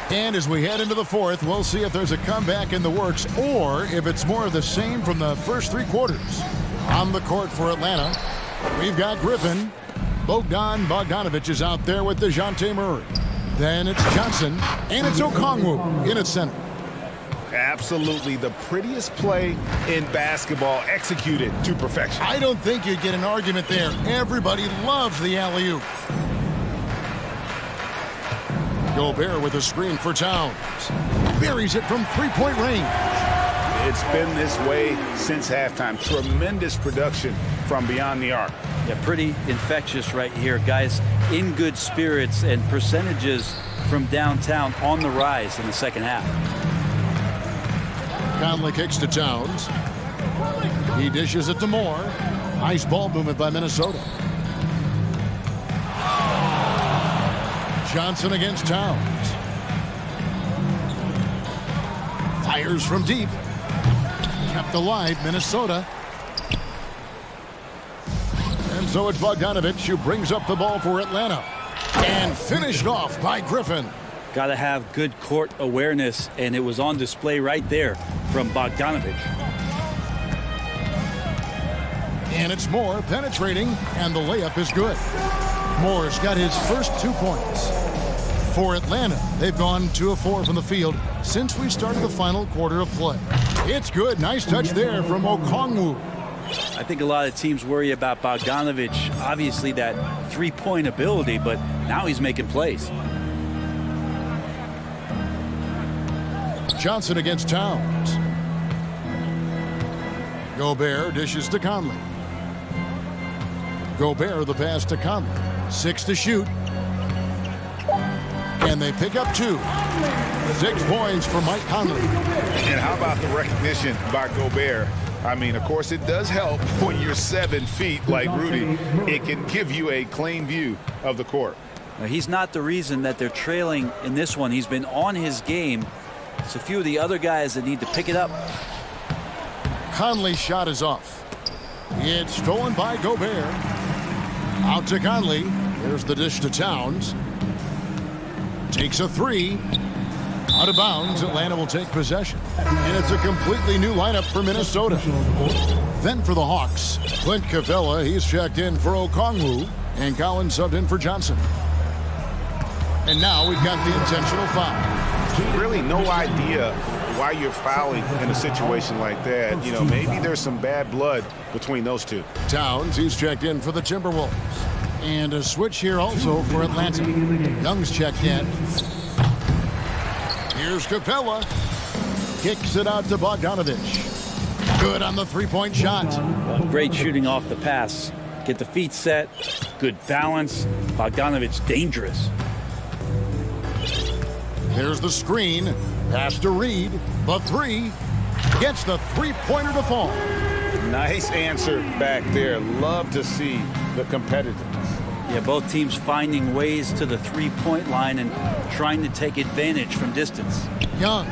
And as we head into the fourth, we'll see if there's a comeback in the works or if it's more of the same from the first 3 quarters. On the court for Atlanta, we've got Griffin. Bogdanovich is out there with DeJounte Murray. Then it's Johnson, and it's Okongwu in its center. Absolutely the prettiest play in basketball executed to perfection. I don't think you'd get an argument there. Everybody loves the alley-oop. Gobert with a screen for Towns. Buries it from 3-point range. It's been this way since halftime. Tremendous production from beyond the arc. Yeah, pretty infectious right here. Guys in good spirits and percentages from downtown on the rise in the second half. Conley kicks to Towns. He dishes it to Moore. Nice ball movement by Minnesota. Johnson against Towns. Fires from deep. Kept alive, Minnesota. And so it's Bogdanovich who brings up the ball for Atlanta. And finished off by Griffin. Got to have good court awareness, and it was on display right there from Bogdanovich. And it's Moore penetrating, and the layup is good. Moore's got his first 2 points. For Atlanta, they've gone 2 of 4 from the field since we started the final quarter of play. It's good. Nice touch there from Okongwu. I think a lot of teams worry about Bogdanovich, obviously that 3-point ability, but now he's making plays. Johnson against Towns. Gobert dishes to Conley. Gobert the pass to Conley. 6 to shoot. And they pick up 2. 6 points for Mike Conley. And how about the recognition by Gobert? I mean, of course, it does help when you're 7 feet like Rudy. It can give you a clean view of the court. Now, he's not the reason that they're trailing in this one. He's been on his game. It's a few of the other guys that need to pick it up. Conley's shot is off. It's stolen by Gobert. Out to Conley. There's the dish to Towns. Takes a 3. Out of bounds, Atlanta will take possession. And it's a completely new lineup for Minnesota. Then for the Hawks, Clint Capella, he's checked in for Okongwu, and Collins subbed in for Johnson. And now we've got the intentional foul. Really no idea why you're fouling in a situation like that. You know, maybe there's some bad blood between those two. Towns, he's checked in for the Timberwolves. And a switch here also for Atlanta. Young's checked in. Here's Capella. Kicks it out to Bogdanovich. Good on the 3-point shot. Great shooting off the pass. Get the feet set. Good balance. Bogdanovich dangerous. There's the screen. Pass to Reed. The 3. Gets the 3-pointer to fall. Nice answer back there. Love to see the competitiveness. Yeah, both teams finding ways to the 3-point line and trying to take advantage from distance. Young.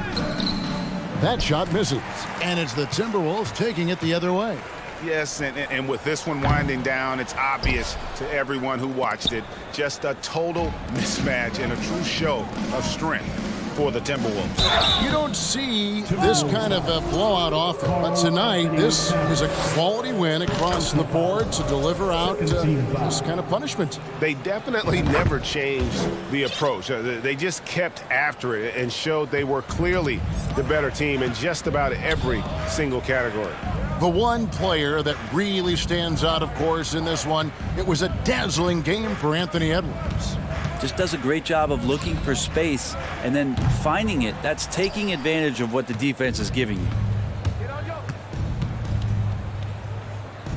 That shot misses. And it's the Timberwolves taking it the other way. Yes, and with this one winding down, it's obvious to everyone who watched it. Just a total mismatch and a true show of strength for the Timberwolves. You don't see this kind of a blowout often, but tonight this is a quality win across the board to deliver out this kind of punishment. They definitely never changed the approach. They just kept after it and showed they were clearly the better team in just about every single category. The one player that really stands out, of course, in this one, it was a dazzling game for Anthony Edwards. Just does a great job of looking for space and then finding it. That's taking advantage of what the defense is giving you.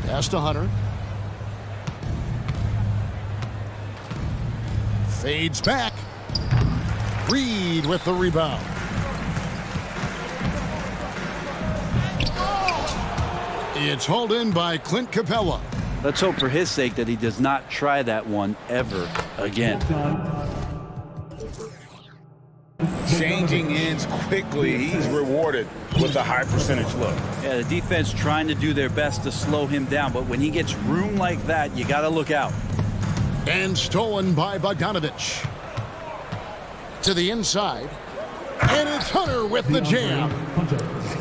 Pass to Hunter. Fades back. Reed with the rebound. It's hauled in by Clint Capella. Let's hope for his sake that he does not try that one ever again. Changing ends quickly. He's rewarded with a high percentage look. Yeah, the defense trying to do their best to slow him down, but when he gets room like that, you got to look out. And stolen by Bogdanovich. To the inside. And it's Hunter with the jam.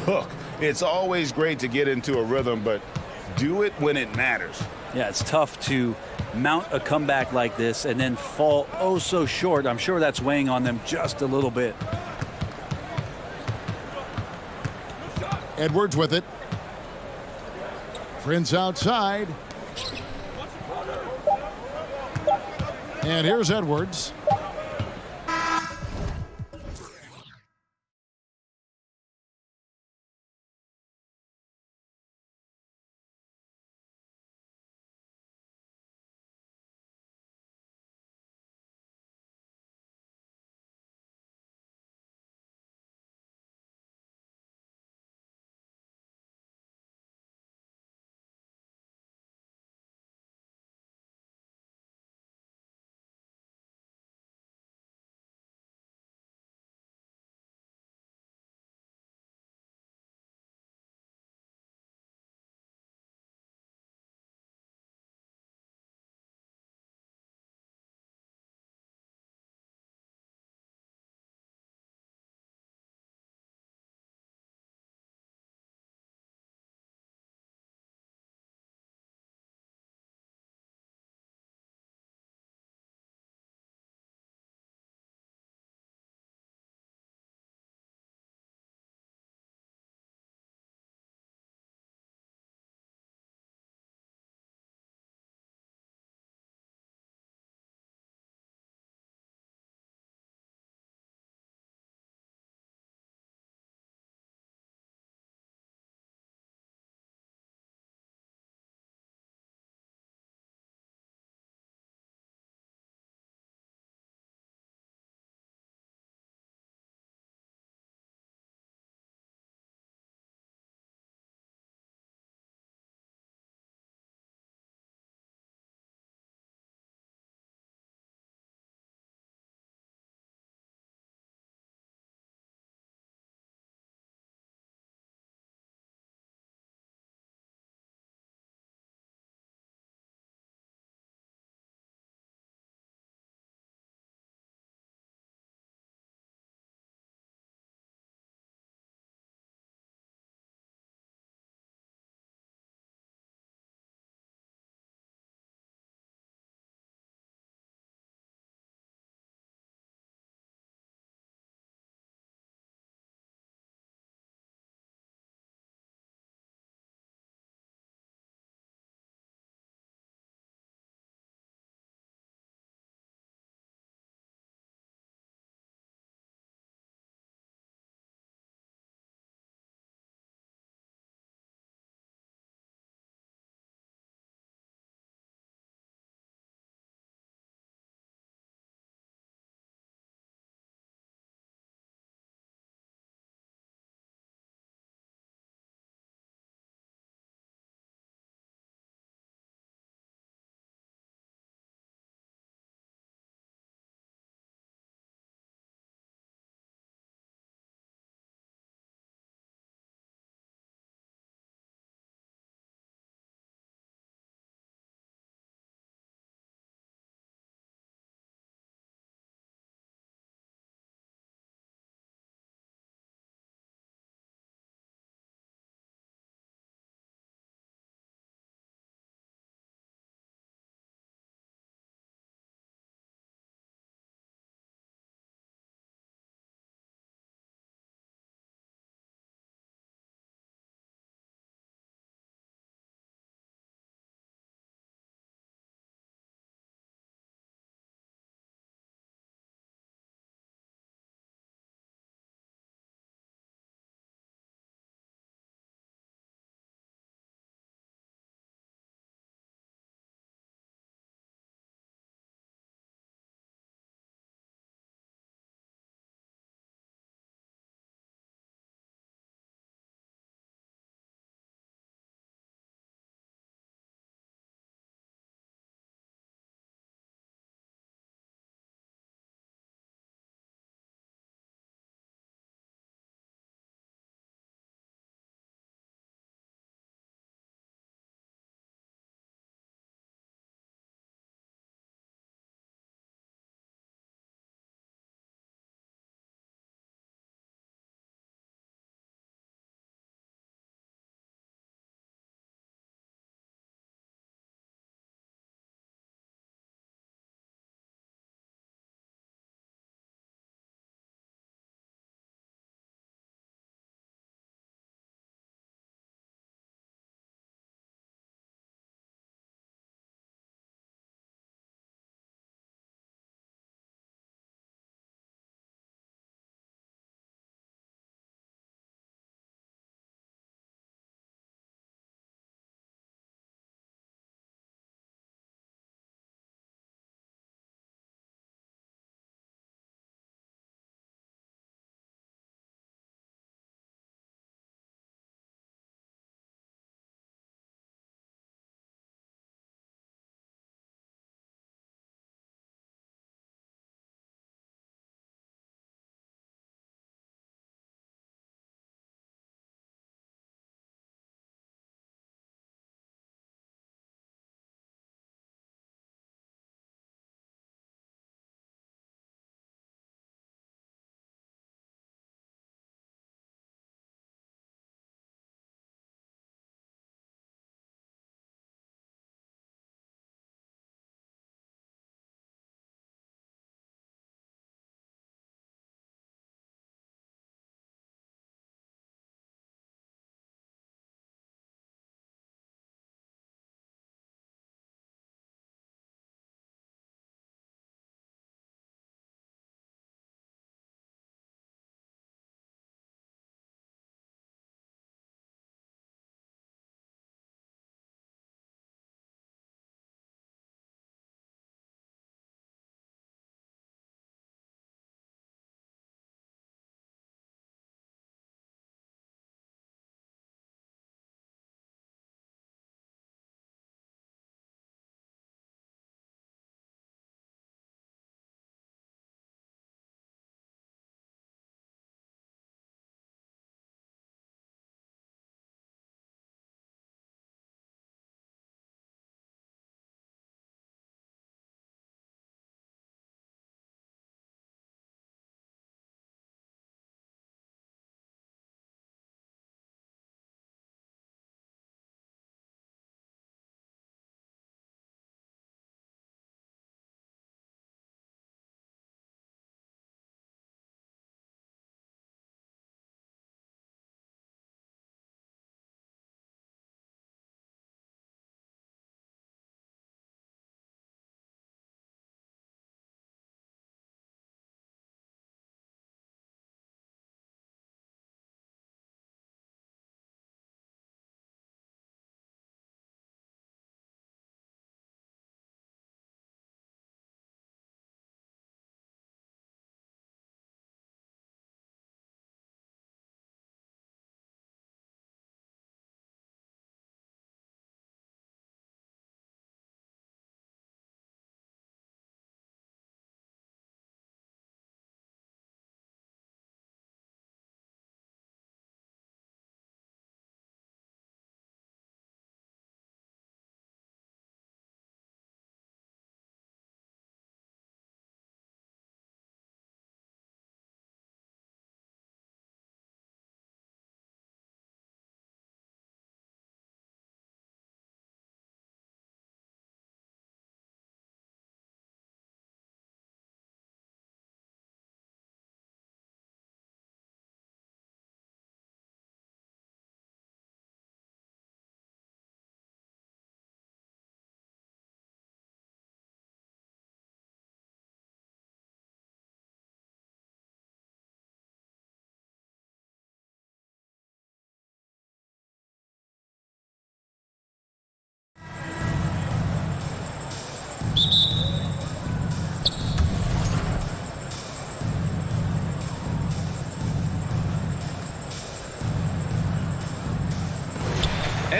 Look, it's always great to get into a rhythm, but do it when it matters. Yeah, it's tough to mount a comeback like this and then fall oh so short. I'm sure that's weighing on them just a little bit. Edwards with it. Prince outside. And here's Edwards.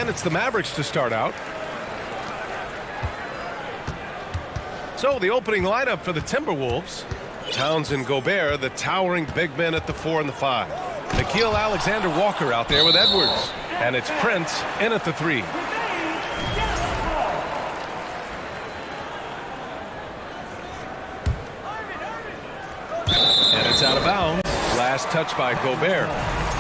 And it's the Mavericks to start out. So the opening lineup for the Timberwolves. Towns and Gobert, the towering big men at the 4 and the 5. Nickeil Alexander-Walker out there with Edwards. And it's Prince in at the 3. And it's out of bounds. Last touch by Gobert.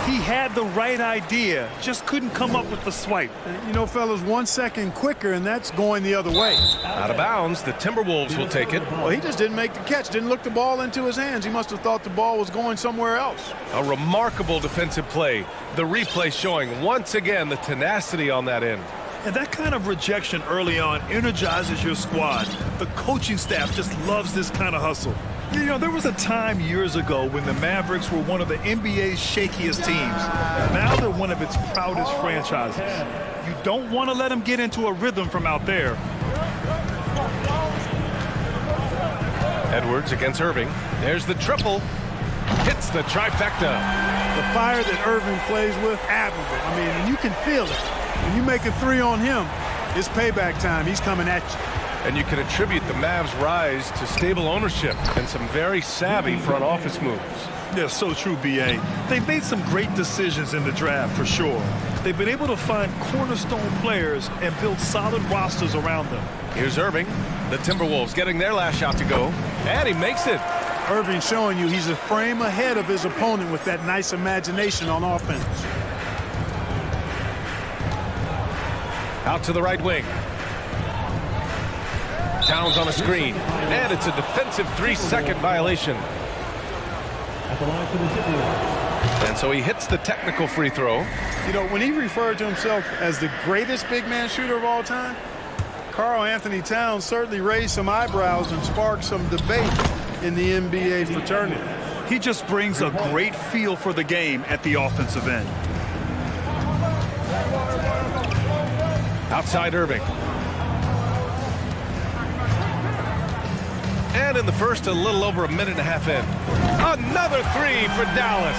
He had the right idea, just couldn't come up with the swipe. You know, fellas, 1 second quicker, and that's going the other way. Out of bounds, the Timberwolves will take it. Well, he just didn't make the catch, didn't look the ball into his hands. He must have thought the ball was going somewhere else. A remarkable defensive play. The replay showing once again the tenacity on that end. And that kind of rejection early on energizes your squad. The coaching staff just loves this kind of hustle. You know, there was a time years ago when the Mavericks were one of the NBA's shakiest teams. Now they're one of its proudest franchises. You don't want to let them get into a rhythm from out there. Edwards against Irving. There's the triple. Hits the trifecta. The fire that Irving plays with, admirable. I mean, and you can feel it. When you make a 3 on him, it's payback time. He's coming at you. And you can attribute the Mavs' rise to stable ownership and some very savvy front office moves. Yeah, so true, B.A. They've made some great decisions in the draft, for sure. They've been able to find cornerstone players and build solid rosters around them. Here's Irving. The Timberwolves getting their last shot to go. And he makes it. Irving showing you he's a frame ahead of his opponent with that nice imagination on offense. Out to the right wing. Towns on a screen, and it's a defensive 3-second violation. And so he hits the technical free throw. You know, when he referred to himself as the greatest big man shooter of all time, Karl Anthony Towns certainly raised some eyebrows and sparked some debate in the NBA fraternity. He just brings a great feel for the game at the offensive end. Outside Irving. And in the first, a little over a minute and a half in. Another 3 for Dallas.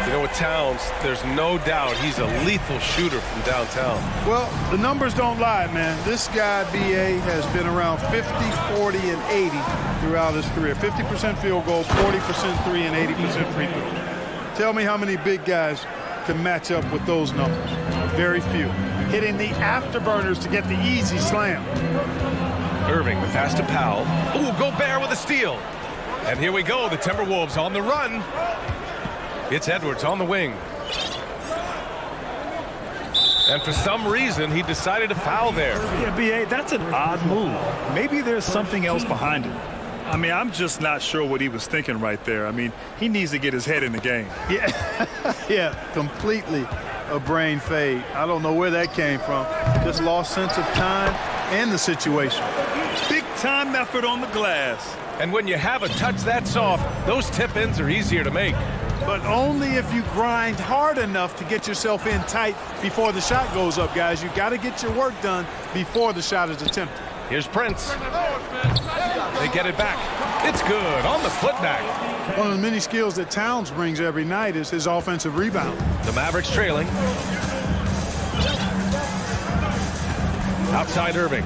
You know, with Towns, there's no doubt he's a lethal shooter from downtown. Well, the numbers don't lie, man. This guy, B.A., has been around 50, 40, and 80 throughout his career. 50% field goals, 40% 3, and 80% free throws. Tell me how many big guys can match up with those numbers. Very few. Hitting the afterburners to get the easy slam. Irving, the pass to Powell. Ooh, Gobert with a steal. And here we go, the Timberwolves on the run. It's Edwards on the wing. And for some reason, he decided to foul there. Yeah, B.A., that's an odd move. Maybe there's something else behind it. I mean, I'm just not sure what he was thinking right there. I mean, he needs to get his head in the game. Yeah, completely a brain fade. I don't know where that came from. Just lost sense of time and the situation. Big time effort on the glass. And when you have a touch that soft, those tip-ins are easier to make. But only if you grind hard enough to get yourself in tight before the shot goes up, guys. You got to get your work done before the shot is attempted. Here's Prince. They get it back. It's good on the putback. One of the many skills that Towns brings every night is his offensive rebound. The Mavericks trailing. Outside Irving.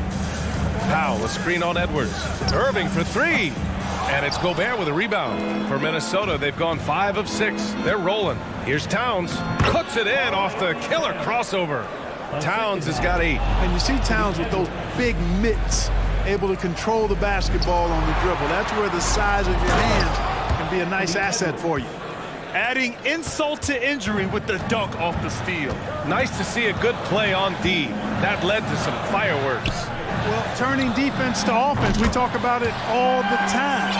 Powell, a screen on Edwards. Irving for 3. And it's Gobert with a rebound. For Minnesota, they've gone 5 of 6. They're rolling. Here's Towns. Puts it in off the killer crossover. Towns has got 8. And you see Towns with those big mitts, able to control the basketball on the dribble. That's where the size of your hands can be a nice asset for you. Adding insult to injury with the dunk off the steal. Nice to see a good play on D. That led to some fireworks. Well, turning defense to offense, we talk about it all the time.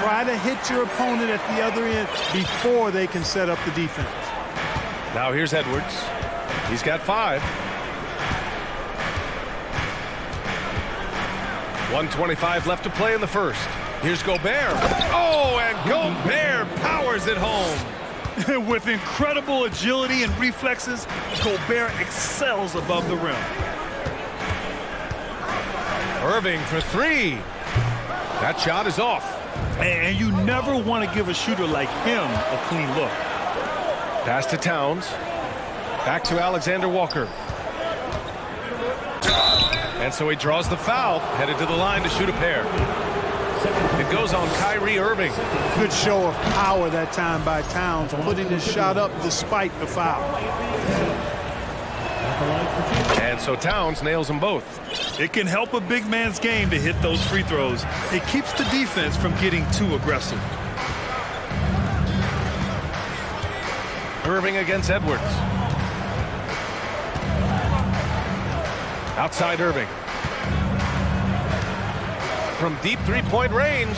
Try to hit your opponent at the other end before they can set up the defense. Now here's Edwards. He's got 5. 1:25 left to play in the first. Here's Gobert. Oh, and Gobert powers it home. With incredible agility and reflexes, Gobert excels above the rim. Irving for 3. That shot is off. And you never want to give a shooter like him a clean look. Pass to Towns. Back to Alexander Walker. And so he draws the foul, headed to the line to shoot a pair. It goes on Kyrie Irving. Good show of power that time by Towns, putting his shot up despite the foul. And so Towns nails them both. It can help a big man's game to hit those free throws. It keeps the defense from getting too aggressive. Irving against Edwards. Outside Irving. From deep three-point range.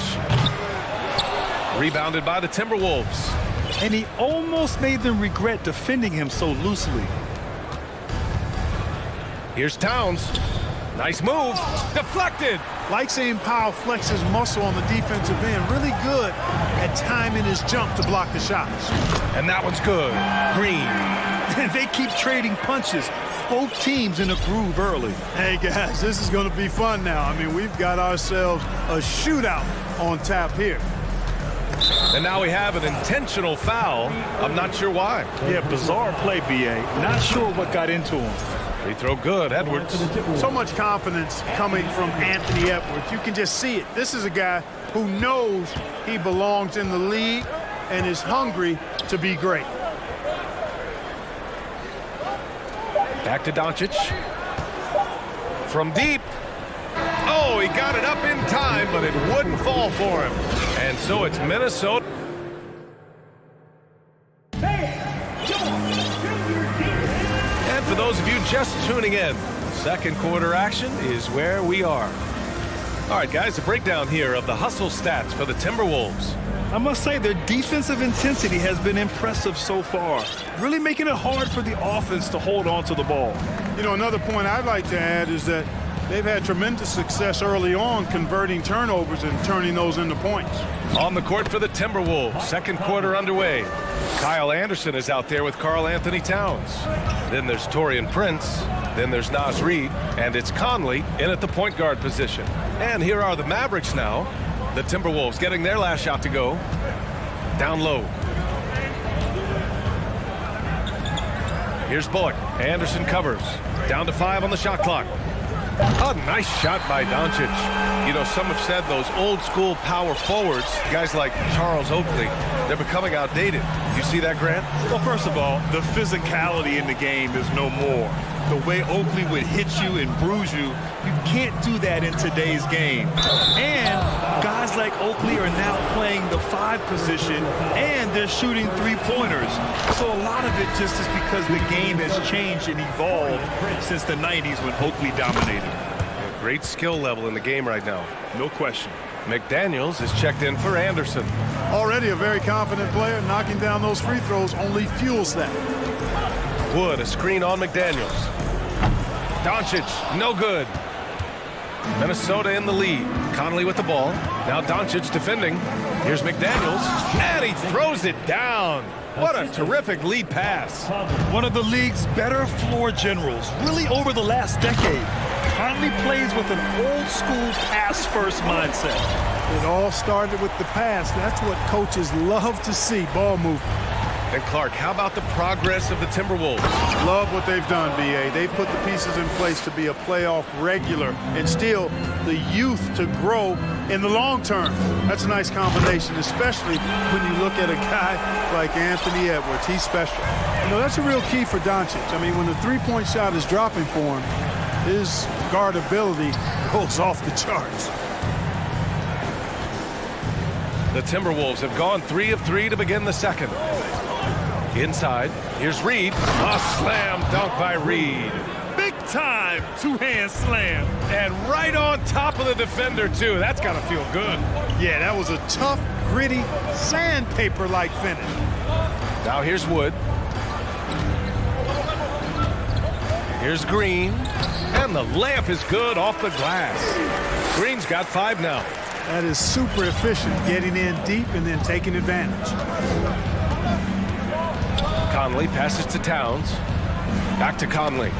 Rebounded by the Timberwolves. And he almost made them regret defending him so loosely. Here's Towns. Nice move. Deflected. Like seeing Powell flex his muscle on the defensive end. Really good at timing his jump to block the shots. And that one's good. Green. They keep trading punches. Both teams in a groove early. Hey, guys, this is going to be fun now. I mean, we've got ourselves a shootout on tap here. And now we have an intentional foul. I'm not sure why. Yeah, bizarre play, B.A. Not sure what got into him. Free throw good, Edwards. So much confidence coming from Anthony Edwards. You can just see it. This is a guy who knows he belongs in the league and is hungry to be great. Back to Doncic. From deep. Oh, he got it up in time, but it wouldn't fall for him. And so it's Minnesota. And for those of you just tuning in, second quarter action is where we are. All right, guys, a breakdown here of the hustle stats for the Timberwolves. I must say their defensive intensity has been impressive so far, really making it hard for the offense to hold on to the ball. You know, another point I'd like to add is that they've had tremendous success early on converting turnovers and turning those into points. On the court for the Timberwolves, second quarter underway. Kyle Anderson is out there with Karl Anthony Towns. Then there's Taurean Prince. Then there's Naz Reid. And it's Conley in at the point guard position. And here are the Mavericks now. The Timberwolves getting their last shot to go. Down low. Here's Bullock. Anderson covers. Down to 5 on the shot clock. A nice shot by Doncic. You know, some have said those old school power forwards, guys like Charles Oakley, they're becoming outdated. You see that, Grant? Well, first of all, the physicality in the game is no more. The way Oakley would hit you and bruise you, you can't do that in today's game. And guys like Oakley are now playing the 5 position, and they're shooting three-pointers. So a lot of it just is because the game has changed and evolved since the 90s when Oakley dominated. Great skill level in the game right now. No question. McDaniels is checked in for Anderson. Already a very confident player. Knocking down those free throws only fuels that. Wood, a screen on McDaniels. Doncic, no good. Minnesota in the lead. Conley with the ball. Now Doncic defending. Here's McDaniels, and he throws it down. What a terrific lead pass. One of the league's better floor generals, really over the last decade. Conley plays with an old-school pass-first mindset. It all started with the pass. That's what coaches love to see, ball movement. And Clark, how about the progress of the Timberwolves? Love what they've done, B.A. They've put the pieces in place to be a playoff regular and still the youth to grow in the long term. That's a nice combination, especially when you look at a guy like Anthony Edwards. He's special. You know, that's a real key for Doncic. I mean, when the three-point shot is dropping for him, his guardability goes off the charts. The Timberwolves have gone 3 of 3 to begin the second. Inside, here's Reid. A slam dunk by Reid. Big time two-hand slam. And right on top of the defender, too. That's got to feel good. Yeah, that was a tough, gritty, sandpaper-like finish. Now here's Wood. Here's Green. And the layup is good off the glass. Green's got 5 now. That is super efficient, getting in deep and then taking advantage. Conley passes to Towns. Back to Conley.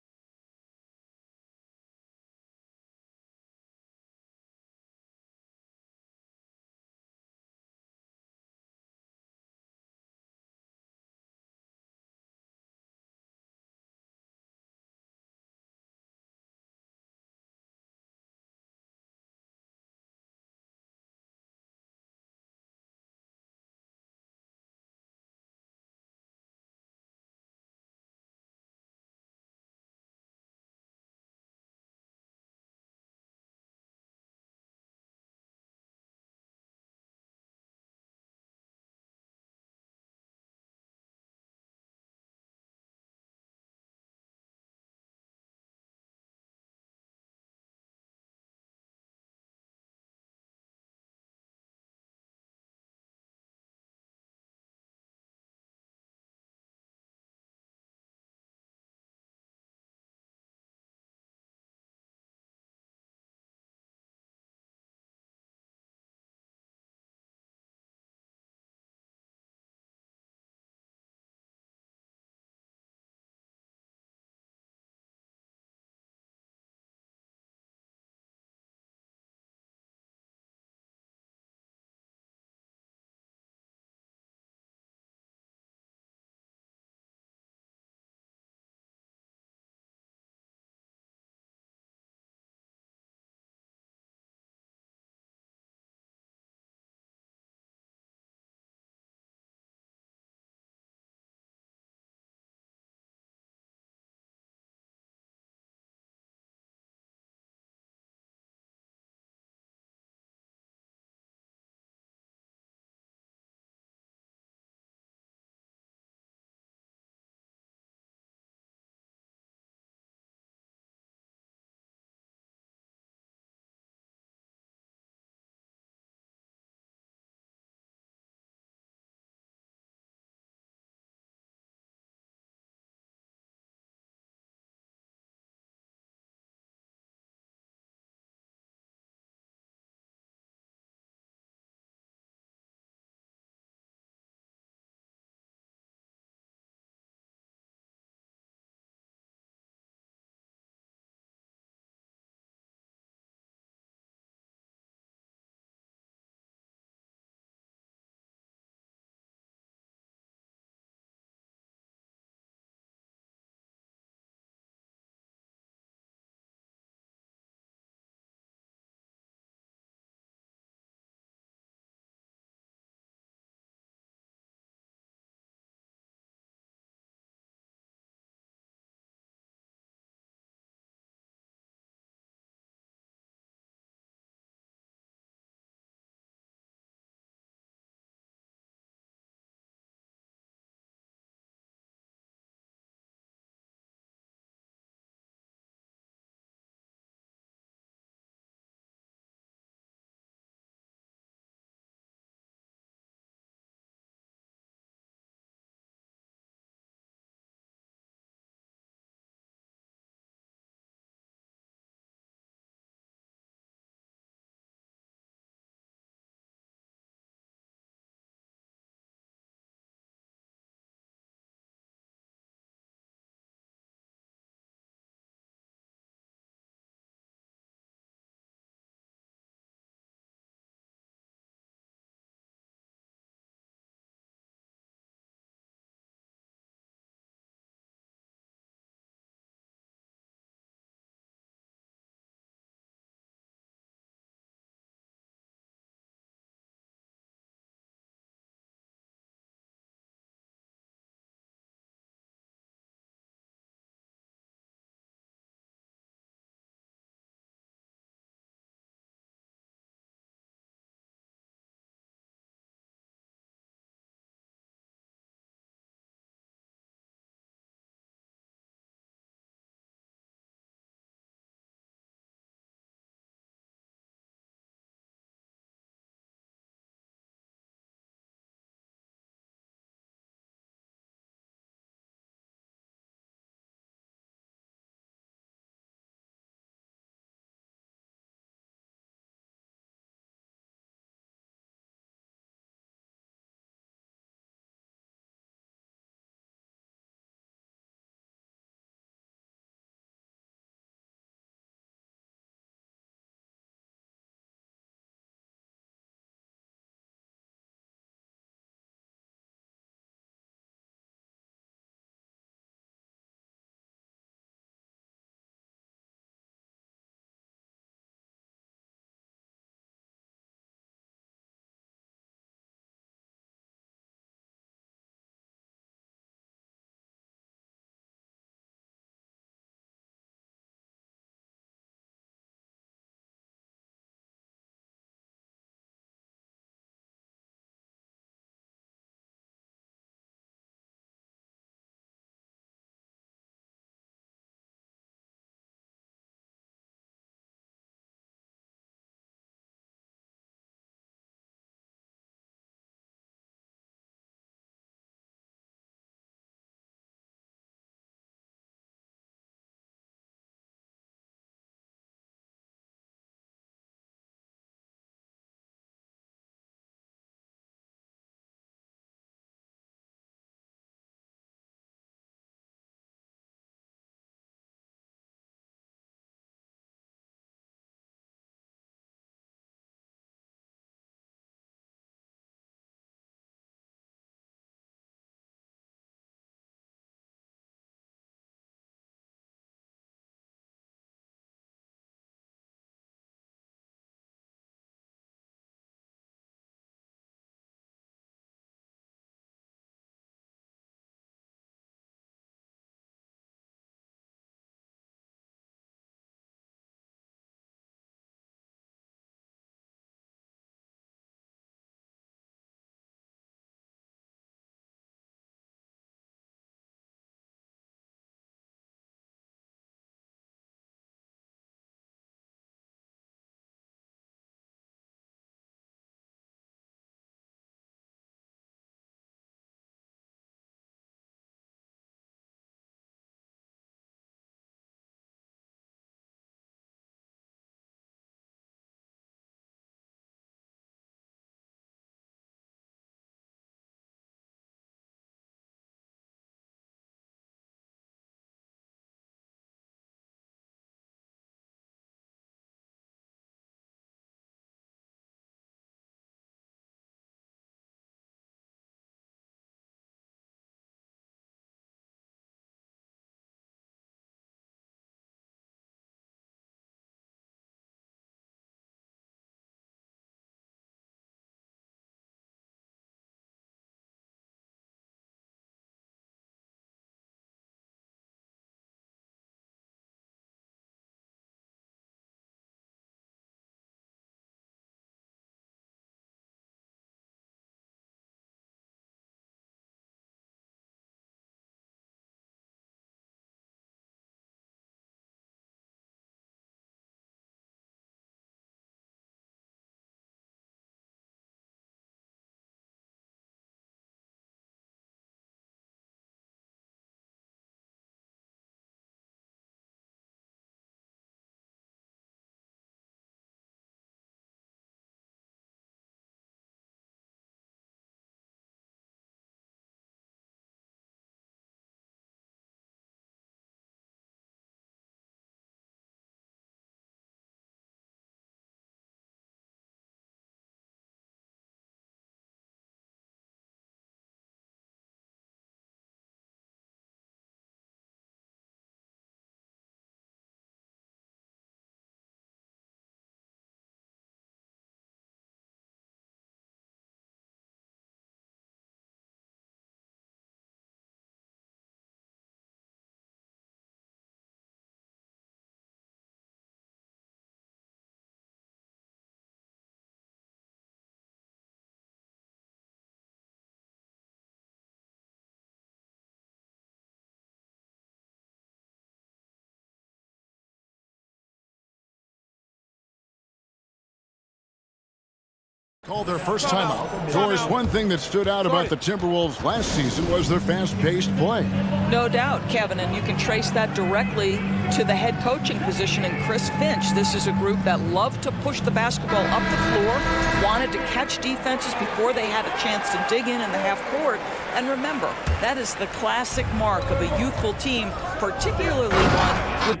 Called their first timeout. Of course, one thing that stood out about the Timberwolves last season was their fast-paced play. No doubt, Kevin, and you can trace that directly to the head coaching position in Chris Finch. This is a group that loved to push the basketball up the floor, wanted to catch defenses before they had a chance to dig in the half court. And remember, that is the classic mark of a youthful team, particularly one with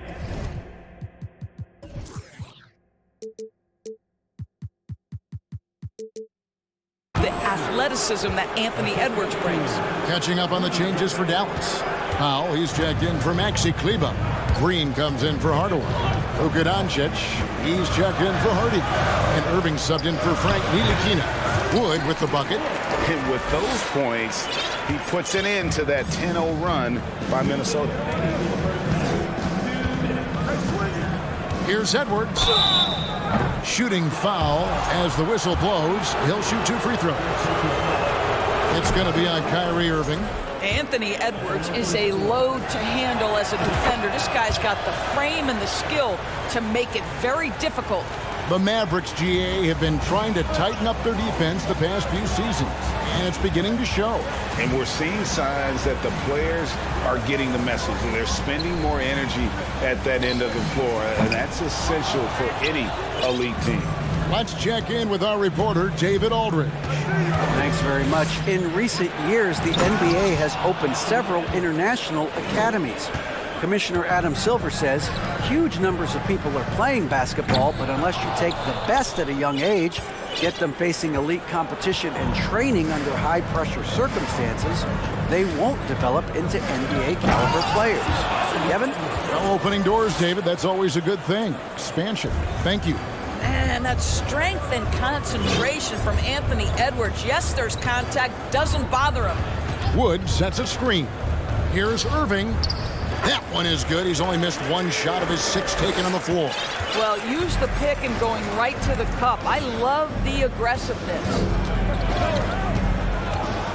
the athleticism that Anthony Edwards brings. Catching up on the changes for Dallas. Powell, he's checked in for Maxi Kleba. Green comes in for Hardaway. Luka Doncic, he's checked in for Hardy. And Irving subbed in for Frank Ntilikina. Wood with the bucket. And with those points, he puts an end to that 10-0 run by Minnesota. Here's Edwards. Shooting foul as the whistle blows. He'll shoot 2 free throws. It's going to be on Kyrie Irving. Anthony Edwards is a load to handle as a defender. This guy's got the frame and the skill to make it very difficult. The Mavericks, GA, have been trying to tighten up their defense the past few seasons, and it's beginning to show. And we're seeing signs that the players are getting the message, and they're spending more energy at that end of the floor, and that's essential for any elite team. Let's check in with our reporter, David Aldridge. Thanks very much. In recent years, the NBA has opened several international academies. Commissioner Adam Silver says huge numbers of people are playing basketball, but unless you take the best at a young age, get them facing elite competition and training under high-pressure circumstances, they won't develop into NBA-caliber players. Kevin? Well, opening doors, David, that's always a good thing. Expansion. Thank you. And that strength and concentration from Anthony Edwards. Yes, there's contact, doesn't bother him. Wood sets a screen. Here's Irving. That one is good. He's only missed 1 shot of his 6 taken on the floor. Well, use the pick and going right to the cup. I love the aggressiveness.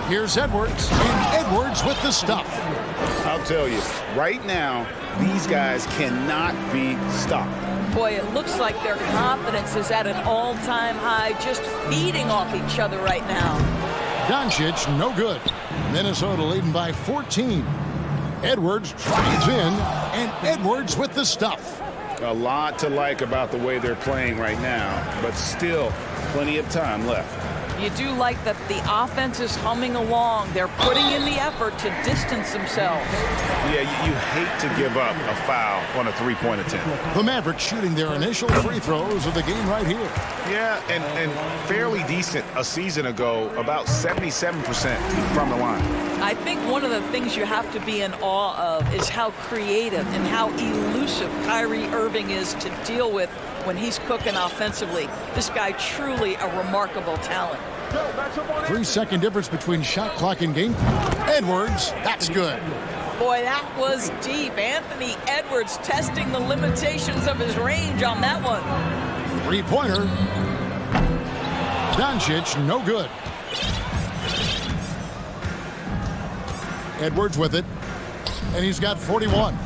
Here's Edwards, and Edwards with the stuff. I'll tell you, right now, these guys cannot be stopped. Boy, it looks like their confidence is at an all-time high, just feeding off each other right now. Doncic, no good. Minnesota leading by 14. Edwards drives in, and Edwards with the stuff. A lot to like about the way they're playing right now, but still plenty of time left. You do like that the offense is humming along. They're putting in the effort to distance themselves. Yeah, you hate to give up a foul on a three-point attempt. The Mavericks shooting their initial free throws of the game right here. Yeah, and fairly decent a season ago, about 77% from the line. I think one of the things you have to be in awe of is how creative and how elusive Kyrie Irving is to deal with when he's cooking offensively. This guy truly a remarkable talent. 3-second difference between shot clock and game clock. Edwards, that's good. Boy, that was deep. Anthony Edwards testing the limitations of his range on that one. 3-pointer. Doncic, no good. Edwards with it, and he's got 41.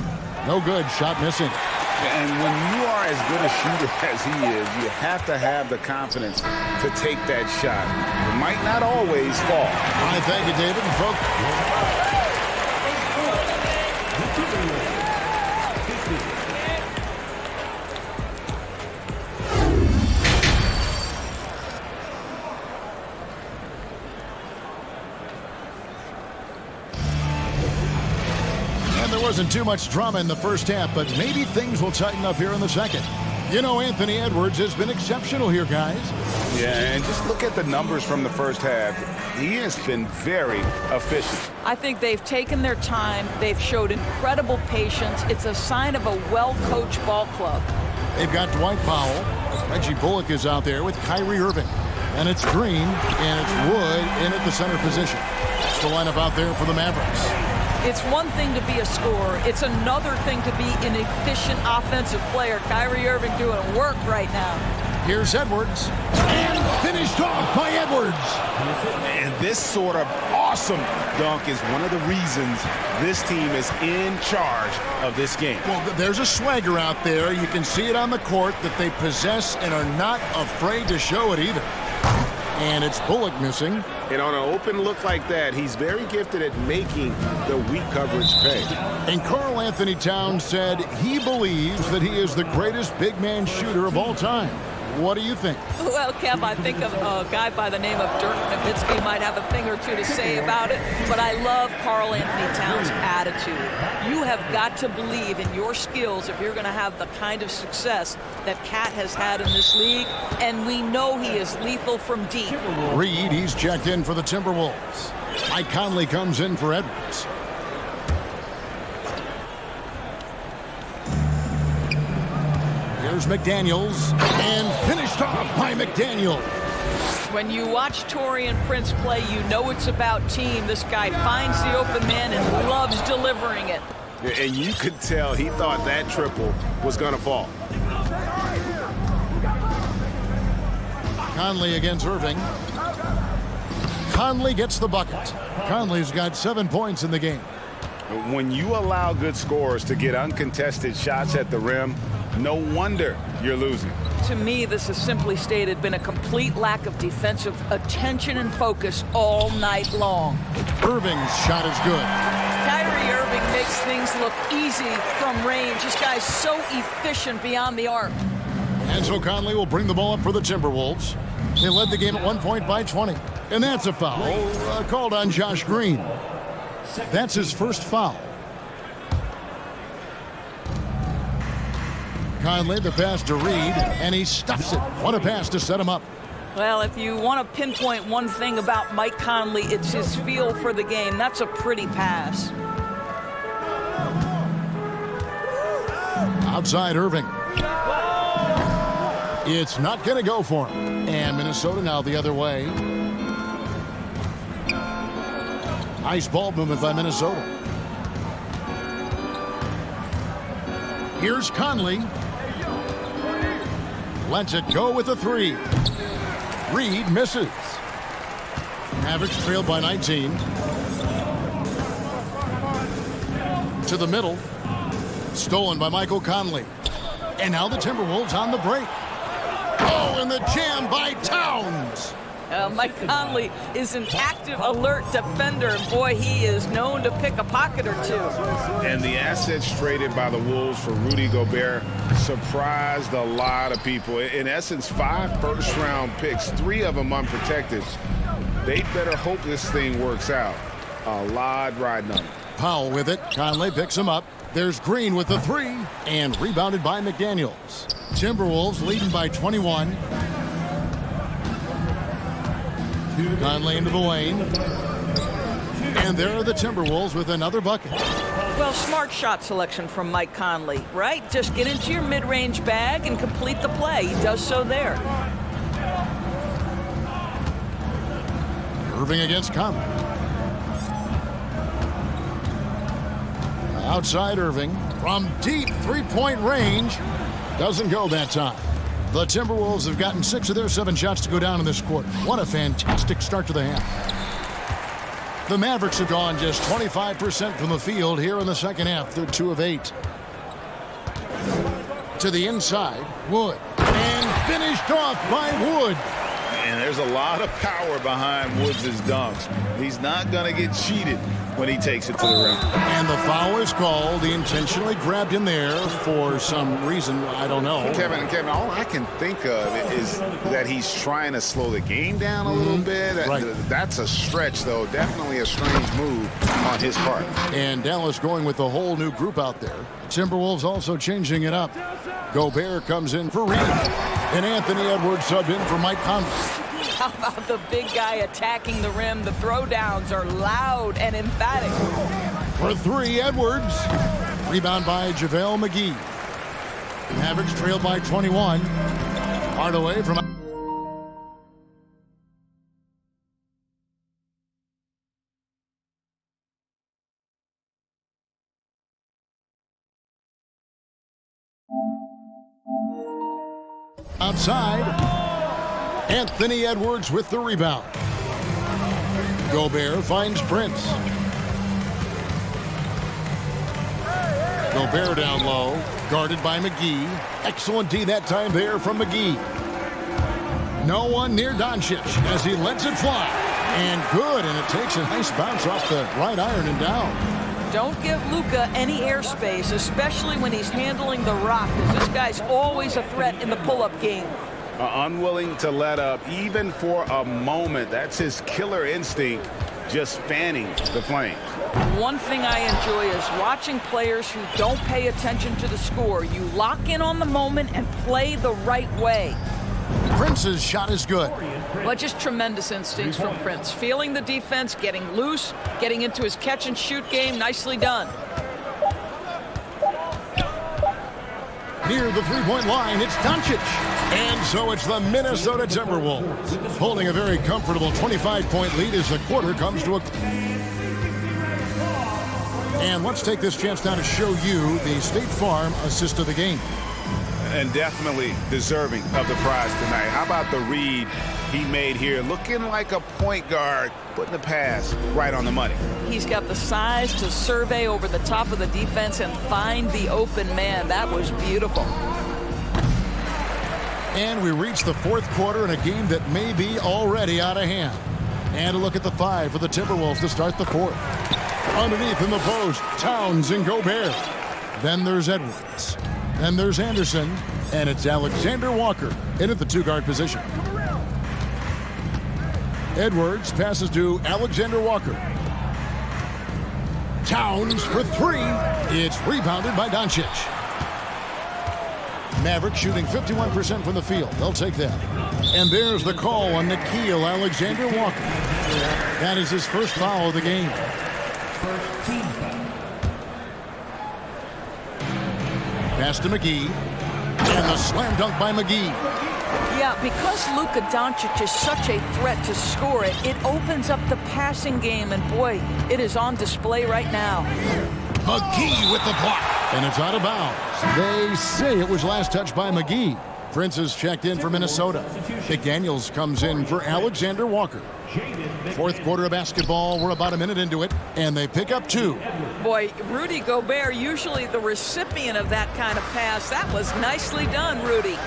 No good, shot missing. And when you are as good a shooter as he is, you have to have the confidence to take that shot. It might not always fall. All right, thank you, David. And folks, wasn't too much drama in the first half, but maybe things will tighten up here in the second. You know, Anthony Edwards has been exceptional here, guys. Yeah, and just look at the numbers from the first half. He has been very efficient. I think they've taken their time. They've showed incredible patience. It's a sign of a well-coached ball club. They've got Dwight Powell. Reggie Bullock is out there with Kyrie Irving. And it's Green, and it's Wood in at the center position. That's the lineup out there for the Mavericks. It's one thing to be a scorer. It's another thing to be an efficient offensive player. Kyrie Irving doing work right now. Here's Edwards. And finished off by Edwards. And this sort of awesome dunk is one of the reasons this team is in charge of this game. Well, there's a swagger out there. You can see it on the court that they possess and are not afraid to show it either. And it's Bullock missing. And on an open look like that, he's very gifted at making the weak coverage pay. And Karl Anthony Towns said he believes that he is the greatest big man shooter of all time. What do you think? Well, Kev, I think of a guy by the name of Dirk Nowitzki might have a thing or two to say about it, but I love Karl Anthony Towns' attitude. You have got to believe in your skills if you're going to have the kind of success that Cat has had in this league, and we know he is lethal from deep. Reed, he's checked in for the Timberwolves. Mike Conley comes in for Edwards. Here's McDaniels, and finished off by McDaniels. When you watch Taurean Prince play, you know it's about team. This guy finds the open man and loves delivering it. And you could tell he thought that triple was going to fall. Conley against Irving. Conley gets the bucket. Conley's got 7 points in the game. When you allow good scorers to get uncontested shots at the rim, no wonder you're losing. To me, this has simply stated been a complete lack of defensive attention and focus all night long. Irving's shot is good. Kyrie Irving makes things look easy from range. This guy's so efficient beyond the arc. And so Conley will bring the ball up for the Timberwolves. They led the game at 1 point by 20. And that's a foul called on Josh Green. That's his first foul. Conley, the pass to Reed, and he stuffs it. What a pass to set him up. Well, if you want to pinpoint one thing about Mike Conley, it's his feel for the game. That's a pretty pass. Outside Irving. It's not going to go for him. And Minnesota now the other way. Nice ball movement by Minnesota. Here's Conley. Lets it go with a three. Reed misses. Mavericks trailed by 19. To the middle. Stolen by Michael Conley. And now the Timberwolves on the break. Oh, and the jam by Towns. Mike Conley is an active, alert defender. And boy, he is known to pick a pocket or two. And the assets traded by the Wolves for Rudy Gobert surprised a lot of people. In essence, 5 first-round picks, 3 of them unprotected. They better hope this thing works out. A lot riding on it. Powell with it. Conley picks him up. There's Green with the three. And rebounded by McDaniels. Timberwolves leading by 21. Conley into the lane. And there are the Timberwolves with another bucket. Well, smart shot selection from Mike Conley, right? Just get into your mid-range bag and complete the play. He does so there. Irving against Conley. Outside Irving from deep three-point range. Doesn't go that time. The Timberwolves have gotten 6 of their 7 shots to go down in this quarter. What a fantastic start to the half. The Mavericks have gone just 25% from the field here in the second half. They're 2 of 8. To the inside, Wood. And finished off by Wood. And there's a lot of power behind Woods' dunks. He's not going to get cheated when he takes it to the rim. And the foul is called. He intentionally grabbed him there for some reason. I don't know. Kevin, all I can think of is that he's trying to slow the game down a little bit. Right. That's a stretch, though. Definitely a strange move on his part. And Dallas going with a whole new group out there. Timberwolves also changing it up. Gobert comes in for Reed. And Anthony Edwards subbed in for Mike Conley. How about the big guy attacking the rim? The throwdowns are loud and emphatic. For 3, Edwards. Rebound by JaVale McGee. Mavericks trailed by 21. Hardaway from... outside. Anthony Edwards with the rebound. Gobert finds Prince. Gobert down low, guarded by McGee. Excellent D that time there from McGee. No one near Doncic as he lets it fly. And good, and it takes a nice bounce off the right iron and down. Don't give Luka any airspace, especially when he's handling the rock, because this guy's always a threat in the pull-up game. Unwilling to let up, even for a moment. That's his killer instinct, just fanning the flames. One thing I enjoy is watching players who don't pay attention to the score. You lock in on the moment and play the right way. Prince's shot is good. But just tremendous instincts from Prince. Feeling the defense, getting loose, getting into his catch-and-shoot game. Nicely done. Near the three-point line, it's Doncic. And so it's the Minnesota Timberwolves, holding a very comfortable 25-point lead as the quarter comes to a... And let's take this chance now to show you the State Farm assist of the game. And definitely deserving of the prize tonight. How about the read he made here? Looking like a point guard, putting the pass right on the money. He's got the size to survey over the top of the defense and find the open man. That was beautiful. And we reach the fourth quarter in a game that may be already out of hand. And a look at the five for the Timberwolves to start the fourth. Underneath in the post, Towns and Gobert. Then there's Edwards. Then there's Anderson, and it's Alexander Walker in at the two-guard position. Edwards passes to Alexander Walker. Towns for three. It's rebounded by Doncic. Maverick shooting 51% from the field. They'll take that. And there's the call on Nickeil Alexander-Walker. That is his first foul of the game. Pass to McGee. And the slam dunk by McGee. Yeah, because Luka Doncic is such a threat to score it, it opens up the passing game, and boy, it is on display right now. McGee with the block. And it's out of bounds. They say it was last touched by McGee. Prince is checked in for Minnesota. McDaniels comes in for Alexander Walker. Fourth quarter of basketball. We're about a minute into it, and they pick up two. Boy, Rudy Gobert, usually the recipient of that kind of pass. That was nicely done, Rudy.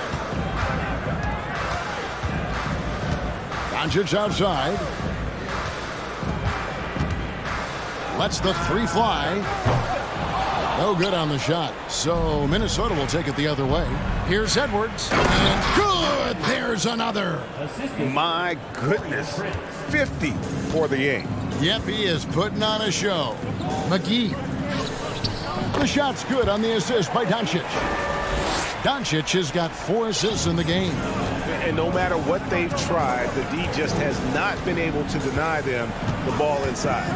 Doncic outside. Lets the three fly. No good on the shot. So Minnesota will take it the other way. Here's Edwards. And good! There's another. My goodness. 50 for the game. Yep, he is putting on a show. McGee. The shot's good on the assist by Doncic. Doncic has got 4 assists in the game. And no matter what they've tried, the D just has not been able to deny them the ball inside.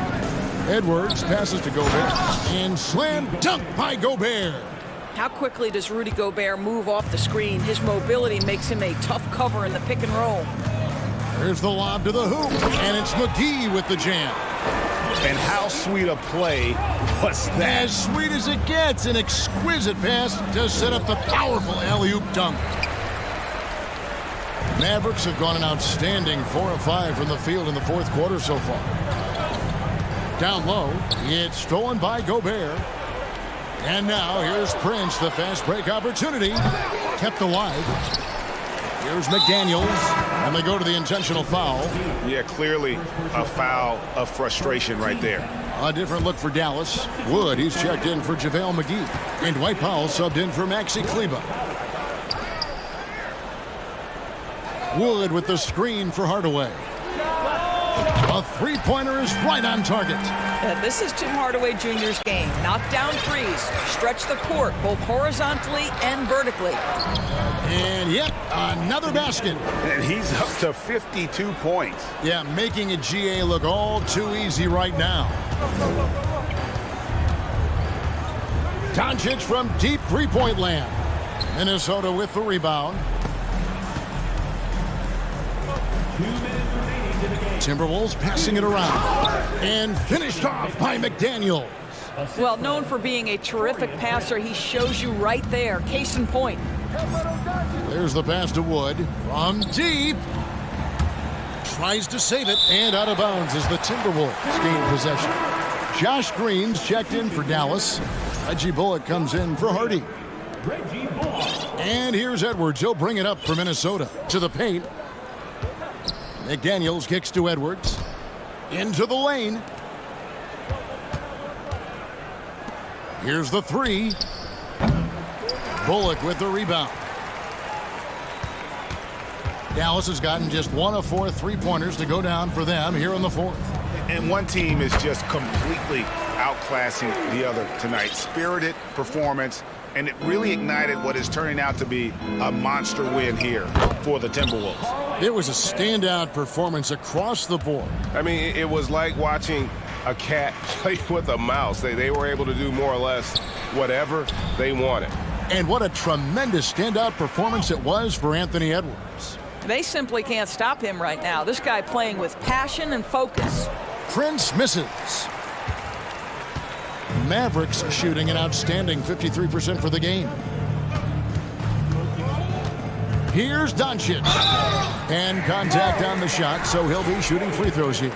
Edwards passes to Gobert. And slam dunk by Gobert. How quickly does Rudy Gobert move off the screen? His mobility makes him a tough cover in the pick and roll. There's the lob to the hoop. And it's McGee with the jam. And how sweet a play was that? As sweet as it gets. An exquisite pass to set up the powerful alley-oop dunk. Mavericks have gone an outstanding 4 of 5 from the field in the fourth quarter so far. Down low, it's stolen by Gobert. And now here's Prince, the fast break opportunity. Kept alive. Here's McDaniels, and they go to the intentional foul. Yeah, clearly a foul of frustration right there. A different look for Dallas. Wood, he's checked in for JaVale McGee. And Dwight Powell subbed in for Maxi Kleber. Wood with the screen for Hardaway. A three-pointer is right on target. This is Tim Hardaway Jr.'s game. Knock down threes, stretch the court, both horizontally and vertically. And yep, another basket. And he's up to 52 points. Yeah, making a GA look all too easy right now. Doncic from deep three-point land. Minnesota with the rebound. Timberwolves passing it around. And finished off by McDaniels. Well, known for being a terrific passer, he shows you right there. Case in point. There's the pass to Wood. From deep. Tries to save it. And out of bounds as the Timberwolves gain possession. Josh Green's checked in for Dallas. Reggie Bullock comes in for Hardy. And here's Edwards. He'll bring it up for Minnesota. To the paint. McDaniels kicks to Edwards. Into the lane. Here's the three. Bullock with the rebound. Dallas has gotten just 1 of 4 3-pointers to go down for them here in the fourth. And one team is just completely outclassing the other tonight. Spirited performance, and it really ignited what is turning out to be a monster win here for the Timberwolves. It was a standout performance across the board. I mean, it was like watching a cat play with a mouse. They were able to do more or less whatever they wanted. And what a tremendous standout performance it was for Anthony Edwards. They simply can't stop him right now. This guy playing with passion and focus. Prince misses. Mavericks shooting an outstanding 53% for the game. Here's Doncic. And contact on the shot, so he'll be shooting free throws here.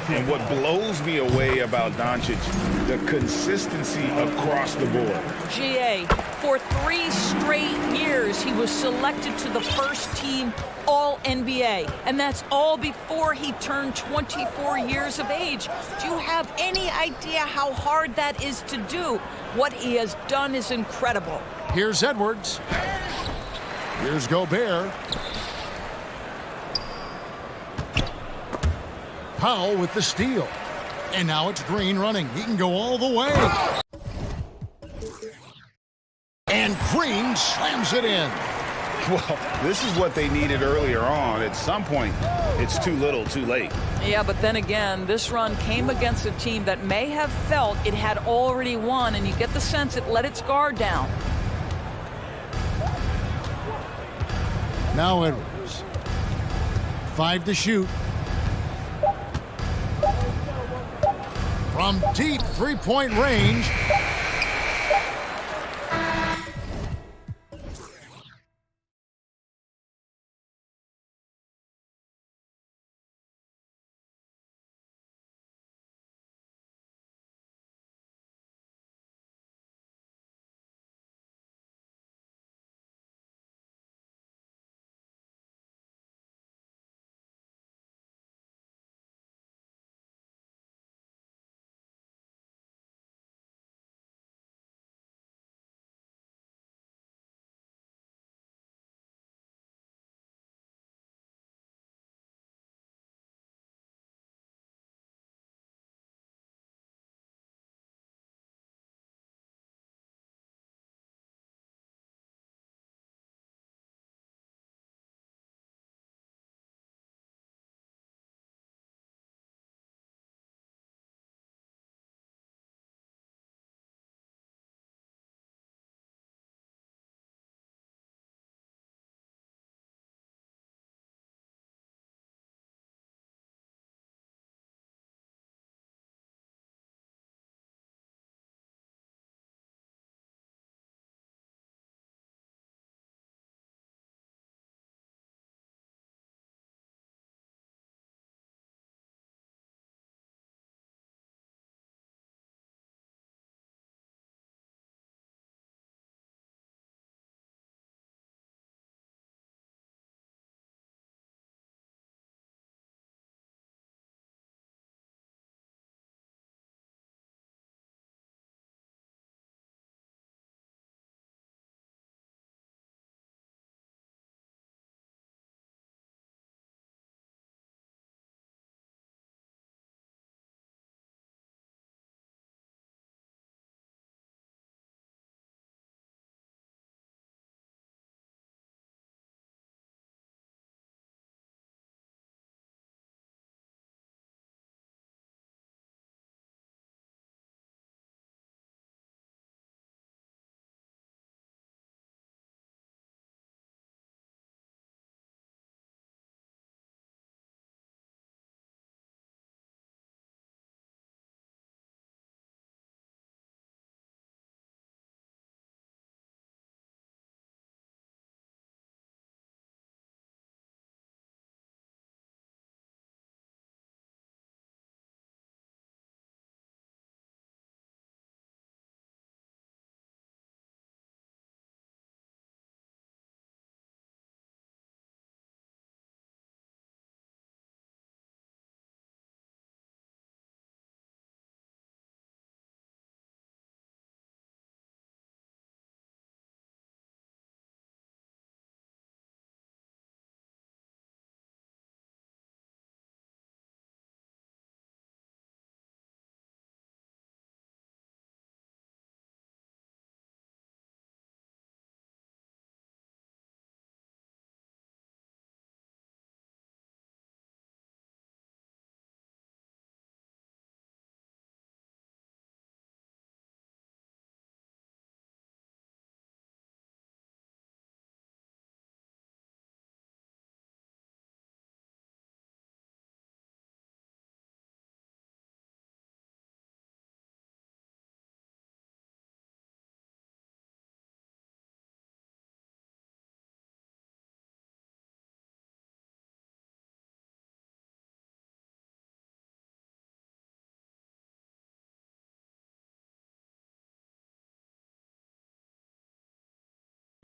And what blows me away about Doncic, the consistency across the board. GA, for 3 straight years, he was selected to the first team All-NBA. And that's all before he turned 24 years of age. Do you have any idea how hard that is to do? What he has done is incredible. Here's Edwards. Here's Gobert. Powell with the steal. And now it's Green running. He can go all the way. And Green slams it in. Well, this is what they needed earlier on. At some point, it's too little, too late. Yeah, but then again, this run came against a team that may have felt it had already won, and you get the sense it let its guard down. Now Edwards. 5 to shoot. From deep three-point range.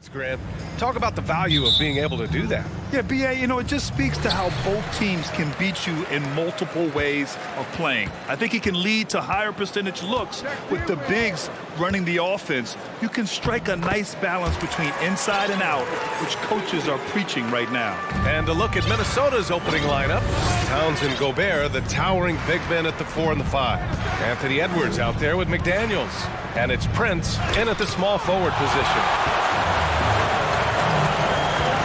Grant, talk about the value of being able to do that. Yeah, B.A., you know, it just speaks to how both teams can beat you in multiple ways of playing. I think he can lead to higher percentage looks with the bigs running the offense. You can strike a nice balance between inside and out, which coaches are preaching right now. And a look at Minnesota's opening lineup. Towns and Gobert, the towering big men at the 4 and the 5. Anthony Edwards out there with McDaniels. And it's Prince in at the small forward position.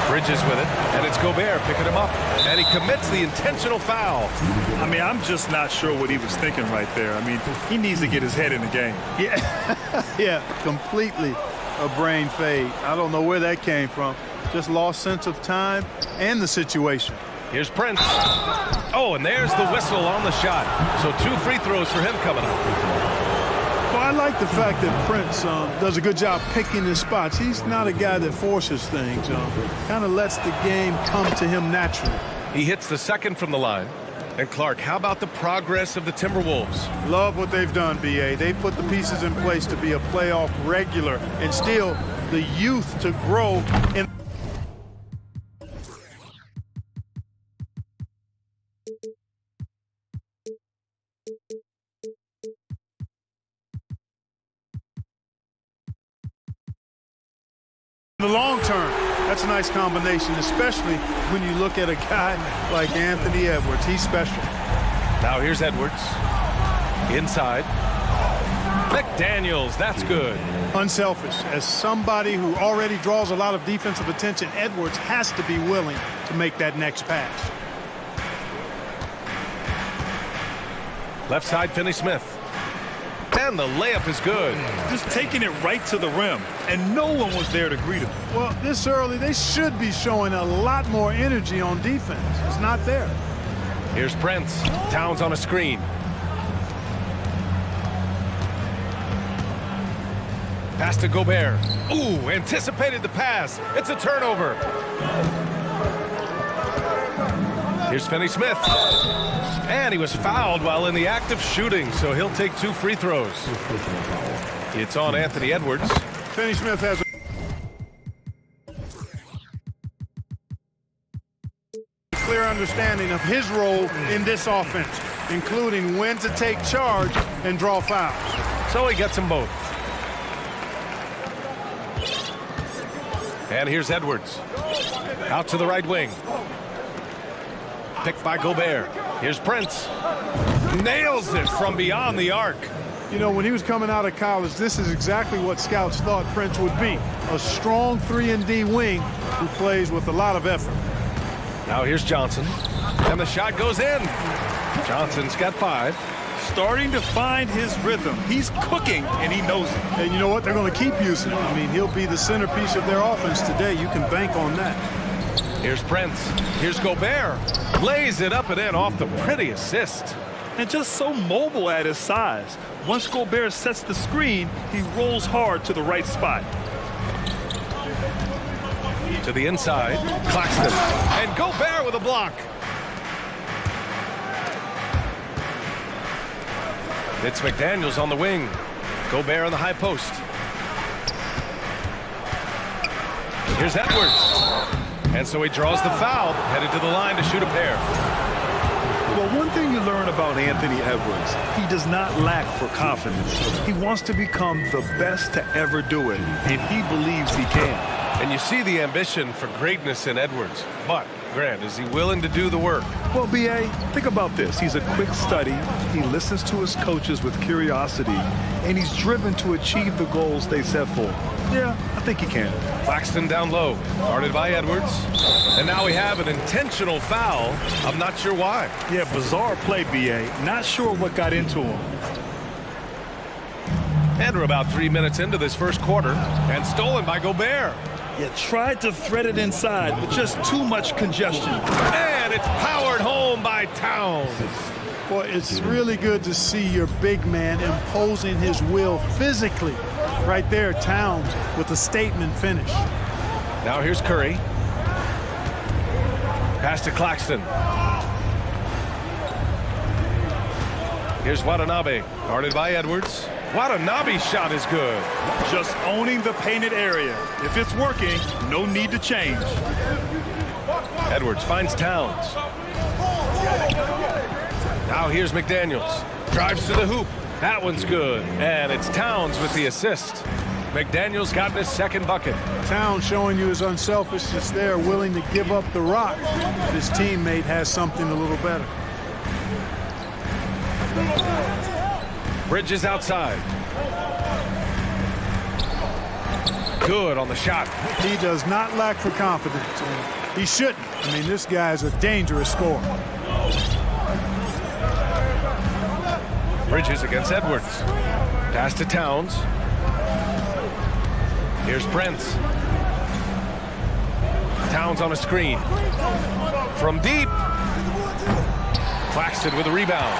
Bridges with it, and it's Gobert picking him up, and he commits the intentional foul. I mean, I'm just not sure what he was thinking right there. I mean, he needs to get his head in the game. Yeah, yeah, completely a brain fade. I don't know where that came from. Just lost sense of time and the situation. Here's Prince. Oh, and there's the whistle on the shot. So 2 free throws for him coming up. Well, I like the fact that Prince does a good job picking his spots. He's not a guy that forces things. Kind of lets the game come to him naturally. He hits the second from the line. And Clark, how about the progress of the Timberwolves? Love what they've done, B.A. They've put the pieces in place to be a playoff regular and still the youth to grow in. In the long term, that's a nice combination, especially when you look at a guy like Anthony Edwards. He's special. Now here's Edwards. Inside. McDaniels, that's good. Unselfish. As somebody who already draws a lot of defensive attention, Edwards has to be willing to make that next pass. Left side, Finney-Smith. And the layup is good. Just taking it right to the rim, and no one was there to greet him. Well, this early, they should be showing a lot more energy on defense. It's not there. Here's Prince. Towns on a screen. Pass to Gobert. Ooh, anticipated the pass. It's a turnover. Here's Finney-Smith. And he was fouled while in the act of shooting, so he'll take 2 free throws. It's on Anthony Edwards. Finney-Smith has a clear understanding of his role in this offense, including when to take charge and draw fouls. So he gets them both. And here's Edwards. Out to the right wing. Picked by Gobert. Here's Prince. Nails it from beyond the arc. You know, when he was coming out of college, this is exactly what scouts thought Prince would be. A strong 3-and-D wing who plays with a lot of effort. Now here's Johnson. And the shot goes in. Johnson's got 5. Starting to find his rhythm. He's cooking, and he knows it. And you know what? They're going to keep using him. I mean, he'll be the centerpiece of their offense today. You can bank on that. Here's Prince. Here's Gobert. Lays it up and in off the pretty assist. And just so mobile at his size. Once Gobert sets the screen, he rolls hard to the right spot. To the inside, Claxton. And Gobert with a block. It's McDaniels on the wing. Gobert on the high post. Here's Edwards. And so he draws the foul, headed to the line to shoot a pair. Well, one thing you learn about Anthony Edwards, he does not lack for confidence. He wants to become the best to ever do it, and he believes he can. And you see the ambition for greatness in Edwards. But, Grant, is he willing to do the work? Well, B.A., think about this. He's a quick study. He listens to his coaches with curiosity, and he's driven to achieve the goals they set for him. Yeah, I think he can. Claxton down low, guarded by Edwards. And now we have an intentional foul. I'm not sure why. Yeah, bizarre play, B.A. Not sure what got into him. And we're about 3 minutes into this first quarter, and stolen by Gobert. Yeah, tried to thread it inside, but just too much congestion. And it's powered home by Towns. Well, it's really good to see your big man imposing his will physically. Right there, Towns with a statement finish. Now here's Curry. Pass to Claxton. Here's Watanabe, guarded by Edwards. Watanabe's shot is good. Just owning the painted area. If it's working, no need to change. Edwards finds Towns. Now here's McDaniels. Drives to the hoop. That one's good. And it's Towns with the assist. McDaniels got his second bucket. Towns showing you his unselfishness there, willing to give up the rock. His teammate has something a little better. Bridges outside. Good on the shot. He does not lack for confidence, and he shouldn't. I mean, this guy's a dangerous scorer. Bridges against Edwards. Pass to Towns. Here's Brents. Towns on a screen. From deep. Claxton with a rebound.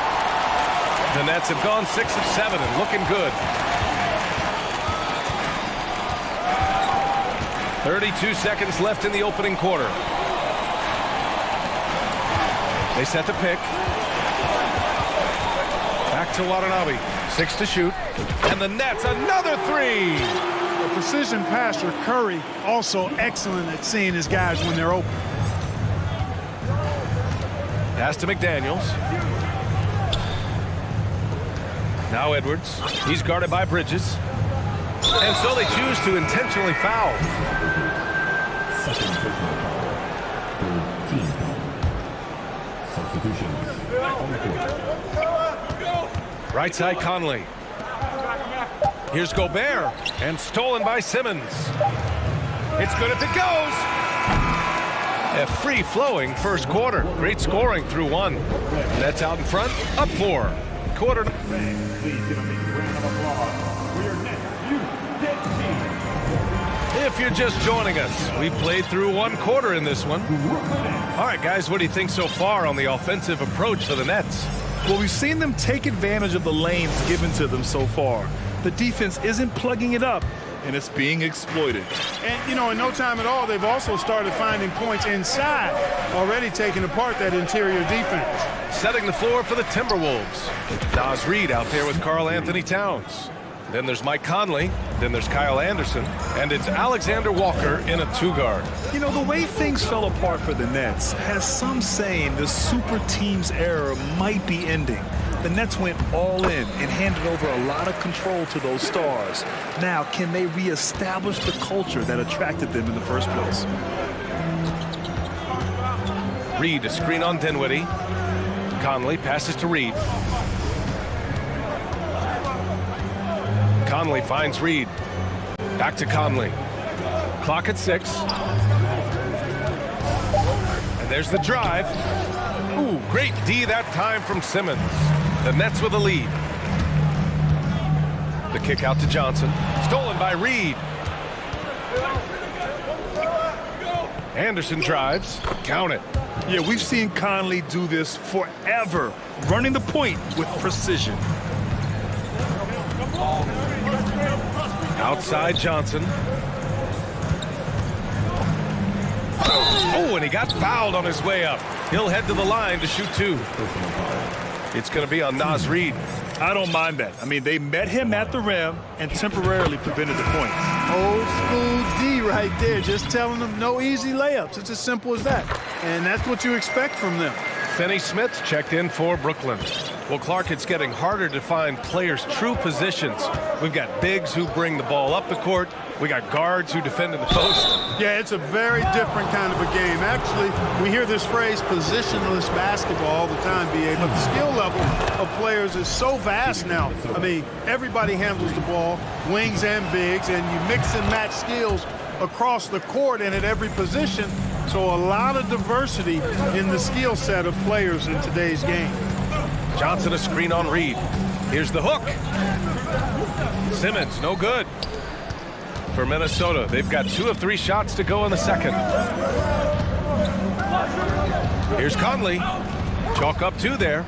The Nets have gone 6 of 7 and looking good. 32 seconds left in the opening quarter. They set the pick. Back to Watanabe. 6 to shoot. And the Nets, another three! A precision passer, Curry, also excellent at seeing his guys when they're open. Pass to McDaniels. Now Edwards. He's guarded by Bridges. And so they choose to intentionally foul. Right side Conley. Here's Gobert. And stolen by Simmons. It's good if it goes. A free-flowing first quarter. Great scoring through one. Nets out in front. Up 4. Quarter. If you're just joining us, we played through one quarter in this one. All right, guys, what do you think so far on the offensive approach for the Nets? Well, we've seen them take advantage of the lanes given to them so far. The defense isn't plugging it up, and it's being exploited. And, you know, in no time at all, they've also started finding points inside, already taking apart that interior defense. Setting the floor for the Timberwolves. Naz Reid out there with Karl Anthony Towns. Then there's Mike Conley. Then there's Kyle Anderson. And it's Alexander Walker in a 2-guard. You know, the way things fell apart for the Nets has some saying the super team's era might be ending. The Nets went all in and handed over a lot of control to those stars. Now, can they reestablish the culture that attracted them in the first place? Reid, a screen on Dinwiddie. Conley passes to Reid. Conley finds Reid. Back to Conley. Clock at 6. And there's the drive. Ooh, great D that time from Simmons. The Nets with a lead. The kick out to Johnson. Stolen by Reid. Anderson drives. Count it. Yeah, we've seen Conley do this forever, running the point with precision. Outside Johnson. Oh, and he got fouled on his way up. He'll head to the line to shoot 2. It's going to be on Naz Reid. I don't mind that. I mean, they met him at the rim and temporarily prevented the points. Old school D right there, just telling them no easy layups. It's as simple as that. And that's what you expect from them. Finney Smith checked in for Brooklyn. Well, Clark, it's getting harder to find players' true positions. We've got bigs who bring the ball up the court. We got guards who defend in the post. Yeah, it's a very different kind of a game. Actually, we hear this phrase positionless basketball all the time, BA, but the skill level of players is so vast now. I mean, everybody handles the ball, wings and bigs, and you mix and match skills across the court and at every position. So a lot of diversity in the skill set of players in today's game. Johnson a screen on Reid. Here's the hook. Simmons, no good. For Minnesota, they've got 2 of 3 shots to go in the second. Here's Conley. Chalk up 2 there.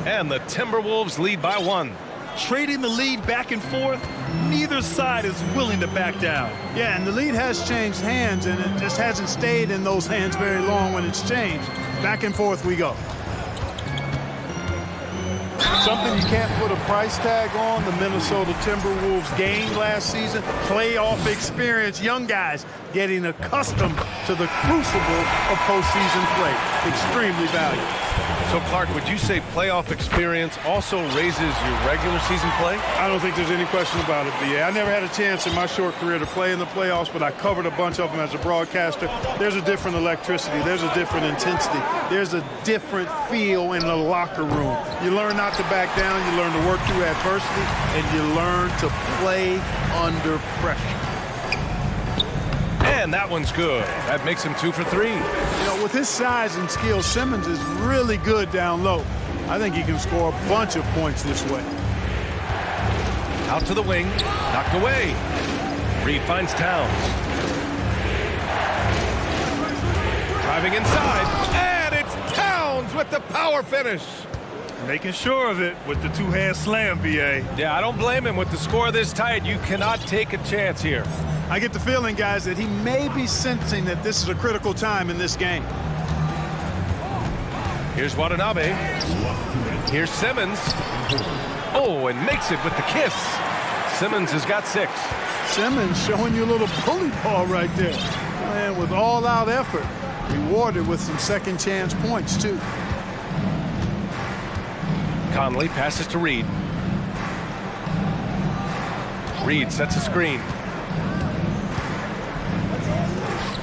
And the Timberwolves lead by 1. Trading the lead back and forth, neither side is willing to back down. Yeah, and the lead has changed hands, and it just hasn't stayed in those hands very long when it's changed. Back and forth we go. Something you can't put a price tag on, the Minnesota Timberwolves gained last season. Playoff experience, young guys getting accustomed to the crucible of postseason play. Extremely valuable. So, Clark, would you say playoff experience also raises your regular season play? I don't think there's any question about it, B.A. I never had a chance in my short career to play in the playoffs, but I covered a bunch of them as a broadcaster. There's a different electricity. There's a different intensity. There's a different feel in the locker room. You learn not to back down. You learn to work through adversity, and you learn to play under pressure. And that one's good. That makes him 2 for 3. You know, with his size and skill, Simmons is really good down low. I think he can score a bunch of points this way. Out to the wing, knocked away. Reed finds Towns. Driving inside, and it's Towns with the power finish. Making sure of it with the two-hand slam, B.A. Yeah, I don't blame him. With the score this tight, you cannot take a chance here. I get the feeling, guys, that he may be sensing that this is a critical time in this game. Here's Watanabe. Here's Simmons. Oh, and makes it with the kiss. Simmons has got 6. Simmons showing you a little bully ball right there. And with all-out effort, rewarded with some second-chance points, too. Conley passes to Reed. Reed sets a screen.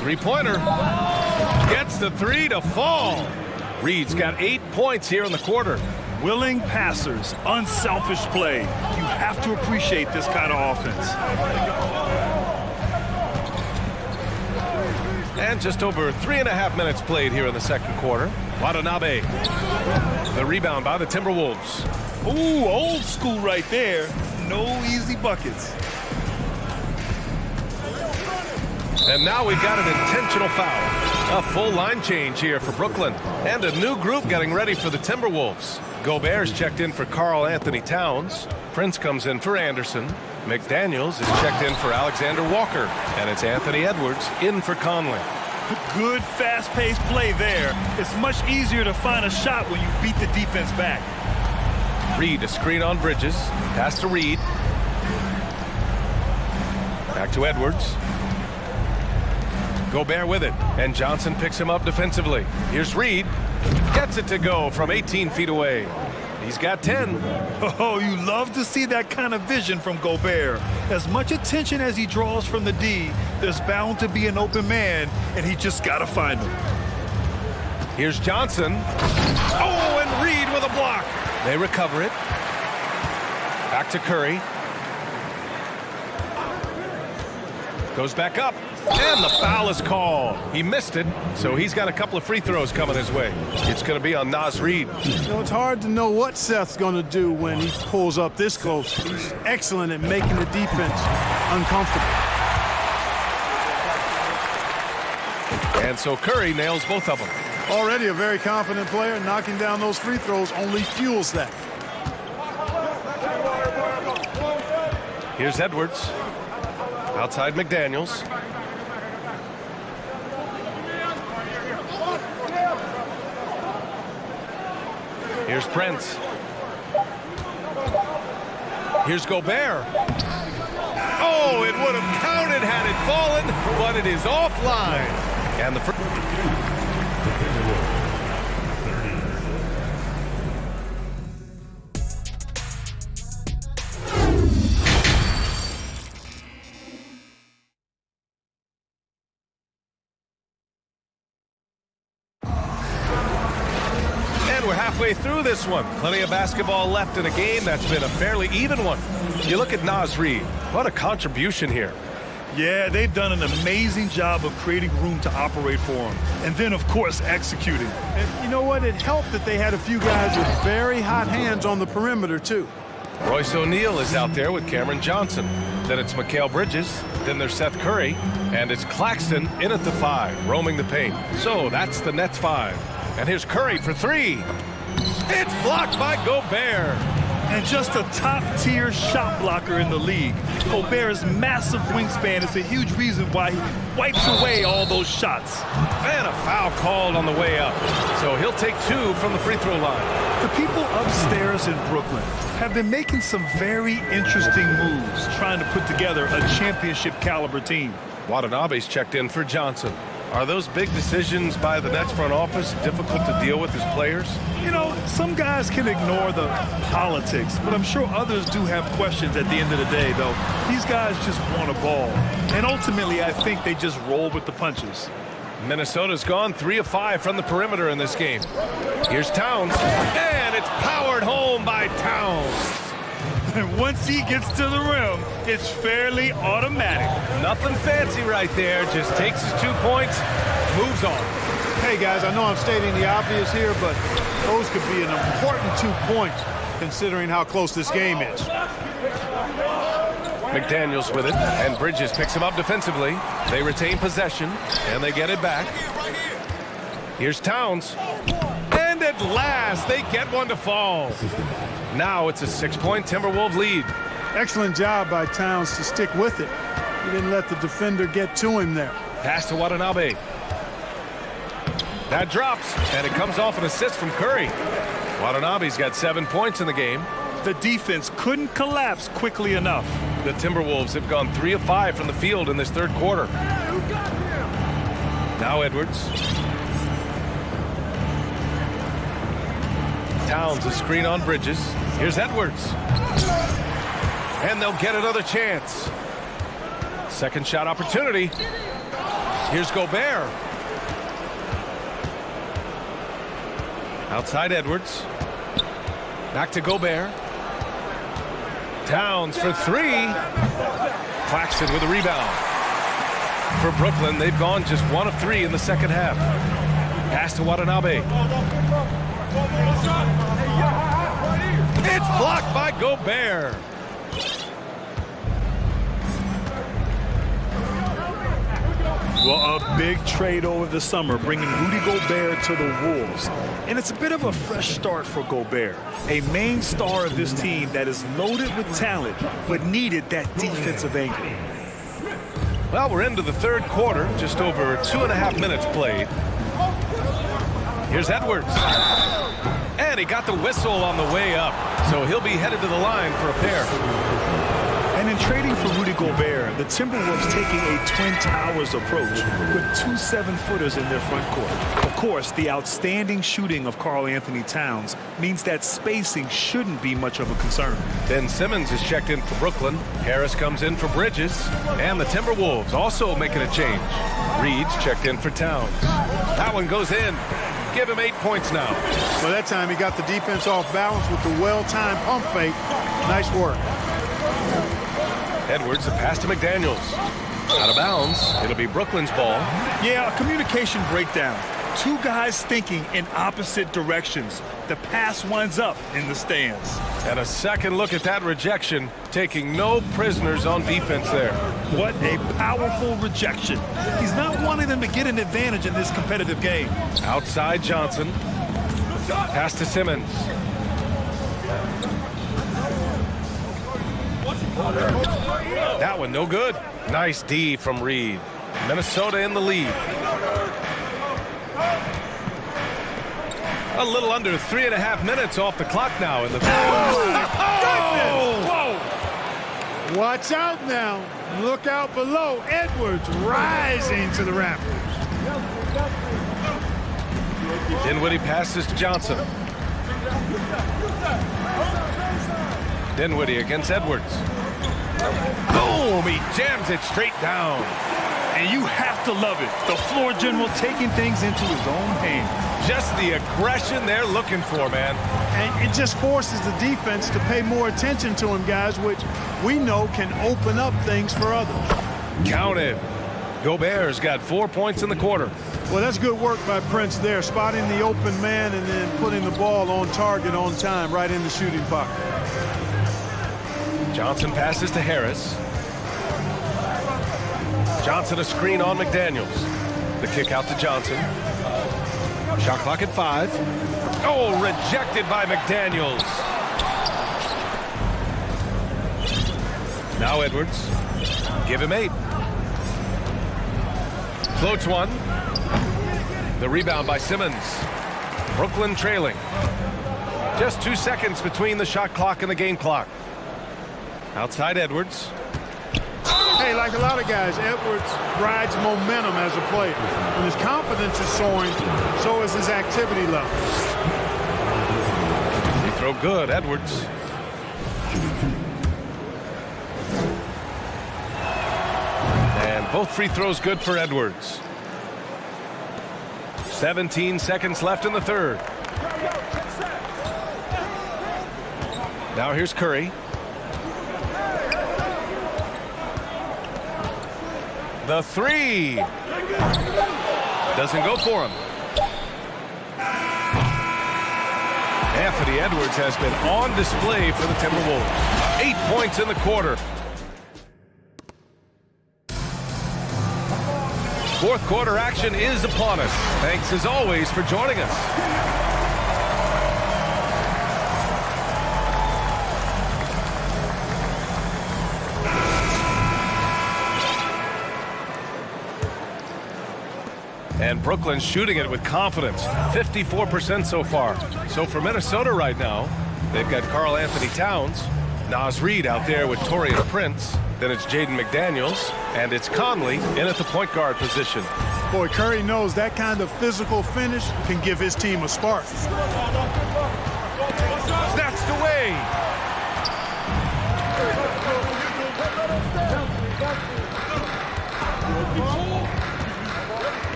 Three-pointer. Gets the 3 to fall. Reed's got 8 points here in the quarter. Willing passers, unselfish play. You have to appreciate this kind of offense. And just over 3.5 minutes played here in the second quarter. Watanabe. The rebound by the Timberwolves. Ooh, old school right there. No easy buckets. And now we've got an intentional foul. A full line change here for Brooklyn. And a new group getting ready for the Timberwolves. Gobert's checked in for Karl Anthony Towns. Prince comes in for Anderson. McDaniels is checked in for Alexander Walker. And it's Anthony Edwards in for Conley. Good fast-paced play there. It's much easier to find a shot when you beat the defense back. Reed, a screen on Bridges. Pass to Reed. Back to Edwards. Gobert with it, and Johnson picks him up defensively. Here's Reed. Gets it to go from 18 feet away. He's got 10. Oh, you love to see that kind of vision from Gobert. As much attention as he draws from the D, there's bound to be an open man, and he just got to find him. Here's Johnson. Oh, and Reed with a block. They recover it. Back to Curry. Goes back up. And the foul is called. He missed it, so he's got a couple of free throws coming his way. It's going to be on Naz Reid. You know, it's hard to know what Seth's going to do when he pulls up this close. He's excellent at making the defense uncomfortable. And so Curry nails both of them. Already a very confident player. Knocking down those free throws only fuels that. Here's Edwards. Outside McDaniels. Here's Prince. Here's Gobert. Oh, it would have counted had it fallen, but it is offline. And the we're halfway through this one. Plenty of basketball left in a game that's been a fairly even one. You look at Naz Reid. What a contribution here. Yeah, they've done an amazing job of creating room to operate for him. And then, of course, executing. And you know what? It helped that they had a few guys with very hot hands on the perimeter, too. Royce O'Neal is out there with Cameron Johnson. Then it's Mikal Bridges. Then there's Seth Curry. And it's Claxton in at the 5, roaming the paint. So that's the Nets 5. And here's Curry for 3. It's blocked by Gobert. And just a top-tier shot blocker in the league. Gobert's massive wingspan is a huge reason why he wipes away all those shots. And a foul called on the way up. So he'll take 2 from the free throw line. The people upstairs in Brooklyn have been making some very interesting moves trying to put together a championship-caliber team. Watanabe's checked in for Johnson. Are those big decisions by the Nets front office difficult to deal with as players? You know, some guys can ignore the politics, but I'm sure others do have questions at the end of the day, though. These guys just want a ball. And ultimately, I think they just roll with the punches. Minnesota's gone 3 of 5 from the perimeter in this game. Here's Towns, and it's powered home by Towns. And once he gets to the rim, it's fairly automatic. Nothing fancy right there, just takes his 2 points, moves on. Hey, guys, I know I'm stating the obvious here, but those could be an important 2 points considering how close this game is. McDaniels with it, and Bridges picks him up defensively. They retain possession, and they get it back. Here's Towns. And at last, they get one to fall. Now it's a 6-point Timberwolves lead. Excellent job by Towns to stick with it. He didn't let the defender get to him there. Pass to Watanabe. That drops, and it comes off an assist from Curry. Watanabe's got 7 points in the game. The defense couldn't collapse quickly enough. The Timberwolves have gone 3 of 5 from the field in this third quarter. Now Edwards. Towns a screen on Bridges. Here's Edwards. And they'll get another chance. Second shot opportunity. Here's Gobert. Outside Edwards. Back to Gobert. Towns for 3. Claxton with a rebound. For Brooklyn, they've gone just 1 of 3 in the second half. Pass to Watanabe. It's blocked by Gobert. Well, a big trade over the summer, bringing Rudy Gobert to the Wolves. And it's a bit of a fresh start for Gobert, a main star of this team that is loaded with talent, but needed that defensive angle. Well, we're into the third quarter, just over 2.5 minutes played. Here's Edwards. And he got the whistle on the way up, so he'll be headed to the line for a pair. And in trading for Rudy Gobert, the Timberwolves taking a Twin Towers approach with 2 7-footers in their front court. Of course, the outstanding shooting of Karl Anthony Towns means that spacing shouldn't be much of a concern. Ben Simmons is checked in for Brooklyn. Harris comes in for Bridges. And the Timberwolves also making a change. Reed's checked in for Towns. That one goes in. Give him 8 points now. Well, that time he got the defense off balance with the well-timed pump fake. Nice work. Edwards, a pass to McDaniels. Out of bounds. It'll be Brooklyn's ball. Yeah, a communication breakdown. 2 guys thinking in opposite directions. The pass winds up in the stands. And a second look at that rejection, taking no prisoners on defense there. What a powerful rejection. He's not wanting them to get an advantage in this competitive game. Outside Johnson. Pass to Simmons. That one no good. Nice D from Reed. Minnesota in the lead. A little under 3.5 minutes off the clock now in the third. Whoa! Watch out now. Look out below. Edwards rising to the rafters. Dinwiddie passes to Johnson. Dinwiddie against Edwards. Boom! He jams it straight down. And you have to love it. The floor general taking things into his own hands. Just the aggression they're looking for, man. And it just forces the defense to pay more attention to him, guys, which we know can open up things for others. Count it. Gobert's got 4 points in the quarter. Well, that's good work by Prince there, spotting the open man and then putting the ball on target on time, right in the shooting pocket. Johnson passes to Harris. Johnson a screen on McDaniels. The kick out to Johnson. Shot clock at 5. Oh, rejected by McDaniels. Now Edwards. Give him 8. Floats one. The rebound by Simmons. Brooklyn trailing. Just 2 seconds between the shot clock and the game clock. Outside Edwards. Hey, like a lot of guys, Edwards rides momentum as a player. When his confidence is soaring, so is his activity level. Free throw good, Edwards. And both free throws good for Edwards. 17 seconds left in the third. Now here's Curry. The three. Doesn't go for him. Anthony Edwards has been on display for the Timberwolves. 8 points in the quarter. Fourth quarter action is upon us. Thanks as always for joining us. And Brooklyn's shooting it with confidence. 54% so far. So for Minnesota right now, they've got Karl Anthony Towns, Naz Reid out there with Taurean Prince. Then it's Jaden McDaniels, and it's Conley in at the point guard position. Boy, Curry knows that kind of physical finish can give his team a spark. Snatched away.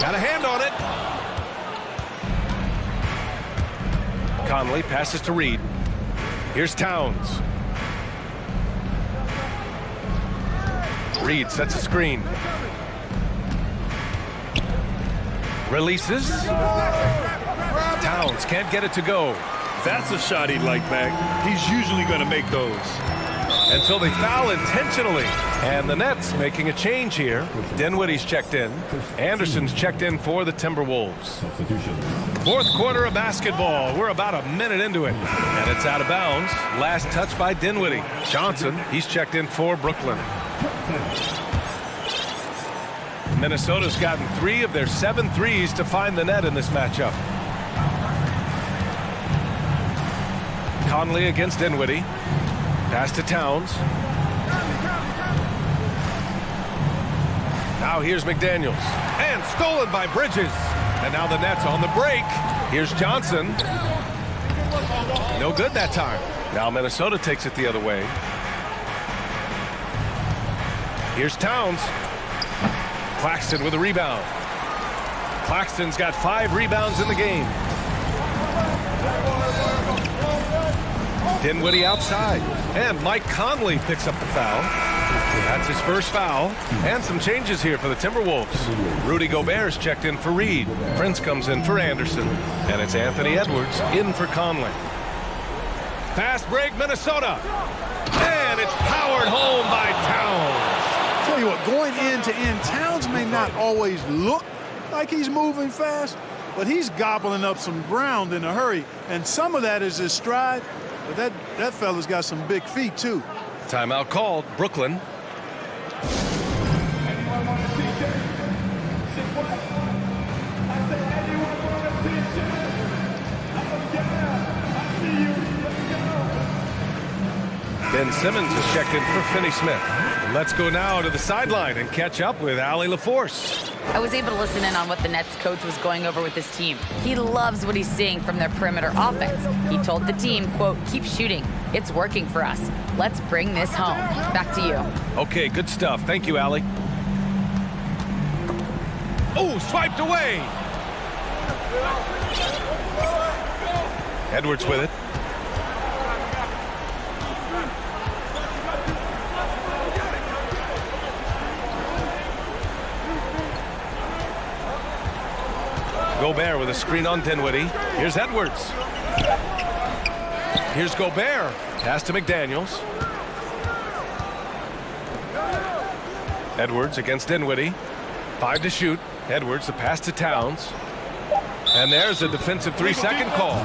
Got a hand on it. Conley passes to Reid. Here's Towns. Reid sets a screen. Releases. Towns can't get it to go. That's a shot he'd like back. He's usually going to make those. And so they foul intentionally. And the Nets making a change here. Dinwiddie's checked in. Anderson's checked in for the Timberwolves. Fourth quarter of basketball. We're about a minute into it. And it's out of bounds. Last touch by Dinwiddie. Johnson, he's checked in for Brooklyn. Minnesota's gotten 3 of their 7 threes to find the net in this matchup. Conley against Dinwiddie. Pass to Towns. Now here's McDaniels. And stolen by Bridges. And now the Nets on the break. Here's Johnson. No good that time. Now Minnesota takes it the other way. Here's Towns. Claxton with a rebound. Claxton's got 5 rebounds in the game. Dinwiddie outside. And Mike Conley picks up the foul. That's his first foul. And some changes here for the Timberwolves. Rudy Gobert's checked in for Reid. Prince comes in for Anderson. And it's Anthony Edwards in for Conley. Fast break, Minnesota. And it's powered home by Towns. Tell you what, going end to end, Towns may not always look like he's moving fast, but he's gobbling up some ground in a hurry. And some of that is his stride. But that fella's got some big feet, too. Timeout called. Brooklyn. Ben Simmons is checked in for Finney Smith. Let's go now to the sideline and catch up with Allie LaForce. I was able to listen in on what the Nets coach was going over with his team. He loves what he's seeing from their perimeter offense. He told the team, quote, keep shooting. It's working for us. Let's bring this home. Back to you. Okay, good stuff. Thank you, Allie. Oh, swiped away. Edwards with it. Gobert with a screen on Dinwiddie. Here's Edwards. Here's Gobert. Pass to McDaniels. Edwards against Dinwiddie. 5 to shoot. Edwards, the pass to Towns. And there's a defensive 3-second call.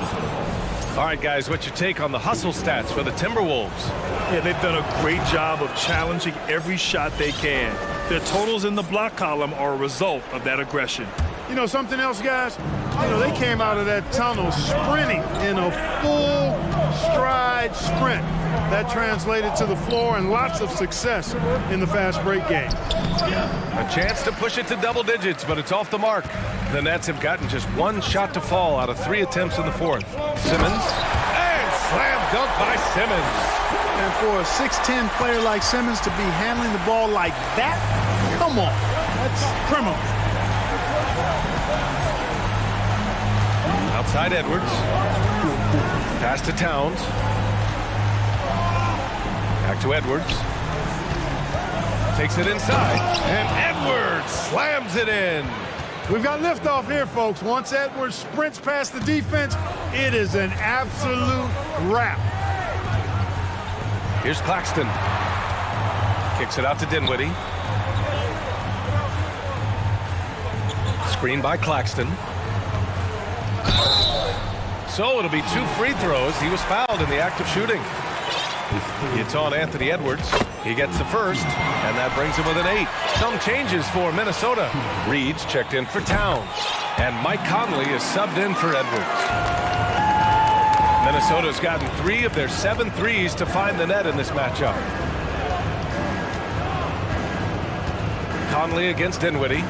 All right, guys, what's your take on the hustle stats for the Timberwolves? Yeah, they've done a great job of challenging every shot they can. Their totals in the block column are a result of that aggression. You know something else, guys? You know, they came out of that tunnel sprinting in a full stride sprint. That translated to the floor and lots of success in the fast break game. A chance to push it to double digits, but it's off the mark. The Nets have gotten just one shot to fall out of 3 attempts in the fourth. Simmons, and slam dunk by Simmons. And for a 6'10 player like Simmons to be handling the ball like that, come on, that's criminal. Outside Edwards. Pass to Towns. Back to Edwards. Takes it inside. And Edwards slams it in. We've got liftoff here, folks. Once Edwards sprints past the defense, it is an absolute wrap. Here's Claxton. Kicks it out to Dinwiddie. Screen by Claxton. So it'll be 2 free throws. He was fouled in the act of shooting. It's on Anthony Edwards. He gets the first, and that brings him within 8. Some changes for Minnesota. Reed's checked in for Towns, and Mike Conley is subbed in for Edwards. Minnesota's gotten 3 of their 7 threes to find the net in this matchup. Conley against Dinwiddie.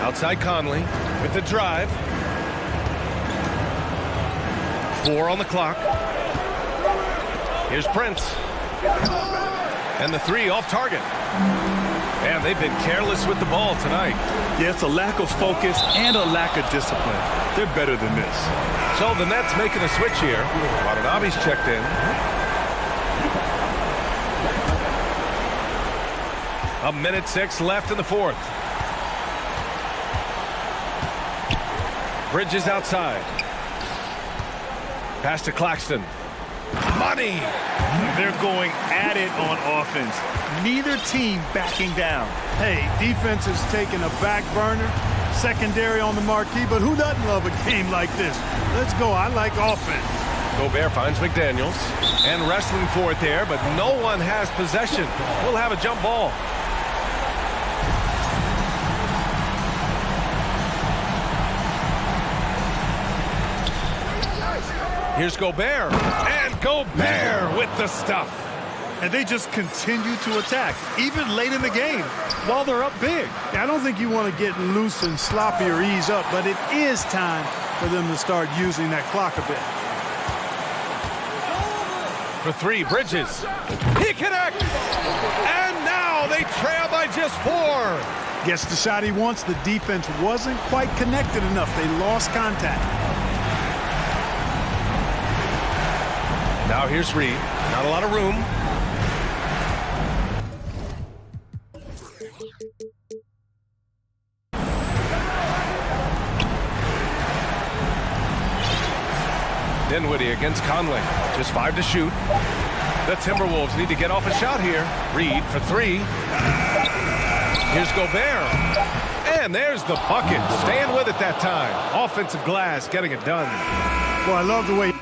Outside Conley with the drive. 4 on the clock. Here's Prince. And the 3 off target. And they've been careless with the ball tonight. Yeah, it's a lack of focus and a lack of discipline. They're better than this. So the Nets making a switch here. Watanabe's checked in. A minute 6 left in the fourth. Bridges outside. Pass to Claxton. Money! They're going at it on offense. Neither team backing down. Hey, defense is taking a back burner, secondary on the marquee, but who doesn't love a game like this? Let's go. I like offense. Gobert finds McDaniels and wrestling for it there, but no one has possession. We'll have a jump ball. Here's Gobert, and Gobert with the stuff. And they just continue to attack, even late in the game, while they're up big. I don't think you want to get loose and sloppy or ease up, but it is time for them to start using that clock a bit. For 3, Bridges. He connects! And now they trail by just 4. Gets the shot he wants. The defense wasn't quite connected enough. They lost contact. Now here's Reed. Not a lot of room. Dinwiddie against Conley. Just 5 to shoot. The Timberwolves need to get off a shot here. Reed for 3. Here's Gobert. And there's the bucket. Staying with it that time. Offensive glass getting it done. Well, I love the way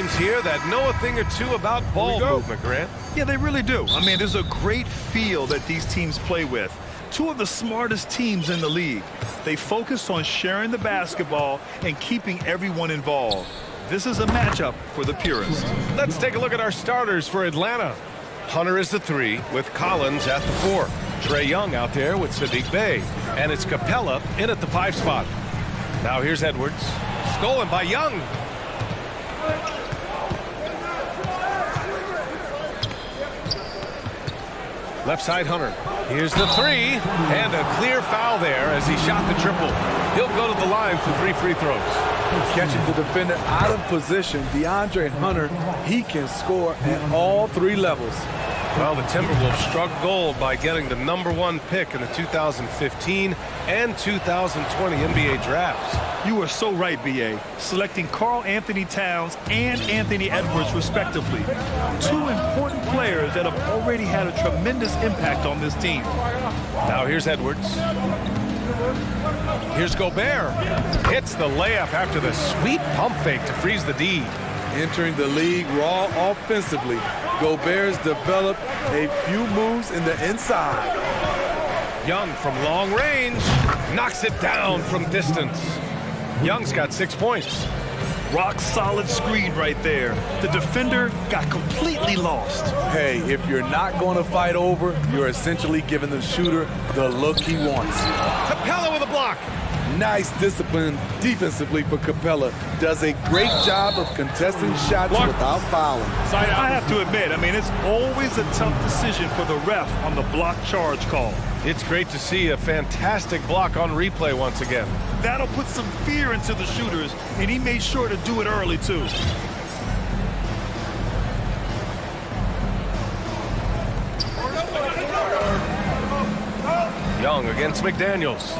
teams here that know a thing or two about ball movement, Grant. Yeah, they really do. I mean, there's a great feel that these teams play with. Two of the smartest teams in the league. They focus on sharing the basketball and keeping everyone involved. This is a matchup for the purists. Let's take a look at our starters for Atlanta. Hunter is the 3 with Collins at the 4. Trae Young out there with Sadiq Bey. And it's Capella in at the 5 spot. Now here's Edwards. Stolen by Young. Left side Hunter. Here's the 3. And a clear foul there as he shot the triple. He'll go to the line for 3 free throws. Catching the defender out of position, DeAndre Hunter, he can score at all 3 levels. Well, the Timberwolves struck gold by getting the #1 pick in the 2015 and 2020 NBA drafts. You are so right, B.A. Selecting Karl Anthony Towns and Anthony Edwards, respectively. 2 important players that have already had a tremendous impact on this team. Now here's Edwards. Here's Gobert. Hits the layup after the sweet pump fake to freeze the D. Entering the league raw offensively, Gobert's developed a few moves in the inside. Young from long range knocks it down from distance. Young's got 6 points. Rock solid screen right there. The defender got completely lost. Hey, if you're not going to fight over, you're essentially giving the shooter the look he wants. Capella with a block. Nice discipline defensively for Capella. Does a great job of contesting shots without fouling. I have to admit, I mean, it's always a tough decision for the ref on the block charge call. It's great to see a fantastic block on replay once again. That'll put some fear into the shooters, and he made sure to do it early, too. Young against McDaniels.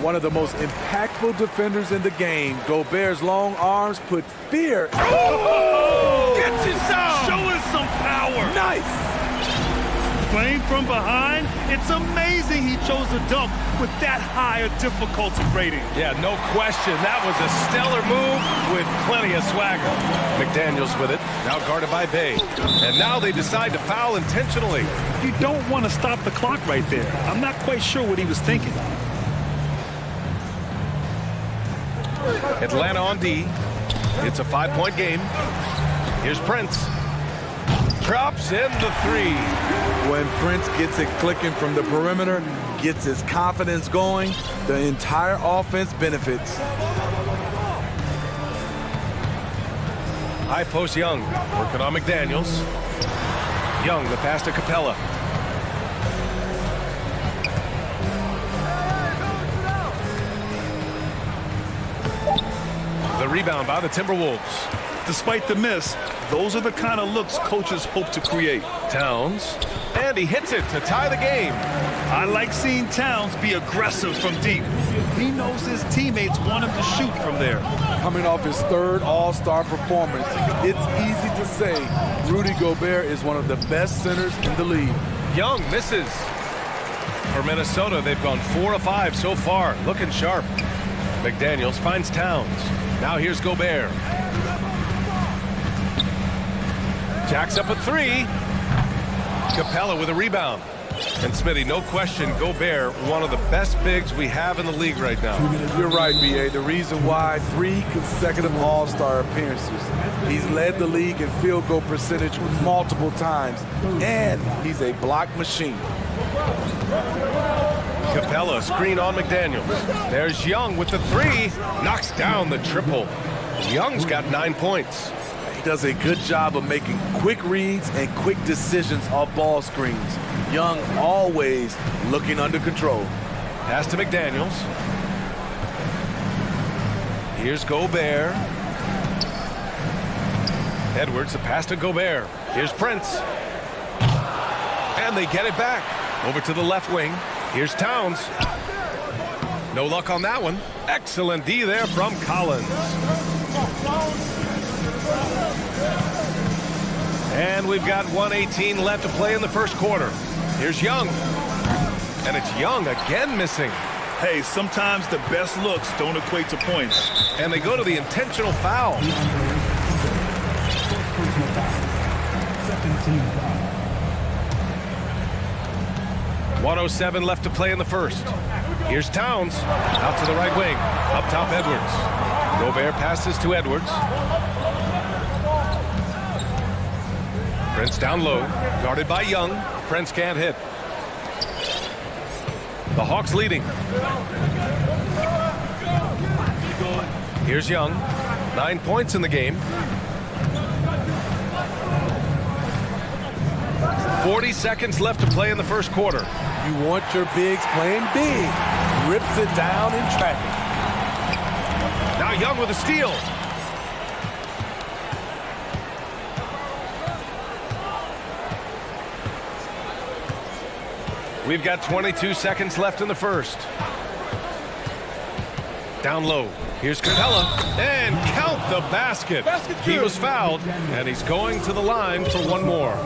One of the most impactful defenders in the game. Gobert's long arms put fear. Oh! Gets you some! Showing some power. Nice! Playing from behind, it's amazing he chose a dunk with that higher difficulty rating. Yeah, no question. That was a stellar move with plenty of swagger. McDaniels with it, now guarded by Bey. And now they decide to foul intentionally. You don't want to stop the clock right there. I'm not quite sure what he was thinking. Atlanta on D. It's a 5-point game. Here's Prince. Drops in the 3. When Prince gets it clicking from the perimeter, gets his confidence going, the entire offense benefits. High post Young, working on McDaniels. Young, the pass to Capella. The rebound by the Timberwolves. Despite the miss, those are the kind of looks coaches hope to create. Towns, and he hits it to tie the game. I like seeing Towns be aggressive from deep. He knows his teammates want him to shoot from there. Coming off his 3rd All-Star performance, it's easy to say Rudy Gobert is one of the best centers in the league. Young misses. For Minnesota, they've gone 4 of 5 so far, looking sharp. McDaniels finds Towns. Now here's Gobert. Jacks up a 3. Capella with a rebound. And Smitty, no question, Gobert, one of the best bigs we have in the league right now. You're right, B.A. The reason why 3 consecutive All-Star appearances. He's led the league in field goal percentage multiple times, and he's a block machine. Capella, screen on McDaniels. There's Young with the 3. Knocks down the triple. Young's got 9 points. He does a good job of making quick reads and quick decisions off ball screens. Young always looking under control. Pass to McDaniels. Here's Gobert. Edwards, the pass to Gobert. Here's Prince. And they get it back. Over to the left wing. Here's Towns. No luck on that one. Excellent D there from Collins. And we've got 1:18 left to play in the first quarter. Here's Young. And it's Young again missing. Hey, sometimes the best looks don't equate to points. And they go to the intentional foul. 1:07 left to play in the first. Here's Towns, out to the right wing. Up top, Edwards. Gobert passes to Edwards. Prince down low, guarded by Young. Prince can't hit. The Hawks leading. Here's Young, 9 points in the game. 40 seconds left to play in the first quarter. You want your bigs playing big. Rips it down in traffic. Now Young with a steal. We've got 22 seconds left in the first. Down low. Here's Capella. And count the basket. He was fouled, and he's going to the line for one more.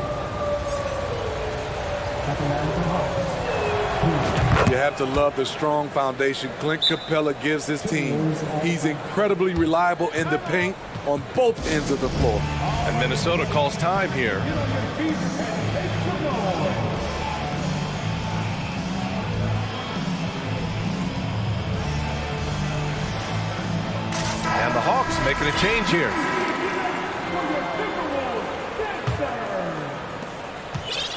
You have to love the strong foundation Clint Capella gives his team. He's incredibly reliable in the paint on both ends of the floor. And Minnesota calls time here. And the Hawks making a change here.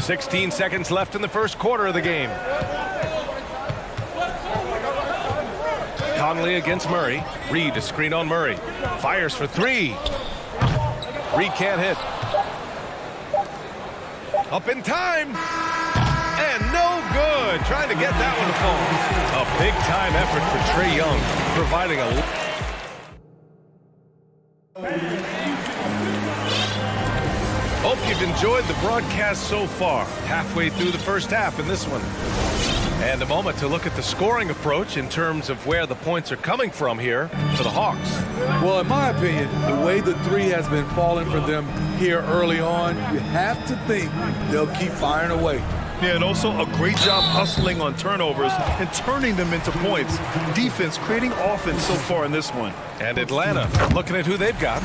16 seconds left in the first quarter of the game. Conley against Murray. Reed, a screen on Murray. Fires for three. Reed can't hit. Up in time. And no good. Trying to get that one to fall. A big-time effort for Trae Young, providing a... Hope you've enjoyed the broadcast so far. Halfway through the first half in this one. And a moment to look at the scoring approach in terms of where the points are coming from here for the Hawks. Well, in my opinion, the way the three has been falling for them here early on, you have to think they'll keep firing away. Yeah, and also a great job hustling on turnovers and turning them into points. Defense creating offense so far in this one. And Atlanta, looking at who they've got.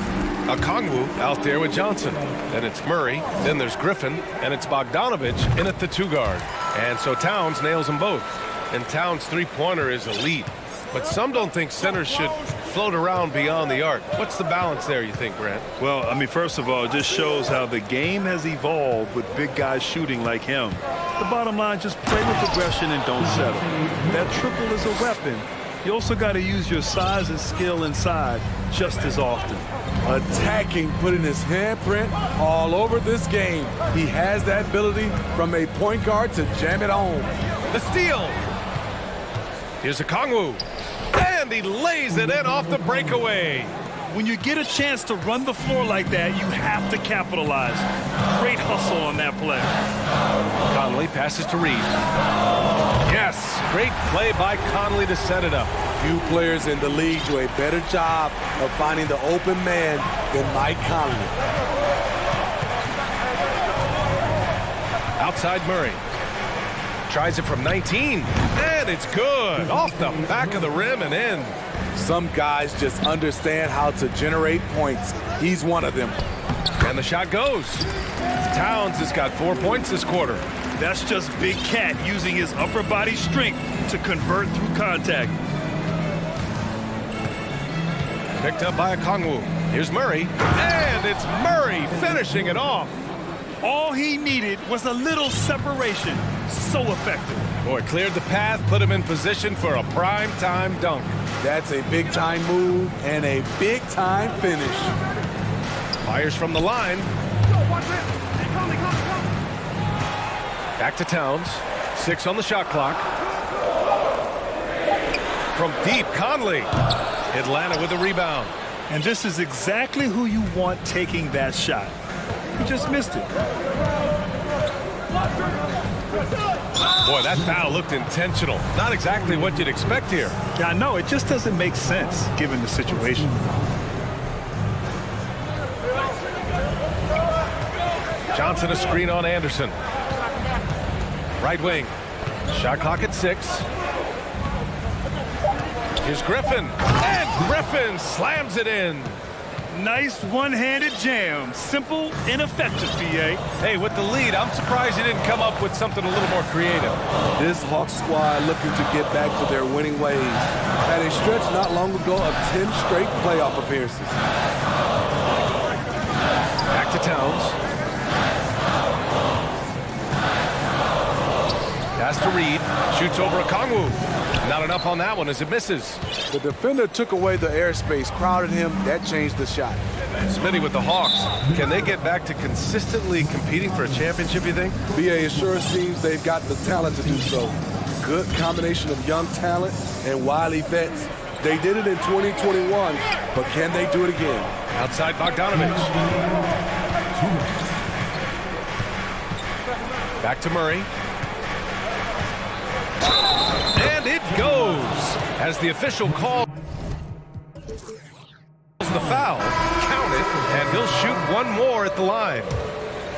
Okongwu out there with Johnson. Then it's Murray, then there's Griffin, and it's Bogdanovich in at the two guard. And so Towns nails them both. And Towns' three-pointer is elite. But some don't think centers should float around beyond the arc. What's the balance there, you think, Grant? Well, I mean, first of all, it just shows how the game has evolved with big guys shooting like him. The bottom line, just play with aggression and don't settle. That triple is a weapon. You also got to use your size and skill inside just as often. Attacking, putting his handprint all over this game. He has that ability from a point guard to jam it home. The steal. Here's Okongwu. And he lays it in off the breakaway. When you get a chance to run the floor like that, you have to capitalize. Great hustle on that play. Conley passes to Reed. Yes, great play by Conley to set it up. Few players in the league do a better job of finding the open man than Mike Conley. Outside Murray. Tries it from 19. And it's good. Off the back of the rim and in. Some guys just understand how to generate points. He's one of them. And the shot goes. Towns has got 4 points this quarter. That's just Big Cat using his upper body strength to convert through contact. Picked up by Okongwu. Here's Murray. And it's Murray finishing it off. All he needed was a little separation. So effective. Boy, cleared the path, put him in position for a prime-time dunk. That's a big-time move and a big-time finish. Fires from the line. Back to Towns. 6 on the shot clock. From deep, Conley. Atlanta with a rebound. And this is exactly who you want taking that shot. He just missed it. Boy, that foul looked intentional. Not exactly what you'd expect here. Yeah, I know. It just doesn't make sense given the situation. Johnson a screen on Anderson. Right wing. Shot clock at 6. Here's Griffin, and Griffin slams it in. Nice one-handed jam. Simple and effective, BA. Hey, with the lead, I'm surprised he didn't come up with something a little more creative. This Hawks squad looking to get back to their winning ways. Had a stretch not long ago of 10 straight playoff appearances. Back to Towns. Pass to Reed. Shoots over Okongwu. Not enough on that one as it misses. The defender took away the airspace, crowded him. That changed the shot. Smitty with the Hawks. Can they get back to consistently competing for a championship, you think? BA, it sure seems they've got the talent to do so. Good combination of young talent and wily vets. They did it in 2021, but can they do it again? Outside Bogdanovich. Back to Murray. And it goes as the official calls the foul. Count it, and he'll shoot one more at the line.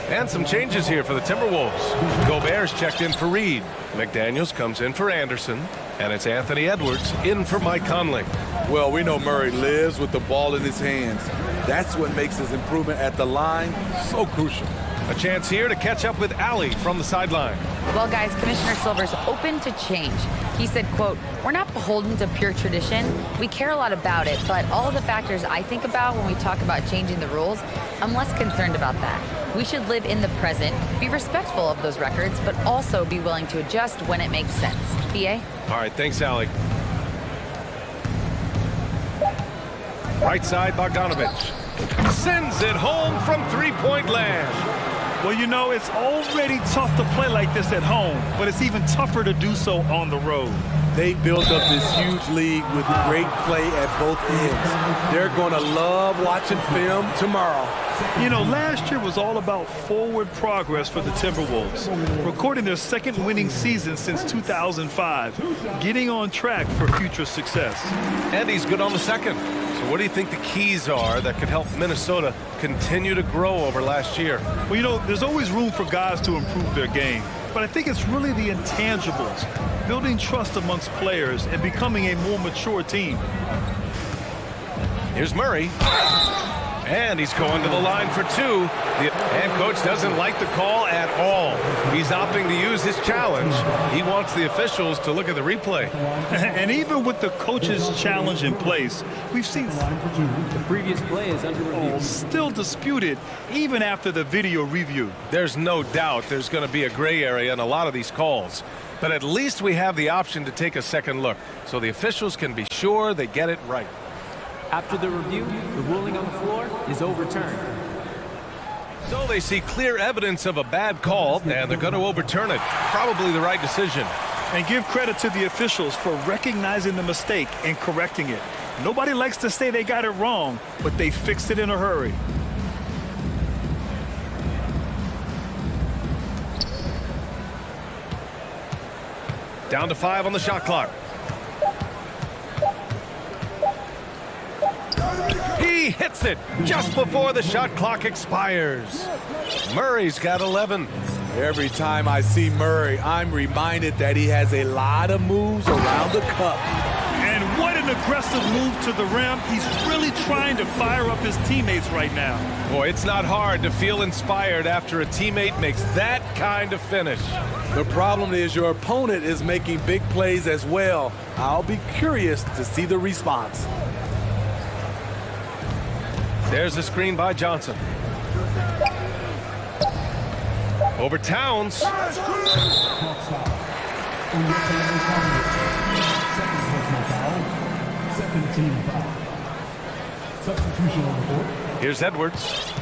And some changes here for the Timberwolves. Gobert's checked in for Reed. McDaniels comes in for Anderson. And it's Anthony Edwards in for Mike Conley. Well, we know Murray lives with the ball in his hands. That's what makes his improvement at the line so crucial. A chance here to catch up with Allie from the sideline. Well, guys, Commissioner Silver's open to change. He said, quote, "We're not beholden to pure tradition. We care a lot about it, but all of the factors I think about when we talk about changing the rules, I'm less concerned about that. We should live in the present, be respectful of those records, but also be willing to adjust when it makes sense." BA? All right, thanks, Allie. Right side, Bogdanovich. Sends it home from three-point land. Well, you know, it's already tough to play like this at home, but it's even tougher to do so on the road. They built up this huge league with great play at both ends. They're going to love watching film tomorrow. You know, last year was all about forward progress for the Timberwolves, recording their second winning season since 2005, getting on track for future success. And he's good on the second. So what do you think the keys are that could help Minnesota continue to grow over last year? Well, you know, there's always room for guys to improve their game, but I think it's really the intangibles, building trust amongst players and becoming a more mature team. Here's Murray. And he's going to the line for two. And coach doesn't like the call at all. He's opting to use his challenge. He wants the officials to look at the replay. And even with the coach's challenge in place, we've seen the previous play is under review. Still disputed even after the video review. There's no doubt there's going to be a gray area in a lot of these calls. But at least we have the option to take a second look, so the officials can be sure they get it right. After the review, the ruling on the floor is overturned. So they see clear evidence of a bad call, and they're going to overturn it. Probably the right decision. And give credit to the officials for recognizing the mistake and correcting it. Nobody likes to say they got it wrong, but they fixed it in a hurry. Down to 5 on the shot clock. He hits it just before the shot clock expires. Murray's got 11. Every time I see Murray, I'm reminded that he has a lot of moves around the cup. And what an aggressive move to the rim. He's really trying to fire up his teammates right now. Boy, it's not hard to feel inspired after a teammate makes that kind of finish. The problem is your opponent is making big plays as well. I'll be curious to see the response. There's the screen by Johnson. Over Towns. Here's Edwards.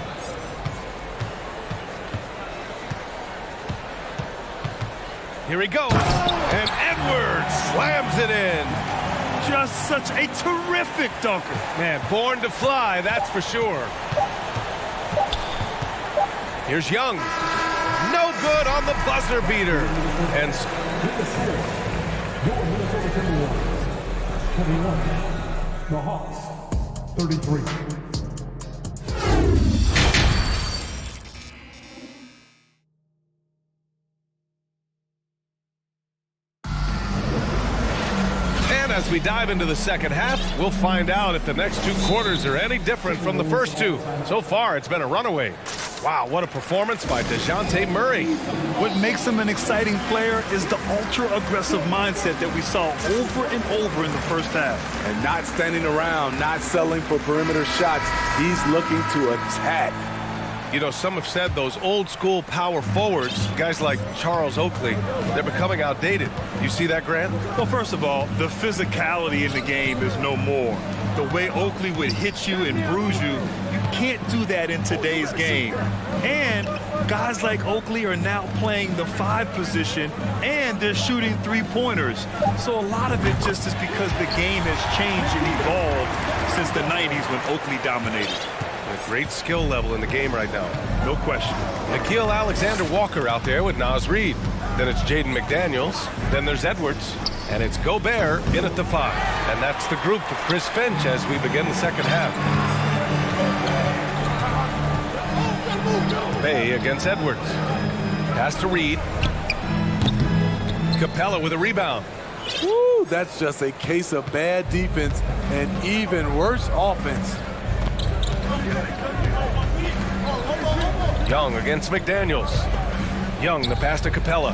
Here he goes. And Edwards slams it in. Just such a terrific dunker. Man, born to fly, that's for sure. Here's Young. No good on the buzzer beater. And the Hawks, 33. as As we dive into the second half, we'll find out if the next two quarters are any different from the first two. So far, it's been a runaway. Wow, what a performance by DeJounte Murray. What makes him an exciting player is the ultra-aggressive mindset that we saw over and over in the first half. And not standing around, not settling for perimeter shots. He's looking to attack. You know, some have said those old-school power forwards, guys like Charles Oakley, they're becoming outdated. You see that, Grant? Well, first of all, the physicality in the game is no more. The way Oakley would hit you and bruise you, you can't do that in today's game. And guys like Oakley are now playing the 5 position, and they're shooting 3-pointers. So a lot of it just is because the game has changed and evolved since the 90s when Oakley dominated. A great skill level in the game right now. No question. Nickeil Alexander-Walker out there with Naz Reid. Then it's Jaden McDaniels. Then there's Edwards. And it's Gobert in at the 5. And that's the group for Chris Finch as we begin the second half. Bay against Edwards. Pass to Reid. Capella with a rebound. Woo, that's just a case of bad defense and even worse offense. Young against McDaniels. Young, the pass to Capella.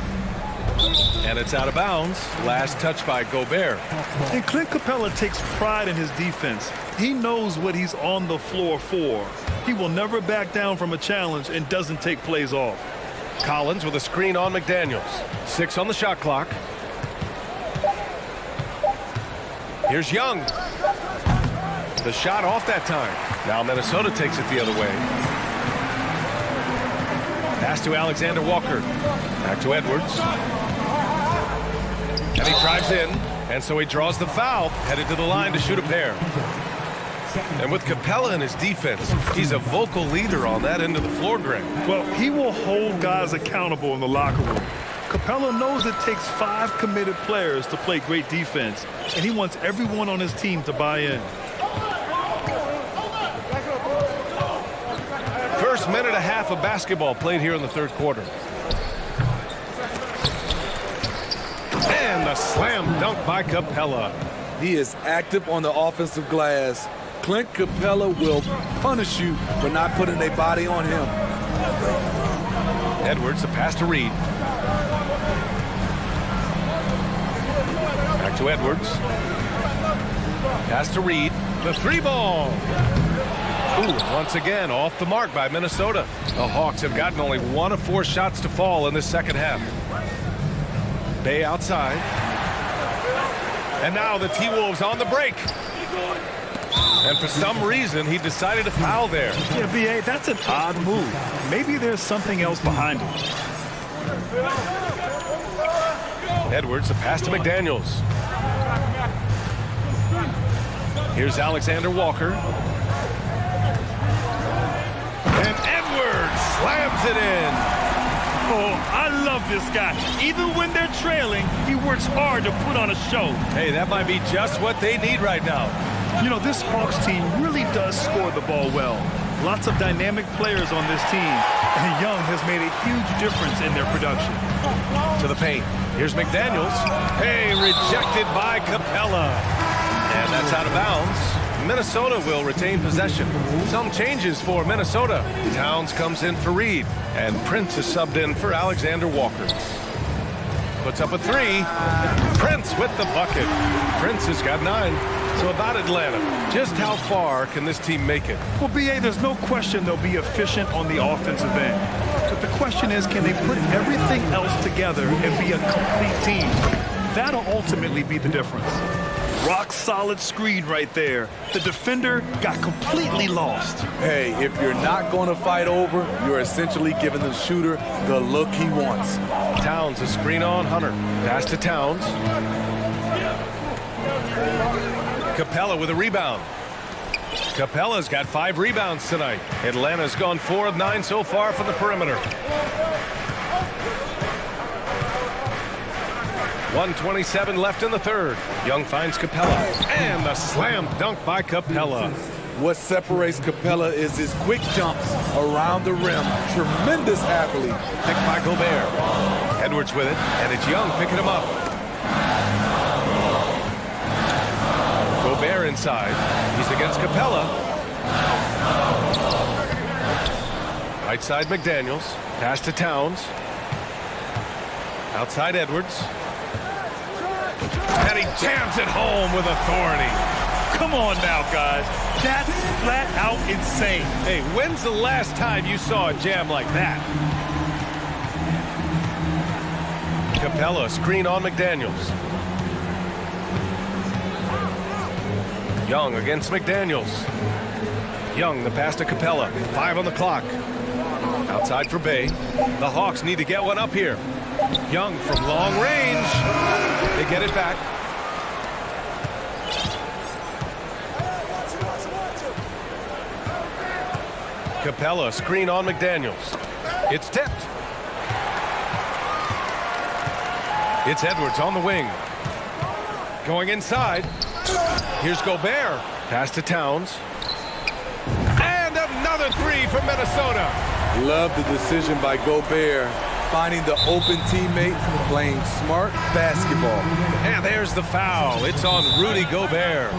And it's out of bounds. Last touch by Gobert. And Clint Capella takes pride in his defense. He knows what he's on the floor for. He will never back down from a challenge and doesn't take plays off. Collins with a screen on McDaniels. 6 on the shot clock. Here's Young. The shot off that time. Now Minnesota takes it the other way. Pass to Alexander-Walker. Back to Edwards. And he drives in. And so he draws the foul. Headed to the line to shoot a pair. And with Capella in his defense, he's a vocal leader on that end of the floor, Greg. Well, he will hold guys accountable in the locker room. Capella knows it takes 5 committed players to play great defense, and he wants everyone on his team to buy in. First minute and a half of basketball played here in the third quarter. And the slam dunk by Capella. He is active on the offensive glass. Clint Capella will punish you for not putting a body on him. Edwards, the pass to Reid. Back to Edwards. Pass to Reid. The 3-ball. Ooh, once again, off the mark by Minnesota. The Hawks have gotten only 1 of 4 shots to fall in this second half. Bay outside. And now the T-Wolves on the break. And for some reason, he decided to foul there. Yeah, B.A., that's an odd move. Maybe there's something else behind it. Edwards, the pass to McDaniels. Here's Alexander-Walker. And Edwards slams it in. Oh, I love this guy. Even when they're trailing, he works hard to put on a show. Hey, that might be just what they need right now. You know, this Hawks team really does score the ball well. Lots of dynamic players on this team, and Young has made a huge difference in their production. To the paint. Here's McDaniels. Hey, rejected by Capella. And that's out of bounds. Minnesota will retain possession. Some changes for Minnesota. Towns comes in for Reid, and Prince is subbed in for Alexander-Walker. Puts up a 3. Prince with the bucket. Prince has got 9. So about Atlanta, just how far can this team make it? Well, B.A., there's no question they'll be efficient on the offensive end. But the question is, can they put everything else together and be a complete team? That'll ultimately be the difference. Rock solid screen right there. The defender got completely lost. Hey, if you're not going to fight over, you're essentially giving the shooter the look he wants. Towns, a screen on Hunter. Pass to Towns. Capella with a rebound. Capella's got 5 rebounds tonight. Atlanta's gone 4 of 9 so far from the perimeter. 1:27 left in the third. Young finds Capella. And the slam dunk by Capella. What separates Capella is his quick jumps around the rim. Tremendous athlete. Picked by Gobert. Edwards with it, and it's Young picking him up. Gobert inside. He's against Capella. Right side McDaniels. Pass to Towns. Outside Edwards. And he jams it home with authority. Come on now, guys. That's flat out insane. Hey, when's the last time you saw a jam like that? Capella, screen on McDaniels. Young against McDaniels. Young, the pass to Capella. 5 on the clock. Outside for Bay. The Hawks need to get one up here. Young from long range. They get it back. Capella, screen on McDaniels. It's tipped. It's Edwards on the wing. Going inside. Here's Gobert. Pass to Towns. And another three from Minnesota. Love the decision by Gobert, finding the open teammate, playing smart basketball. And there's the foul. It's on Rudy Gobert.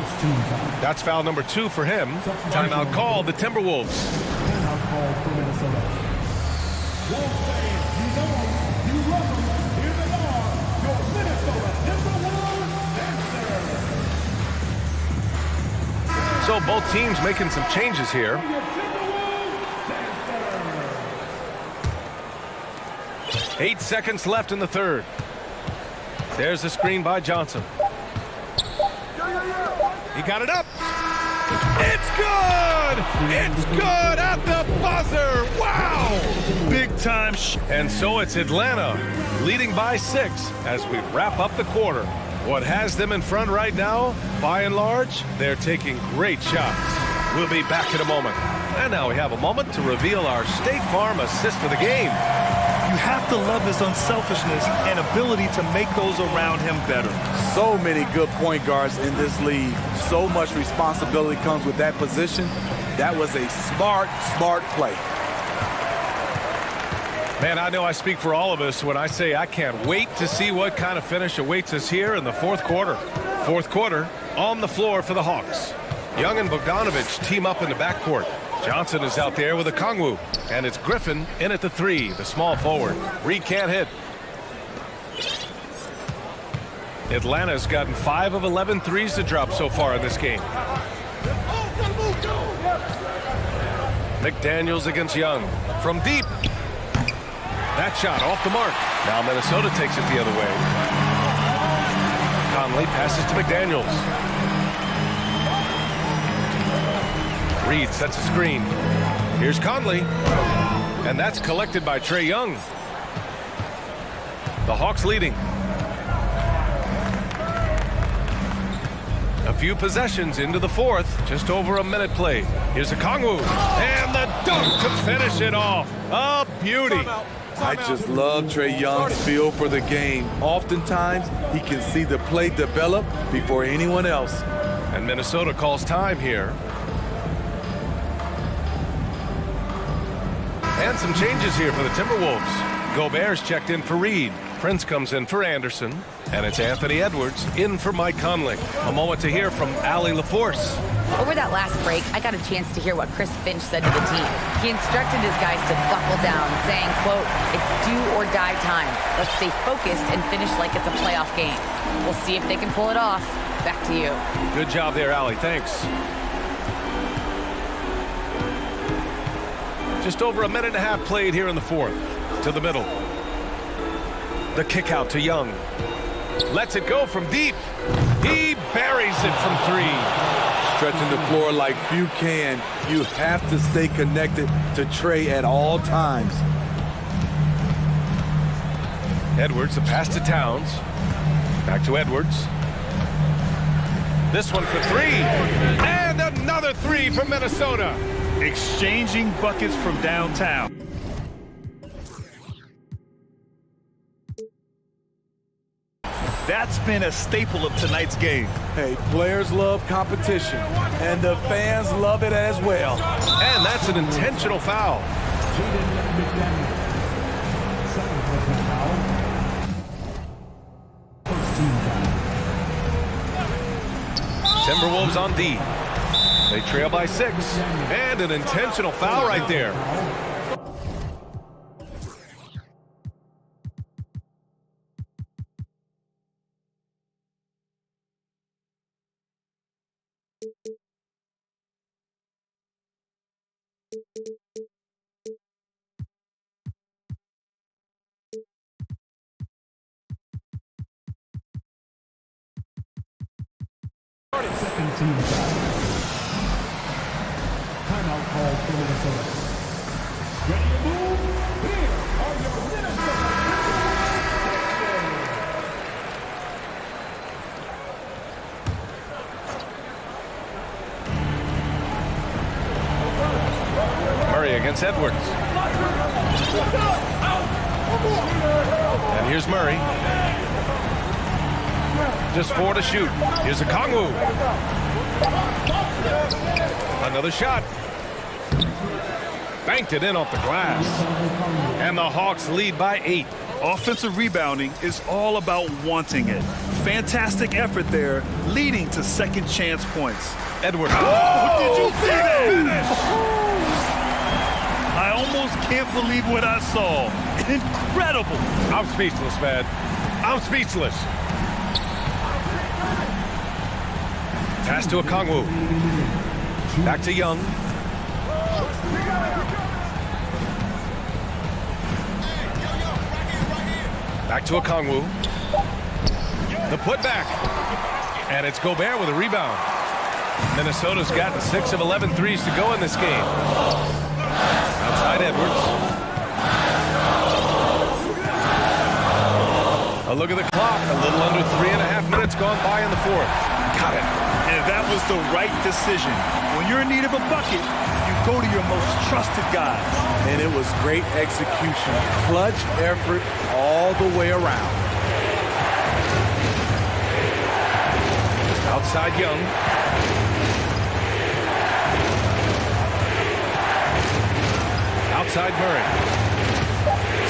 That's foul number 2 for him. Timeout called the Timberwolves. So both teams making some changes here. Eight seconds left in the third. There's the screen by Johnson. He got it up. It's good! It's good at the buzzer! Wow! Big time. And so it's Atlanta leading by 6 as we wrap up the quarter. What has them in front right now, by and large, they're taking great shots. We'll be back in a moment. And now we have a moment to reveal our State Farm assist of the game. You have to love his unselfishness and ability to make those around him better. So many good point guards in this league. So much responsibility comes with that position. That was a smart play. Man, I know I speak for all of us when I say I can't wait to see what kind of finish awaits us here in the fourth quarter. Fourth quarter on the floor for the Hawks. Young and Bogdanovich team up in the backcourt. Johnson is out there with a Kongwu. And it's Griffin in at the 3, the small forward. Reed can't hit. Atlanta's gotten 5 of 11 threes to drop so far in this game. McDaniels against Young. From deep. That shot off the mark. Now Minnesota takes it the other way. Conley passes to McDaniels. Reed sets a screen. Here's Conley. And that's collected by Trae Young. The Hawks leading. A few possessions into the fourth. Just over a minute played. Here's a Kongwu. And the dunk to finish it off. A beauty. I just love Trae Young's feel for the game. Oftentimes, he can see the play develop before anyone else. And Minnesota calls time here. And some changes here for the Timberwolves. Gobert's checked in for Reed. Prince comes in for Anderson. And it's Anthony Edwards in for Mike Conley. A moment to hear from Allie LaForce. Over that last break, I got a chance to hear what Chris Finch said to the team. He instructed his guys to buckle down, saying, quote, "It's do or die time. Let's stay focused and finish like it's a playoff game." We'll see if they can pull it off. Back to you. Good job there, Allie. Thanks. Just over a minute and a half played here in the fourth. To the middle. The kick out to Young. Lets it go from deep. He buries it from 3. Stretching the floor like few can. You have to stay connected to Trae at all times. Edwards, the pass to Towns. Back to Edwards. This one for 3. And another 3 from Minnesota. Exchanging buckets from downtown. That's been a staple of tonight's game. Hey, players love competition, and the fans love it as well. And that's an intentional foul. Timberwolves on D. They trail by 6. And an intentional foul right there. Second team foul. Timeout called for Minnesota. Ready to move? Here are your Minnesota. Murray against Edwards. And here's Murray. Just 4 to shoot. Here's a Kongwu. Another shot. Banked it in off the glass. And the Hawks lead by 8. Offensive rebounding is all about wanting it. Fantastic effort there, leading to second chance points. Edwards. Oh, did you see that? I almost can't believe what I saw. Incredible. I'm speechless, man. I'm speechless. Pass to a Kongwu. Back to Young. Back to a Kongwu. The putback. And it's Gobert with a rebound. Minnesota's gotten 6 of 11 threes to go in this game. Outside Edwards. A look at the clock. A little under 3.5 minutes gone by in the fourth. Got it. And that was the right decision. When you're in need of a bucket, you go to your most trusted guys. And it was great execution. Clutch effort all the way around. Outside Young. Outside Murray.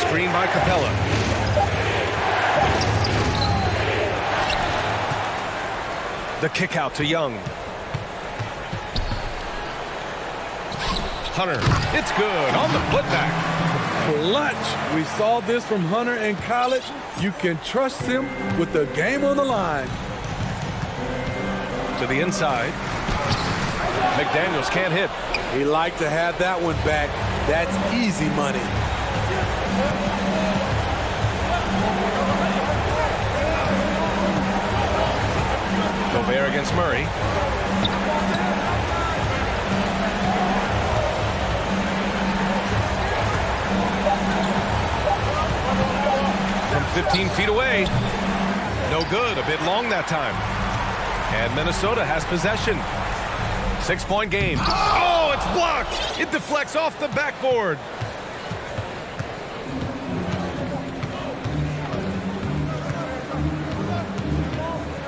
Screen by Capella. The kick out to Young. Hunter, it's good on the putback. Clutch. We saw this from Hunter in college. You can trust him with the game on the line. To the inside. McDaniels can't hit. He liked to have that one back. That's easy money. Gobert against Murray. From 15 feet away. No good. A bit long that time. And Minnesota has possession. 6-point game. Oh, it's blocked. It deflects off the backboard.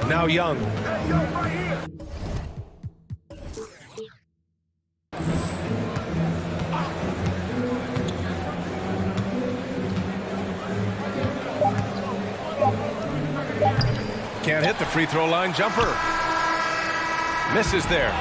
Now Young. Can't hit the free throw line jumper. Misses there.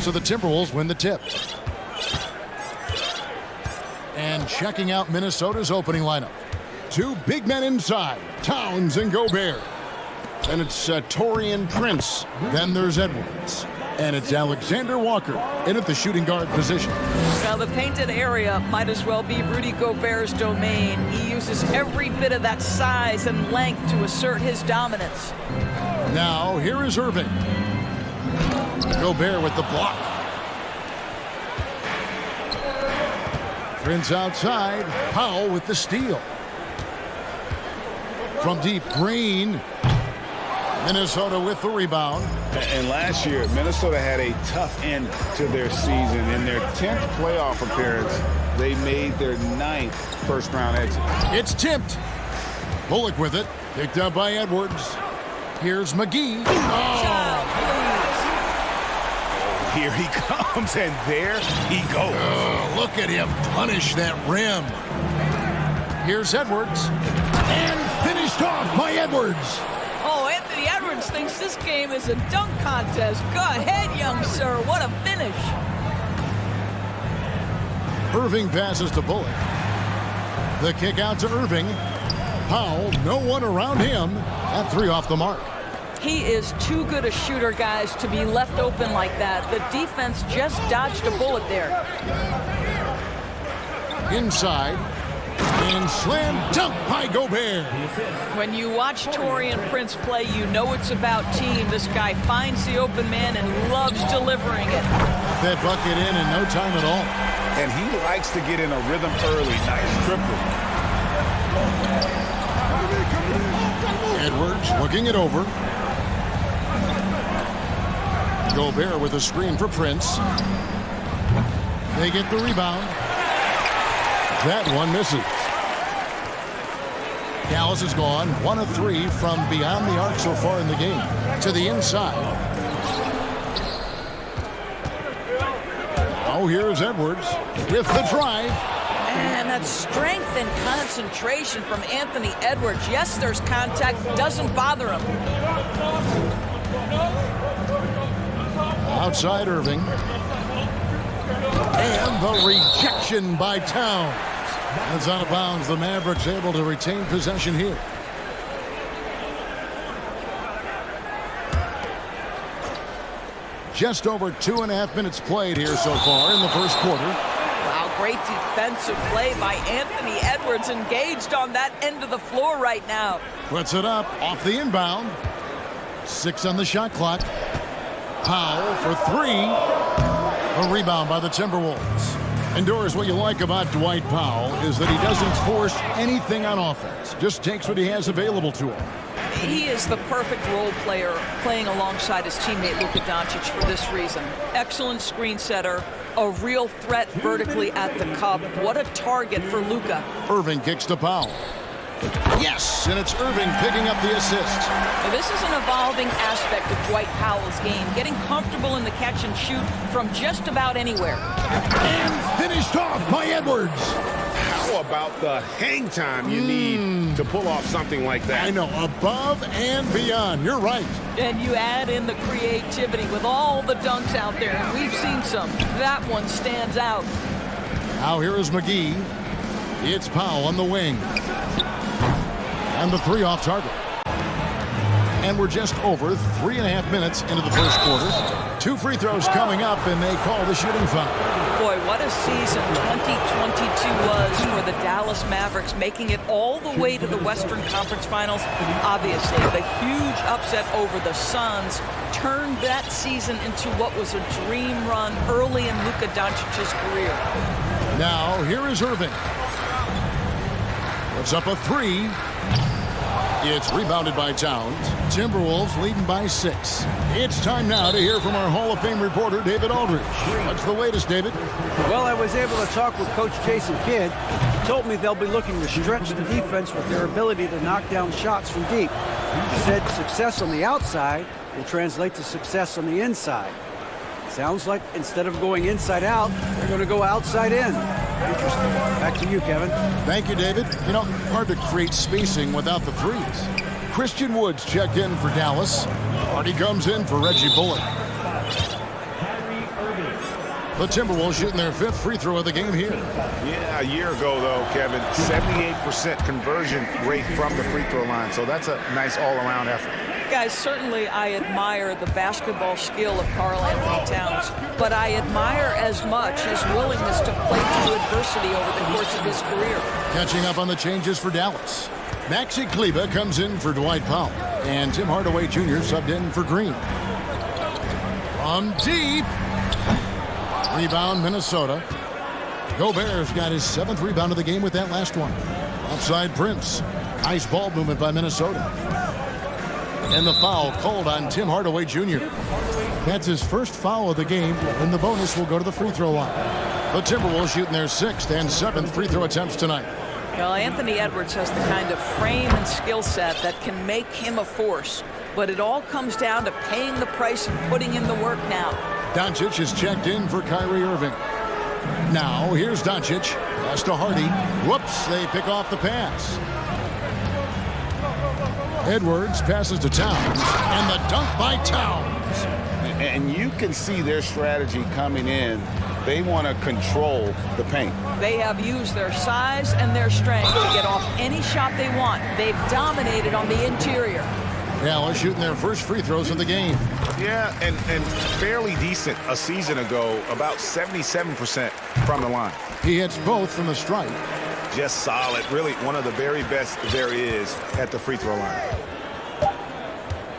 So the Timberwolves win the tip. And checking out Minnesota's opening lineup. Two big men inside, Towns and Gobert. And it's Taurean Prince. Then there's Edwards. And it's Alexander Walker in at the shooting guard position. Now the painted area might as well be Rudy Gobert's domain. He uses every bit of that size and length to assert his dominance. Now here is Irving. Gobert with the block. Prince outside. Powell with the steal. From deep, Green. Minnesota with the rebound. And last year, Minnesota had a tough end to their season. In their 10th playoff appearance, they made their 9th first-round exit. It's tipped. Bullock with it. Picked up by Edwards. Here's McGee. Here he comes, and there he goes. Oh, look at him punish that rim. Here's Edwards. And finished off by Edwards. Oh, Anthony Edwards thinks this game is a dunk contest. Go ahead, young sir. What a finish. Irving passes to Bullock. The kick out to Irving. Powell, no one around him. That three off the mark. He is too good a shooter, guys, to be left open like that. The defense just dodged a bullet there. Inside. And slam dunk by Gobert. When you watch Taurean Prince play, you know it's about team. This guy finds the open man and loves delivering it. That bucket in no time at all. And he likes to get in a rhythm early. Nice triple. Edwards looking it over. Gobert with a screen for Prince. They get the rebound. That one misses. Dallas is gone 1 of 3 from beyond the arc so far in the game. To the inside. Now here's Edwards with the drive. And that strength and concentration from Anthony Edwards. Yes, there's contact. Doesn't bother him. Outside Irving. And the rejection by Towns. That's out of bounds. The Mavericks able to retain possession here. Just over 2.5 minutes played here so far in the first quarter. Wow, great defensive play by Anthony Edwards, engaged on that end of the floor right now. Puts it up off the inbound. 6 on the shot clock. Powell for 3. A rebound by the Timberwolves. And Doris, what you like about Dwight Powell is that he doesn't force anything on offense. Just takes what he has available to him. He is the perfect role player playing alongside his teammate Luka Doncic for this reason. Excellent screen setter, a real threat vertically at the cup. What a target for Luka. Irving kicks to Powell. Yes, and it's Irving picking up the assist. Now, this is an evolving aspect of Dwight Powell's game, getting comfortable in the catch and shoot from just about anywhere. And finished off by Edwards. How about the hang time you need to pull off something like that? I know, above and beyond. You're right. And you add in the creativity with all the dunks out there, and we've seen some. That one stands out. Now here is McGee. It's Powell on the wing. And the 3 off target. And we're just over 3.5 minutes into the first quarter. 2 free throws coming up, and they call the shooting foul. Boy, what a season 2022 was for the Dallas Mavericks, making it all the way to the Western Conference Finals. Obviously, the huge upset over the Suns turned that season into what was a dream run early in Luka Doncic's career. Now, here is Irving. Puts up a 3. It's rebounded by Towns. Timberwolves leading by 6. It's time now to hear from our Hall of Fame reporter, David Aldridge. What's the latest, David? Well, I was able to talk with Coach Jason Kidd. He told me they'll be looking to stretch the defense with their ability to knock down shots from deep. He said success on the outside will translate to success on the inside. Sounds like instead of going inside out, they're going to go outside in. Interesting. Back to you, Kevin. Thank you, David. You know, hard to create spacing without the threes. Christian Woods checked in for Dallas. Hardy comes in for Reggie Bullock. The Timberwolves shooting their 5th free throw of the game here. Yeah, a year ago, though, Kevin, 78% conversion rate from the free throw line. So that's a nice all-around effort. Guys, certainly I admire the basketball skill of Karl Anthony Towns, but I admire as much his willingness to play through adversity over the course of his career. Catching up on the changes for Dallas. Maxi Kleber comes in for Dwight Powell, and Tim Hardaway Jr. subbed in for Green. From deep. Rebound, Minnesota. Gobert's got his 7th rebound of the game with that last one. Offside Prince. Nice ball movement by Minnesota. And the foul called on Tim Hardaway Jr. That's his first foul of the game, and the bonus will go to the free throw line. The Timberwolves shooting their 6th and 7th free throw attempts tonight. Well, Anthony Edwards has the kind of frame and skill set that can make him a force, but it all comes down to paying the price and putting in the work now. Doncic is checked in for Kyrie Irving. Now, here's Doncic. Pass to Hardy. Whoops, they pick off the pass. Edwards passes to Towns, and the dunk by Towns. And you can see their strategy coming in. They want to control the paint. They have used their size and their strength to get off any shot they want. They've dominated on the interior. Dallas shooting their first free throws of the game. Yeah, and fairly decent a season ago, about 77% from the line. He hits both from the stripe. Just solid, really one of the very best there is at the free throw line.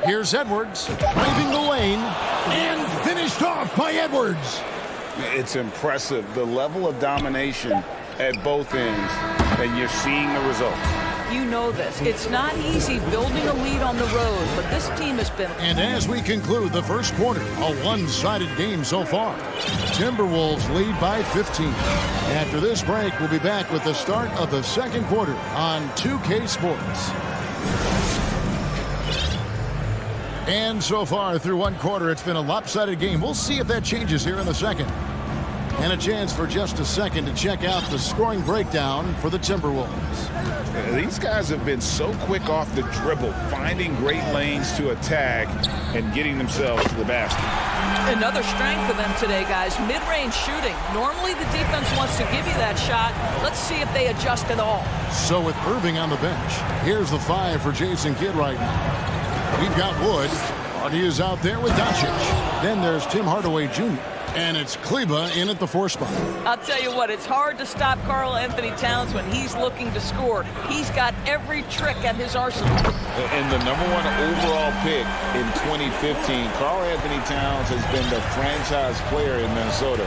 Here's Edwards, driving the lane, and finished off by Edwards. It's impressive, the level of domination at both ends, and you're seeing the results. You know this. It's not easy building a lead on the road, but this team has been... And as we conclude the first quarter, a one-sided game so far. Timberwolves lead by 15. After this break, we'll be back with the start of the second quarter on 2K Sports. And so far through one quarter, it's been a lopsided game. We'll see if that changes here in the second. And a chance for just a second to check out the scoring breakdown for the Timberwolves. These guys have been so quick off the dribble, finding great lanes to attack and getting themselves to the basket. Another strength for them today, guys. Mid-range shooting. Normally the defense wants to give you that shot. Let's see if they adjust at all. So with Irving on the bench, here's the 5 for Jason Kidd right now. We've got Wood. Hardy is out there with Doncic. Then there's Tim Hardaway Jr. And it's Kleber in at the 4 spot. I'll tell you what, it's hard to stop Karl Anthony Towns when he's looking to score. He's got every trick at his arsenal. And the #1 overall pick in 2015, Karl Anthony Towns has been the franchise player in Minnesota,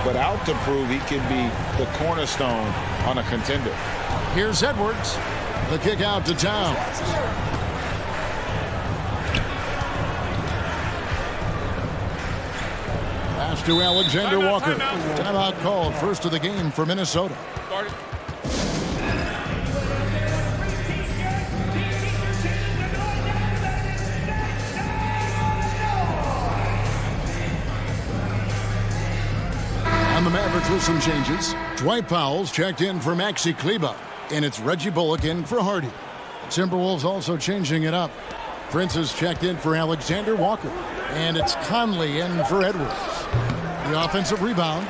but out to prove he can be the cornerstone on a contender. Here's Edwards. The kick out to Towns. Pass to Alexander Walker. Timeout called, first of the game for Minnesota. And the Mavericks with some changes. Dwight Powell's checked in for Maxi Kleber, and it's Reggie Bullock in for Hardy. Timberwolves also changing it up. Prince is checked in for Alexander Walker, and it's Conley in for Edwards. The offensive rebound.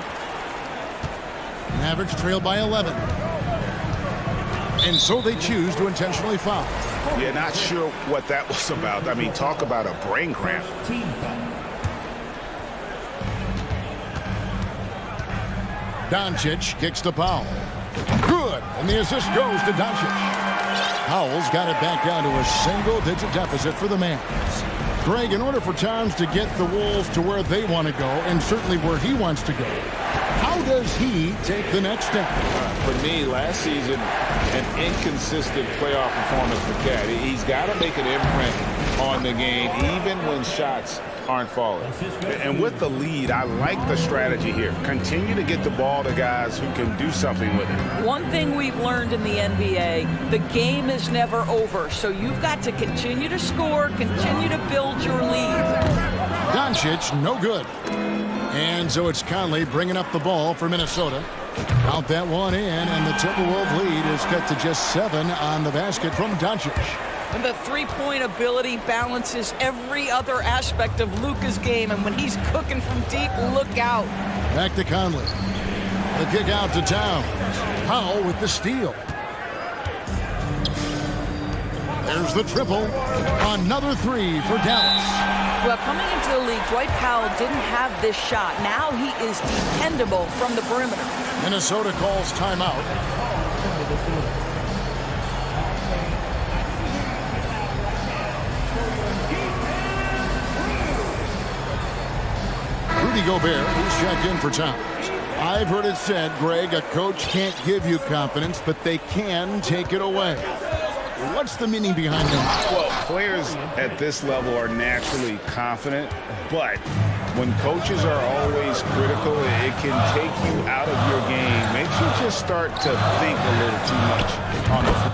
Mavericks trail by 11. And so they choose to intentionally foul. Yeah, not sure what that was about. I mean, talk about a brain cramp. Doncic kicks to Powell. Good, and the assist goes to Doncic. Powell's got it back down to a single-digit deficit for the Mavs. Greg, in order for Towns to get the Wolves to where they want to go, and certainly where he wants to go, how does he take the next step? For me, last season, an inconsistent playoff performance for Cat. He's got to make an imprint on the game, even when shots aren't falling. And with the lead, I like the strategy here. Continue to get the ball to guys who can do something with it. One thing we've learned in the NBA, the game is never over. So you've got to continue to score, continue to build your lead. Doncic, no good. And so it's Conley bringing up the ball for Minnesota. Count that one in, and the Timberwolves lead is cut to just 7 on the basket from Doncic. And the three-point ability balances every other aspect of Luka's game. And when he's cooking from deep, look out. Back to Conley. The kick out to Towns. Powell with the steal. There's the triple. Another three for Dallas. Well, coming into the league, Dwight Powell didn't have this shot. Now he is dependable from the perimeter. Minnesota calls timeout. Rudy Gobert, who's checked in for Towns. I've heard it said, Greg, a coach can't give you confidence, but they can take it away. What's the meaning behind that? Well, players at this level are naturally confident, but when coaches are always critical, it can take you out of your game. Makes you just start to think a little too much on the floor.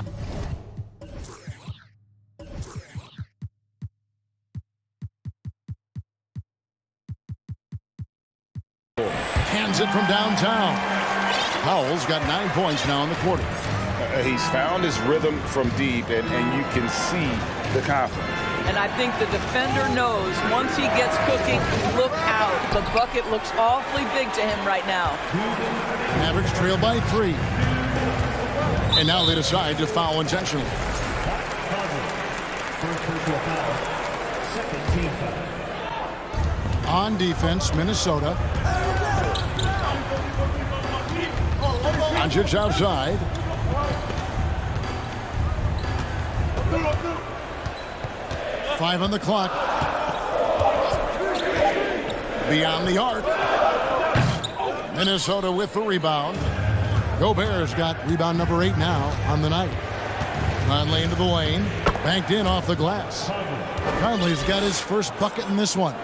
Hands it from downtown. Powell's got 9 points now in the quarter. He's found his rhythm from deep, and you can see the confidence. And I think the defender knows once he gets cooking, look out. The bucket looks awfully big to him right now. Mavericks trail by 3. And now they decide to foul intentionally. On defense, Minnesota. Doncic outside. Five on the clock. Beyond the arc. Minnesota with the rebound. Gobert's got rebound number 8 now on the night. Conley into the lane. Banked in off the glass. Conley's got his first bucket in this one.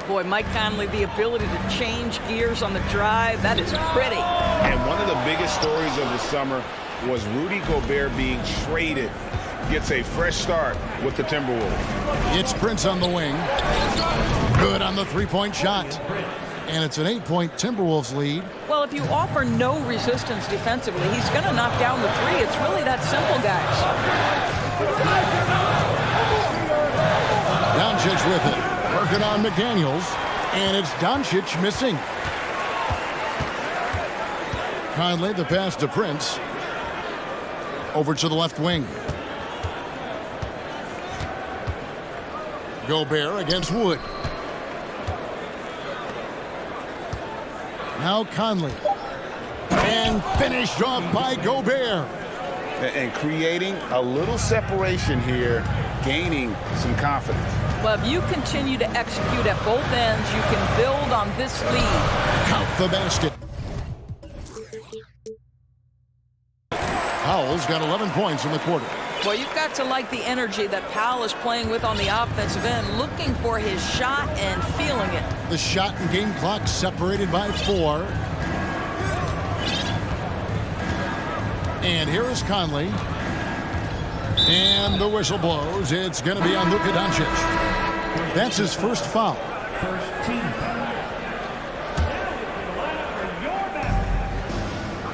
Boy, Mike Conley, the ability to change gears on the drive, that is pretty. And one of the biggest stories of the summer was Rudy Gobert being traded. Gets a fresh start with the Timberwolves. It's Prince on the wing. Good on the three-point shot. And it's an 8-point Timberwolves lead. Well, if you offer no resistance defensively, he's going to knock down the three. It's really that simple, guys. Doncic with it. Working on McDaniels. And it's Doncic missing. Conley, the pass to Prince. Over to the left wing. Gobert against Wood. Now Conley. And finished off by Gobert. And creating a little separation here, gaining some confidence. Well, if you continue to execute at both ends, you can build on this lead. Count the basket. Powell's got 11 points in the quarter. Well, you've got to like the energy that Powell is playing with on the offensive end, looking for his shot and feeling it. The shot and game clock separated by 4. And here is Conley. And the whistle blows. It's going to be on Luka Doncic. That's his first foul.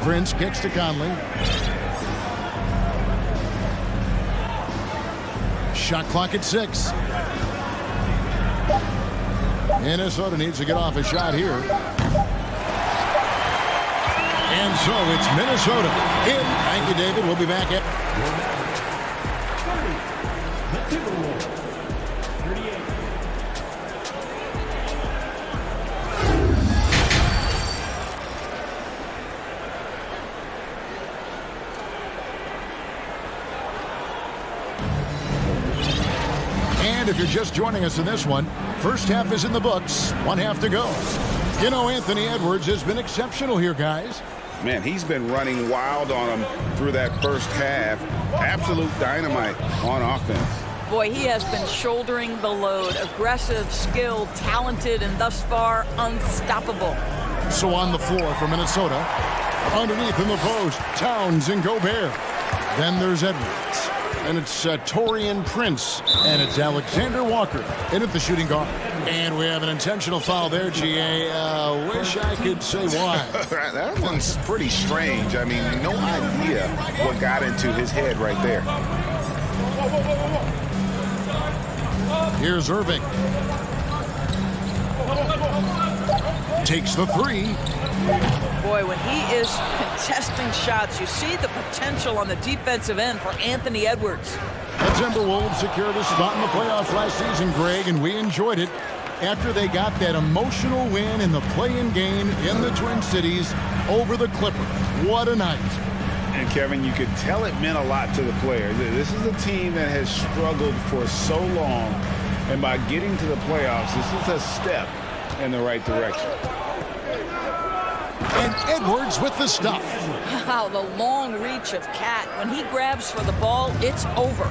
Prince kicks to Conley. Shot clock at 6. Minnesota needs to get off a shot here. And so it's Minnesota in. Thank you, David. We'll be back at... And if you're just joining us in this one, first half is in the books, 1 half to go. You know, Anthony Edwards has been exceptional here, guys. Man, he's been running wild on him through that first half. Absolute dynamite on offense. Boy, he has been shouldering the load. Aggressive, skilled, talented, and thus far unstoppable. So on the floor for Minnesota, underneath in the post, Towns and Gobert. Then there's Edwards. And it's Taurean Prince. And it's Alexander Walker in at the shooting guard. And we have an intentional foul there, GA. Wish I could say why. That one's pretty strange. I mean, no idea what got into his head right there. Here's Irving. Takes the three. Boy, when he is contesting shots, you see the potential on the defensive end for Anthony Edwards. The Timberwolves secured a spot in the playoffs last season, Greg, and we enjoyed it after they got that emotional win in the play-in game in the Twin Cities over the Clippers. What a night. And Kevin, you could tell it meant a lot to the players. This is a team that has struggled for so long, and by getting to the playoffs, this is a step in the right direction. And Edwards with the stuff. Wow, the long reach of Cat. When he grabs for the ball, it's over.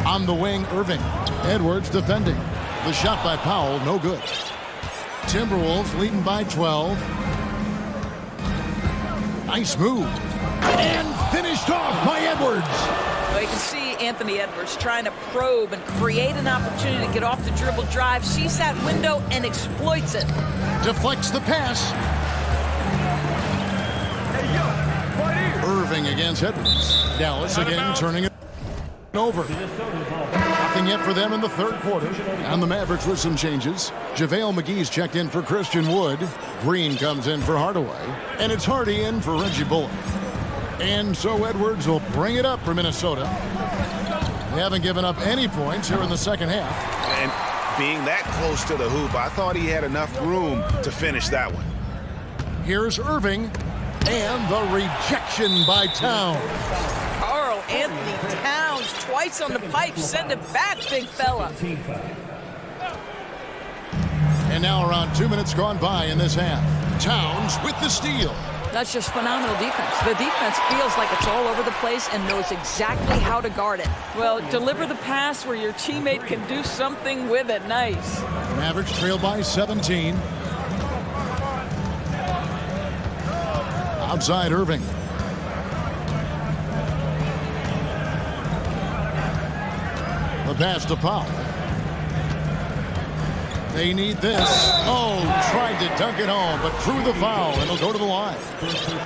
On the wing, Irving. Edwards defending. The shot by Powell, no good. Timberwolves leading by 12. Nice move. And finished off by Edwards. Well, you can see Anthony Edwards trying to probe and create an opportunity to get off the dribble drive, sees that window and exploits it. Deflects the pass. Irving against Edwards. Dallas again turning it over. Nothing yet for them in the third quarter. And the Mavericks with some changes. JaVale McGee's checked in for Christian Wood. Green comes in for Hardaway. And it's Hardy in for Reggie Bullock. And so Edwards will bring it up for Minnesota. They haven't given up any points here in the second half. And being that close to the hoop, I thought he had enough room to finish that one. Here's Irving. And the rejection by Towns. Carl Anthony Towns twice on the pipe. Send it back, big fella. And now around 2 minutes gone by in this half. Towns with the steal. That's just phenomenal defense. The defense feels like it's all over the place and knows exactly how to guard it. Well, deliver the pass where your teammate can do something with it. Nice. Mavericks trail by 17. Outside Irving. The pass to Powell. They need this. Oh, tried to dunk it home, but drew the foul, and it'll go to the line.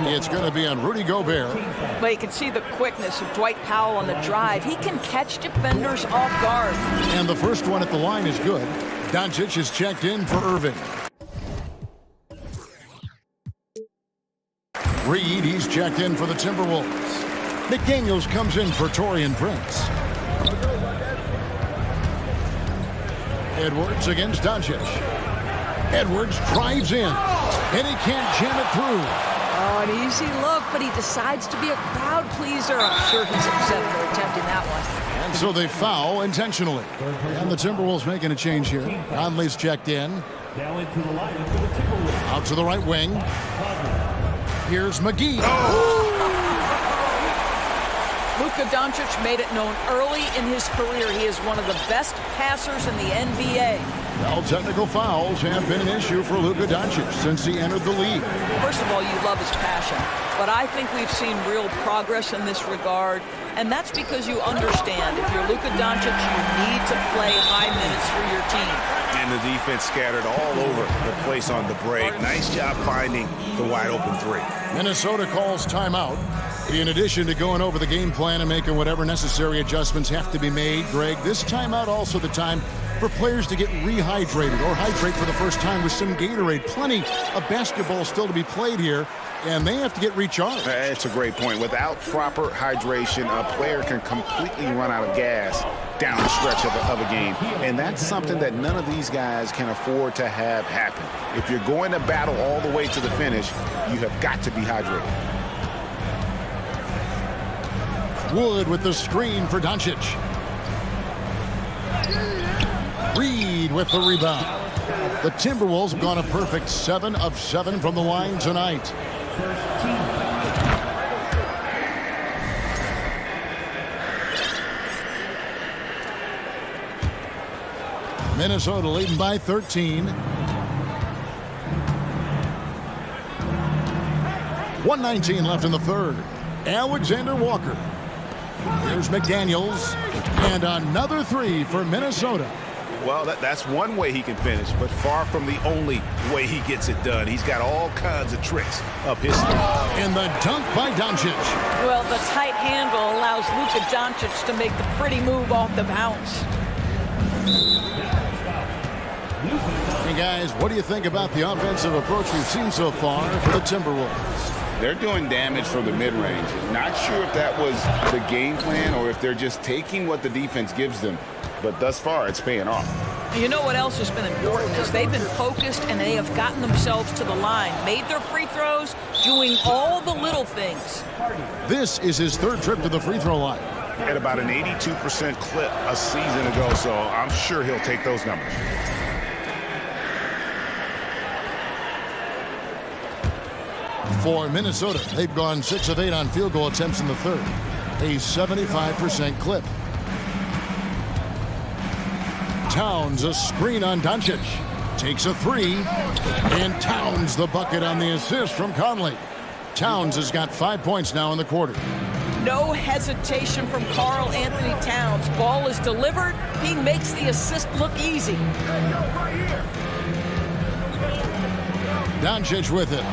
It's going to be on Rudy Gobert. But you can see the quickness of Dwight Powell on the drive. He can catch defenders off guard. And the first one at the line is good. Doncic is checked in for Irving. Reed, he's checked in for the Timberwolves. McDaniels comes in for Taurean Prince. Edwards against Doncic. Edwards drives in, and he can't jam it through. Oh, an easy look, but he decides to be a crowd pleaser. I'm sure he's upset for attempting that one. And so they foul intentionally. And the Timberwolves making a change here. Conley's checked in. Now into the lineup for the Timberwolves. Out to the right wing. Here's McGee. Luka Doncic made it known early in his career he is one of the best passers in the NBA. Well, technical fouls have been an issue for Luka Doncic since he entered the league. First of all, you love his passion, but I think we've seen real progress in this regard, and that's because you understand if you're Luka Doncic, you need to play high minutes for your team. And the defense scattered all over the place on the break. Nice job finding the wide open three. Minnesota calls timeout. In addition to going over the game plan and making whatever necessary adjustments have to be made, Greg, this timeout also the time for players to get rehydrated or hydrate for the first time with some Gatorade. Plenty of basketball still to be played here, and they have to get recharged. That's a great point. Without proper hydration, a player can completely run out of gas down the stretch of a game. And that's something that none of these guys can afford to have happen. If you're going to battle all the way to the finish, you have got to be hydrated. Wood with the screen for Doncic. Reed with the rebound. The Timberwolves have gone a perfect 7 of 7 from the line tonight. Minnesota leading by 13. 1:19 left in the third. Alexander Walker. Here's McDaniels. And another three for Minnesota. Well, that's one way he can finish, but far from the only way he gets it done. He's got all kinds of tricks up his sleeve. And the dunk by Doncic. Well, the tight handle allows Luka Doncic to make the pretty move off the bounce. Hey, guys, what do you think about the offensive approach we've seen so far for the Timberwolves? They're doing damage from the mid-range. Not sure if that was the game plan or if they're just taking what the defense gives them. But thus far, it's paying off. You know what else has been important is they've been focused and they have gotten themselves to the line, made their free throws, doing all the little things. This is his third trip to the free throw line. At about an 82% clip a season ago, so I'm sure he'll take those numbers. For Minnesota, they've gone 6 of 8 on field goal attempts in the third, a 75% clip. Towns a screen on Doncic, takes a three, and Towns the bucket on the assist from Conley. Towns has got 5 points now in the quarter. No hesitation from Karl Anthony Towns. Ball is delivered. He makes the assist look easy. Doncic with it.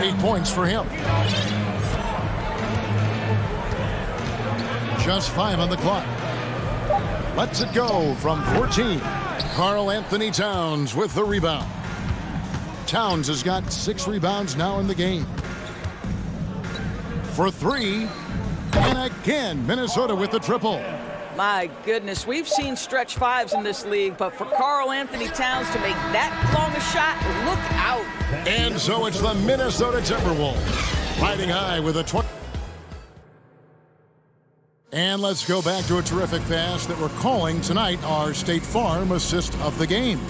8 points for him. Just 5 on the clock. Lets it go from 14. Karl Anthony Towns with the rebound. Towns has got 6 rebounds now in the game. For 3. And again, Minnesota with the triple. My goodness, we've seen stretch fives in this league, but for Karl Anthony Towns to make that long a shot, look out. And so it's the Minnesota Timberwolves riding high with a 20. And let's go back to a terrific pass that we're calling tonight our State Farm assist of the game.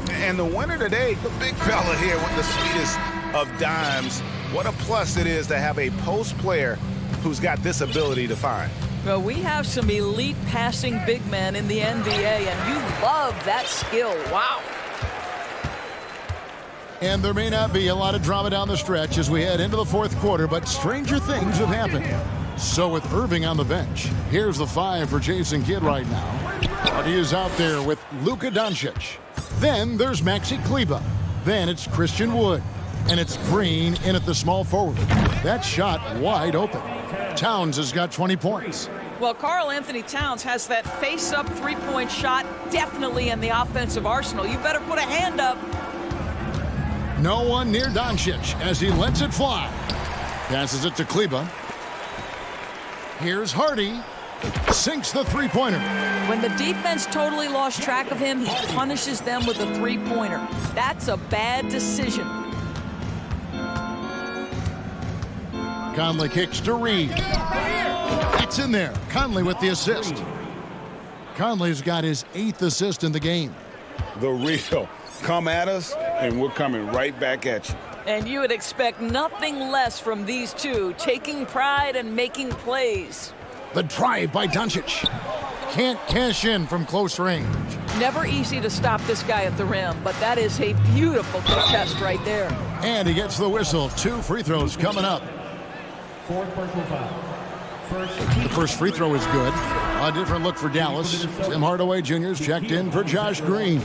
And the winner today, the big fella here with the sweetest of dimes. What a plus it is to have a post player who's got this ability to find. Well, we have some elite passing big men in the NBA, and you love that skill. Wow. And there may not be a lot of drama down the stretch as we head into the fourth quarter, but stranger things have happened. So with Irving on the bench, here's the 5 for Jason Kidd right now. But he is out there with Luka Doncic. Then there's Maxi Kleber. Then it's Christian Wood. And it's Green in at the small forward. That shot wide open. Towns has got 20 points. Well, Karl Anthony Towns has that face-up three-point shot definitely in the offensive arsenal. You better put a hand up. No one near Doncic as he lets it fly. Passes it to Kleber. Here's Hardy. Sinks the three-pointer. When the defense totally lost track of him, he punishes them with a three-pointer. That's a bad decision. Conley kicks to Reed. It's in there. Conley with the assist. Conley's got his 8th assist in the game. The real. Come at us, and we're coming right back at you. And you would expect nothing less from these two, taking pride and making plays. The drive by Doncic. Can't cash in from close range. Never easy to stop this guy at the rim, but that is a beautiful contest right there. And he gets the whistle. 2 free throws coming up. The first free throw is good. A different look for Dallas. Tim Hardaway Jr.'s checked in for Josh Green.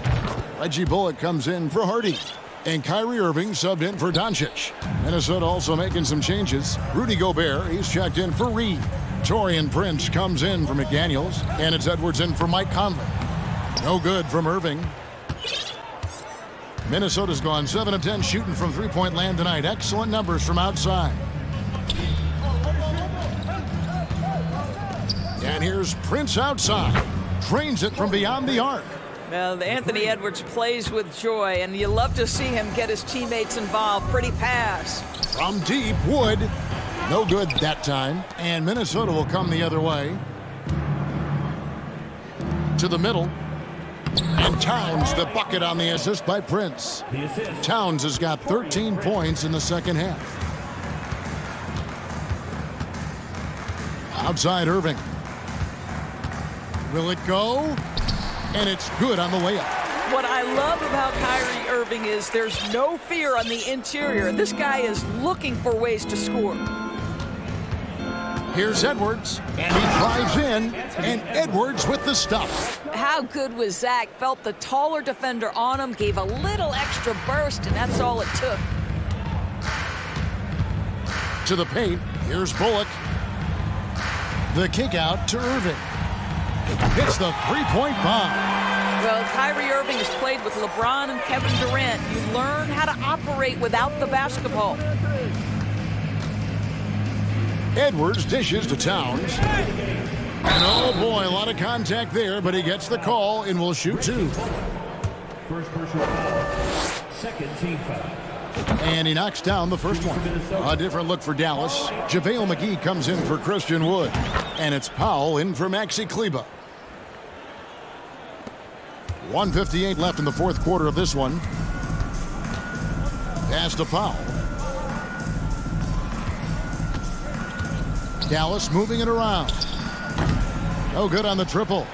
Reggie Bullock comes in for Hardy. And Kyrie Irving subbed in for Doncic. Minnesota also making some changes. Rudy Gobert, he's checked in for Reed. Taurean Prince comes in for McDaniels. And it's Edwards in for Mike Conley. No good from Irving. Minnesota's gone 7 of 10 shooting from three-point land tonight. Excellent numbers from outside. And here's Prince outside. Drains it from beyond the arc. Well, Anthony Edwards plays with joy, and you love to see him get his teammates involved. Pretty pass. From deep, Wood. No good that time. And Minnesota will come the other way. To the middle. And Towns the bucket on the assist by Prince. Towns has got 13 points in the second half. Outside Irving. Will it go? And it's good on the layup. What I love about Kyrie Irving is there's no fear on the interior. This guy is looking for ways to score. Here's Edwards, and he drives in, and Edwards with the stuff. How good was Zach? Felt the taller defender on him, gave a little extra burst, and that's all it took. To the paint, here's Bullock. The kick out to Irving. Hits the three-point bomb. Well, Kyrie Irving has played with LeBron and Kevin Durant. You learn how to operate without the basketball. Edwards dishes to Towns. And oh boy, a lot of contact there, but he gets the call and will shoot two. First personal foul. Second team foul. And he knocks down the first one. A different look for Dallas. JaVale McGee comes in for Christian Wood. And it's Powell in for Maxi Kleba. 1:58 left in the fourth quarter of this one. Pass to Powell. Dallas moving it around. No good on the triple.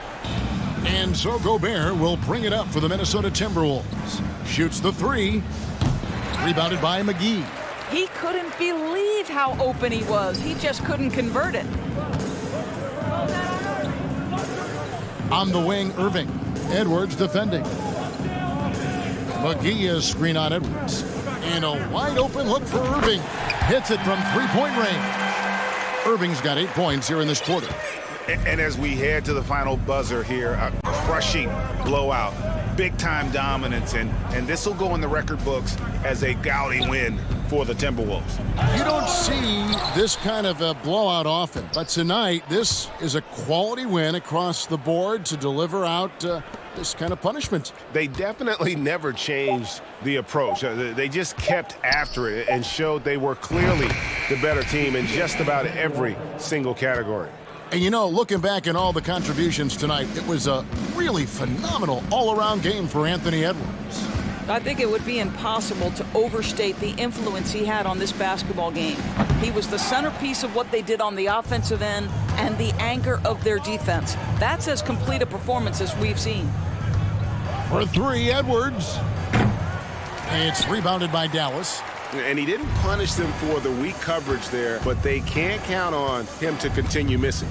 And so Gobert will bring it up for the Minnesota Timberwolves. Shoots the three. Rebounded by McGee. He couldn't believe how open he was. He just couldn't convert it. On the wing, Irving. Edwards defending. McGee is screen on Edwards. And a wide open look for Irving. Hits it from three-point range. Irving's got 8 points here in this quarter. And as we head to the final buzzer here, a crushing blowout, big-time dominance, and this will go in the record books as a gaudy win for the Timberwolves. You don't see this kind of a blowout often, but tonight this is a quality win across the board to deliver out this kind of punishment. They definitely never changed the approach. They just kept after it and showed they were clearly the better team in just about every single category. And you know, looking back at all the contributions tonight, it was a really phenomenal all-around game for Anthony Edwards. I think it would be impossible to overstate the influence he had on this basketball game. He was the centerpiece of what they did on the offensive end and the anchor of their defense. That's as complete a performance as we've seen. For three, Edwards. It's rebounded by Dallas. And he didn't punish them for the weak coverage there, but they can't count on him to continue missing.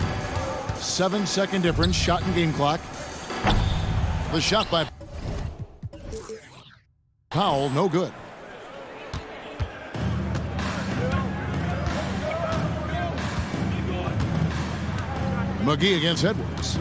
7-second difference, shot and game clock. The shot by Powell, no good. McGee against Edwards.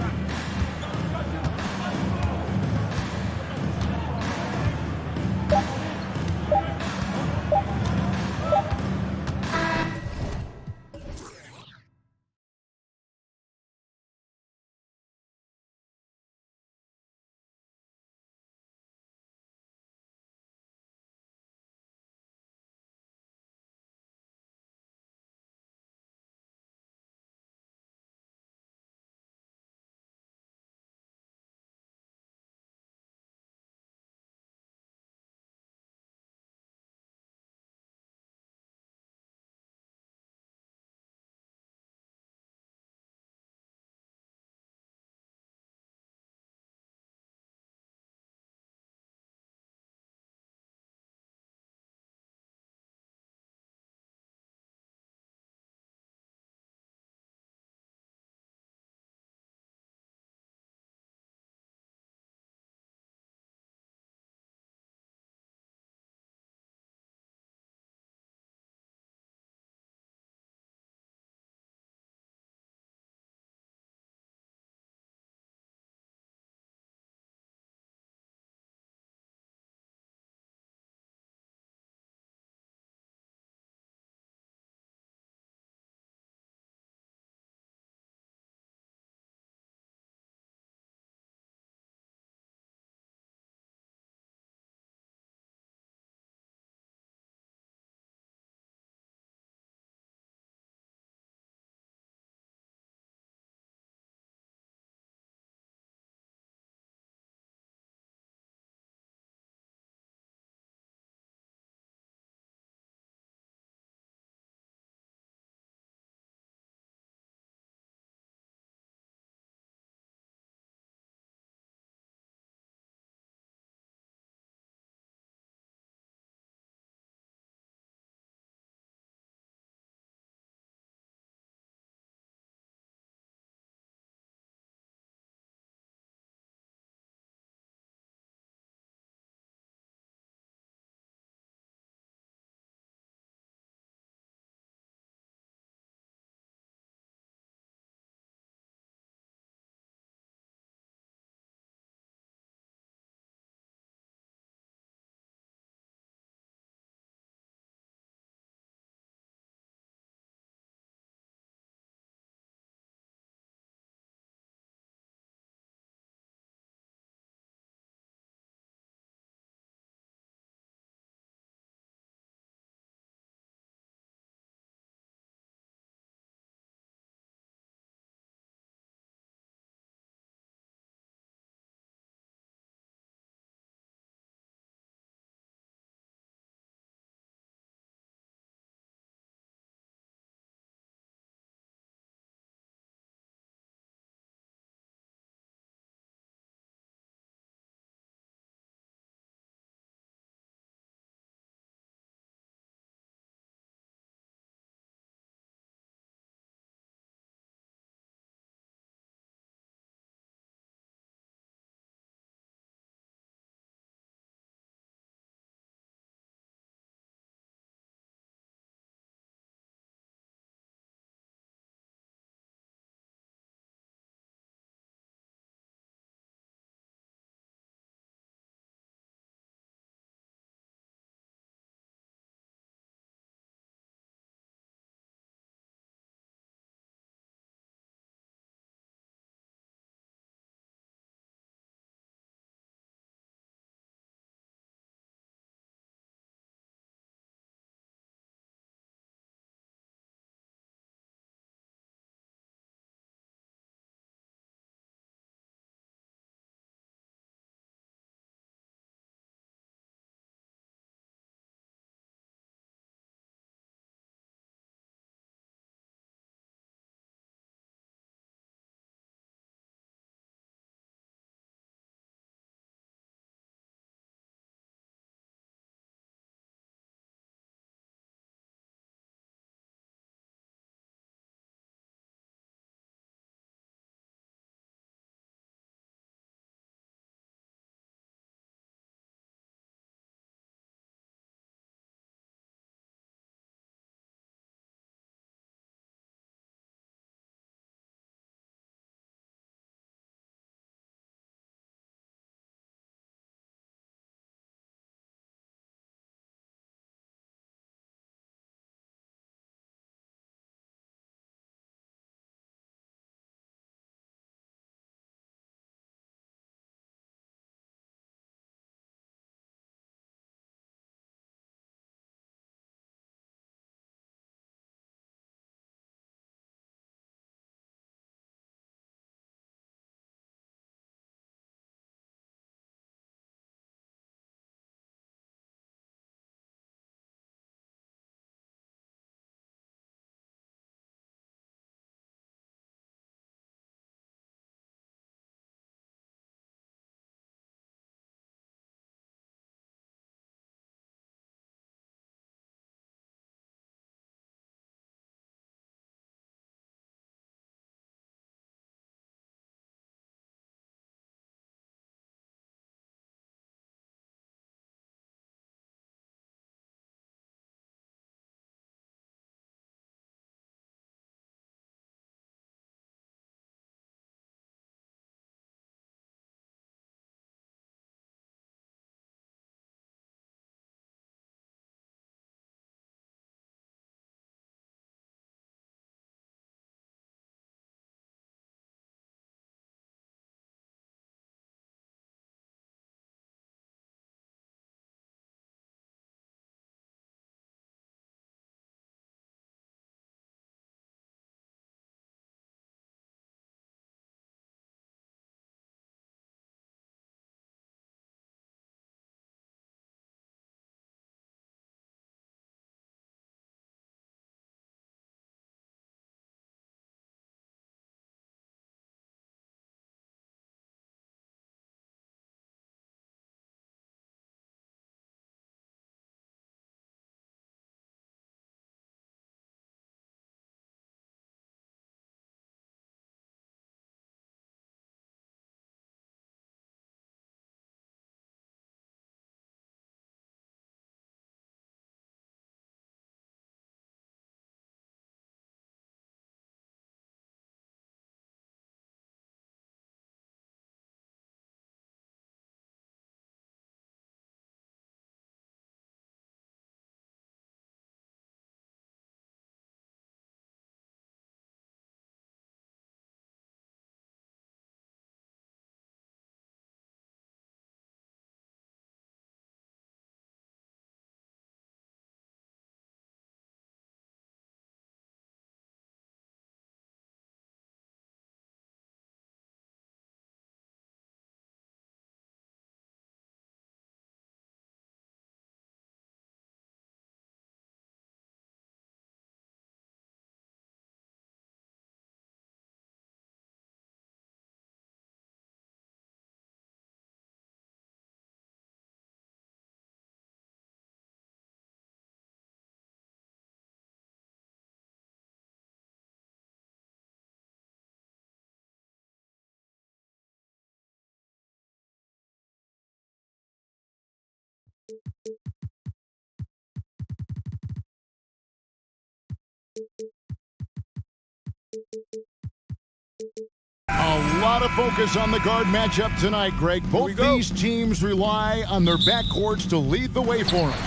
A lot of focus on the guard matchup tonight, Greg. Both these teams rely on their backcourts to lead the way for them.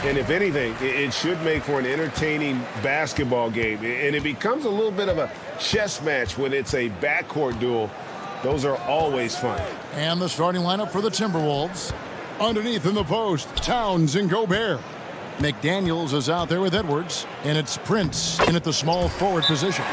And if anything, it should make for an entertaining basketball game. And it becomes a little bit of a chess match when it's a backcourt duel. Those are always fun. And the starting lineup for the Timberwolves. Underneath in the post, Towns and Gobert. McDaniels is out there with Edwards, and it's Prince in at the small forward position.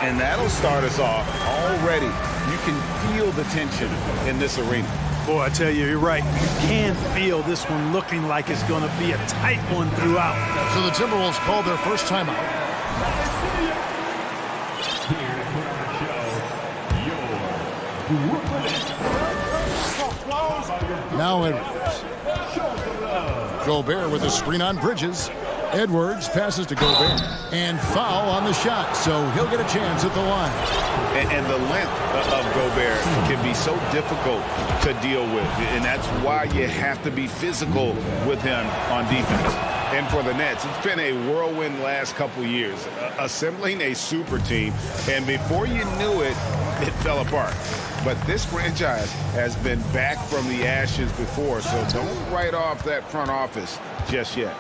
And that'll start us off already. You can feel the tension in this arena. Boy, I tell you, you're right. You can feel this one looking like it's going to be a tight one throughout. So the Timberwolves called their first timeout. Now Edwards. Gobert with a screen on Bridges. Edwards passes to Gobert. And foul on the shot, so he'll get a chance at the line. And the length of Gobert can be so difficult to deal with. And that's why you have to be physical with him on defense. And for the Nets, it's been a whirlwind last couple years, assembling a super team. And before you knew it, it fell apart. But this franchise has been back from the ashes before, so don't write off that front office just yet.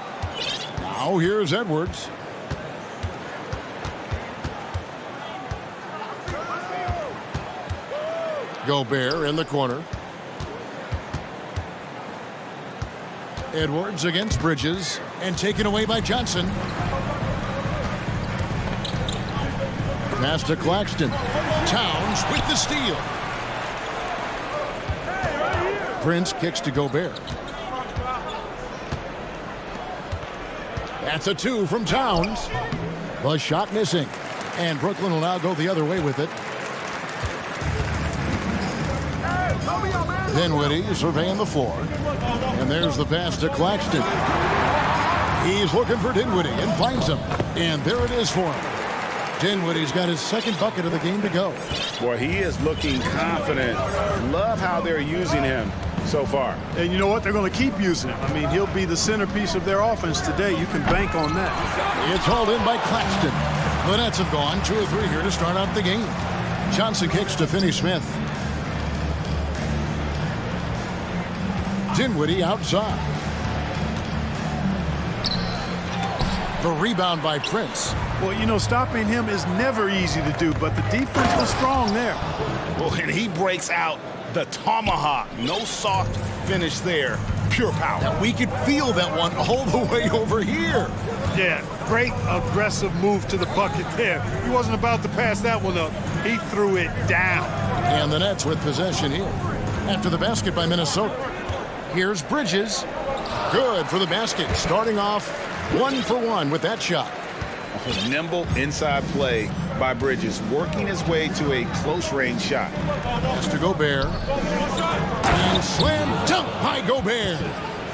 Now here's Edwards. Gobert in the corner. Edwards against Bridges and taken away by Johnson. Pass to Claxton. Towns with the steal. Prince kicks to Gobert. That's a two from Towns. The shot missing. And Brooklyn will now go the other way with it. Dinwiddie surveying the floor. And there's the pass to Claxton. He's looking for Dinwiddie and finds him. And there it is for him. Dinwiddie's got his second bucket of the game to go. Boy, he is looking confident. Love how they're using him so far. And you know what? They're going to keep using him. I mean, he'll be the centerpiece of their offense today. You can bank on that. It's hauled in by Claxton. The Nets have gone 2 of 3 here to start out the game. Johnson kicks to Finney-Smith. Dinwiddie outside. The rebound by Prince. Well, you know, stopping him is never easy to do, but the defense was strong there. Well, and he breaks out the tomahawk. No soft finish there. Pure power. Now, we could feel that one all the way over here. Yeah, great aggressive move to the bucket there. He wasn't about to pass that one up. He threw it down. And the Nets with possession here. After the basket by Minnesota. Here's Bridges. Good for the basket. Starting off 1 for 1 with that shot. A nimble inside play by Bridges, working his way to a close-range shot. Pass to Gobert. And slam dunk by Gobert.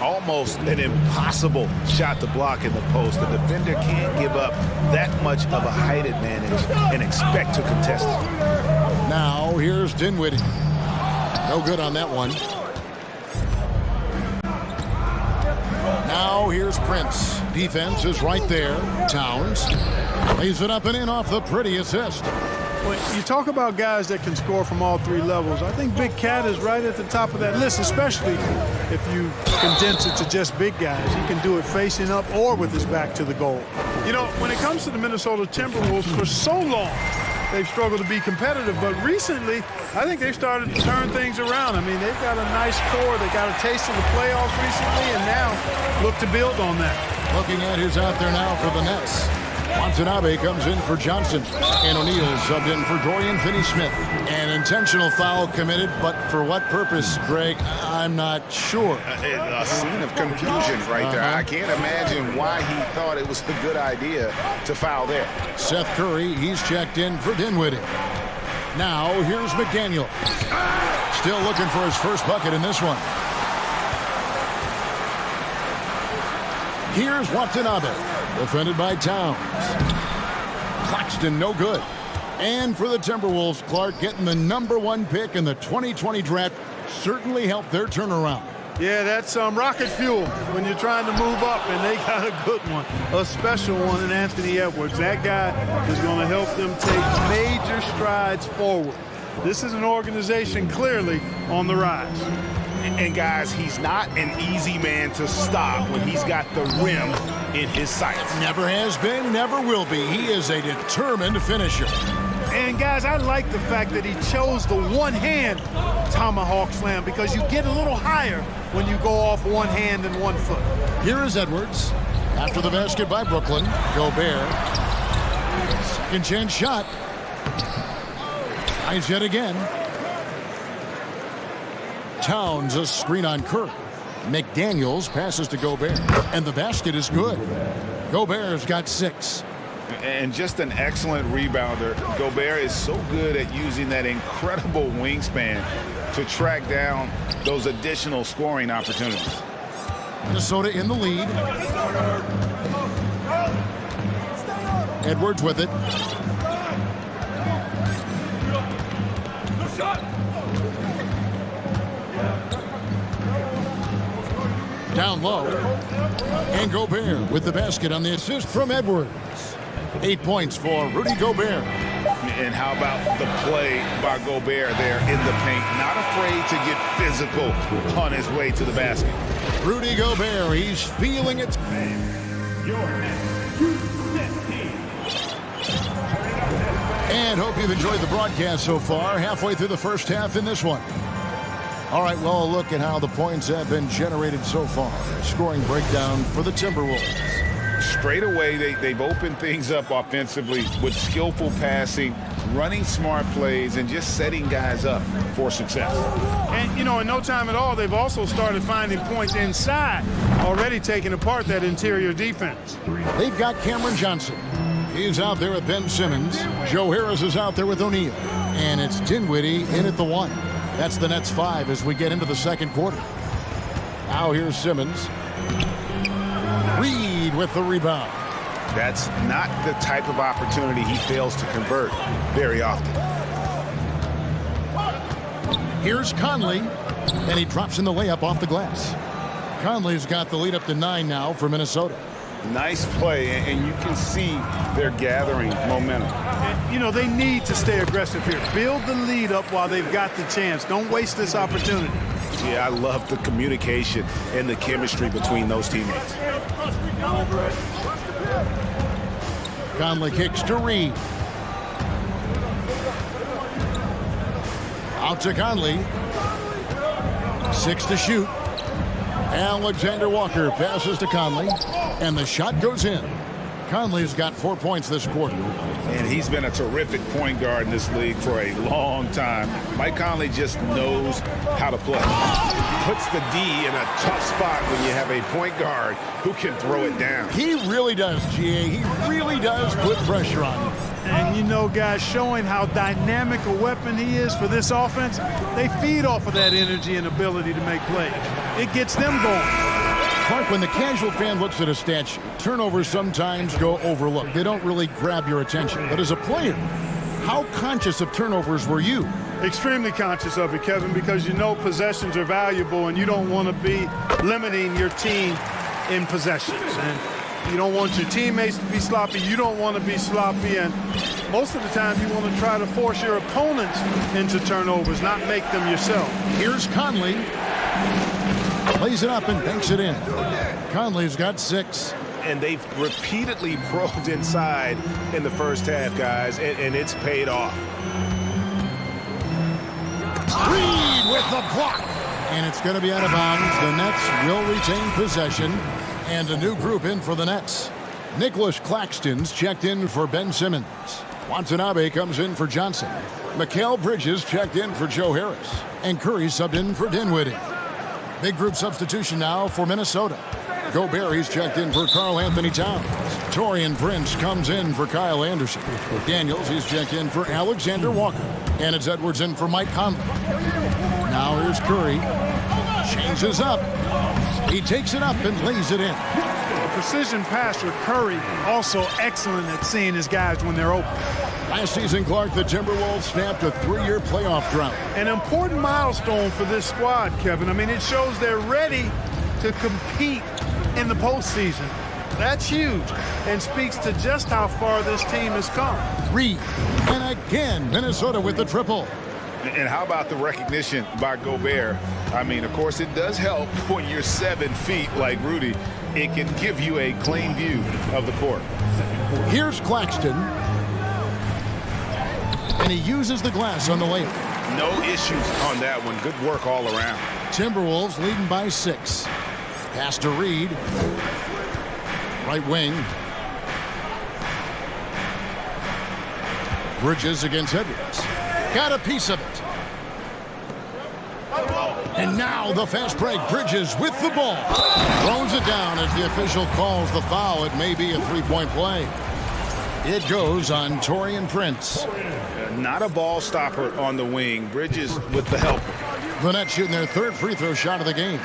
Almost an impossible shot to block in the post. The defender can't give up that much of a height advantage and expect to contest it. Now here's Dinwiddie. No good on that one. Now here's Prince. Defense is right there. Towns lays it up and in off the pretty assist. Well, you talk about guys that can score from all 3 levels. I think Big Cat is right at the top of that list, especially if you condense it to just big guys. He can do it facing up or with his back to the goal. You know, when it comes to the Minnesota Timberwolves, for so long, they've struggled to be competitive, but recently, I think they've started to turn things around. I mean, they've got a nice core. They got a taste of the playoffs recently, and now look to build on that. Looking at who's out there now for the Nets. Watanabe comes in for Johnson. And O'Neal subbed in for Dorian Finney-Smith. An intentional foul committed, but for what purpose, Greg? I'm not sure. A scene of confusion right there. I can't imagine why he thought it was a good idea to foul there. Seth Curry, he's checked in for Dinwiddie. Now, here's McDaniel. Still looking for his first bucket in this one. Here's Watanabe, defended by Towns. Claxton, no good. And for the Timberwolves, Clark getting the #1 pick in the 2020 draft certainly helped their turnaround. Yeah, that's rocket fuel when you're trying to move up, and they got a good one, a special one in Anthony Edwards. That guy is going to help them take major strides forward. This is an organization clearly on the rise. And guys, he's not an easy man to stop when he's got the rim in his sights. Never has been, never will be. He is a determined finisher. And guys, I like the fact that he chose the one-hand tomahawk slam because you get a little higher when you go off one hand and 1 foot. Here is Edwards. After the basket by Brooklyn, Gobert. Second chance shot. Tries yet again. Towns, a screen on Curry. McDaniels passes to Gobert. And the basket is good. Gobert's got 6. And just an excellent rebounder. Gobert is so good at using that incredible wingspan to track down those additional scoring opportunities. Minnesota in the lead. Edwards with it. Down low. And Gobert with the basket on the assist from Edwards. 8 points for Rudy Gobert. And how about the play by Gobert there in the paint? Not afraid to get physical on his way to the basket. Rudy Gobert, he's feeling it. And hope you've enjoyed the broadcast so far. Halfway through the first half in this one. All right, well, a look at how the points have been generated so far. Scoring breakdown for the Timberwolves. Straight away, they've opened things up offensively with skillful passing, running smart plays, and just setting guys up for success. And, you know, in no time at all, they've also started finding points inside, already taking apart that interior defense. They've got Cameron Johnson. He's out there with Ben Simmons. Joe Harris is out there with O'Neal. And it's Dinwiddie in at the 1. That's the Nets 5 as we get into the second quarter. Now here's Simmons. Reed with the rebound. That's not the type of opportunity he fails to convert very often. Here's Conley, and he drops in the layup off the glass. Conley's got the lead up to 9 now for Minnesota. Nice play, and you can see they're gathering momentum. And, you know, they need to stay aggressive here. Build the lead up while they've got the chance. Don't waste this opportunity. Yeah, I love the communication and the chemistry between those teammates. Conley kicks to Reed. Out to Conley. 6 to shoot. Alexander Walker passes to Conley, and the shot goes in. Conley's got 4 points this quarter. And he's been a terrific point guard in this league for a long time. Mike Conley just knows how to play. Puts the D in a tough spot when you have a point guard who can throw it down. He really does, GA. He really does put pressure on him. And, you know, guys, showing how dynamic a weapon he is for this offense, they feed off of that energy and ability to make plays. It gets them going. Clark, when the casual fan looks at a stat sheet, turnovers sometimes go overlooked. They don't really grab your attention. But as a player, how conscious of turnovers were you? Extremely conscious of it, Kevin, because you know possessions are valuable and you don't want to be limiting your team in possessions. And you don't want your teammates to be sloppy. You don't want to be sloppy. And most of the time you want to try to force your opponents into turnovers, not make them yourself. Here's Conley. Plays it up and banks it in. Conley's got 6. And they've repeatedly probed inside in the first half, guys, and it's paid off. Reed with the block. And it's going to be out of bounds. The Nets will retain possession. And a new group in for the Nets. Nicholas Claxton's checked in for Ben Simmons. Watanabe comes in for Johnson. Mikal Bridges checked in for Joe Harris. And Curry subbed in for Dinwiddie. Big group substitution now for Minnesota. Gobert, he's checked in for Karl Anthony Towns. Taurean Prince comes in for Kyle Anderson. Daniels, he's checked in for Alexander Walker. And it's Edwards in for Mike Conley. Now here's Curry. Changes up. He takes it up and lays it in. A precision passer, Curry, also excellent at seeing his guys when they're open. Last season, Clark, the Timberwolves snapped a 3-year playoff drought. An important milestone for this squad, Kevin. I mean, it shows they're ready to compete in the postseason. That's huge and speaks to just how far this team has come. Reed, and again, Minnesota with the triple. And how about the recognition by Gobert? I mean, of course, it does help when you're 7 feet like Rudy. It can give you a clean view of the court. Here's Claxton. And he uses the glass on the layup. No issues on that one. Good work all around. Timberwolves leading by 6. Pass to Reed. Right wing. Bridges against Edwards. Got a piece of it. And now the fast break. Bridges with the ball. Throws it down as the official calls the foul. It may be a three-point play. It goes on Taurean Prince. Not a ball stopper on the wing. Bridges with the help. The Nets shooting their third free throw shot of the game.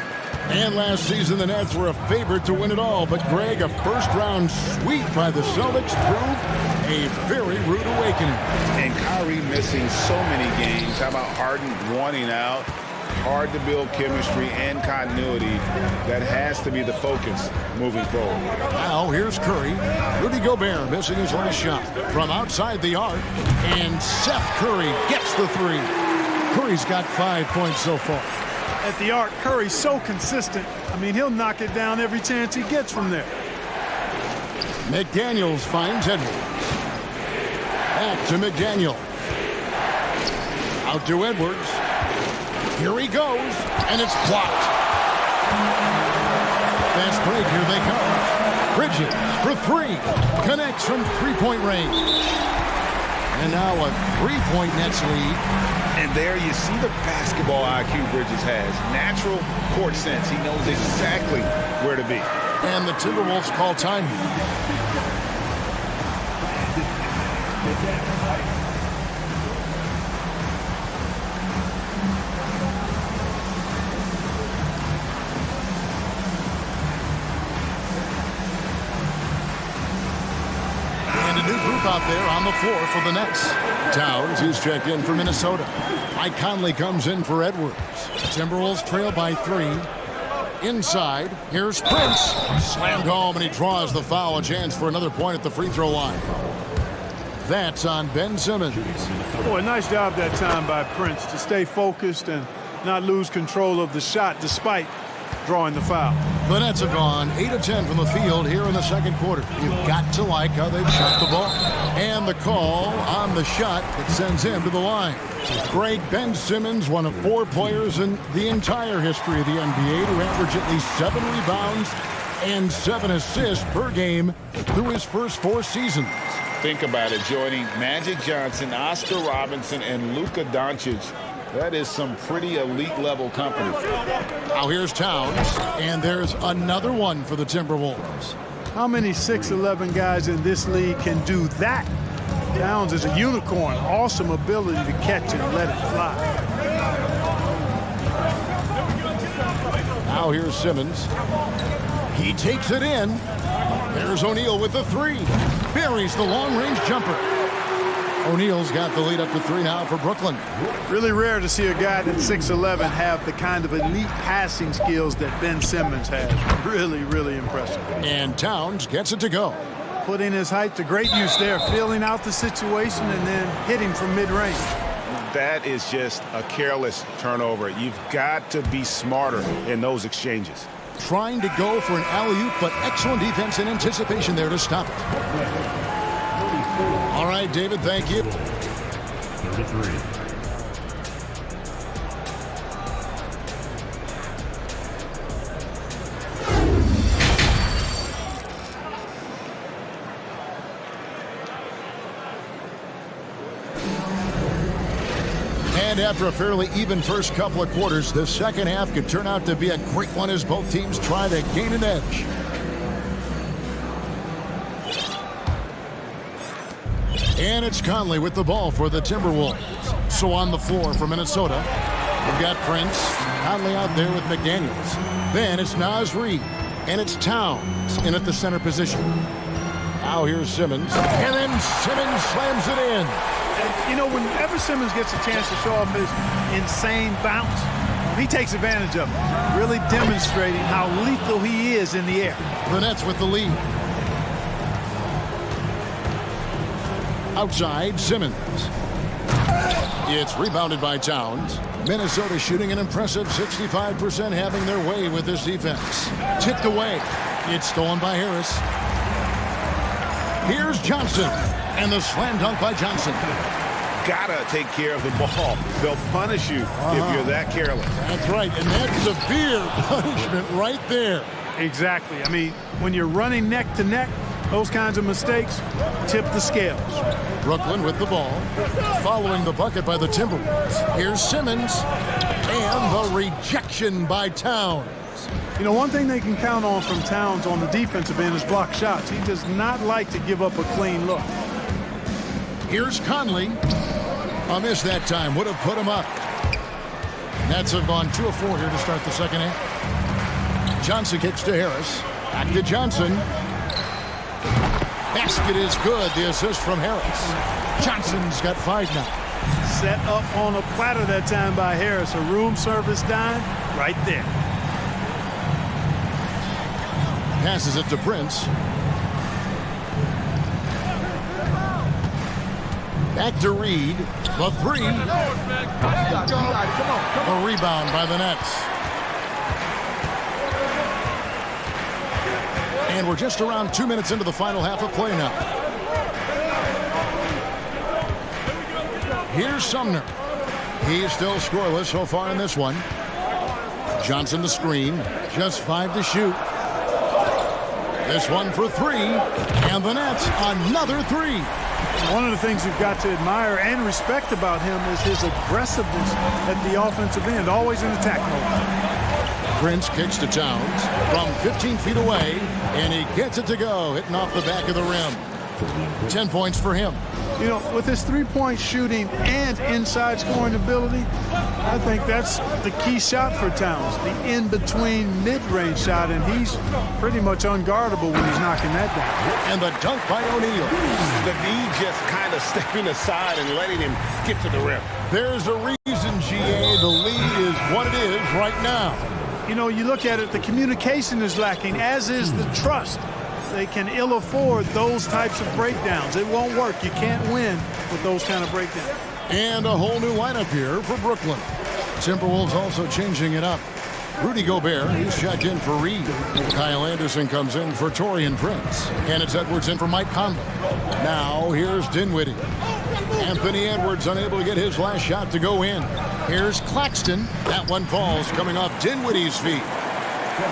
And last season, the Nets were a favorite to win it all. But, Greg, a first-round sweep by the Celtics proved a very rude awakening. And Kyrie missing so many games. How about Harden wanting out? Hard to build chemistry and continuity. That has to be the focus moving forward. Now, here's Curry. Rudy Gobert missing his last shot from outside the arc. And Seth Curry gets the three. Curry's got 5 points so far. At the arc, Curry's so consistent. I mean, he'll knock it down every chance he gets from there. McDaniels finds Edwards. Back to McDaniel. Out to Edwards. Here he goes, and it's blocked. Fast break, here they come. Bridges for three. Connects from three-point range. And now a three-point Nets lead. And there you see the basketball IQ Bridges has. Natural court sense. He knows exactly where to be. And the Timberwolves call time. Out there on the floor for the Nets. Towns, he's checked in for Minnesota. Mike Conley comes in for Edwards. Timberwolves trail by 3. Inside, here's Prince. Slammed home, and he draws the foul. A chance for another point at the free throw line. That's on Ben Simmons. Boy, nice job that time by Prince to stay focused and not lose control of the shot despite drawing the foul. The Nets have gone 8 of 10 from the field here in the second quarter. You've got to like how they've shot the ball. And the call on the shot that sends him to the line. Greg, Ben Simmons, one of 4 players in the entire history of the NBA to average at least 7 rebounds and 7 assists per game through his first 4 seasons. Think about it, joining Magic Johnson, Oscar Robinson, and Luka Doncic. That is some pretty elite-level company. Now here's Towns, and there's another one for the Timberwolves. How many 6'11" guys in this league can do that? Towns is a unicorn. Awesome ability to catch and let it fly. Now here's Simmons. He takes it in. There's O'Neal with the 3. Buries the long-range jumper. O'Neal's got the lead up to 3 now for Brooklyn. Really rare to see a guy that's 6'11" have the kind of elite passing skills that Ben Simmons has. Really, really impressive. And Towns gets it to go. Putting his height to great use there, feeling out the situation and then hitting from mid-range. That is just a careless turnover. You've got to be smarter in those exchanges. Trying to go for an alley-oop, but excellent defense and anticipation there to stop it. All right, David, thank you. 33. And after a fairly even first couple of quarters, the second half could turn out to be a great one as both teams try to gain an edge. And it's Conley with the ball for the Timberwolves. So on the floor for Minnesota, we've got Prince. Conley out there with McDaniels. Then it's Naz Reid. And it's Towns in at the center position. Now here's Simmons. And then Simmons slams it in. You know, whenever Simmons gets a chance to show off his insane bounce, he takes advantage of it, really demonstrating how lethal he is in the air. The Nets with the lead. Outside, Simmons. It's rebounded by Towns. Minnesota shooting an impressive 65%, having their way with this defense. Tipped away. It's stolen by Harris. Here's Johnson. And the slam dunk by Johnson. Gotta take care of the ball. They'll punish you if you're that careless. That's right, and that's severe punishment right there. Exactly. I mean, when you're running neck to neck, those kinds of mistakes tip the scales. Brooklyn with the ball, following the bucket by the Timberwolves. Here's Simmons, and the rejection by Towns. You know, one thing they can count on from Towns on the defensive end is block shots. He does not like to give up a clean look. Here's Conley. A miss that time would have put him up. Nets have gone 2 of 4 here to start the second half. Johnson kicks to Harris. Back to Johnson. Basket is good. The assist from Harris. Johnson's got 5 now. Set up on a platter that time by Harris. A room service dime right there. Passes it to Prince. Back to Reid. The 3. A rebound by the Nets. And we're just around 2 minutes into the final half of play now. Here's Sumner. He's still scoreless so far in this one. Johnson the screen. Just 5 to shoot. This one for 3. And the Nets, another 3. One of the things you've got to admire and respect about him is his aggressiveness at the offensive end, always in attack mode. Prince kicks to Towns from 15 feet away, and he gets it to go, hitting off the back of the rim. 10 points for him. You know, with his three-point shooting and inside scoring ability, I think that's the key shot for Towns, the in-between mid-range shot, and he's pretty much unguardable when he's knocking that down. And the dunk by O'Neal. The D just kind of stepping aside and letting him get to the rim. There's a reason, GA, the lead is what it is right now. You know, you look at it, the communication is lacking, as is the trust. They can ill afford those types of breakdowns. It won't work. You can't win with those kind of breakdowns. And a whole new lineup here for Brooklyn. Timberwolves also changing it up. Rudy Gobert, he's checked in for Reid. Kyle Anderson comes in for Taurean Prince. And it's Edwards in for Mike Conley. Now here's Dinwiddie. Anthony Edwards unable to get his last shot to go in. Here's Claxton. That one falls coming off Dinwiddie's feet.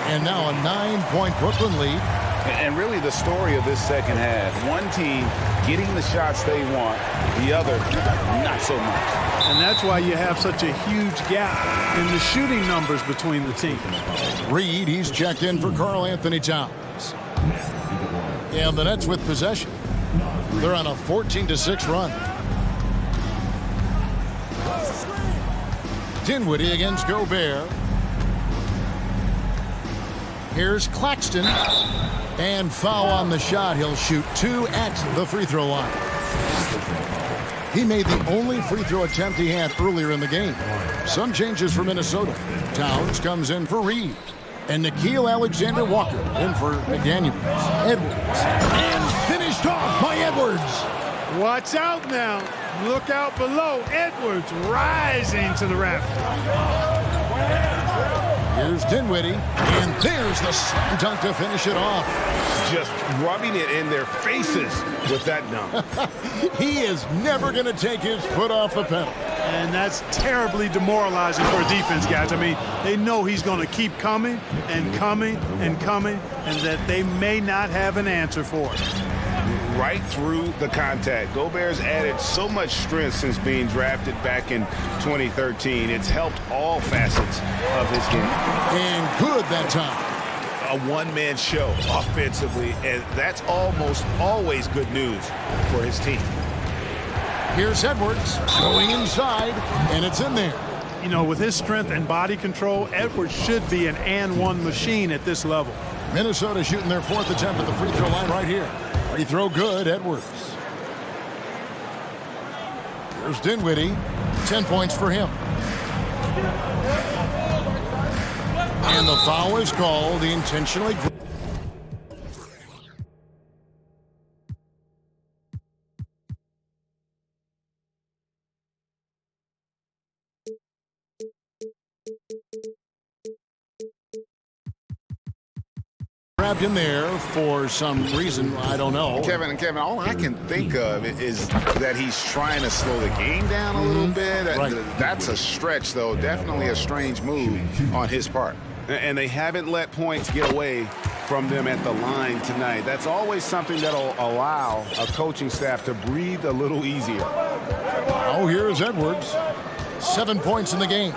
And now a 9-point Brooklyn lead. And really the story of this second half, one team getting the shots they want, the other not so much. And that's why you have such a huge gap in the shooting numbers between the teams. Reid, he's checked in for Karl Anthony Towns. And the Nets with possession. They're on a 14-6 run. Dinwiddie against Gobert. Here's Claxton. And foul on the shot. He'll shoot 2 at the free throw line. He made the only free throw attempt he had earlier in the game. Some changes for Minnesota. Towns comes in for Reid. And Nickeil Alexander-Walker in for McDaniels. Edwards. And finished off by Edwards. Watch out now. Look out below. Edwards rising to the rafters. Here's Dinwiddie, and there's the slam dunk to finish it off. Just rubbing it in their faces with that dunk. He is never going to take his foot off the pedal. And that's terribly demoralizing for a defense, guys. I mean, they know he's going to keep coming and coming and coming, and that they may not have an answer for it. right through the contact. Gobert's added so much strength since being drafted back in 2013. It's helped all facets of his game. And good that time. A one-man show offensively, and that's almost always good news for his team. Here's Edwards going inside, and it's in there. You know, with his strength and body control, Edwards should be an and-one machine at this level. Minnesota shooting their 4th attempt at the free throw line right here. Free throw good, Edwards. Here's Dinwiddie, 10 points for him. And the foul is called, the intentionally. Grabbed in there for some reason, I don't know. Kevin, all I can think of is that he's trying to slow the game down a little bit. Right. That's a stretch, though. Definitely a strange move on his part. And they haven't let points get away from them at the line tonight. That's always something that'll allow a coaching staff to breathe a little easier. Oh, here's Edwards. 7 points in the game.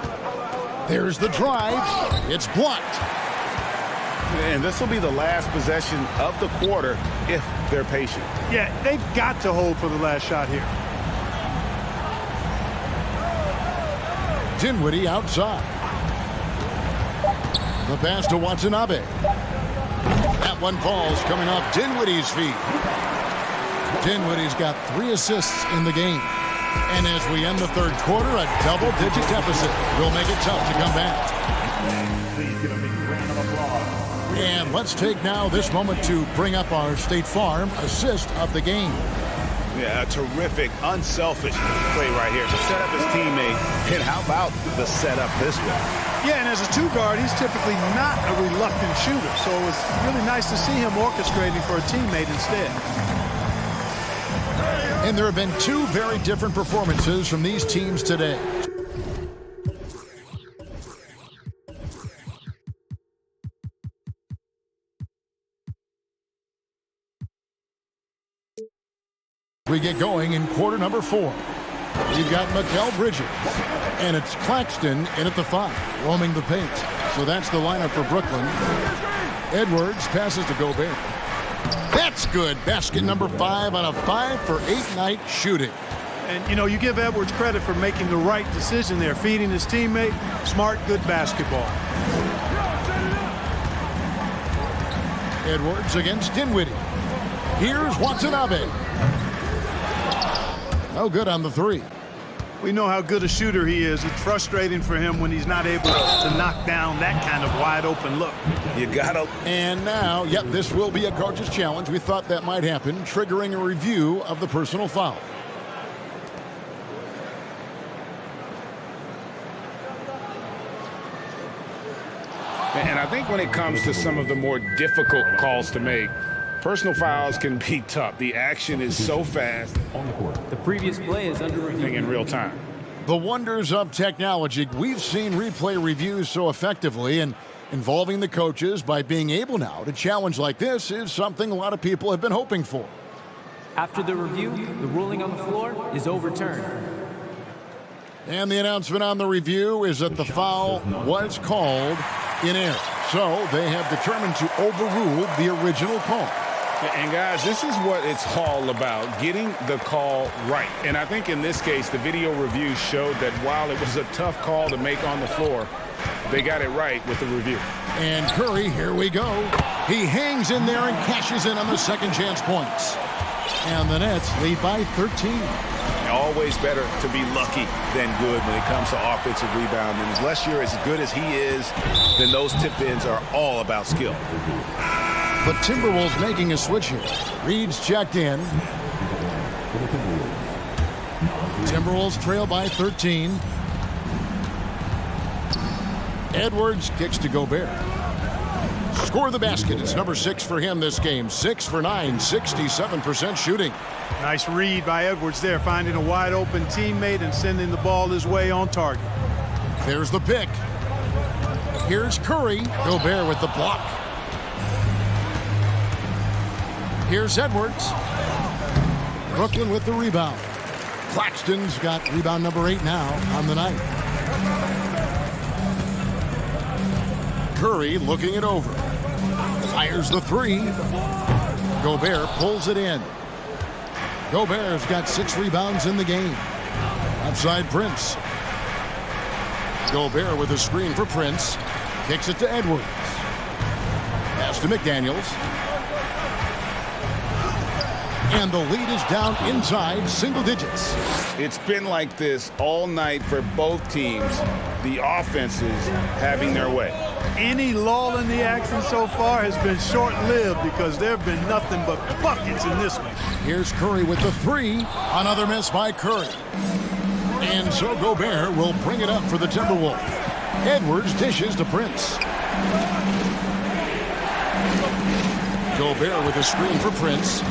There's the drive. It's blocked. And this will be the last possession of the quarter if they're patient. Yeah, they've got to hold for the last shot here. Dinwiddie outside. The pass to Watanabe. That one falls coming off Dinwiddie's feet. Dinwiddie's got 3 assists in the game. And as we end the third quarter, a double-digit deficit will make it tough to come back. Please give a big round of applause. And let's take now this moment to bring up our State Farm assist of the game. Yeah, a terrific, unselfish play right here to set up his teammate. And how about the setup this way? Yeah, and as a two guard, he's typically not a reluctant shooter. So it was really nice to see him orchestrating for a teammate instead. And there have been 2 very different performances from these teams today. We get going in quarter number 4. We've got Mikal Bridges, and it's Claxton in at the 5, roaming the paint. So that's the lineup for Brooklyn. Edwards passes to Gobert. That's good. Basket number 5 on a 5-for-8 night shooting. And, you know, you give Edwards credit for making the right decision there, feeding his teammate. Smart, good basketball. Edwards against Dinwiddie. Here's Watanabe. No good on the 3. We know how good a shooter he is. It's frustrating for him when he's not able to knock down that kind of wide open look. You gotta. And now, yep, this will be a coach's challenge. We thought that might happen, triggering a review of the personal foul. And I think when it comes to some of the more difficult calls to make, personal fouls can be tough. The action is so fast. The previous play is under review in real time. The wonders of technology. We've seen replay reviews so effectively, and involving the coaches by being able now to challenge like this is something a lot of people have been hoping for. After the review, the ruling on the floor is overturned. And the announcement on the review is that the foul was called in error. So they have determined to overrule the original call. And guys, this is what it's all about, getting the call right. And I think in this case, the video review showed that while it was a tough call to make on the floor, they got it right with the review. And Curry, here we go. He hangs in there and cashes in on the second chance points. And the Nets lead by 13. Always better to be lucky than good when it comes to offensive rebound. And unless you're as good as he is, then those tip-ins are all about skill. The Timberwolves making a switch here. Reed's checked in. Timberwolves trail by 13. Edwards kicks to Gobert. Score the basket. It's number 6 for him this game. 6 for 9, 67% shooting. Nice read by Edwards there, finding a wide open teammate and sending the ball his way on target. There's the pick. Here's Curry. Gobert with the block. Here's Edwards. Brooklyn with the rebound. Claxton's got rebound number 8 now on the night. Curry looking it over. Fires the three. Gobert pulls it in. Gobert's got 6 rebounds in the game. Outside Prince. Gobert with a screen for Prince. Kicks it to Edwards. Pass to McDaniels. And the lead is down inside single digits. It's been like this all night for both teams. The offenses having their way. Any lull in the action so far has been short-lived because there have been nothing but buckets in this one. Here's Curry with the three. Another miss by Curry. And so Gobert will bring it up for the Timberwolves. Edwards dishes to Prince. Gobert with a screen for Prince.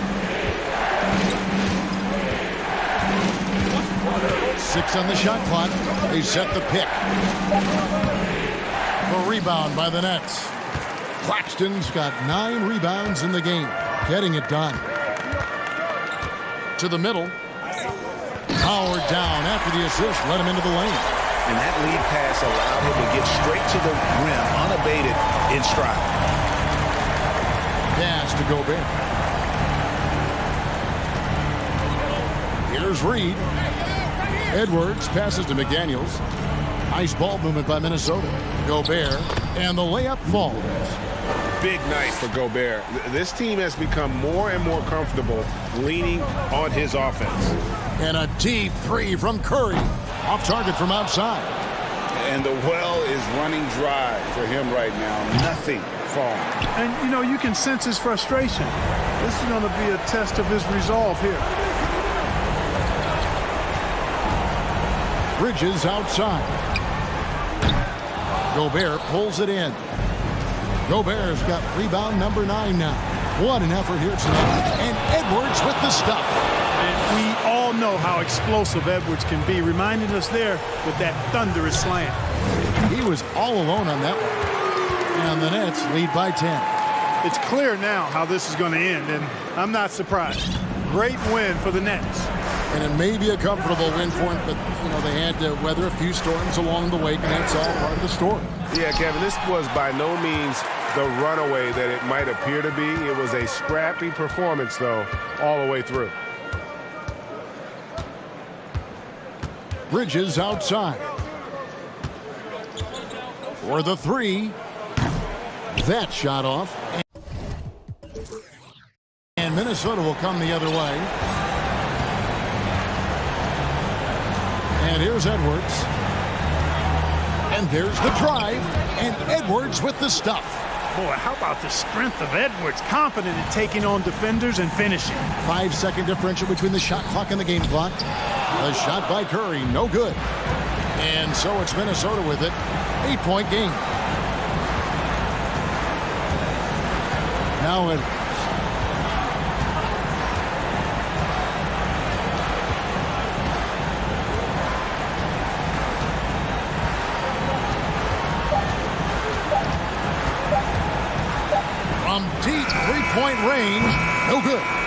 6 on the shot clock. They set the pick. The rebound by the Nets. Claxton's got 9 rebounds in the game. Getting it done. To the middle. Howard down after the assist. Let him into the lane. And that lead pass allowed him to get straight to the rim, unabated in stride. Pass to Gobert. Here's Reed. Edwards passes to McDaniels. Nice ball movement by Minnesota. Gobert, and the layup falls. Big night for Gobert. This team has become more and more comfortable leaning on his offense. And a deep three from Curry. Off target from outside. And the well is running dry for him right now. Nothing falling. And, you know, you can sense his frustration. This is going to be a test of his resolve here. Bridges outside. Gobert pulls it in. Gobert's got rebound number 9 now. What an effort here tonight. And Edwards with the stuff. And we all know how explosive Edwards can be, reminding us there with that thunderous slam. He was all alone on that one. And the Nets lead by 10. It's clear now how this is going to end, and I'm not surprised. Great win for the Nets. And it may be a comfortable win for him, but, you know, they had to weather a few storms along the way, and that's all part of the story. Yeah, Kevin, this was by no means the runaway that it might appear to be. It was a scrappy performance, though, all the way through. Bridges outside. For the three. That shot off. And Minnesota will come the other way. And here's Edwards. And there's the drive. And Edwards with the stuff. Boy, how about the strength of Edwards? Confident in taking on defenders and finishing. 5-second differential between the shot clock and the game clock. The shot by Curry, no good. And so it's Minnesota with it. 8-point game. Now Edwards. From deep three-point range, no good.